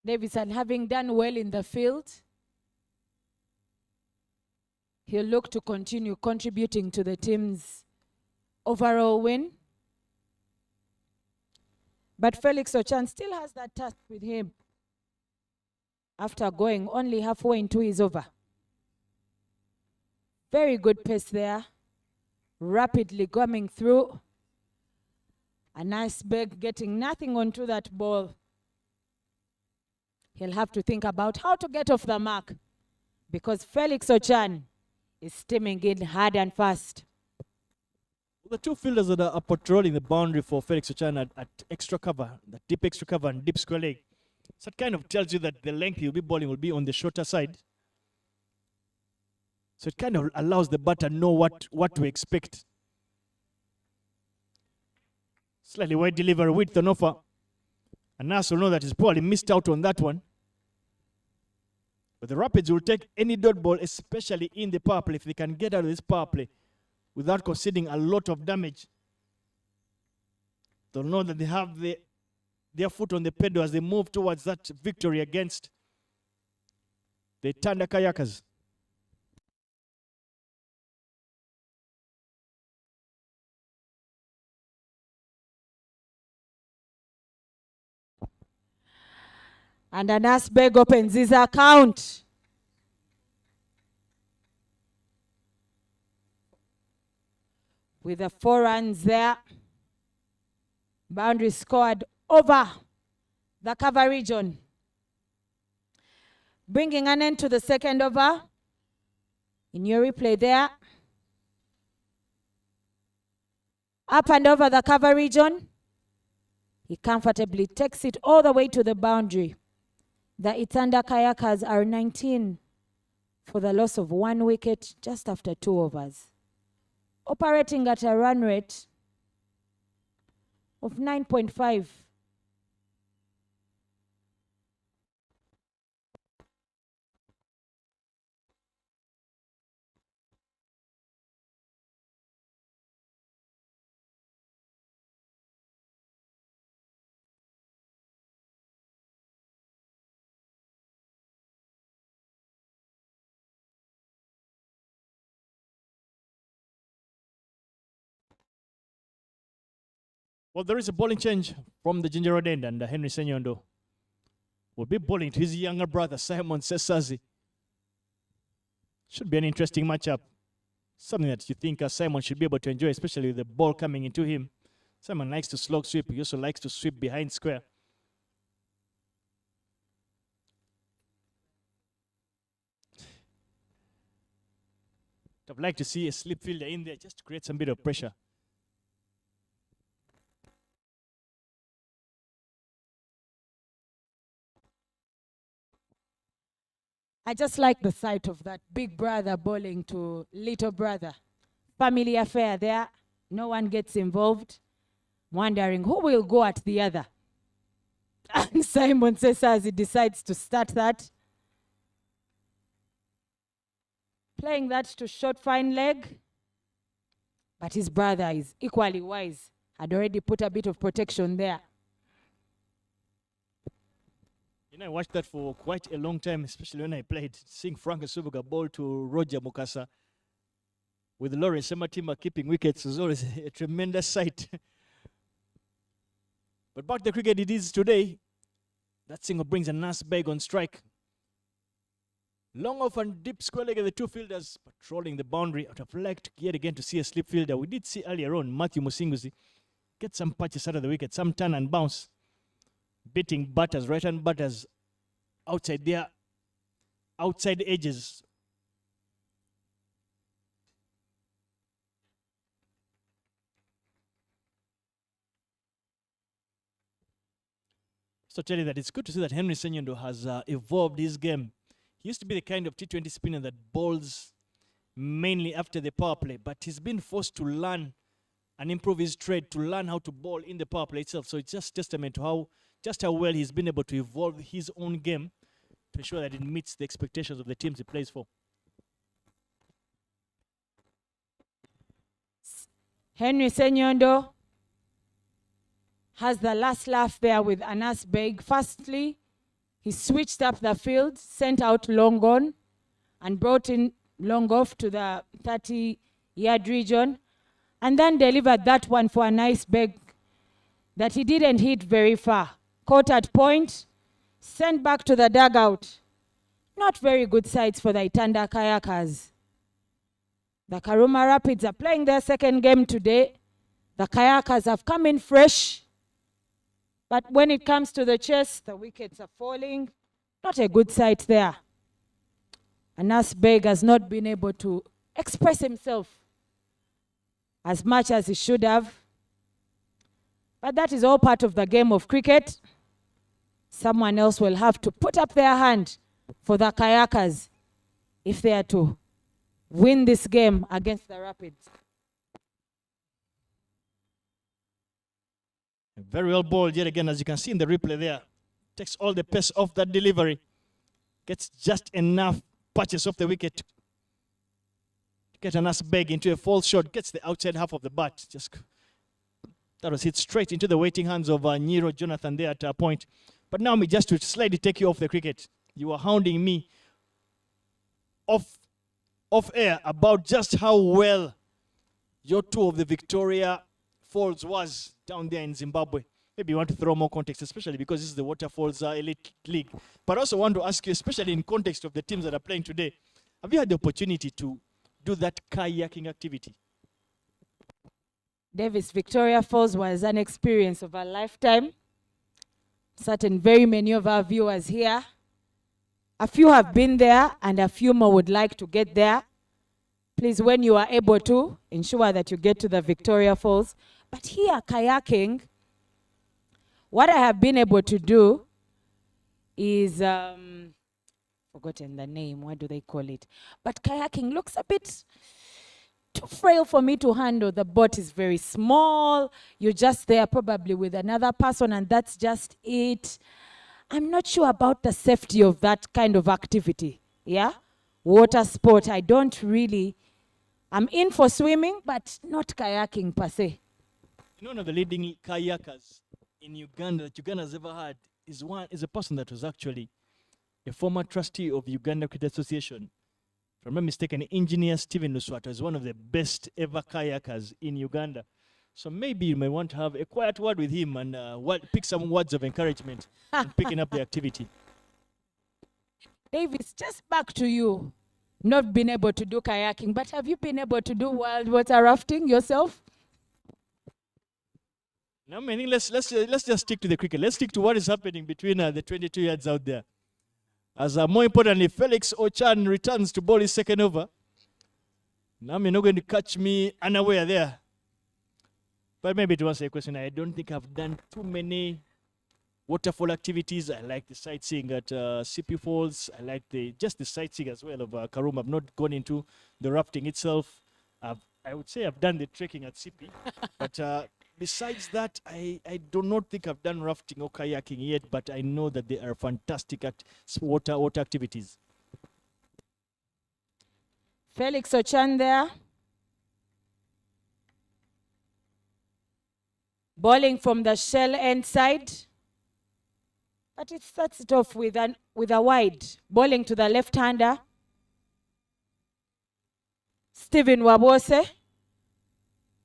Davison, having done well in the field, he'll look to continue contributing to the team's overall win. But Felix Ochan still has that task with him after going only halfway into his over. Very good pace there. Rapidly coming through. A nice Beg getting nothing onto that ball. He'll have to think about how to get off the mark because Felix Ochan is steaming in hard and fast. The two fielders that are patrolling the boundary for Felix Ochan at extra cover, the deep extra cover and deep square leg. So it kind of tells you that the length he'll be bowling will be on the shorter side. So it kind of allows the batter know what to expect. Slightly wide delivery with an offer. And Nas will know that he's probably missed out on that one. But the Rapids will take any dot ball, especially in the power play, if they can get out of this power play without conceding a lot of damage. They'll know that they have their foot on the pedal as they move towards that victory against the Itanda Kayakers. And Anas Beg opens his account. With the 4 runs there. Boundary scored over the cover region. Bringing an end to the second over. In your replay there. Up and over the cover region. He comfortably takes it all the way to the boundary. The Itanda Kayakers are 19 for the loss of 1 wicket just after 2 overs. Operating at a run rate of 9.5. Well, there is a bowling change from the Ginger Road end, and Henry Senyondo will be bowling to his younger brother, Simon Sesazi. Should be an interesting matchup. Something that you think Simon should be able to enjoy, especially with the ball coming into him. Simon likes to slog sweep. He also likes to sweep behind square. I'd like to see a slip fielder in there just to create some bit of pressure. I just like the sight of that big brother bowling to little brother. Family affair there. No one gets involved. Wondering who will go at the other. And Simon says as he decides to start that. Playing that to short fine leg. But his brother is equally wise. Had already put a bit of protection there. You know, I watched that for quite a long time, especially when I played. Seeing Frank Subuga bowl to Roger Mukasa with Lawrence Sematimba keeping wickets was always a tremendous sight. But back to cricket it is today. That single brings a nice bag on strike. Long off and deep square leg of the two fielders patrolling the boundary. I would have liked yet again to see a slip fielder. We did see earlier on Matthew Musinguzi get some patches out of the wicket, some turn and bounce, beating batters, right-hand batters outside their outside edges. So tell you that it's good to see that Henry Senyondo has evolved his game. He used to be the kind of T20 spinner that bowls mainly after the power play, but he's been forced to learn and improve his trade, to learn how to bowl in the power play itself. So it's just testament to how well he's been able to evolve his own game to ensure that it meets the expectations of the teams he plays for. Henry Senyondo has the last laugh there with Anas Beg. Firstly, he switched up the field, sent out long on, and brought in long off to the 30-yard region, and then delivered that one for a nice Beg that he didn't hit very far. Caught at point, sent back to the dugout. Not very good sights for the Itanda Kayakers. The Karuma Rapids are playing their second game today. The Kayakers have come in fresh. But when it comes to the chase, the wickets are falling. Not a good sight there. Anas Beg has not been able to express himself as much as he should have. But that is all part of the game of cricket. Someone else will have to put up their hand for the Kayakers if they are to win this game against the Rapids. Very well bowled yet again, as you can see in the replay there. Takes all the pace off that delivery. Gets just enough patches off the wicket to get a nice Beg into a false shot. Gets the outside half of the bat. That was hit straight into the waiting hands of Nyiro Jonathan there at a point. But now me just to slightly take you off the cricket. You were hounding me off air about just how well your tour of the Victoria Falls was down there in Zimbabwe. Maybe you want to throw more context, especially because this is the Waterfalls Elite League. But I also want to ask you, especially in context of the teams that are playing today, have you had the opportunity to do that kayaking activity? Davis, Victoria Falls was an experience of a lifetime. Certain very many of our viewers here, a few have been there and a few more would like to get there. Please, when you are able to, ensure that you get to the Victoria Falls. But here, kayaking, what I have been able to do is, forgotten the name, what do they call it? But kayaking looks a bit too frail for me to handle. The boat is very small. You're just there probably with another person and that's just it. I'm not sure about the safety of that kind of activity. Yeah? Water sport, I don't really, I'm in for swimming, but not kayaking per se. One of the leading kayakers in Uganda that Uganda has ever had is a person that was actually a former trustee of the Uganda Cricket Association. If I'm not mistaken, engineer Stephen Luswata is one of the best ever kayakers in Uganda. So maybe you may want to have a quiet word with him and pick some words of encouragement in picking up the activity. Davis, just back to you. Not been able to do kayaking, but have you been able to do wild water rafting yourself? No, meaning let's just stick to the cricket. Let's stick to what is happening between the 22 yards out there. As more importantly, Felix Ochan returns to bowl his second over. Now you're not going to catch me unaware there. But maybe to answer your question, I don't think I've done too many waterfall activities. I like the sightseeing at CP Falls. I like just the sightseeing as well of Karuma. I've not gone into the rafting itself. I would say I've done the trekking at CP. But besides that, I do not think I've done rafting or kayaking yet, but I know that they are fantastic at water activities. Felix Ochan there. Bowling from the shell end side. But it starts it off with a wide. Bowling to the left-hander. Stephen Wabose.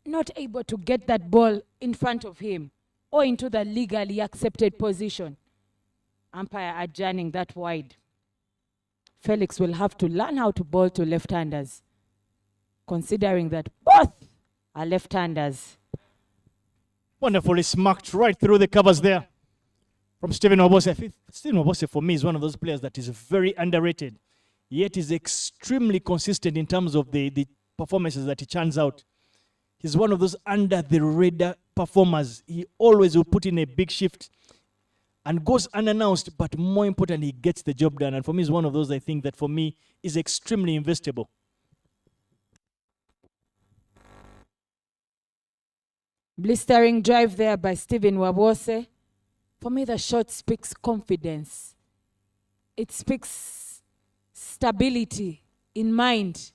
Not able to get that ball in front of him or into the legally accepted position. Umpire adjourning that wide. Felix will have to learn how to bowl to left-handers, considering that both are left-handers. Wonderfully smacked right through the covers there from Stephen Wabose. Stephen Wabose, for me, is one of those players that is very underrated, yet is extremely consistent in terms of the performances that he churns out. He's one of those under-the-radar performers. He always will put in a big shift and goes unannounced, but more importantly, he gets the job done. And for me, he's one of those, I think, that for me is extremely investable. Blistering drive there by Stephen Wabose. For me, the shot speaks confidence. It speaks stability in mind.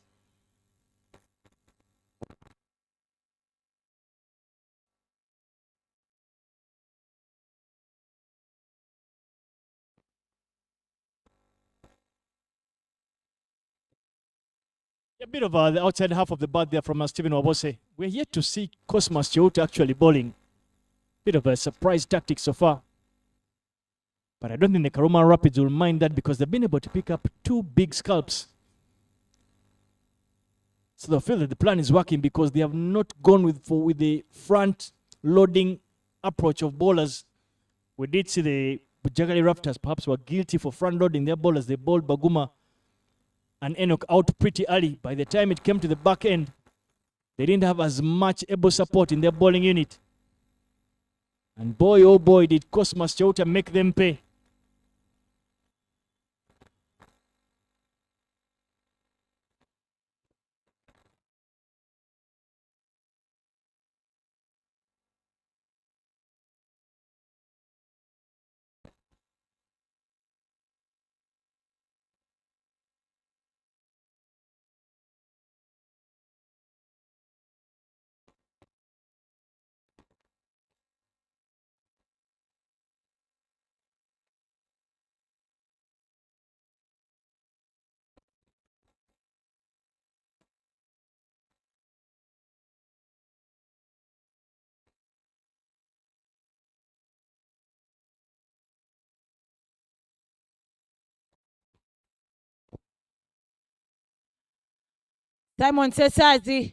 A bit of the outside half of the bat there from Stephen Wabose. We're yet to see Cosmas Chiuta actually bowling. Bit of a surprise tactic so far. But I don't think the Karuma Rapids will mind that because they've been able to pick up 2 big scalps. So they'll feel that the plan is working because they have not gone with the front loading approach of bowlers. We did see the Bujagali Raptors perhaps were guilty for front loading their bowlers. They bowled Baguma and Enoch out pretty early. By the time it came to the back end, they didn't have as much able support in their bowling unit. And boy, oh boy, did Cosmas Chiuta make them pay. Simon Sesazi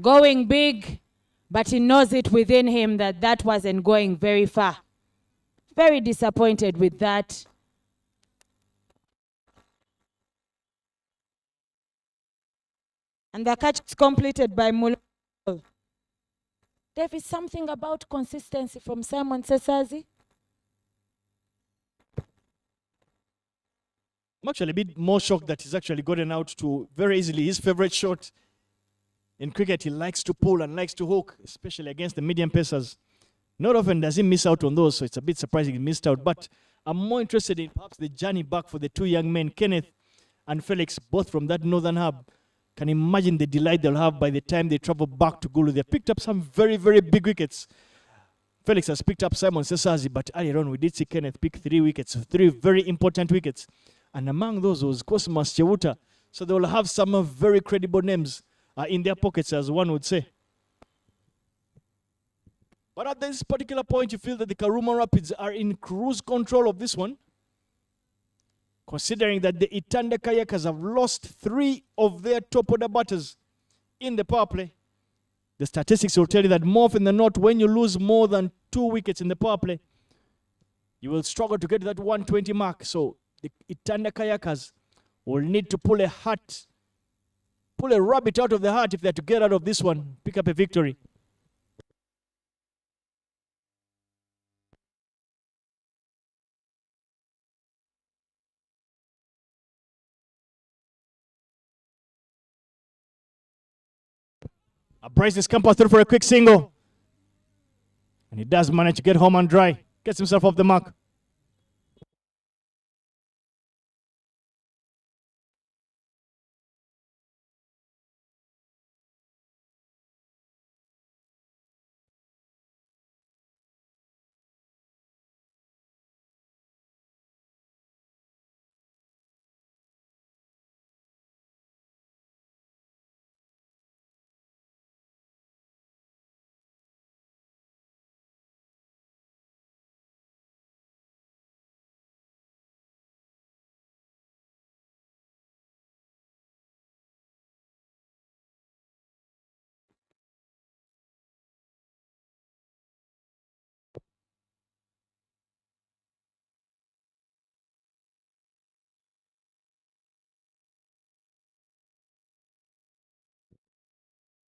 going big, but he knows it within him that that wasn't going very far. Very disappointed with that. And the catch is completed by Mulo. There is something about consistency from Simon Sesazi. I'm actually a bit more shocked that he's actually gotten out to very easily his favorite shot. In cricket, he likes to pull and likes to hook, especially against the medium pacers. Not often does he miss out on those, so it's a bit surprising he missed out. But I'm more interested in perhaps the journey back for the 2 young men, Kenneth and Felix, both from that northern hub. Can imagine the delight they'll have by the time they travel back to Gulu. They've picked up some very, very big wickets. Felix has picked up Simon Sesazi, but earlier on we did see Kenneth pick 3 wickets, 3 very important wickets. And among those was Cosmas Chiuta. So they will have some very credible names in their pockets, as one would say. But at this particular point, you feel that the Karuma Rapids are in cruise control of this one, considering that the Itanda Kayakers have lost 3 of their top order batters in the power play. The statistics will tell you that more often than not, when you lose more than 2 wickets in the power play, you will struggle to get that 120 mark. So the Itanda Kayakers will need to pull a rabbit out of the hat if they're to get out of this one, pick up a victory. Bryce is campus through for a quick single. And he does manage to get home and dry. Gets himself off the mark.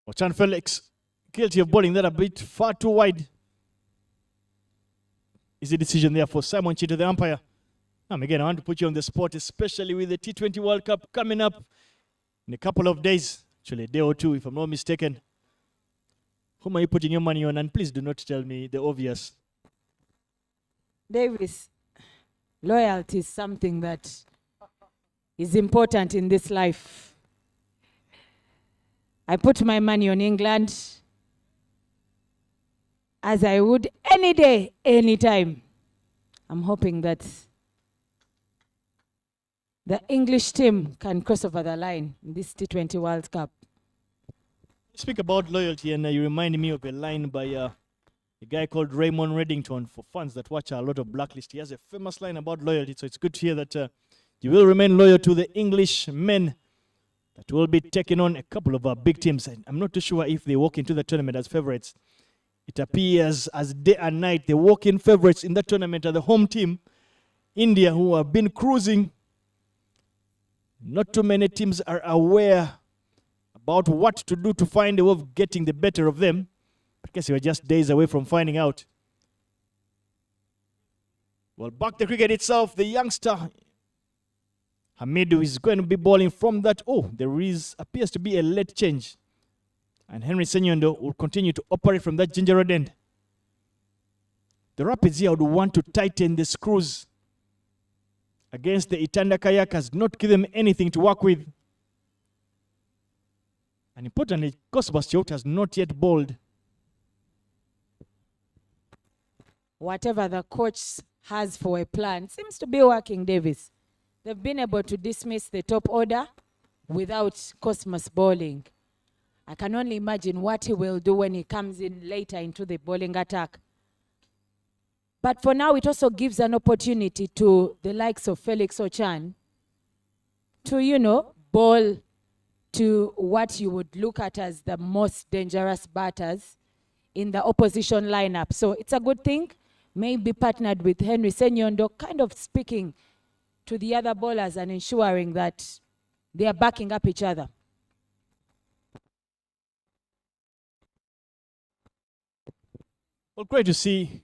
Ochan Felix, guilty of bowling that a bit far too wide. Is the decision there for Simon Chito, the umpire. Again, I want to put you on the spot, especially with the T20 World Cup coming up in a couple of days. Actually, a day or two, if I'm not mistaken. Whom are you putting your money on? And please do not tell me the obvious. Davis, loyalty is something that is important in this life. I put my money on England as I would any day, anytime. I'm hoping that the English team can cross over the line in this T20 World Cup. Speak about loyalty, and you remind me of a line by a guy called Raymond Reddington. For fans that watch a lot of Blacklist, he has a famous line about loyalty, so it's good to hear that you will remain loyal to the English men that will be taking on a couple of big teams. I'm not too sure if they walk into the tournament as favorites. It appears as day and night the walk-in favorites in the tournament are the home team, India, who have been cruising. Not too many teams are aware about what to do to find a way of getting the better of them. I guess we're just days away from finding out. Well, back to cricket itself, the youngster Hamidu is going to be bowling from that. Oh, there appears to be a late change. And Henry Senyondo will continue to operate from that ginger red end. The Rapids here would want to tighten the screws against the Itanda Kayakers, not give them anything to work with. And importantly, Cosmas Chiout has not yet bowled. Whatever the coach has for a plan seems to be working, Davis. They've been able to dismiss the top order without Cosmas bowling. I can only imagine what he will do when he comes in later into the bowling attack. But for now, it also gives an opportunity to the likes of Felix Ochan to, bowl to what you would look at as the most dangerous batters in the opposition lineup. So it's a good thing. Maybe partnered with Henry Senyondo, kind of speaking to the other bowlers and ensuring that they are backing up each other. Well, great to see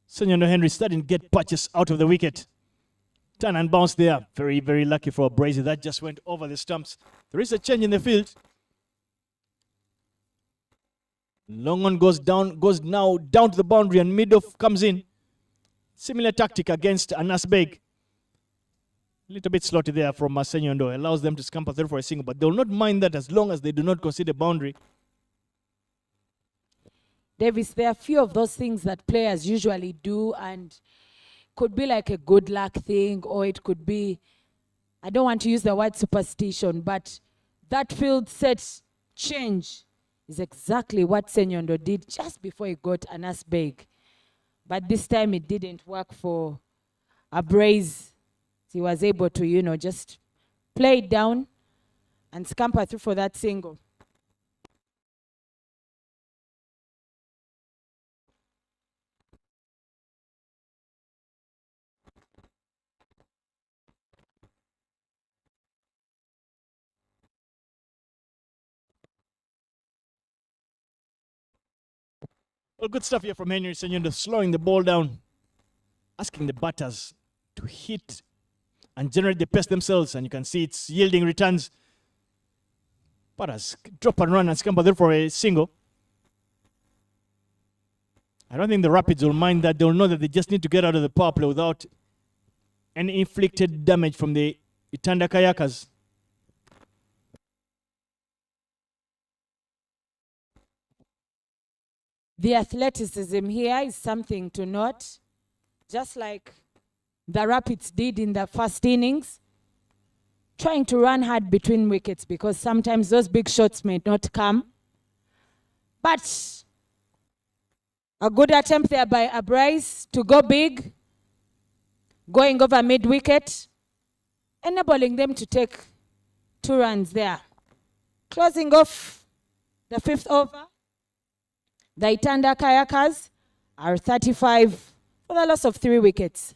Senyondo Henry starting to get patches out of the wicket. Turn and bounce there. Very, very lucky for Brazy. That just went over the stumps. There is a change in the field. Long on goes now down to the boundary, and mid-off comes in. Similar tactic against Anas Beg. A little bit slotty there from Senyondo. Allows them to scamper through for a single, but they will not mind that as long as they do not concede a boundary. Davis, there are a few of those things that players usually do, and could be like a good luck thing, or it could be, I don't want to use the word superstition, but that field set change is exactly what Senyondo did just before he got Anas Beg. But this time it didn't work for Abraze. He was able to, just play it down and scamper through for that single. Well, good stuff here from Henry Senyondo, slowing the ball down, asking the batters to hit and generate the pace themselves, and you can see it's yielding returns. Batters drop and run and scamper there for a single. I don't think the Rapids will mind that. They'll know that they just need to get out of the power play without any inflicted damage from the Itanda Kayakers. The athleticism here is something to note, just like the Rapids did in the first innings, trying to run hard between wickets because sometimes those big shots may not come. But a good attempt there by Abraze to go big, going over mid-wicket, enabling them to take 2 runs there. Closing off the 5th over. The Itanda Kayakers are 35 for the loss of 3 wickets.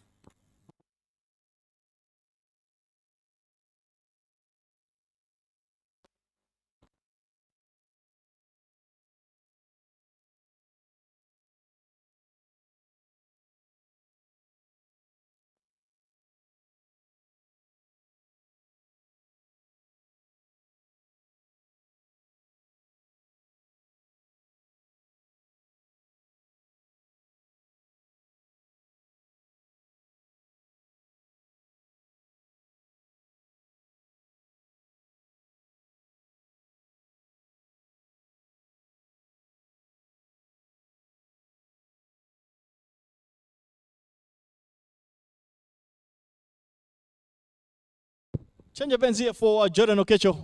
Change of ends here for Jordan Okecho.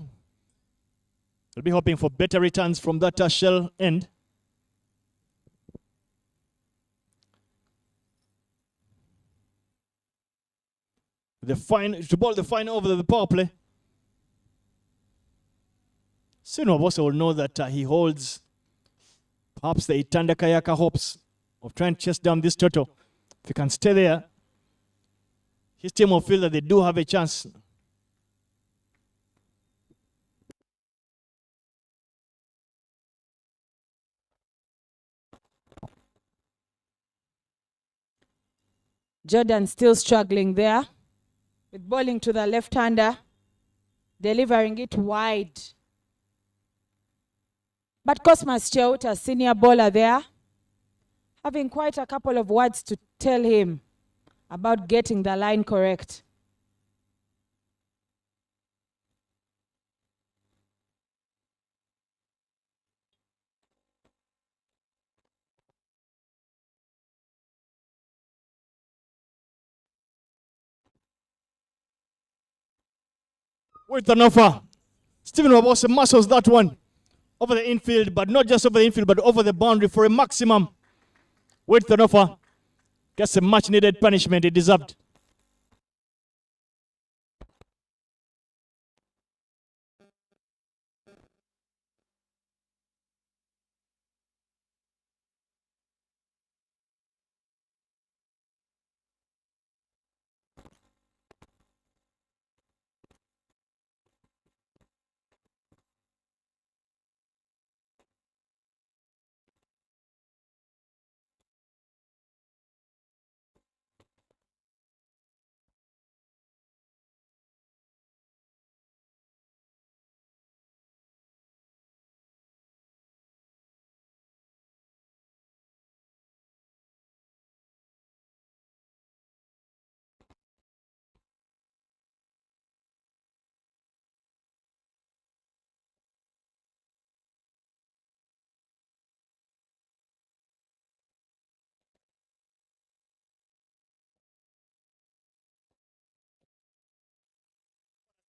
We'll be hoping for better returns from that shell end. To ball the fine over the power play. Soon Wabosa will know that he holds perhaps the Itanda Kayaker hopes of trying to chase down this turtle. If he can stay there, his team will feel that they do have a chance. Jordan still struggling there with bowling to the left-hander, delivering it wide. But Cosmas Cheuta, senior bowler there, having quite a couple of words to tell him about getting the line correct. With an offer. Stephen Wabosa muscles that one over the infield, but not just over the infield, but over the boundary for a maximum. With an offer. Gets a much needed punishment he deserved.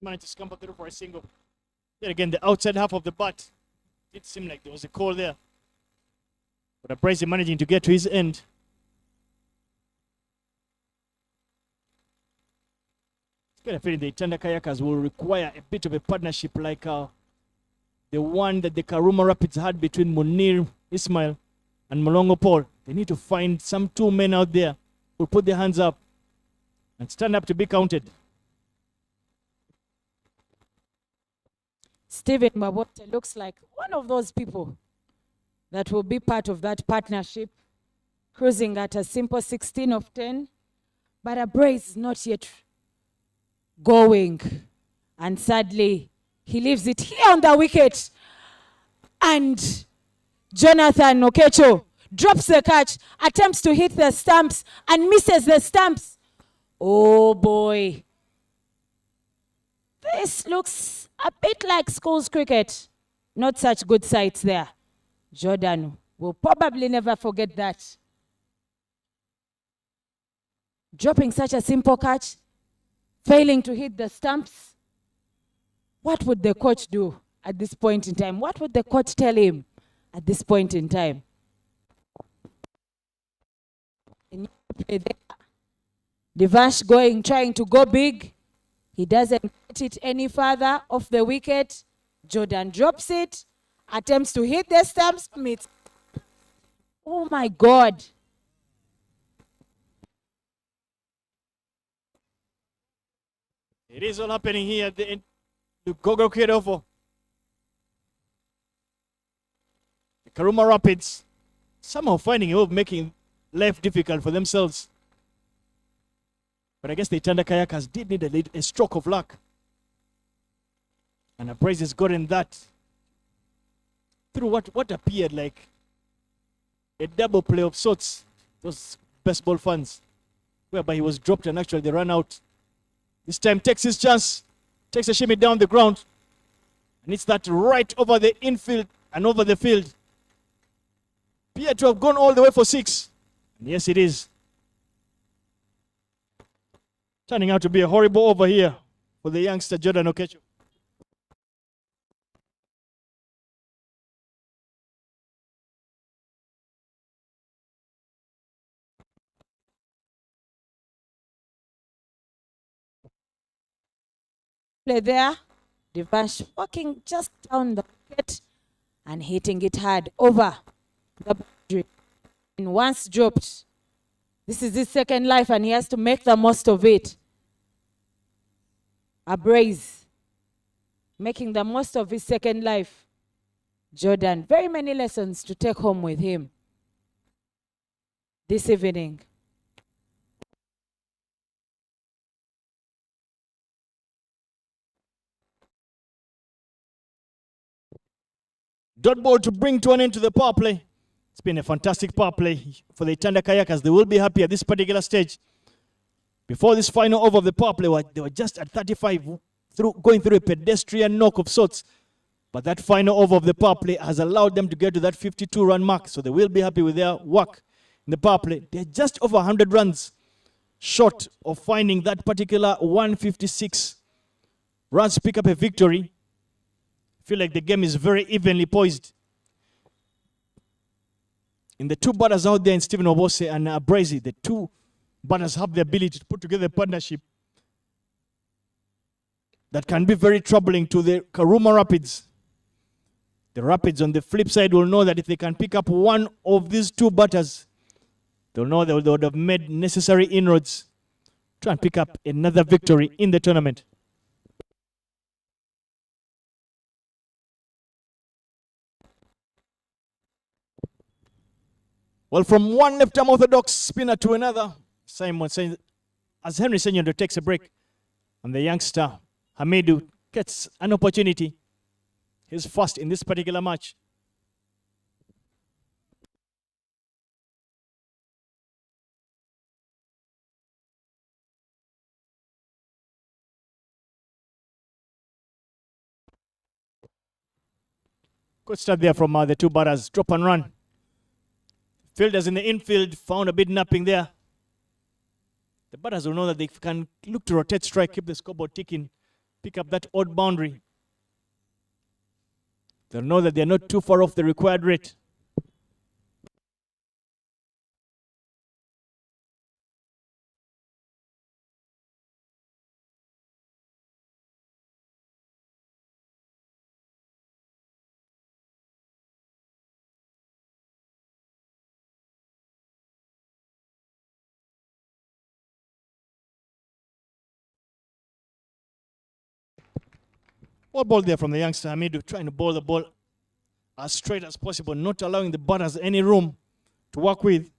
Managed to scamper through for a single. Then again, the outside half of the bat. It seemed like there was a call there. But Abrasi managing to get to his end. It's got a feeling the Itanda Kayakers will require a bit of a partnership like the one that the Karuma Rapids had between Munir Ismail and Molongo Paul. They need to find some two men out there who put their hands up and stand up to be counted. Stephen Wabosa looks like one of those people that will be part of that partnership, cruising at a simple 16 of 10. But Abrasi is not yet going. And sadly, he leaves it here on the wicket. And Jonathan Okecho drops the catch, attempts to hit the stumps, and misses the stumps. Oh boy. This looks a bit like schools cricket. Not such good sights there. Jordan will probably never forget that. Dropping such a simple catch, failing to hit the stumps. What would the coach do at this point in time? What would the coach tell him at this point in time? Devansh trying to go big. He doesn't get it any further off the wicket. Jordan drops it, attempts to hit the stumps. Oh my God. It is all happening here at the Lugogo Kidovo. The Karuma Rapids somehow finding a way of making life difficult for themselves. But I guess the Itanda Kayakers did need a stroke of luck. And Abrasi has gotten that through what appeared like a double play of sorts, those baseball fans, whereby he was dropped and actually they ran out. This time takes his chance, takes a shimmy down the ground, and it's that right over the infield and over the field. Appeared to have gone all the way for 6. And yes, it is. Turning out to be a horrible over here for the youngster Jordan Okecho. Play there. Devansh walking just down the wicket and hitting it hard over the boundary. And once dropped, this is his second life and he has to make the most of it. A brace, making the most of his second life. Jordan, very many lessons to take home with him this evening. Dot ball to bring to an end to the power play. It's been a fantastic power play for the Itanda Kayakers. They will be happy at this particular stage. Before this final over of the power play, they were just at 35, going through a pedestrian knock of sorts. But that final over of the power play has allowed them to get to that 52-run mark. So they will be happy with their work in the power play. They're just over 100 runs short of finding that particular 156 runs to pick up a victory. I feel like the game is very evenly poised. In the two batters out there in Stephen Obose and Brazy, the two batters have the ability to put together a partnership that can be very troubling to the Karuma Rapids. The Rapids on the flip side will know that if they can pick up one of these two batters, they'll know they would have made necessary inroads to try and pick up another victory in the tournament. Well, from one left-arm orthodox spinner to another, as Henry Senyondo takes a break, and the youngster Hamidu gets an opportunity. He's first in this particular match. Good start there from the two batters. Drop and run. Fielders in the infield found a bit napping there. The batters will know that they can look to rotate strike, keep the scoreboard ticking, pick up that odd boundary. They'll know that they're not too far off the required rate. What ball there from the youngster Hamidu, trying to bowl the ball as straight as possible, not allowing the batters any room to work with.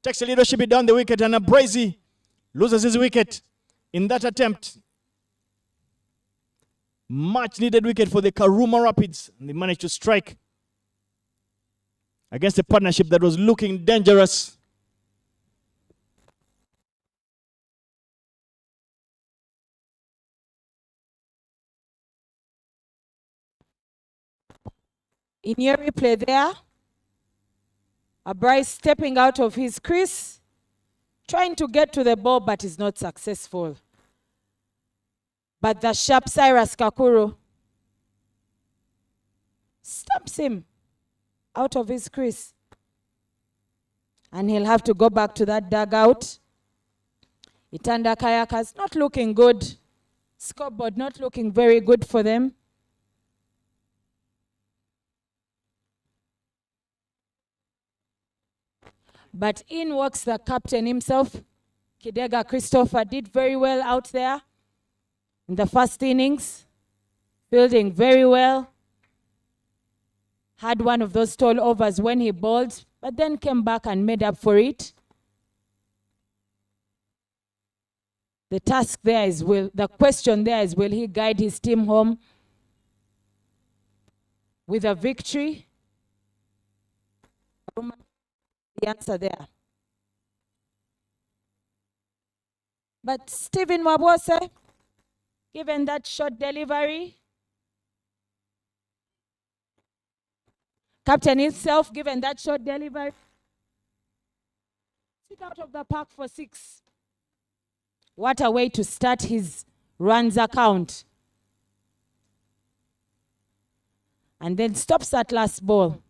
Takes a leadership down the wicket, and Brazy loses his wicket in that attempt. Much needed wicket for the Karuma Rapids, and they managed to strike against a partnership that was looking dangerous. In your replay there, Bryce stepping out of his crease, trying to get to the ball, but is not successful. But the sharp Cyrus Kakuru stamps him out of his crease. And he'll have to go back to that dugout. Itanda Kayakers not looking good. Scoreboard not looking very good for them. But in walks the captain himself. Kidega Christopher did very well out there in the first innings. Fielding very well. Had one of those tall overs when he bowled, but then came back and made up for it. The task there is, the question there is, will he guide his team home with a victory? The answer there. But Stephen Wabose, given that short delivery, captain himself, given that short delivery, sit out of the park for 6. What a way to start his runs account. And then stops that last ball.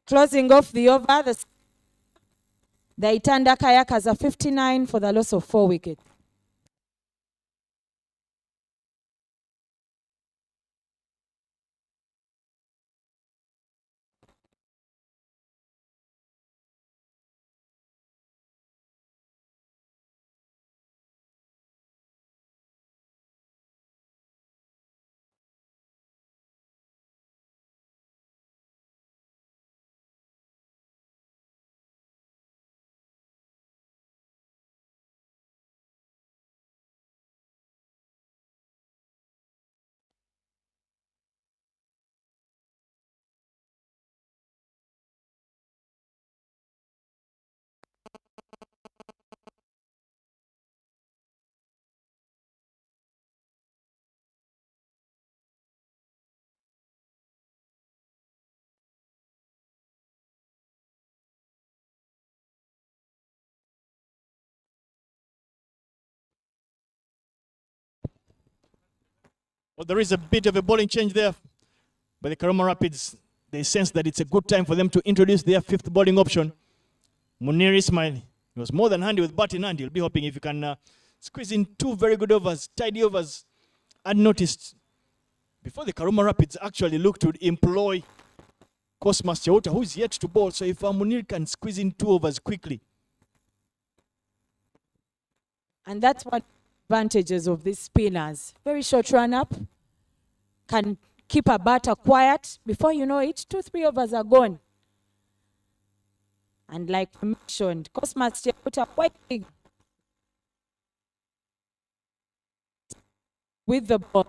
Closing off the over, the Itanda Kayakers are 59 for the loss of 4 wickets. Well, there is a bit of a bowling change there by the Karuma Rapids. They sense that it's a good time for them to introduce their fifth bowling option. Munir Ismail, he was more than handy with bat in hand. He'll be hoping if you can squeeze in 2 very good overs, tidy overs, unnoticed. Before the Karuma Rapids actually look to employ Cosmas Chauta, who is yet to bowl. So if Munir can squeeze in 2 overs quickly. And that's one advantages of these spinners. Very short run up, can keep a batter quiet. Before you know it, 2-3 overs are gone. And like I mentioned, Cosmas Chauta quite big with the ball.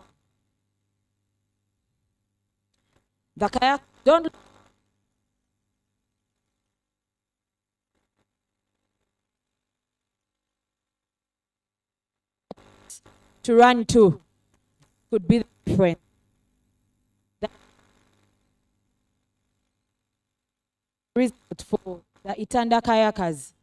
The Kayak don't to run to could be the difference. That result for the Itanda Kayakers.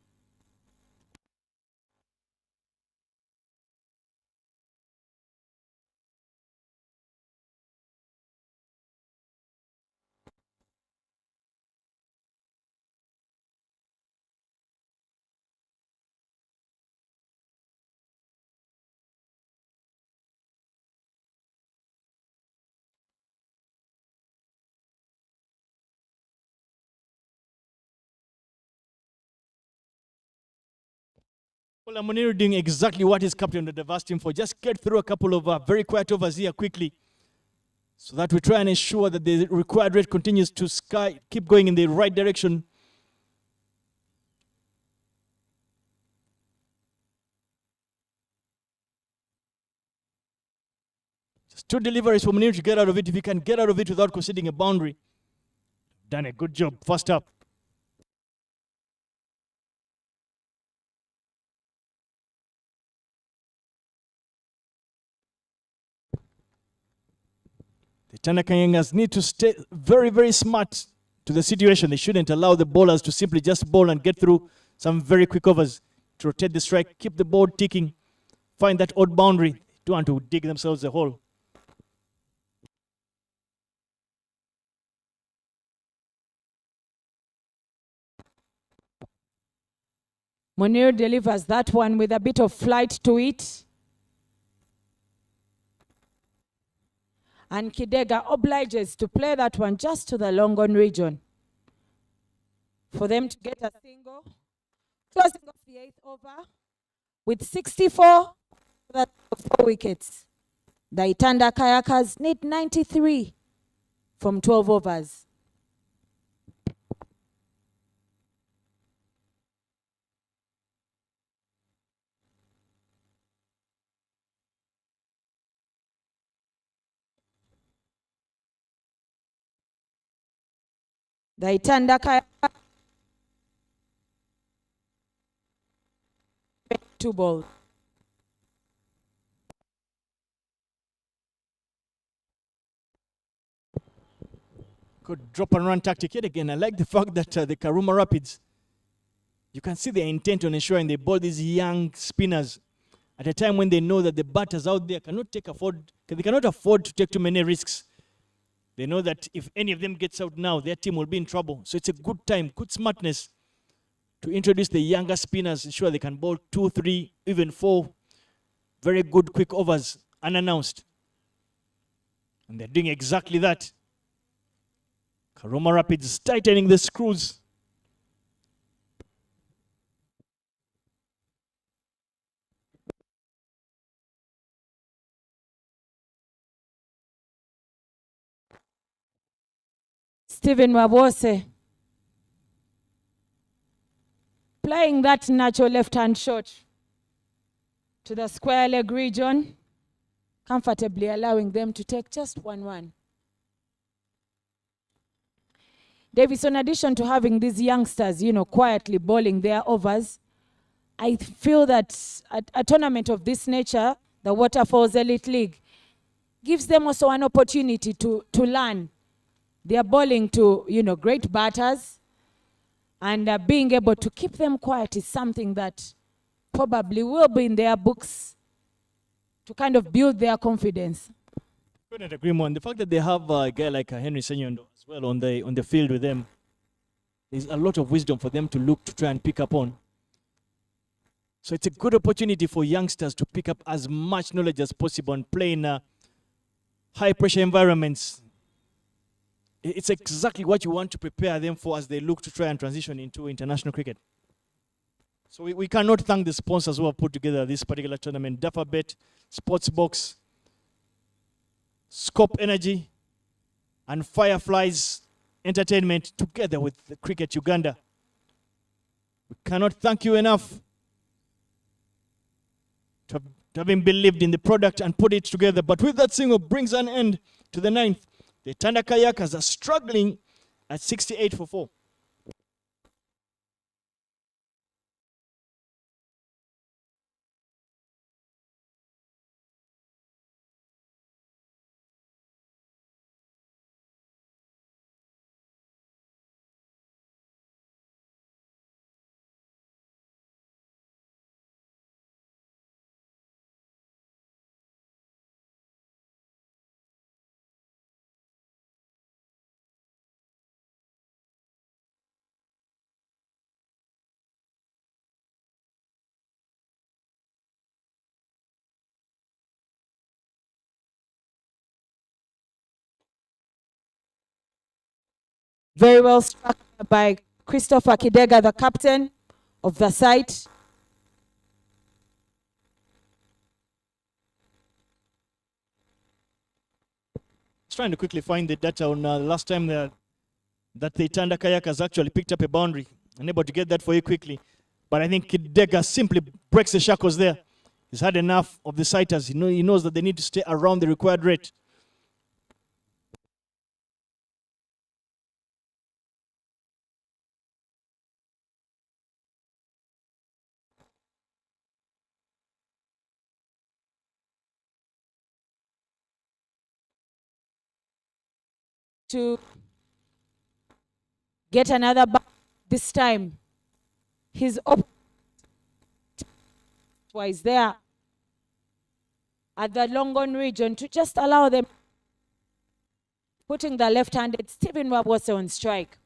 Well, Munir doing exactly what his captain had asked him for. Just get through a couple of very quiet overs here quickly, so that we try and ensure that the required rate continues to keep going in the right direction. Just 2 deliveries for Munir to get out of it. If he can get out of it without conceding a boundary, done a good job. First up. The Itanda Kayakers need to stay very, very smart to the situation. They shouldn't allow the bowlers to simply just bowl and get through some very quick overs to rotate the strike, keep the board ticking, find that odd boundary. They don't want to dig themselves a hole. Munir delivers that one with a bit of flight to it. And Kidega obliges to play that one just to the long on region for them to get a single. Closing off the 8th over with 64 for 4 wickets. The Itanda Kayakers need 93 from 12 overs. The Itanda Kayakers 2 balls. Good drop and run tactic. Yet again, I like the fact that the Karuma Rapids, you can see their intent on ensuring they bowl these young spinners at a time when they know that the batters out there they cannot afford to take too many risks. They know that if any of them gets out now, their team will be in trouble. So it's a good time, good smartness to introduce the younger spinners, ensure they can bowl 2, 3, even 4 very good quick overs unannounced. And they're doing exactly that. Karuma Rapids tightening the screws. Stephen Wabose playing that natural left-hand shot to the square leg region, comfortably allowing them to take just 1-1. Davis, in addition to having these youngsters, quietly bowling their overs, I feel that a tournament of this nature, the Waterfalls Elite League, gives them also an opportunity to learn. They are bowling to, great batters, and being able to keep them quiet is something that probably will be in their books to kind of build their confidence. Couldn't agree more. And the fact that they have a guy like Henry Senyondo as well on the field with them, there's a lot of wisdom for them to look to try and pick up on. So it's a good opportunity for youngsters to pick up as much knowledge as possible and play in high pressure environments. It's exactly what you want to prepare them for as they look to try and transition into international cricket. So we cannot thank the sponsors who have put together this particular tournament: Dufferbet, Sportsbox, Scope Energy, and Fireflies Entertainment, together with the Cricket Uganda. We cannot thank you enough to having believed in the product and put it together. But with that single brings an end to the 9th. The Itanda Kayakers are struggling at 68 for 4. Very well struck by Christopher Kidega, the captain of the side. Trying to quickly find the data on the last time that the Itanda Kayakers actually picked up a boundary. Unable to get that for you quickly. But I think Kidega simply breaks the shackles there. He's had enough of the sighters. He knows that they need to stay around the required rate. To get another back this time. His was there at the Longon region to just allow them, putting the left-handed Stephen Wabose on strike.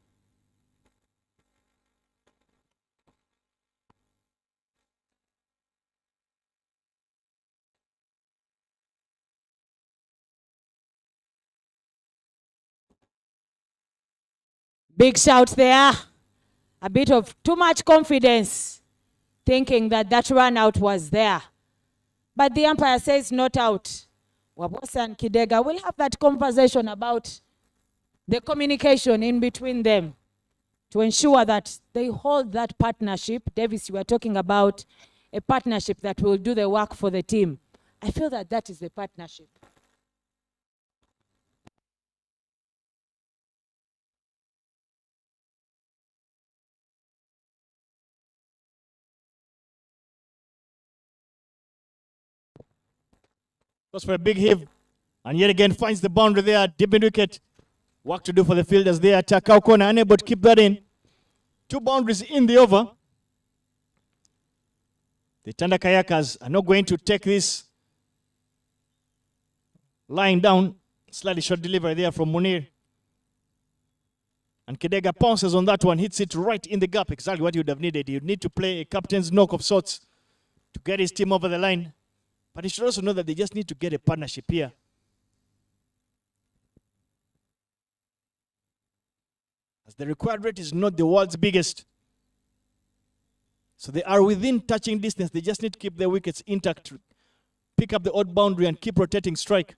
Big shout there. A bit of too much confidence, thinking that run out was there. But the umpire says not out. Wabose and Kidega will have that conversation about the communication in between them to ensure that they hold that partnership. Davis, you were talking about a partnership that will do the work for the team. I feel that is the partnership. Goes for a big heave. And yet again finds the boundary there. Deep in wicket. Work to do for the fielders there. Takao corner unable to keep that in. 2 boundaries in the over. The Itanda Kayakers are not going to take this lying down. Slightly short delivery there from Munir. And Kidega pounces on that one, hits it right in the gap. Exactly what you would have needed. You'd need to play a captain's knock of sorts to get his team over the line. But he should also know that they just need to get a partnership here. As the required rate is not the world's biggest. So they are within touching distance. They just need to keep their wickets intact. Pick up the odd boundary and keep rotating strike.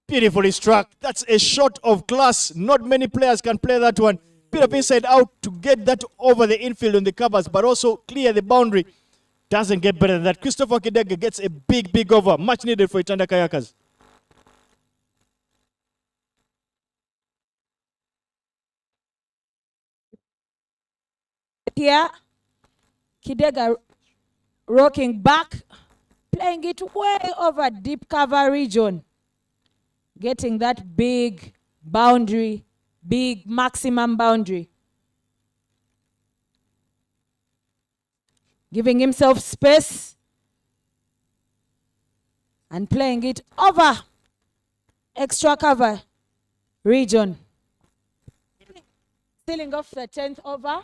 Beautifully struck. That's a shot of class. Not many players can play that one. Bit of inside out to get that over the infield on the covers, but also clear the boundary. Doesn't get better than that. Christopher Kidega gets a big over. Much needed for Itanda Kayakers. Here, Kidega rocking back, playing it way over deep cover region. Getting that big boundary, big maximum boundary. Giving himself space and playing it over extra cover region. Stealing off the 10th over.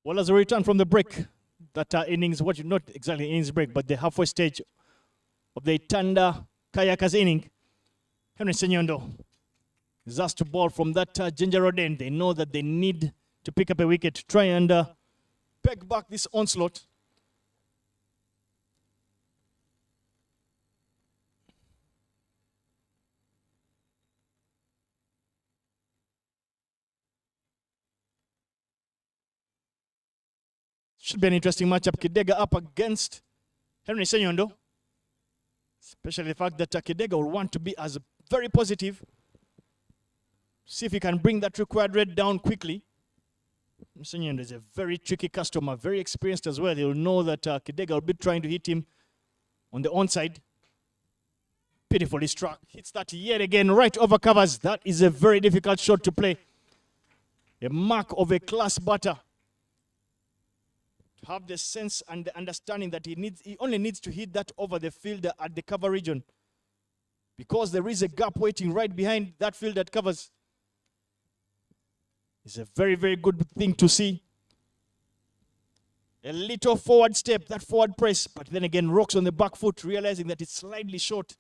Well, as a return from the break, that innings, not exactly innings break, but the halfway stage of the Itanda Kayakers inning, Henry Senyondo is asked to bowl from that ginger road end. They know that they need to pick up a wicket to try and peg back this onslaught. Should be an interesting matchup. Kidega up against Henry Senyondo. Especially the fact that Kidega will want to be as very positive. See if he can bring that required rate down quickly. Senyondo is a very tricky customer, very experienced as well. He'll know that Kidega will be trying to hit him on the onside. Beautifully struck. Hits that yet again right over covers. That is a very difficult shot to play. A mark of a class batter. Have the sense and the understanding that he only needs to hit that over the fielder at the cover region, because there is a gap waiting right behind that field that covers. It's a very, very good thing to see. A little forward step, that forward press, but then again rocks on the back foot, realizing that it's slightly short.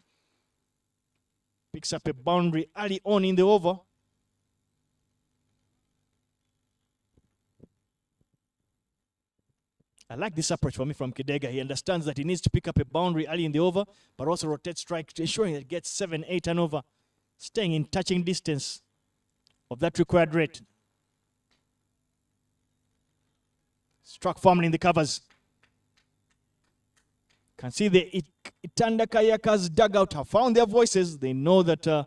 Picks up a boundary early on in the over. I like this approach from Kidega. He understands that he needs to pick up a boundary early in the over, but also rotate strike, ensuring that it gets 7, 8 and over, staying in touching distance of that required rate. Struck firmly in the covers. Can see the Itanda Kayakers dugout have found their voices. They know that the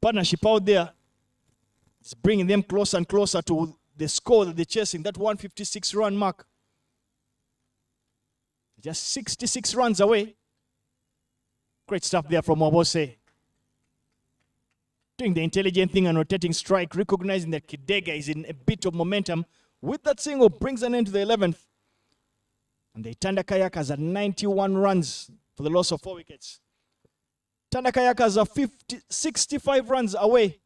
partnership out there is bringing them closer and closer to the score that they're chasing, that 156 run mark. Just 66 runs away. Great stuff there from Wabose. Doing the intelligent thing and rotating strike, recognizing that Kidega is in a bit of momentum. With that single, brings an end to the 11th. And the Itanda Kayakers are 91 runs for the loss of 4 wickets. Itanda Kayakers are 65 runs away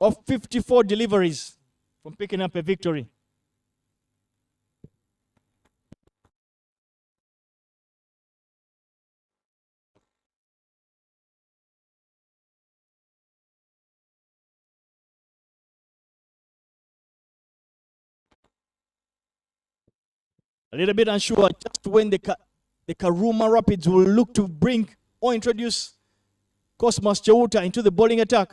of 54 deliveries from picking up a victory. A little bit unsure just when the Karuma Rapids will look to bring or introduce Cosmas Cheuta into the bowling attack.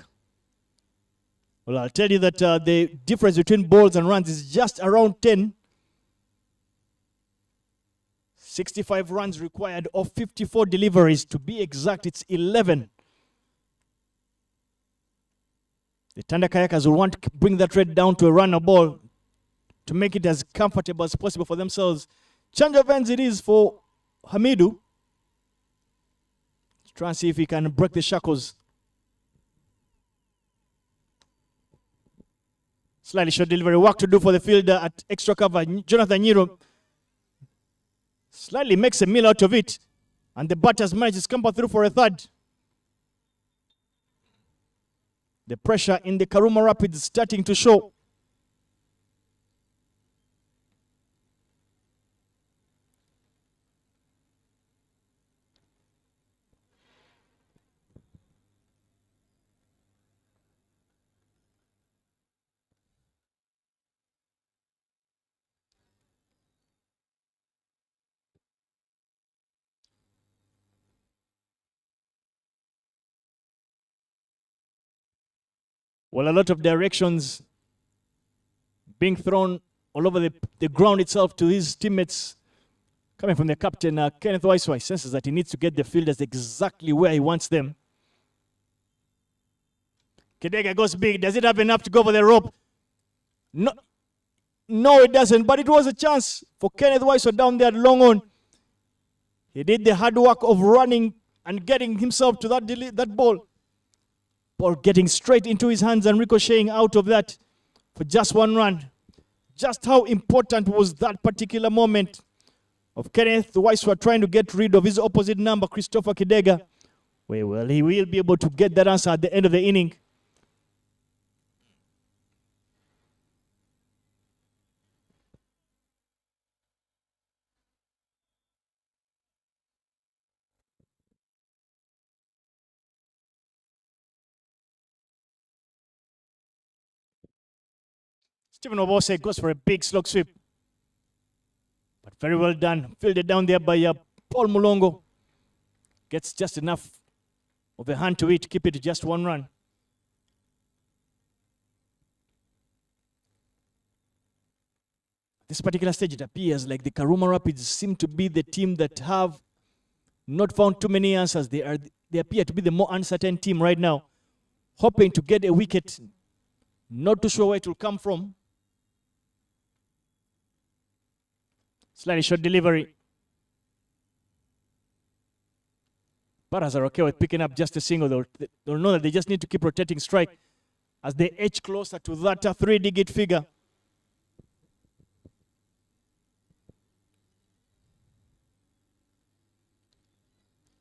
Well, I'll tell you that the difference between balls and runs is just around 10. 65 runs required of 54 deliveries. To be exact, it's 11. The Itanda Kayakers will want to bring that rate down to a runner ball to make it as comfortable as possible for themselves. Change of ends it is for Hamidu. Let's try and see if he can break the shackles. Slightly short delivery. Work to do for the fielder at extra cover. Jonathan Nyiro slightly makes a meal out of it. And the batters manage to scamper through for a third. The pressure in the Karuma Rapids is starting to show. Well, a lot of directions being thrown all over the ground itself to his teammates. Coming from the captain, Kenneth Waiswai senses that he needs to get the fielders exactly where he wants them. Kidega goes big. Does it have enough to go for the rope? No, it doesn't. But it was a chance for Kenneth Waiswai down there long on. He did the hard work of running and getting himself to that ball. Ball getting straight into his hands and ricocheting out of that for just 1 run. Just how important was that particular moment of Kenneth Waiswa trying to get rid of his opposite number, Christopher Kidega? Well, he will be able to get that answer at the end of the inning. Stephen Obose goes for a big slog sweep. But very well done. Fielded down there by Paul Mulongo. Gets just enough of a hand to it to keep it to just one run. At this particular stage, it appears like the Karuma Rapids seem to be the team that have not found too many answers. They appear to be the more uncertain team right now, hoping to get a wicket. Not too sure where it will come from. Slightly short delivery. Batters are okay with picking up just a single. They'll know that they just need to keep rotating strike as they edge closer to that 3-digit figure.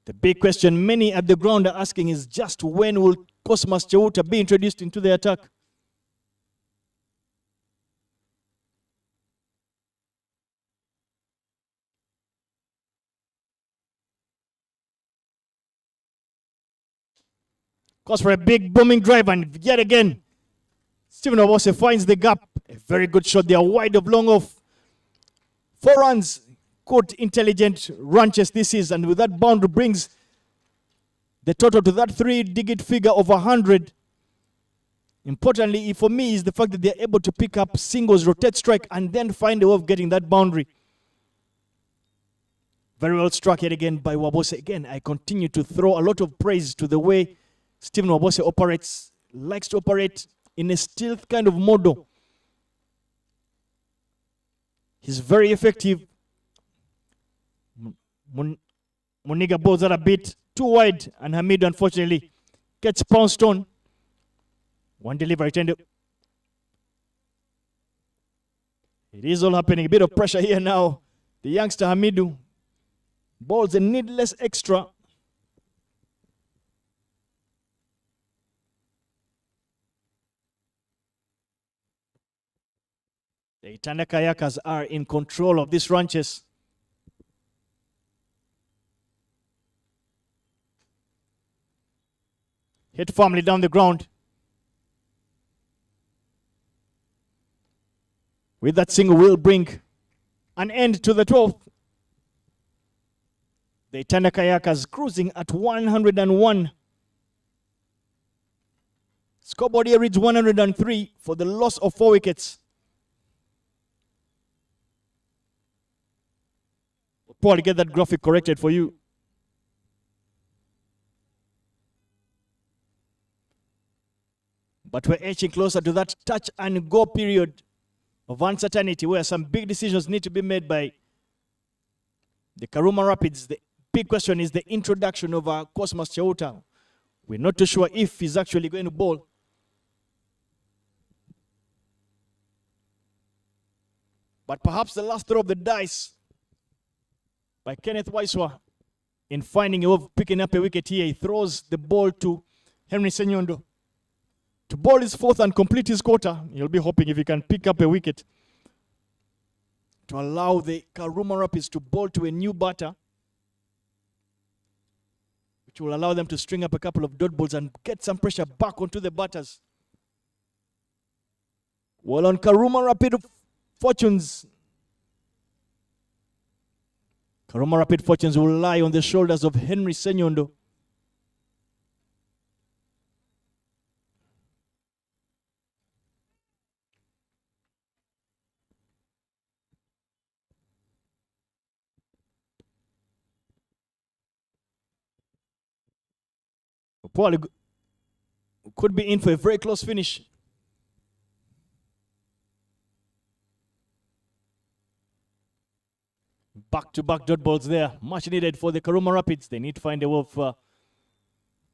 The big question many at the ground are asking is just when will Cosmas Cheuta be introduced into the attack? Goes for a big booming drive, and yet again, Stephen Obose finds the gap. A very good shot there, wide of long off. 4 runs, good intelligent ranches this is, and with that boundary brings the total to that 3-digit figure of 100. Importantly, for me, is the fact that they're able to pick up singles, rotate strike, and then find a way of getting that boundary. Very well struck yet again by Wabose. Again, I continue to throw a lot of praise to the way Stephen Wabose operates, likes to operate in a stealth kind of model. He's very effective. Muniga balls that a bit too wide, and Hamid unfortunately gets pounced on. One delivery tended. It is all happening. A bit of pressure here now. The youngster Hamidu balls a needless extra. The Itanda Kayakers are in control of these ranches. Hit firmly down the ground. With that single will bring an end to the 12th. The Itanda Kayakers cruising at 101. Scoreboard here reads 103 for the loss of 4 wickets. Paul, get that graphic corrected for you. But we're edging closer to that touch and go period of uncertainty where some big decisions need to be made by the Karuma Rapids. The big question is the introduction of Cosmas Cheuta. We're not too sure if he's actually going to bowl. But perhaps the last throw of the dice by Kenneth Waiswa in finding a way of picking up a wicket here. He throws the ball to Henry Senyondo to bowl his 4th and complete his quarter. He'll be hoping if he can pick up a wicket to allow the Karuma Rapids to bowl to a new batter, which will allow them to string up a couple of dot balls and get some pressure back onto the batters. Well, on Karuma Rapid fortunes, Karuma Rapid fortunes will lie on the shoulders of Henry Senyondo. Paul could be in for a very close finish. Back-to-back dot balls there. Much needed for the Karuma Rapids. They need to find a way of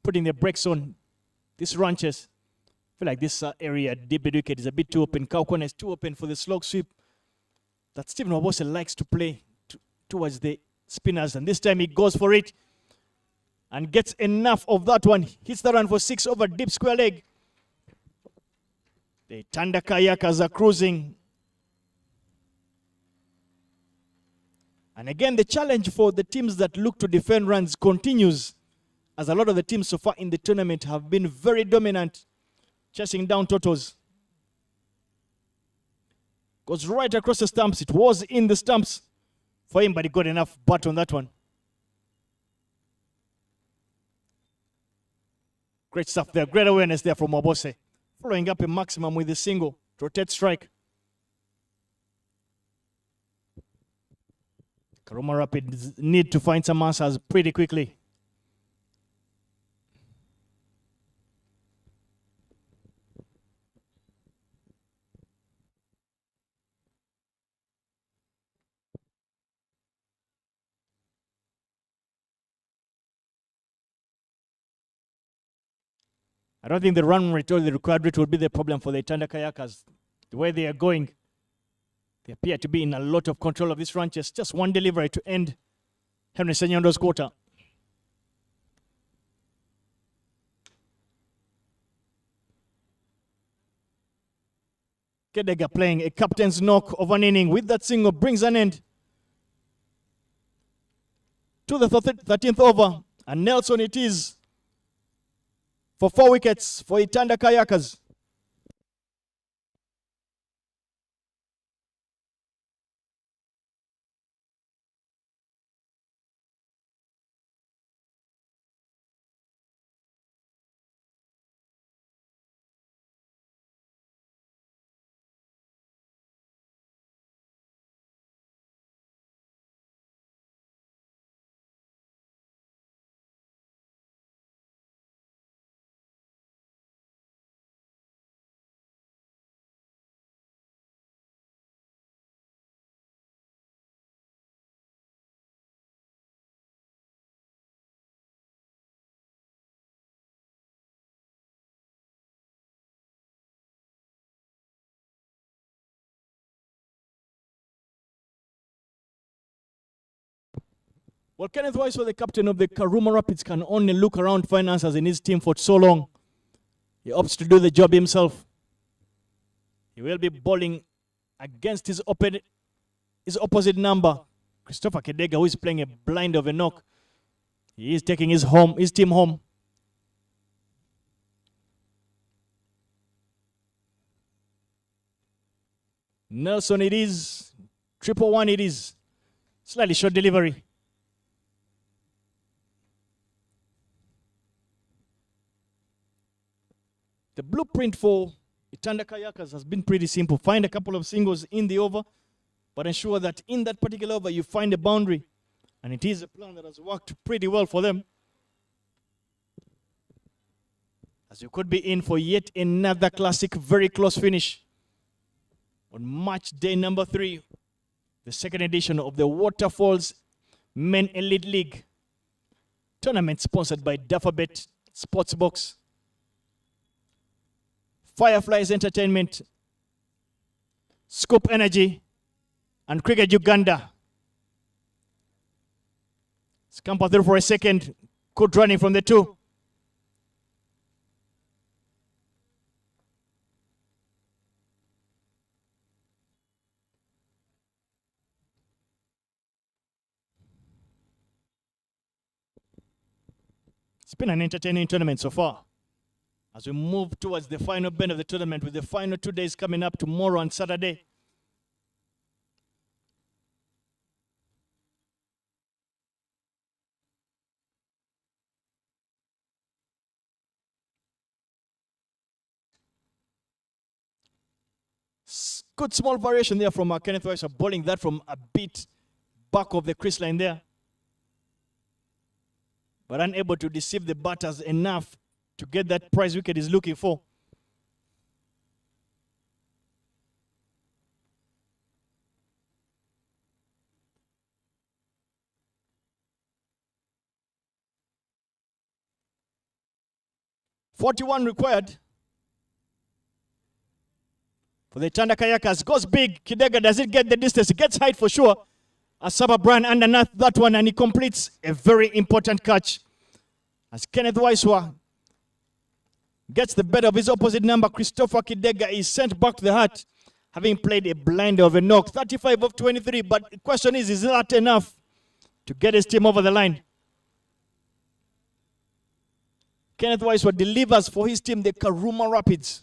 putting their brakes on these ranches. I feel like this area, deep wicket, is a bit too open. Kaukona is too open for the slog sweep that Stephen Wabose likes to play towards the spinners. And this time he goes for it and gets enough of that one. Hits the run for 6 over deep square leg. The Itanda Kayakers are cruising. And again, the challenge for the teams that look to defend runs continues, as a lot of the teams so far in the tournament have been very dominant, chasing down totals. Goes right across the stumps. It was in the stumps for him, but he got enough butt on that one. Great stuff there. Great awareness there from Mabose. Following up a maximum with a single. Rotate strike. Karuma Rapids need to find some answers pretty quickly. I don't think the run rate or the required rate will be the problem for the Itanda Kayakers. The way they are going, they appear to be in a lot of control of this run. Just one delivery to end Henry Senyondo's quarter. Kedega playing a captain's knock of an inning with that single brings an end to the 13th over. And Nelson it is for 4 wickets for Itanda Kayakers. Well, Kenneth Weiss, the captain of the Karuma Rapids, can only look around finances in his team for so long. He opts to do the job himself. He will be bowling against his opposite number, Christopher Kedega, who is playing a blind of a knock. He is taking his team home. Nelson it is. 111 it is. Slightly short delivery. The blueprint for Itanda Kayakers has been pretty simple. Find a couple of singles in the over, but ensure that in that particular over you find a boundary. And it is a plan that has worked pretty well for them. As you could be in for yet another classic, very close finish on match day number 3, the second edition of the Waterfalls Men Elite League tournament sponsored by Dufferbet Sportsbox, Fireflies Entertainment, Scoop Energy, and Cricket Uganda. Scamper through for a second. Good running from the two. It's been an entertaining tournament so far. As we move towards the final bend of the tournament, with the final 2 days coming up tomorrow and Saturday. Good small variation there from Kenneth Weiss, bowling that from a bit back of the crease line there. But unable to deceive the batters enough to get that prize wicket he's looking for. .41 required for the Itanda Kayakers. Goes big. Kidega, does it get the distance? He gets height for sure. Asaba Bryan underneath that one, and he completes a very important catch. As Kenneth Waiswa gets the better of his opposite number, Christopher Kidega is sent back to the hut, having played a blinder of a knock. 35 of 23, but the question is that enough to get his team over the line? Kenneth Waiswa delivers for his team, the Karuma Rapids.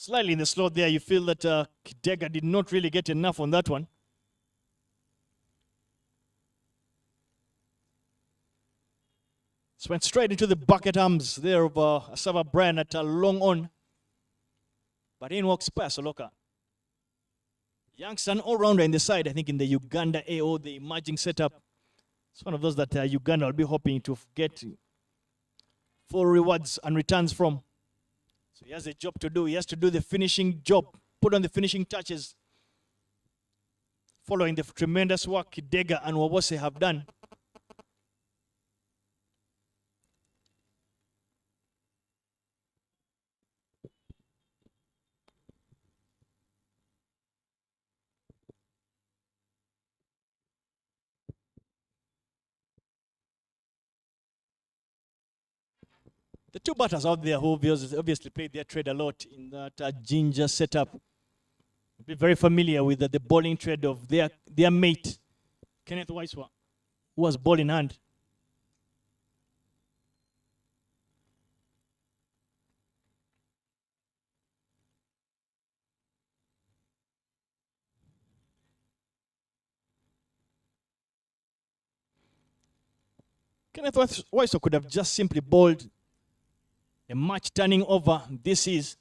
Slightly in the slot there, you feel that Kidega did not really get enough on that one. Just went straight into the bucket arms there of Asava Bryan at long on. But in walks Soloka. Youngster all-rounder in the side, I think in the Uganda AO, the emerging setup. It's one of those that Uganda will be hoping to get full rewards and returns from. So he has a job to do. He has to do the finishing job, put on the finishing touches, following the tremendous work Kidega and Wawose have done. The two batters out there who obviously played their trade a lot in that ginger setup. Be very familiar with the bowling trade of their mate, Kenneth Waiswa, who was ball in hand. Kenneth Waiswa could have just simply bowled a match turning over. This is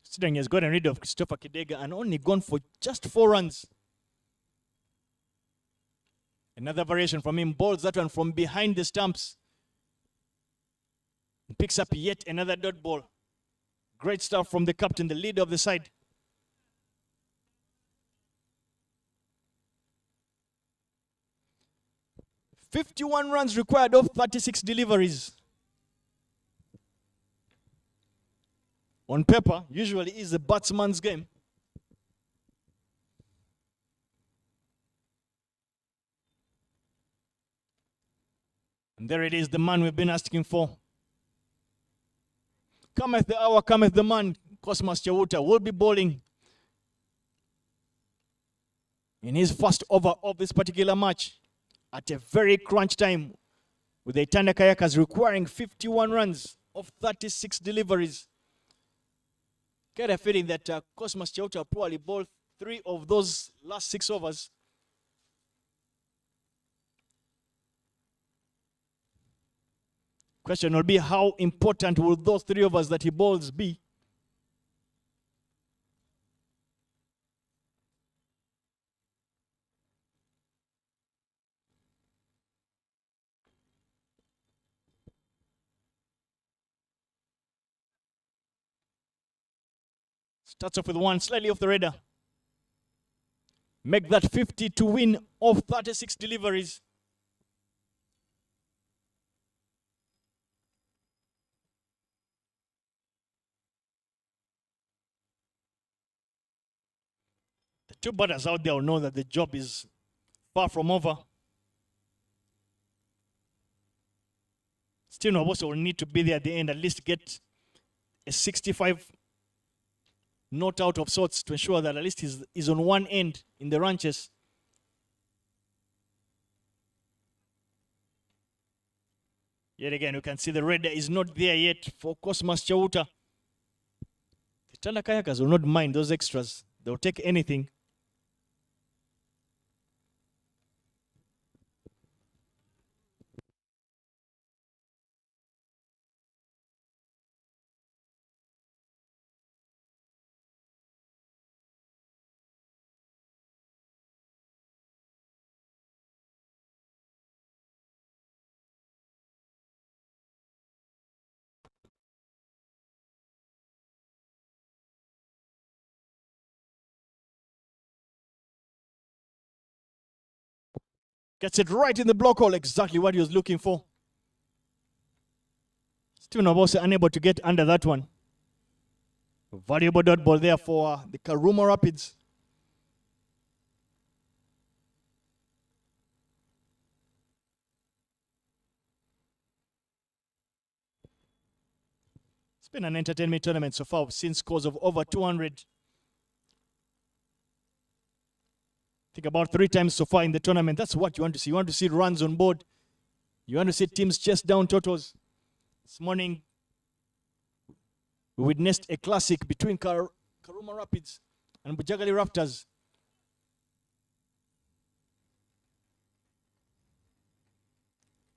considering he has gotten rid of Christopher Kidega and only gone for just 4 runs. Another variation from him, bowls that one from behind the stumps. And picks up yet another dot ball. Great stuff from the captain, the leader of the side. "51 runs required of 36 deliveries. On paper, usually is a batsman's game. And there it is, the man we've been asking for. Cometh the hour, cometh the man. Cosmas Chawuta will be bowling in his first over of this particular match at a very crunch time, with the Itanda Kayakers requiring 51 runs of 36 deliveries. Get a feeling that Cosmas Chawuta probably bowled 3 of those last 6 overs. Question will be, how important will those 3 overs that he bowls be? Starts off with 1, slightly off the radar. Make that 50 to win of 36 deliveries. The 2 batters out there will know that the job is far from over. Still, Nwabose will need to be there at the end, at least get a 65 not out of sorts to ensure that at least he's on one end in the ranches. Yet again, you can see the red is not there yet for Cosmas Chawuta. The Itanda Kayakers will not mind those extras. They'll take anything. Gets it right in the block hole, exactly what he was looking for. Still Nwabose unable to get under that one. Valuable dot ball there for the Karuma Rapids. It's been an entertainment tournament so far. We've seen scores of over 200. I think about 3 times so far in the tournament. That's what you want to see. You want to see runs on board. You want to see teams chase down totals. This morning, we witnessed a classic between Karuma Rapids and Bujagali Raptors.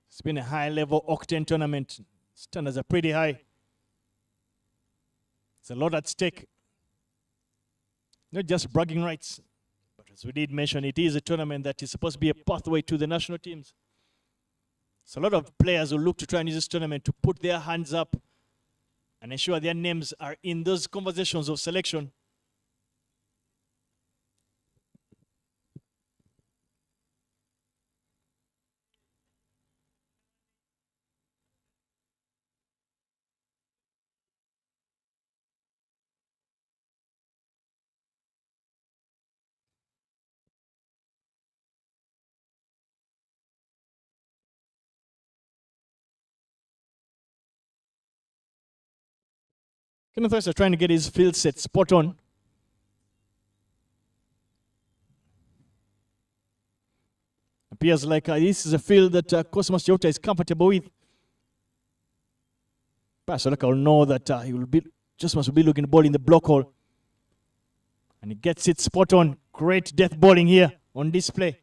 It's been a high-level octane tournament. Standards are pretty high. There's a lot at stake. Not just bragging rights, but as we did mention, it is a tournament that is supposed to be a pathway to the national teams. So a lot of players will look to try and use this tournament to put their hands up and ensure their names are in those conversations of selection. Kenneth West are trying to get his field set spot on. Appears like this is a field that Cosmas Jota is comfortable with. Pasolaka will know that he will be just must be looking the ball in the block hole. And he gets it spot on. Great death bowling here on display.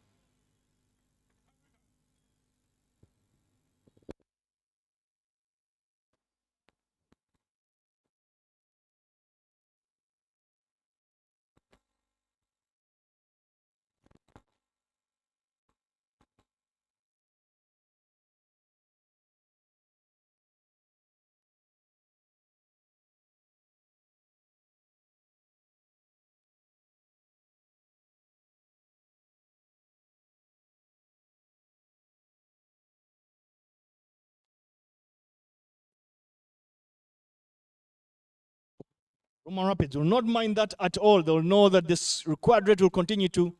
Roman Rapids will not mind that at all. They'll know that this required rate will continue to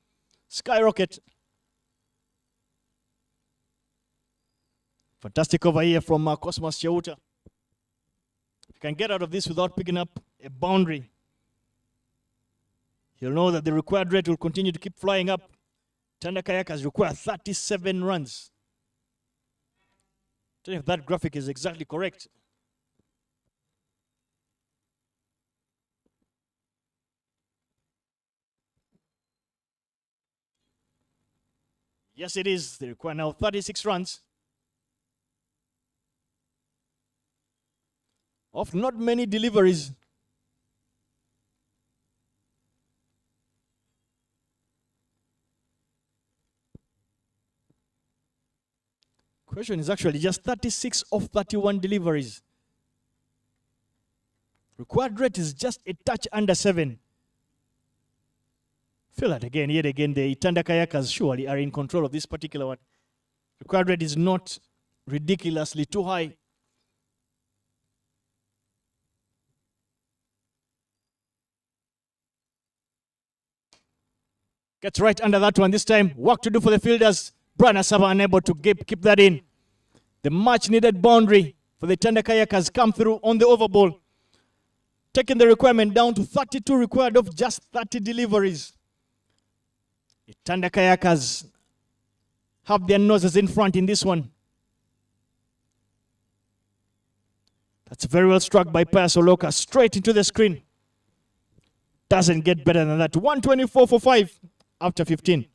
skyrocket. Fantastic over here from Cosmas Cheuta. If he can get out of this without picking up a boundary, he'll know that the required rate will continue to keep flying up. Itanda Kayakers require 37 runs. I don't know if that graphic is exactly correct. Yes, it is. They require now 36 runs. Of not many deliveries. Question is actually just 36 of 31 deliveries. Required rate is just a touch under 7. Feel that again, yet again, the Itanda Kayakers surely are in control of this particular one. Required rate is not ridiculously too high. Gets right under that one this time. Work to do for the fielders. Brana Saba unable to keep that in. The much needed boundary for the Itanda Kayakers come through on the over ball. Taking the requirement down to 32 required of just 30 deliveries. Itanda Kayakers have their noses in front in this one. That's very well struck by Pasolaka. Straight into the screen. Doesn't get better than that. 124 for 5 after 15.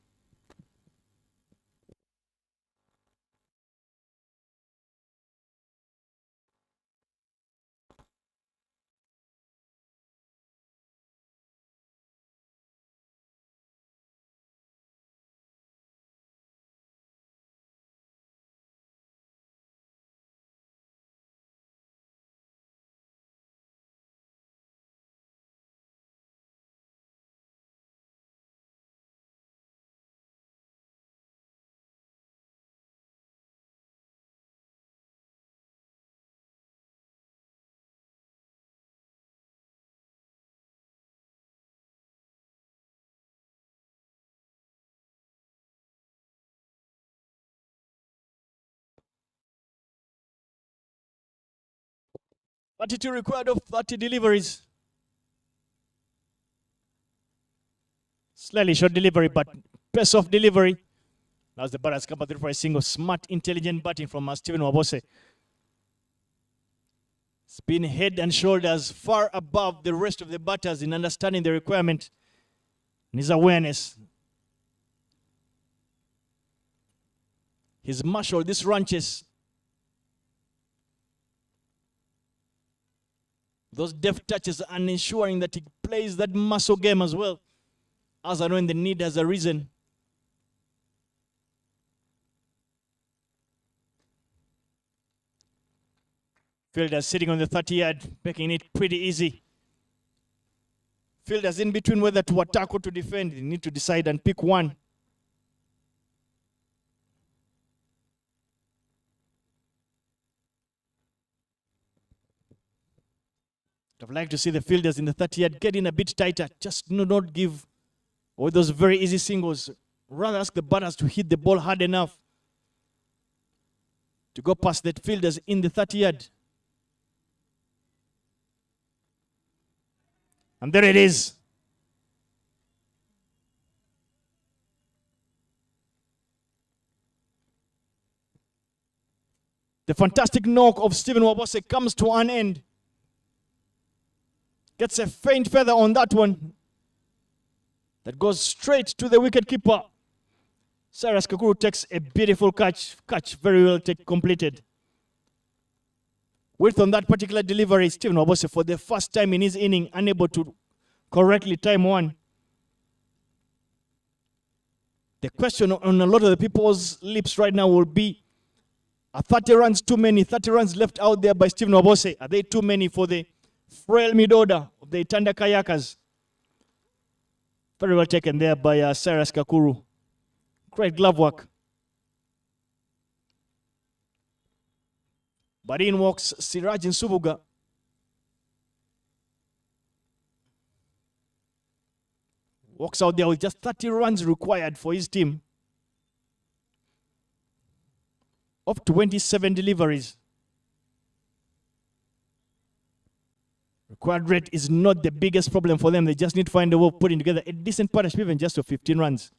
Attitude required of 30 deliveries. Slightly short delivery, but pace of delivery. Now the batters come through for a single. Smart, intelligent batting from Stephen Wabose. It's been head and shoulders far above the rest of the batters in understanding the requirement and his awareness. He's marshaled these ranches. Those deft touches and ensuring that he plays that muscle game as well, as and when the need has arisen. Fielders sitting on the 30-yard, making it pretty easy. Fielders in between whether to attack or to defend. They need to decide and pick one. I'd like to see the fielders in the 30-yard get in a bit tighter. Just do not give all those very easy singles. Rather ask the batters to hit the ball hard enough to go past the fielders in the 30-yard. And there it is. The fantastic knock of Stephen Wabose comes to an end. Gets a faint feather on that one. That goes straight to the wicketkeeper. Cyrus Kakuru takes a beautiful catch. Catch very well completed. With on that particular delivery, Stephen Wabose, for the first time in his inning, unable to correctly time one. The question on a lot of the people's lips right now will be, are 30 runs too many? 30 runs left out there by Stephen Wabose. Are they too many for the frail mid-order of the Itanda Kayakers? Very well taken there by Cyrus Kakuru. Great glove work. But in walks Siraj Nsubuga. Walks out there with just 30 runs required for his team. Of 27 deliveries. Required rate is not the biggest problem for them. They just need to find a way of putting together a decent partnership, even just of 15 runs.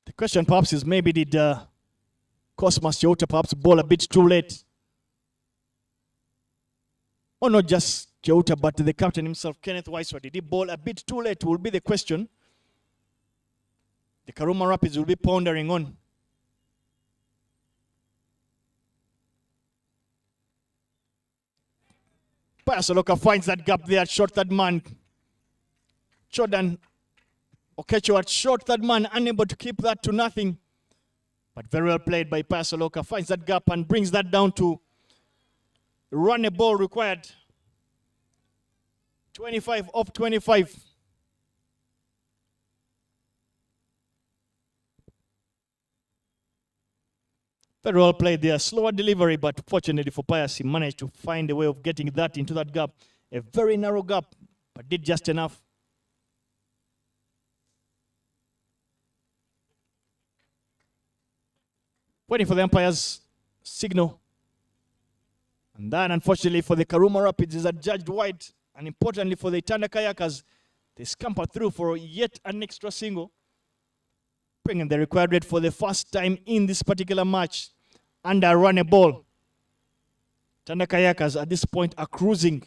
The question perhaps is, maybe did Cosmas Cheuta perhaps bowl a bit too late? Or not just Cheuta, but the captain himself, Kenneth Waiswa. Did he bowl a bit too late will be the question the Karuma Rapids will be pondering on. Payasoloka finds that gap there, short third man. Jordan Okecho at short third man, unable to keep that to nothing. But very well played by Payasoloka. Finds that gap and brings that down to run a ball required. 25 off 25. Very well played there. Slower delivery, but fortunately for Pius, he managed to find a way of getting that into that gap. A very narrow gap, but did just enough. Waiting for the umpire's signal. And then, unfortunately, for the Karuma Rapids, is adjudged wide. And importantly, for the Itanda Kayakers, they scamper through for yet an extra single, bringing the required rate for the first time in this particular match under a run a ball. Itanda Kayakers at this point are cruising.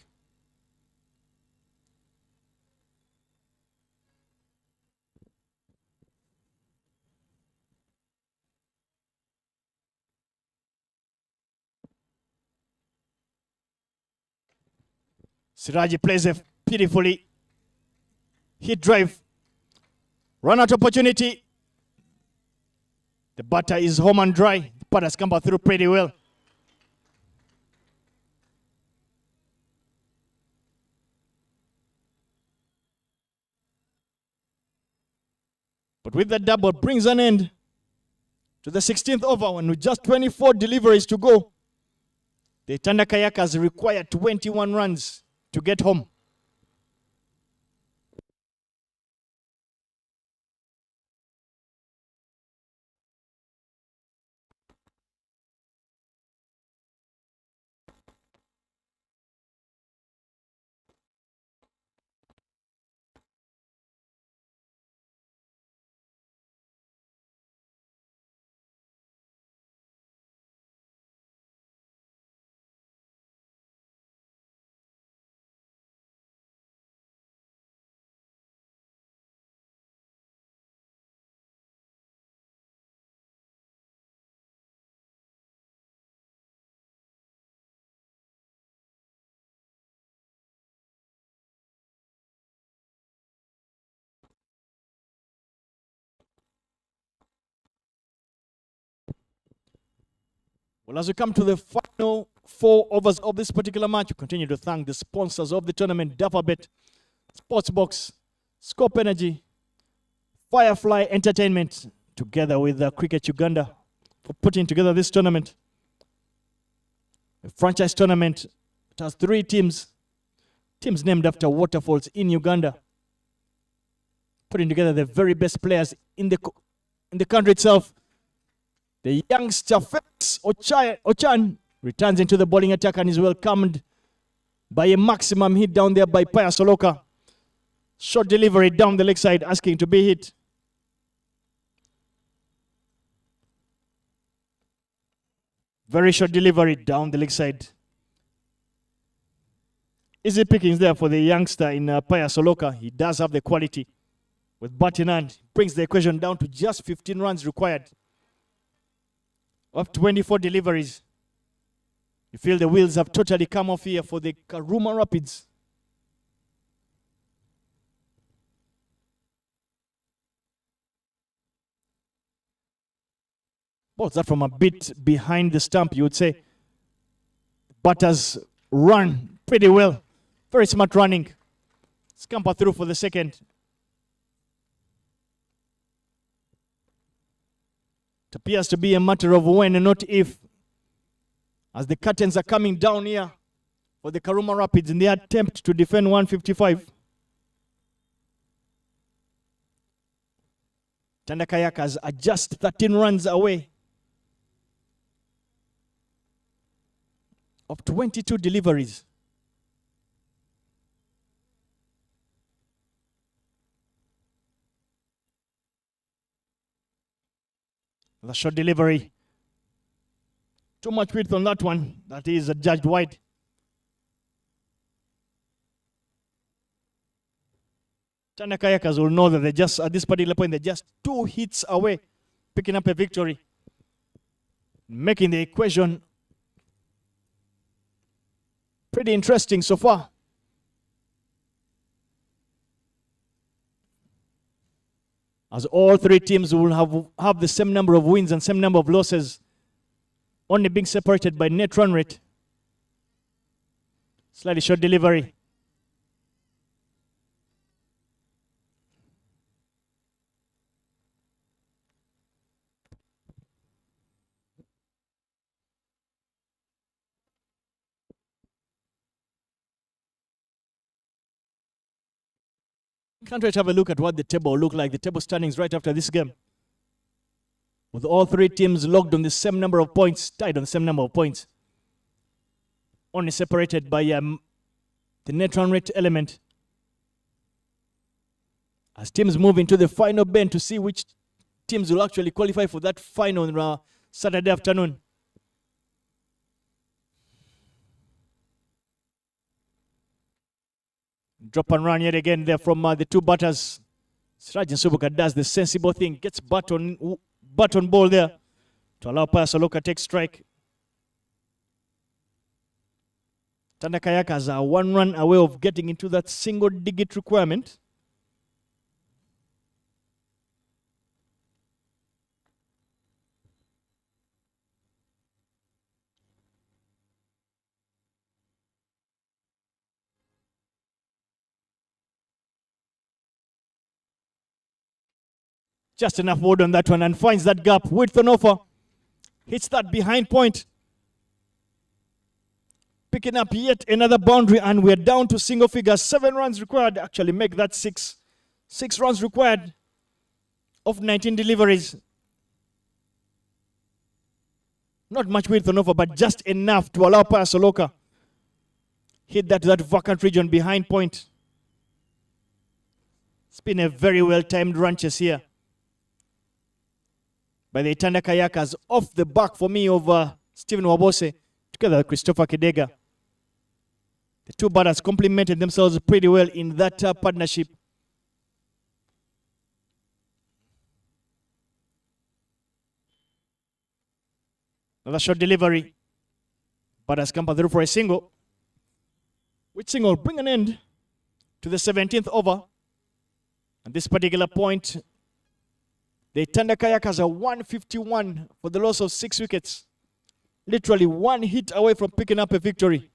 Siraji plays a beautifully hit drive. Run out opportunity. The batter is home and dry. The batter's come through pretty well. But with that double brings an end to the 16th over, when with just 24 deliveries to go. The Itanda Kayakers require 21 runs to get home. Well, as we come to the final 4 overs of this particular match, we continue to thank the sponsors of the tournament, Dapperbet, Sportsbox, Scope Energy, Firefly Entertainment, together with Cricket Uganda, for putting together this tournament. A franchise tournament. It has 3 teams named after waterfalls in Uganda, putting together the very best players in the country itself. The youngster Felix Ochan returns into the bowling attack and is welcomed by a maximum hit down there by Paya Soloka. Short delivery down the leg side, asking to be hit. Very short delivery down the leg side. Easy pickings there for the youngster in Paya Soloka. He does have the quality. With bat in hand, brings the equation down to just 15 runs required. Of 24 deliveries. You feel the wheels have totally come off here for the Karuma Rapids. Balls that from a bit behind the stump, you would say. Butters run pretty well. Very smart running. Scamper through for the second. It appears to be a matter of when and not if, as the curtains are coming down here for the Karuma Rapids in their attempt to defend 155. Itanda Kayakers are just 13 runs away of 22 deliveries. The short delivery. Too much width on that one. That is judged wide. Itanda Kayakers will know that they just, at this particular point, they're just 2 hits away, picking up a victory, making the equation pretty interesting so far. As all 3 teams will have the same number of wins and same number of losses, only being separated by net run rate. Slightly short delivery. Can't wait to have a look at what the table will look like. The table standings right after this game, with all 3 teams logged on the same number of points, tied on the same number of points, only separated by the net run rate element. As teams move into the final bend to see which teams will actually qualify for that final Saturday afternoon. Drop and run yet again there from the 2 batters. Srajan Subuka does the sensible thing. Gets button ball there to allow Paya Soloka take strike. Itanda Kayakers are 1 run away of getting into that single digit requirement. Just enough wood on that one and finds that gap. Width on offer. Hits that behind point. Picking up yet another boundary, and we're down to single figures. 7 runs required. Actually make that 6. 6 runs required of 19 deliveries. Not much width on offer, but just enough to allow Paya Soloka hit that vacant region behind point. It's been a very well-timed run chase here by the Itanda Kayakers, off the back for me of Stephen Wabose, together with Christopher Kidega. The 2 batters complemented themselves pretty well in that partnership. Another short delivery. Batters come through for a single. Which single bring an end to the 17th over. At this particular point, the Itanda Kayakers are 151 for the loss of 6 wickets. literally one hit away from picking up a victory.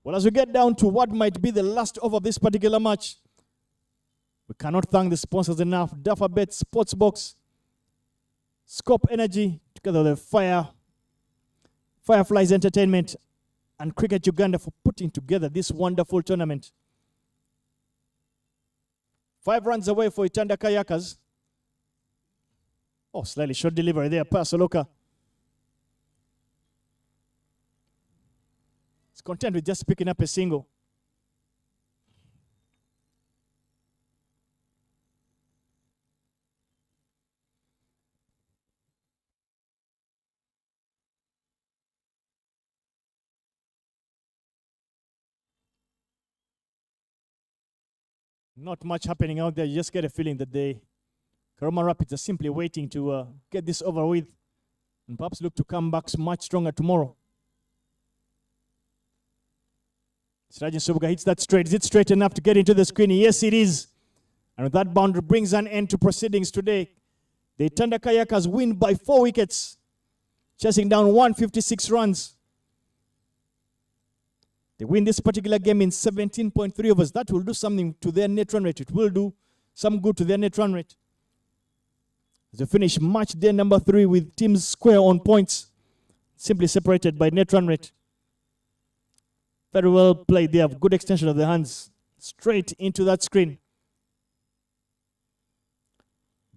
Well, as we get down to what might be the last over of this particular match, we cannot thank the sponsors enough. Dufferbet, Sportsbox, Scope Energy, together with Fireflies Entertainment, and Cricket Uganda for putting together this wonderful tournament. 5 runs away for Itanda Kayakers. Oh, slightly short delivery there, Pasoloka. He's content with just picking up a single. Not much happening out there. You just get a feeling that the Karuma Rapids are simply waiting to get this over with and perhaps look to come back much stronger tomorrow. Sirajan Subuga hits that straight. Is it straight enough to get into the screen? Yes, it is. And with that boundary brings an end to proceedings today. The Itanda Kayakers win by 4 wickets, chasing down 156 runs. They win this particular game in 17.3 overs. That will do something to their net run rate. It will do some good to their net run rate. As they finish match day number 3 with teams square on points, simply separated by net run rate. Very well played. They have good extension of the hands straight into that screen.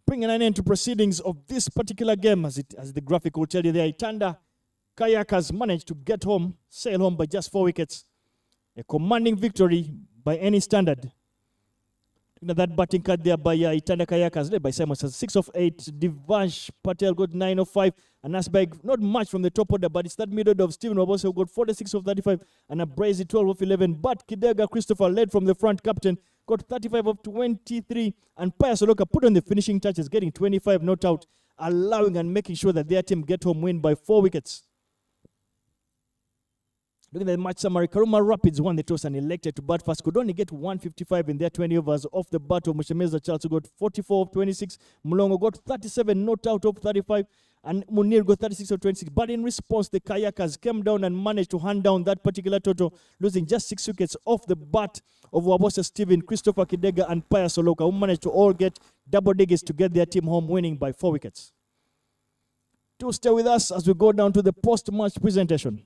Bringing an end to proceedings of this particular game, as the graphic will tell you there. Itanda Kayakers managed to get home, sail home by just 4 wickets. A commanding victory by any standard. That batting card there by Itanda Kayakers, led by Simon, 6 of 8. Divansh Patel got 9 of 5. And Asbeg, not much from the top order, but it's that mid order of Stephen Wabose who got 46 of 35. And a Brazy 12 of 11. But Kidega Christopher, led from the front captain, got 35 of 23. And Paya Soloka put on the finishing touches, getting 25 not out, allowing and making sure that their team get home win by 4 wickets. Looking at the match summary, Karuma Rapids won the toss and elected to bat first. Could only get 155 in their 20 overs off the bat of Mushemeza Charles, who got 44 of 26. Mulongo got 37 not out of 35. And Munir got 36 of 26. But in response, the Kayakers came down and managed to hand down that particular total, losing just 6 wickets off the bat of Wabose Stephen, Christopher Kidega, and Paya Soloka, who managed to all get double digits to get their team home, winning by 4 wickets. Do stay with us as we go down to the post-match presentation.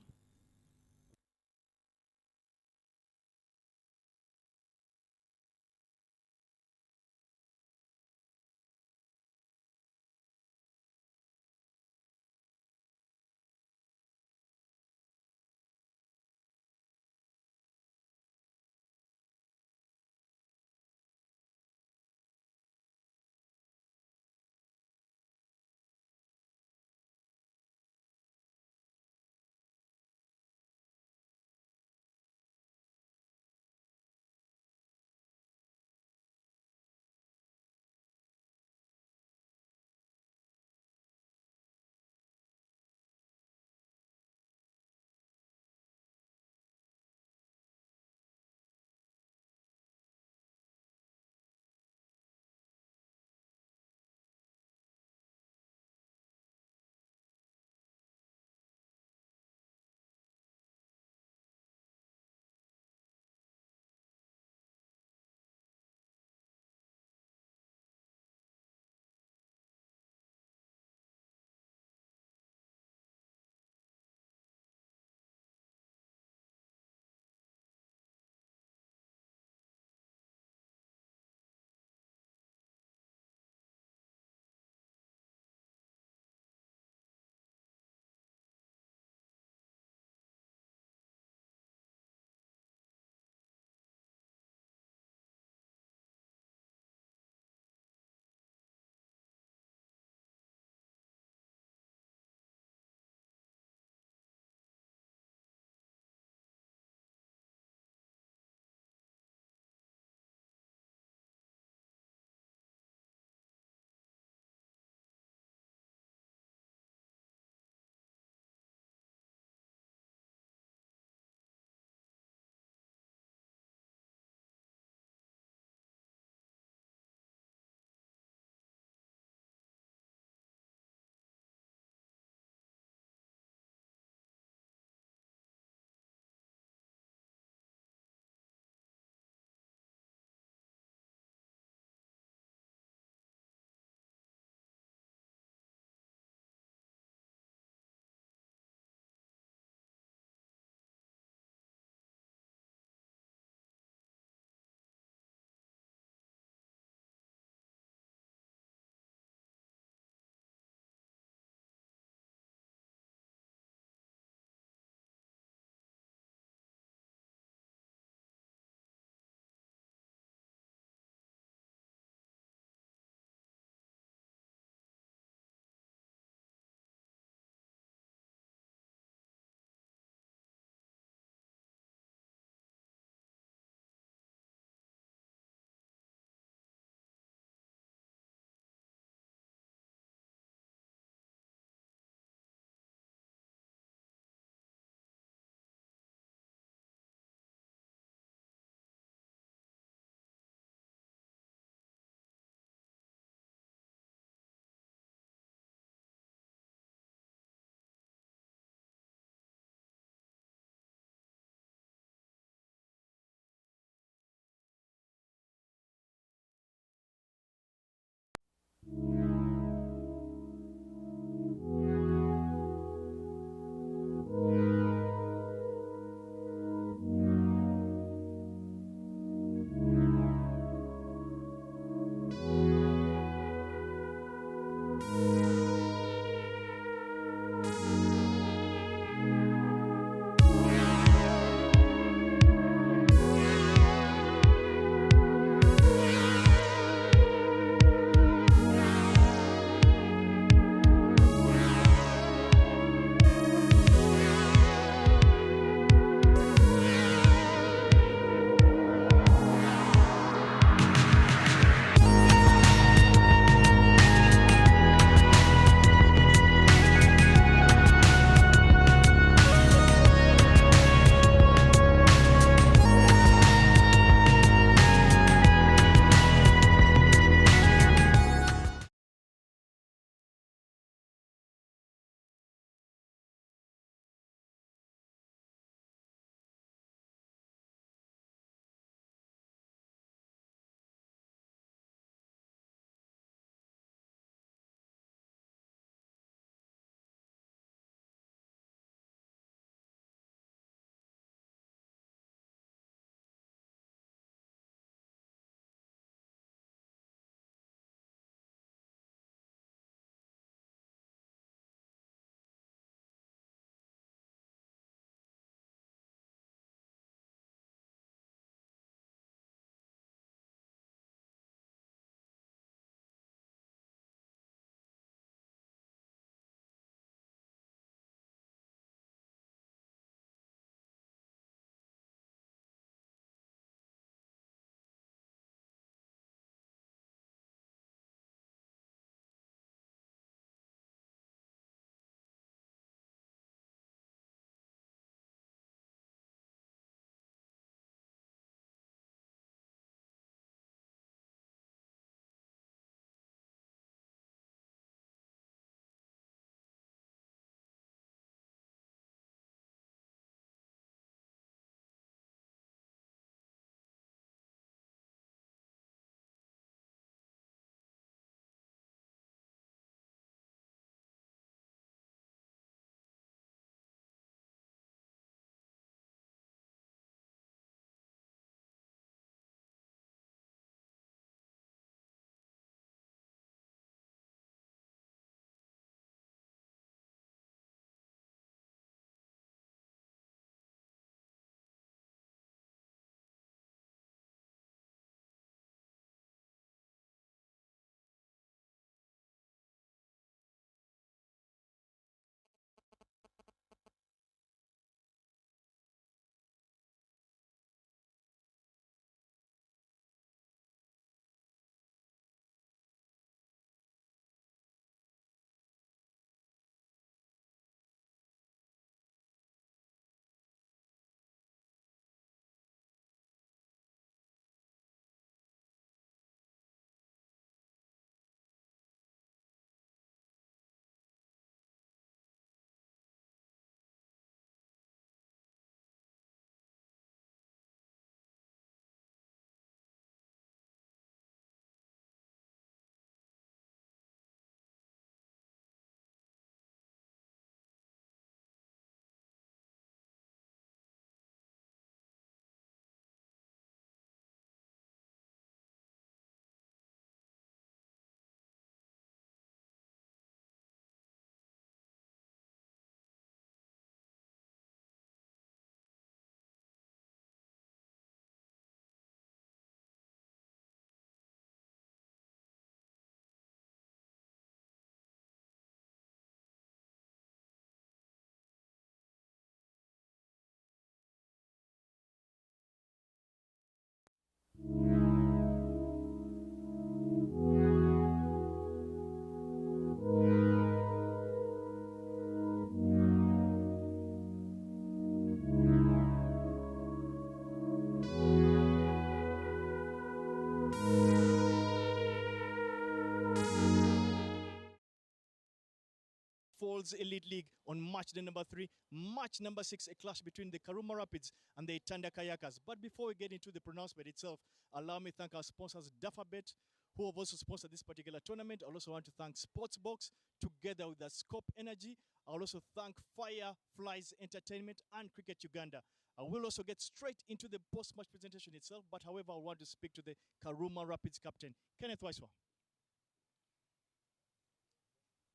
Waterfalls Elite League on match day number 3. Match number 6, a clash between the Karuma Rapids and the Itanda Kayakers. But before we get into the pronouncement itself, allow me to thank our sponsors, Dufferbet, who have also sponsored this particular tournament. I also want to thank Sportsbox, together with the Scope Energy. I'll also thank Fireflies Entertainment and Cricket Uganda. I will also get straight into the post-match presentation itself, but however, I want to speak to the Karuma Rapids captain, Kenneth Weiswa.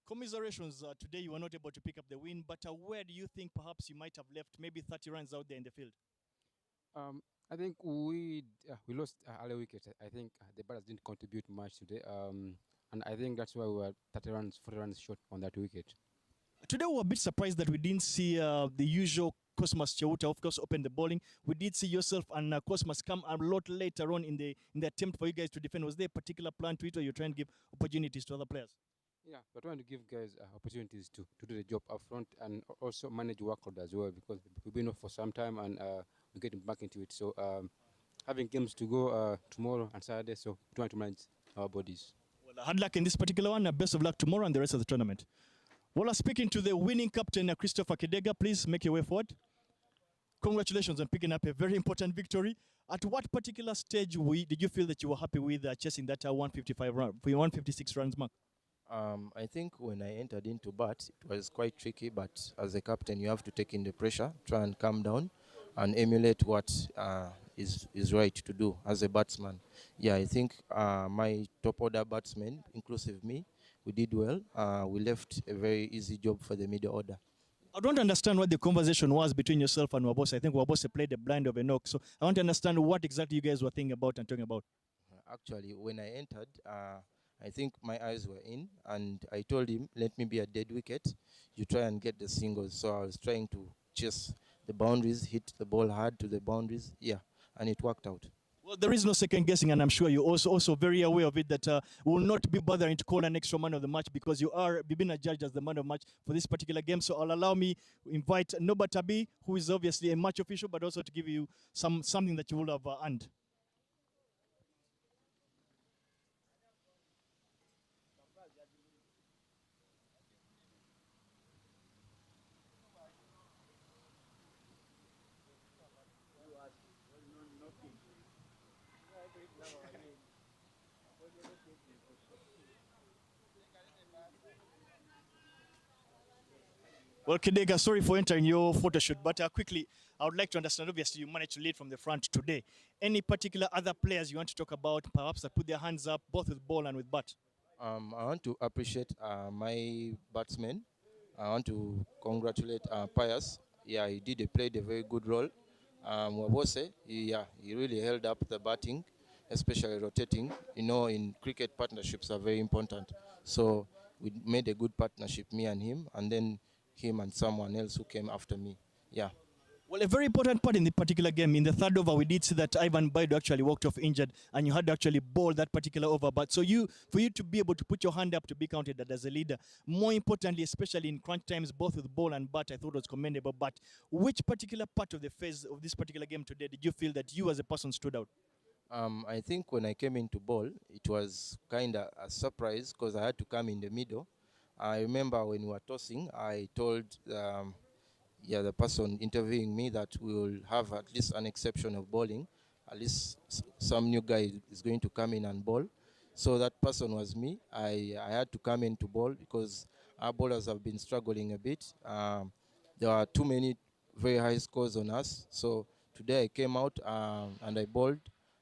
Commiserations, today you were not able to pick up the win, but where do you think perhaps you might have left maybe 30 runs out there in the field? I think we lost early wicket. I think the batters didn't contribute much today, and I think that's why we were 30 runs, 40 runs short on that wicket. Today we were a bit surprised that we didn't see the usual Cosmas Chauta, of course, open the bowling. We did see yourself and Cosmas come a lot later on in the attempt for you guys to defend. Was there a particular plan to it, or you're trying to give opportunities to other players? Yeah, we're trying to give guys opportunities to do the job up front and also manage workload as well, because we've been off for some time and we're getting back into it. So having games to go tomorrow and Saturday, so we're trying to manage our bodies. Well, hard luck in this particular one. Best of luck tomorrow and the rest of the tournament. Well, speaking to the winning captain, Christopher Kidega, please make your way forward. Congratulations on picking up a very important victory. At what particular stage did you feel that you were happy with chasing that 156 runs mark? I think when I entered into bat, it was quite tricky, but as a captain, you have to take in the pressure, try and calm down, and emulate what is right to do as a batsman. Yeah, I think my top order batsmen, inclusive me, we did well. We left a very easy job for the middle order. I don't understand what the conversation was between yourself and Wabose. I think Wabose played the blind of a knock. So I want to understand what exactly you guys were thinking about and talking about. Actually, when I entered, I think my eyes were in, and I told him, let me be a dead wicket. You try and get the singles. So I was trying to chase the boundaries, hit the ball hard to the boundaries. Yeah, and it worked out. Well, there is no second guessing, and I'm sure you're also very aware of it, that will not be bothering to call an extra man of the match, because you've been adjudged as the man of the match for this particular game. So I'll allow me invite Noba Tabi, who is obviously a match official, but also to give you something that you will have earned. Well, Kidega, sorry for entering your photo shoot, but quickly, I would like to understand, obviously, you managed to lead from the front today. Any particular other players you want to talk about, perhaps that put their hands up, both with ball and with bat? I want to appreciate my batsmen. I want to congratulate Pius. Yeah, he played a very good role. Wabose, he really held up the batting, especially rotating. You know, in cricket, partnerships are very important. So we made a good partnership, me and him, and then him and someone else who came after me. Yeah. Well, a very important part in the particular game, in the third over, we did see that Ivan Baido actually walked off injured, and you had to actually bowl that particular over. But so for you to be able to put your hand up to be counted as a leader, more importantly, especially in crunch times, both with ball and bat, I thought was commendable. But which particular part of the phase of this particular game today did you feel that you as a person stood out? I think when I came into ball, it was kind of a surprise because I had to come in the middle. I remember when we were tossing, I told the person interviewing me that we will have at least an exception of bowling. At least some new guy is going to come in and bowl. So that person was me. I had to come in to bowl because our bowlers have been struggling a bit. There are too many very high scores on us. So today I came out and I bowled.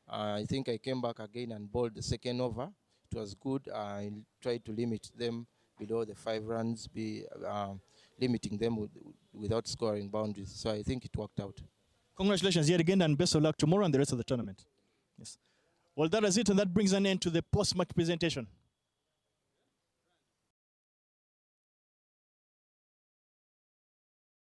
I think I came back again and bowled the second over. It was good. I tried to limit them below the 5 runs, limiting them without scoring boundaries. So I think it worked out. Congratulations yet again, and best of luck tomorrow and the rest of the tournament. Yes. Well, that is it, and that brings an end to the post-match presentation.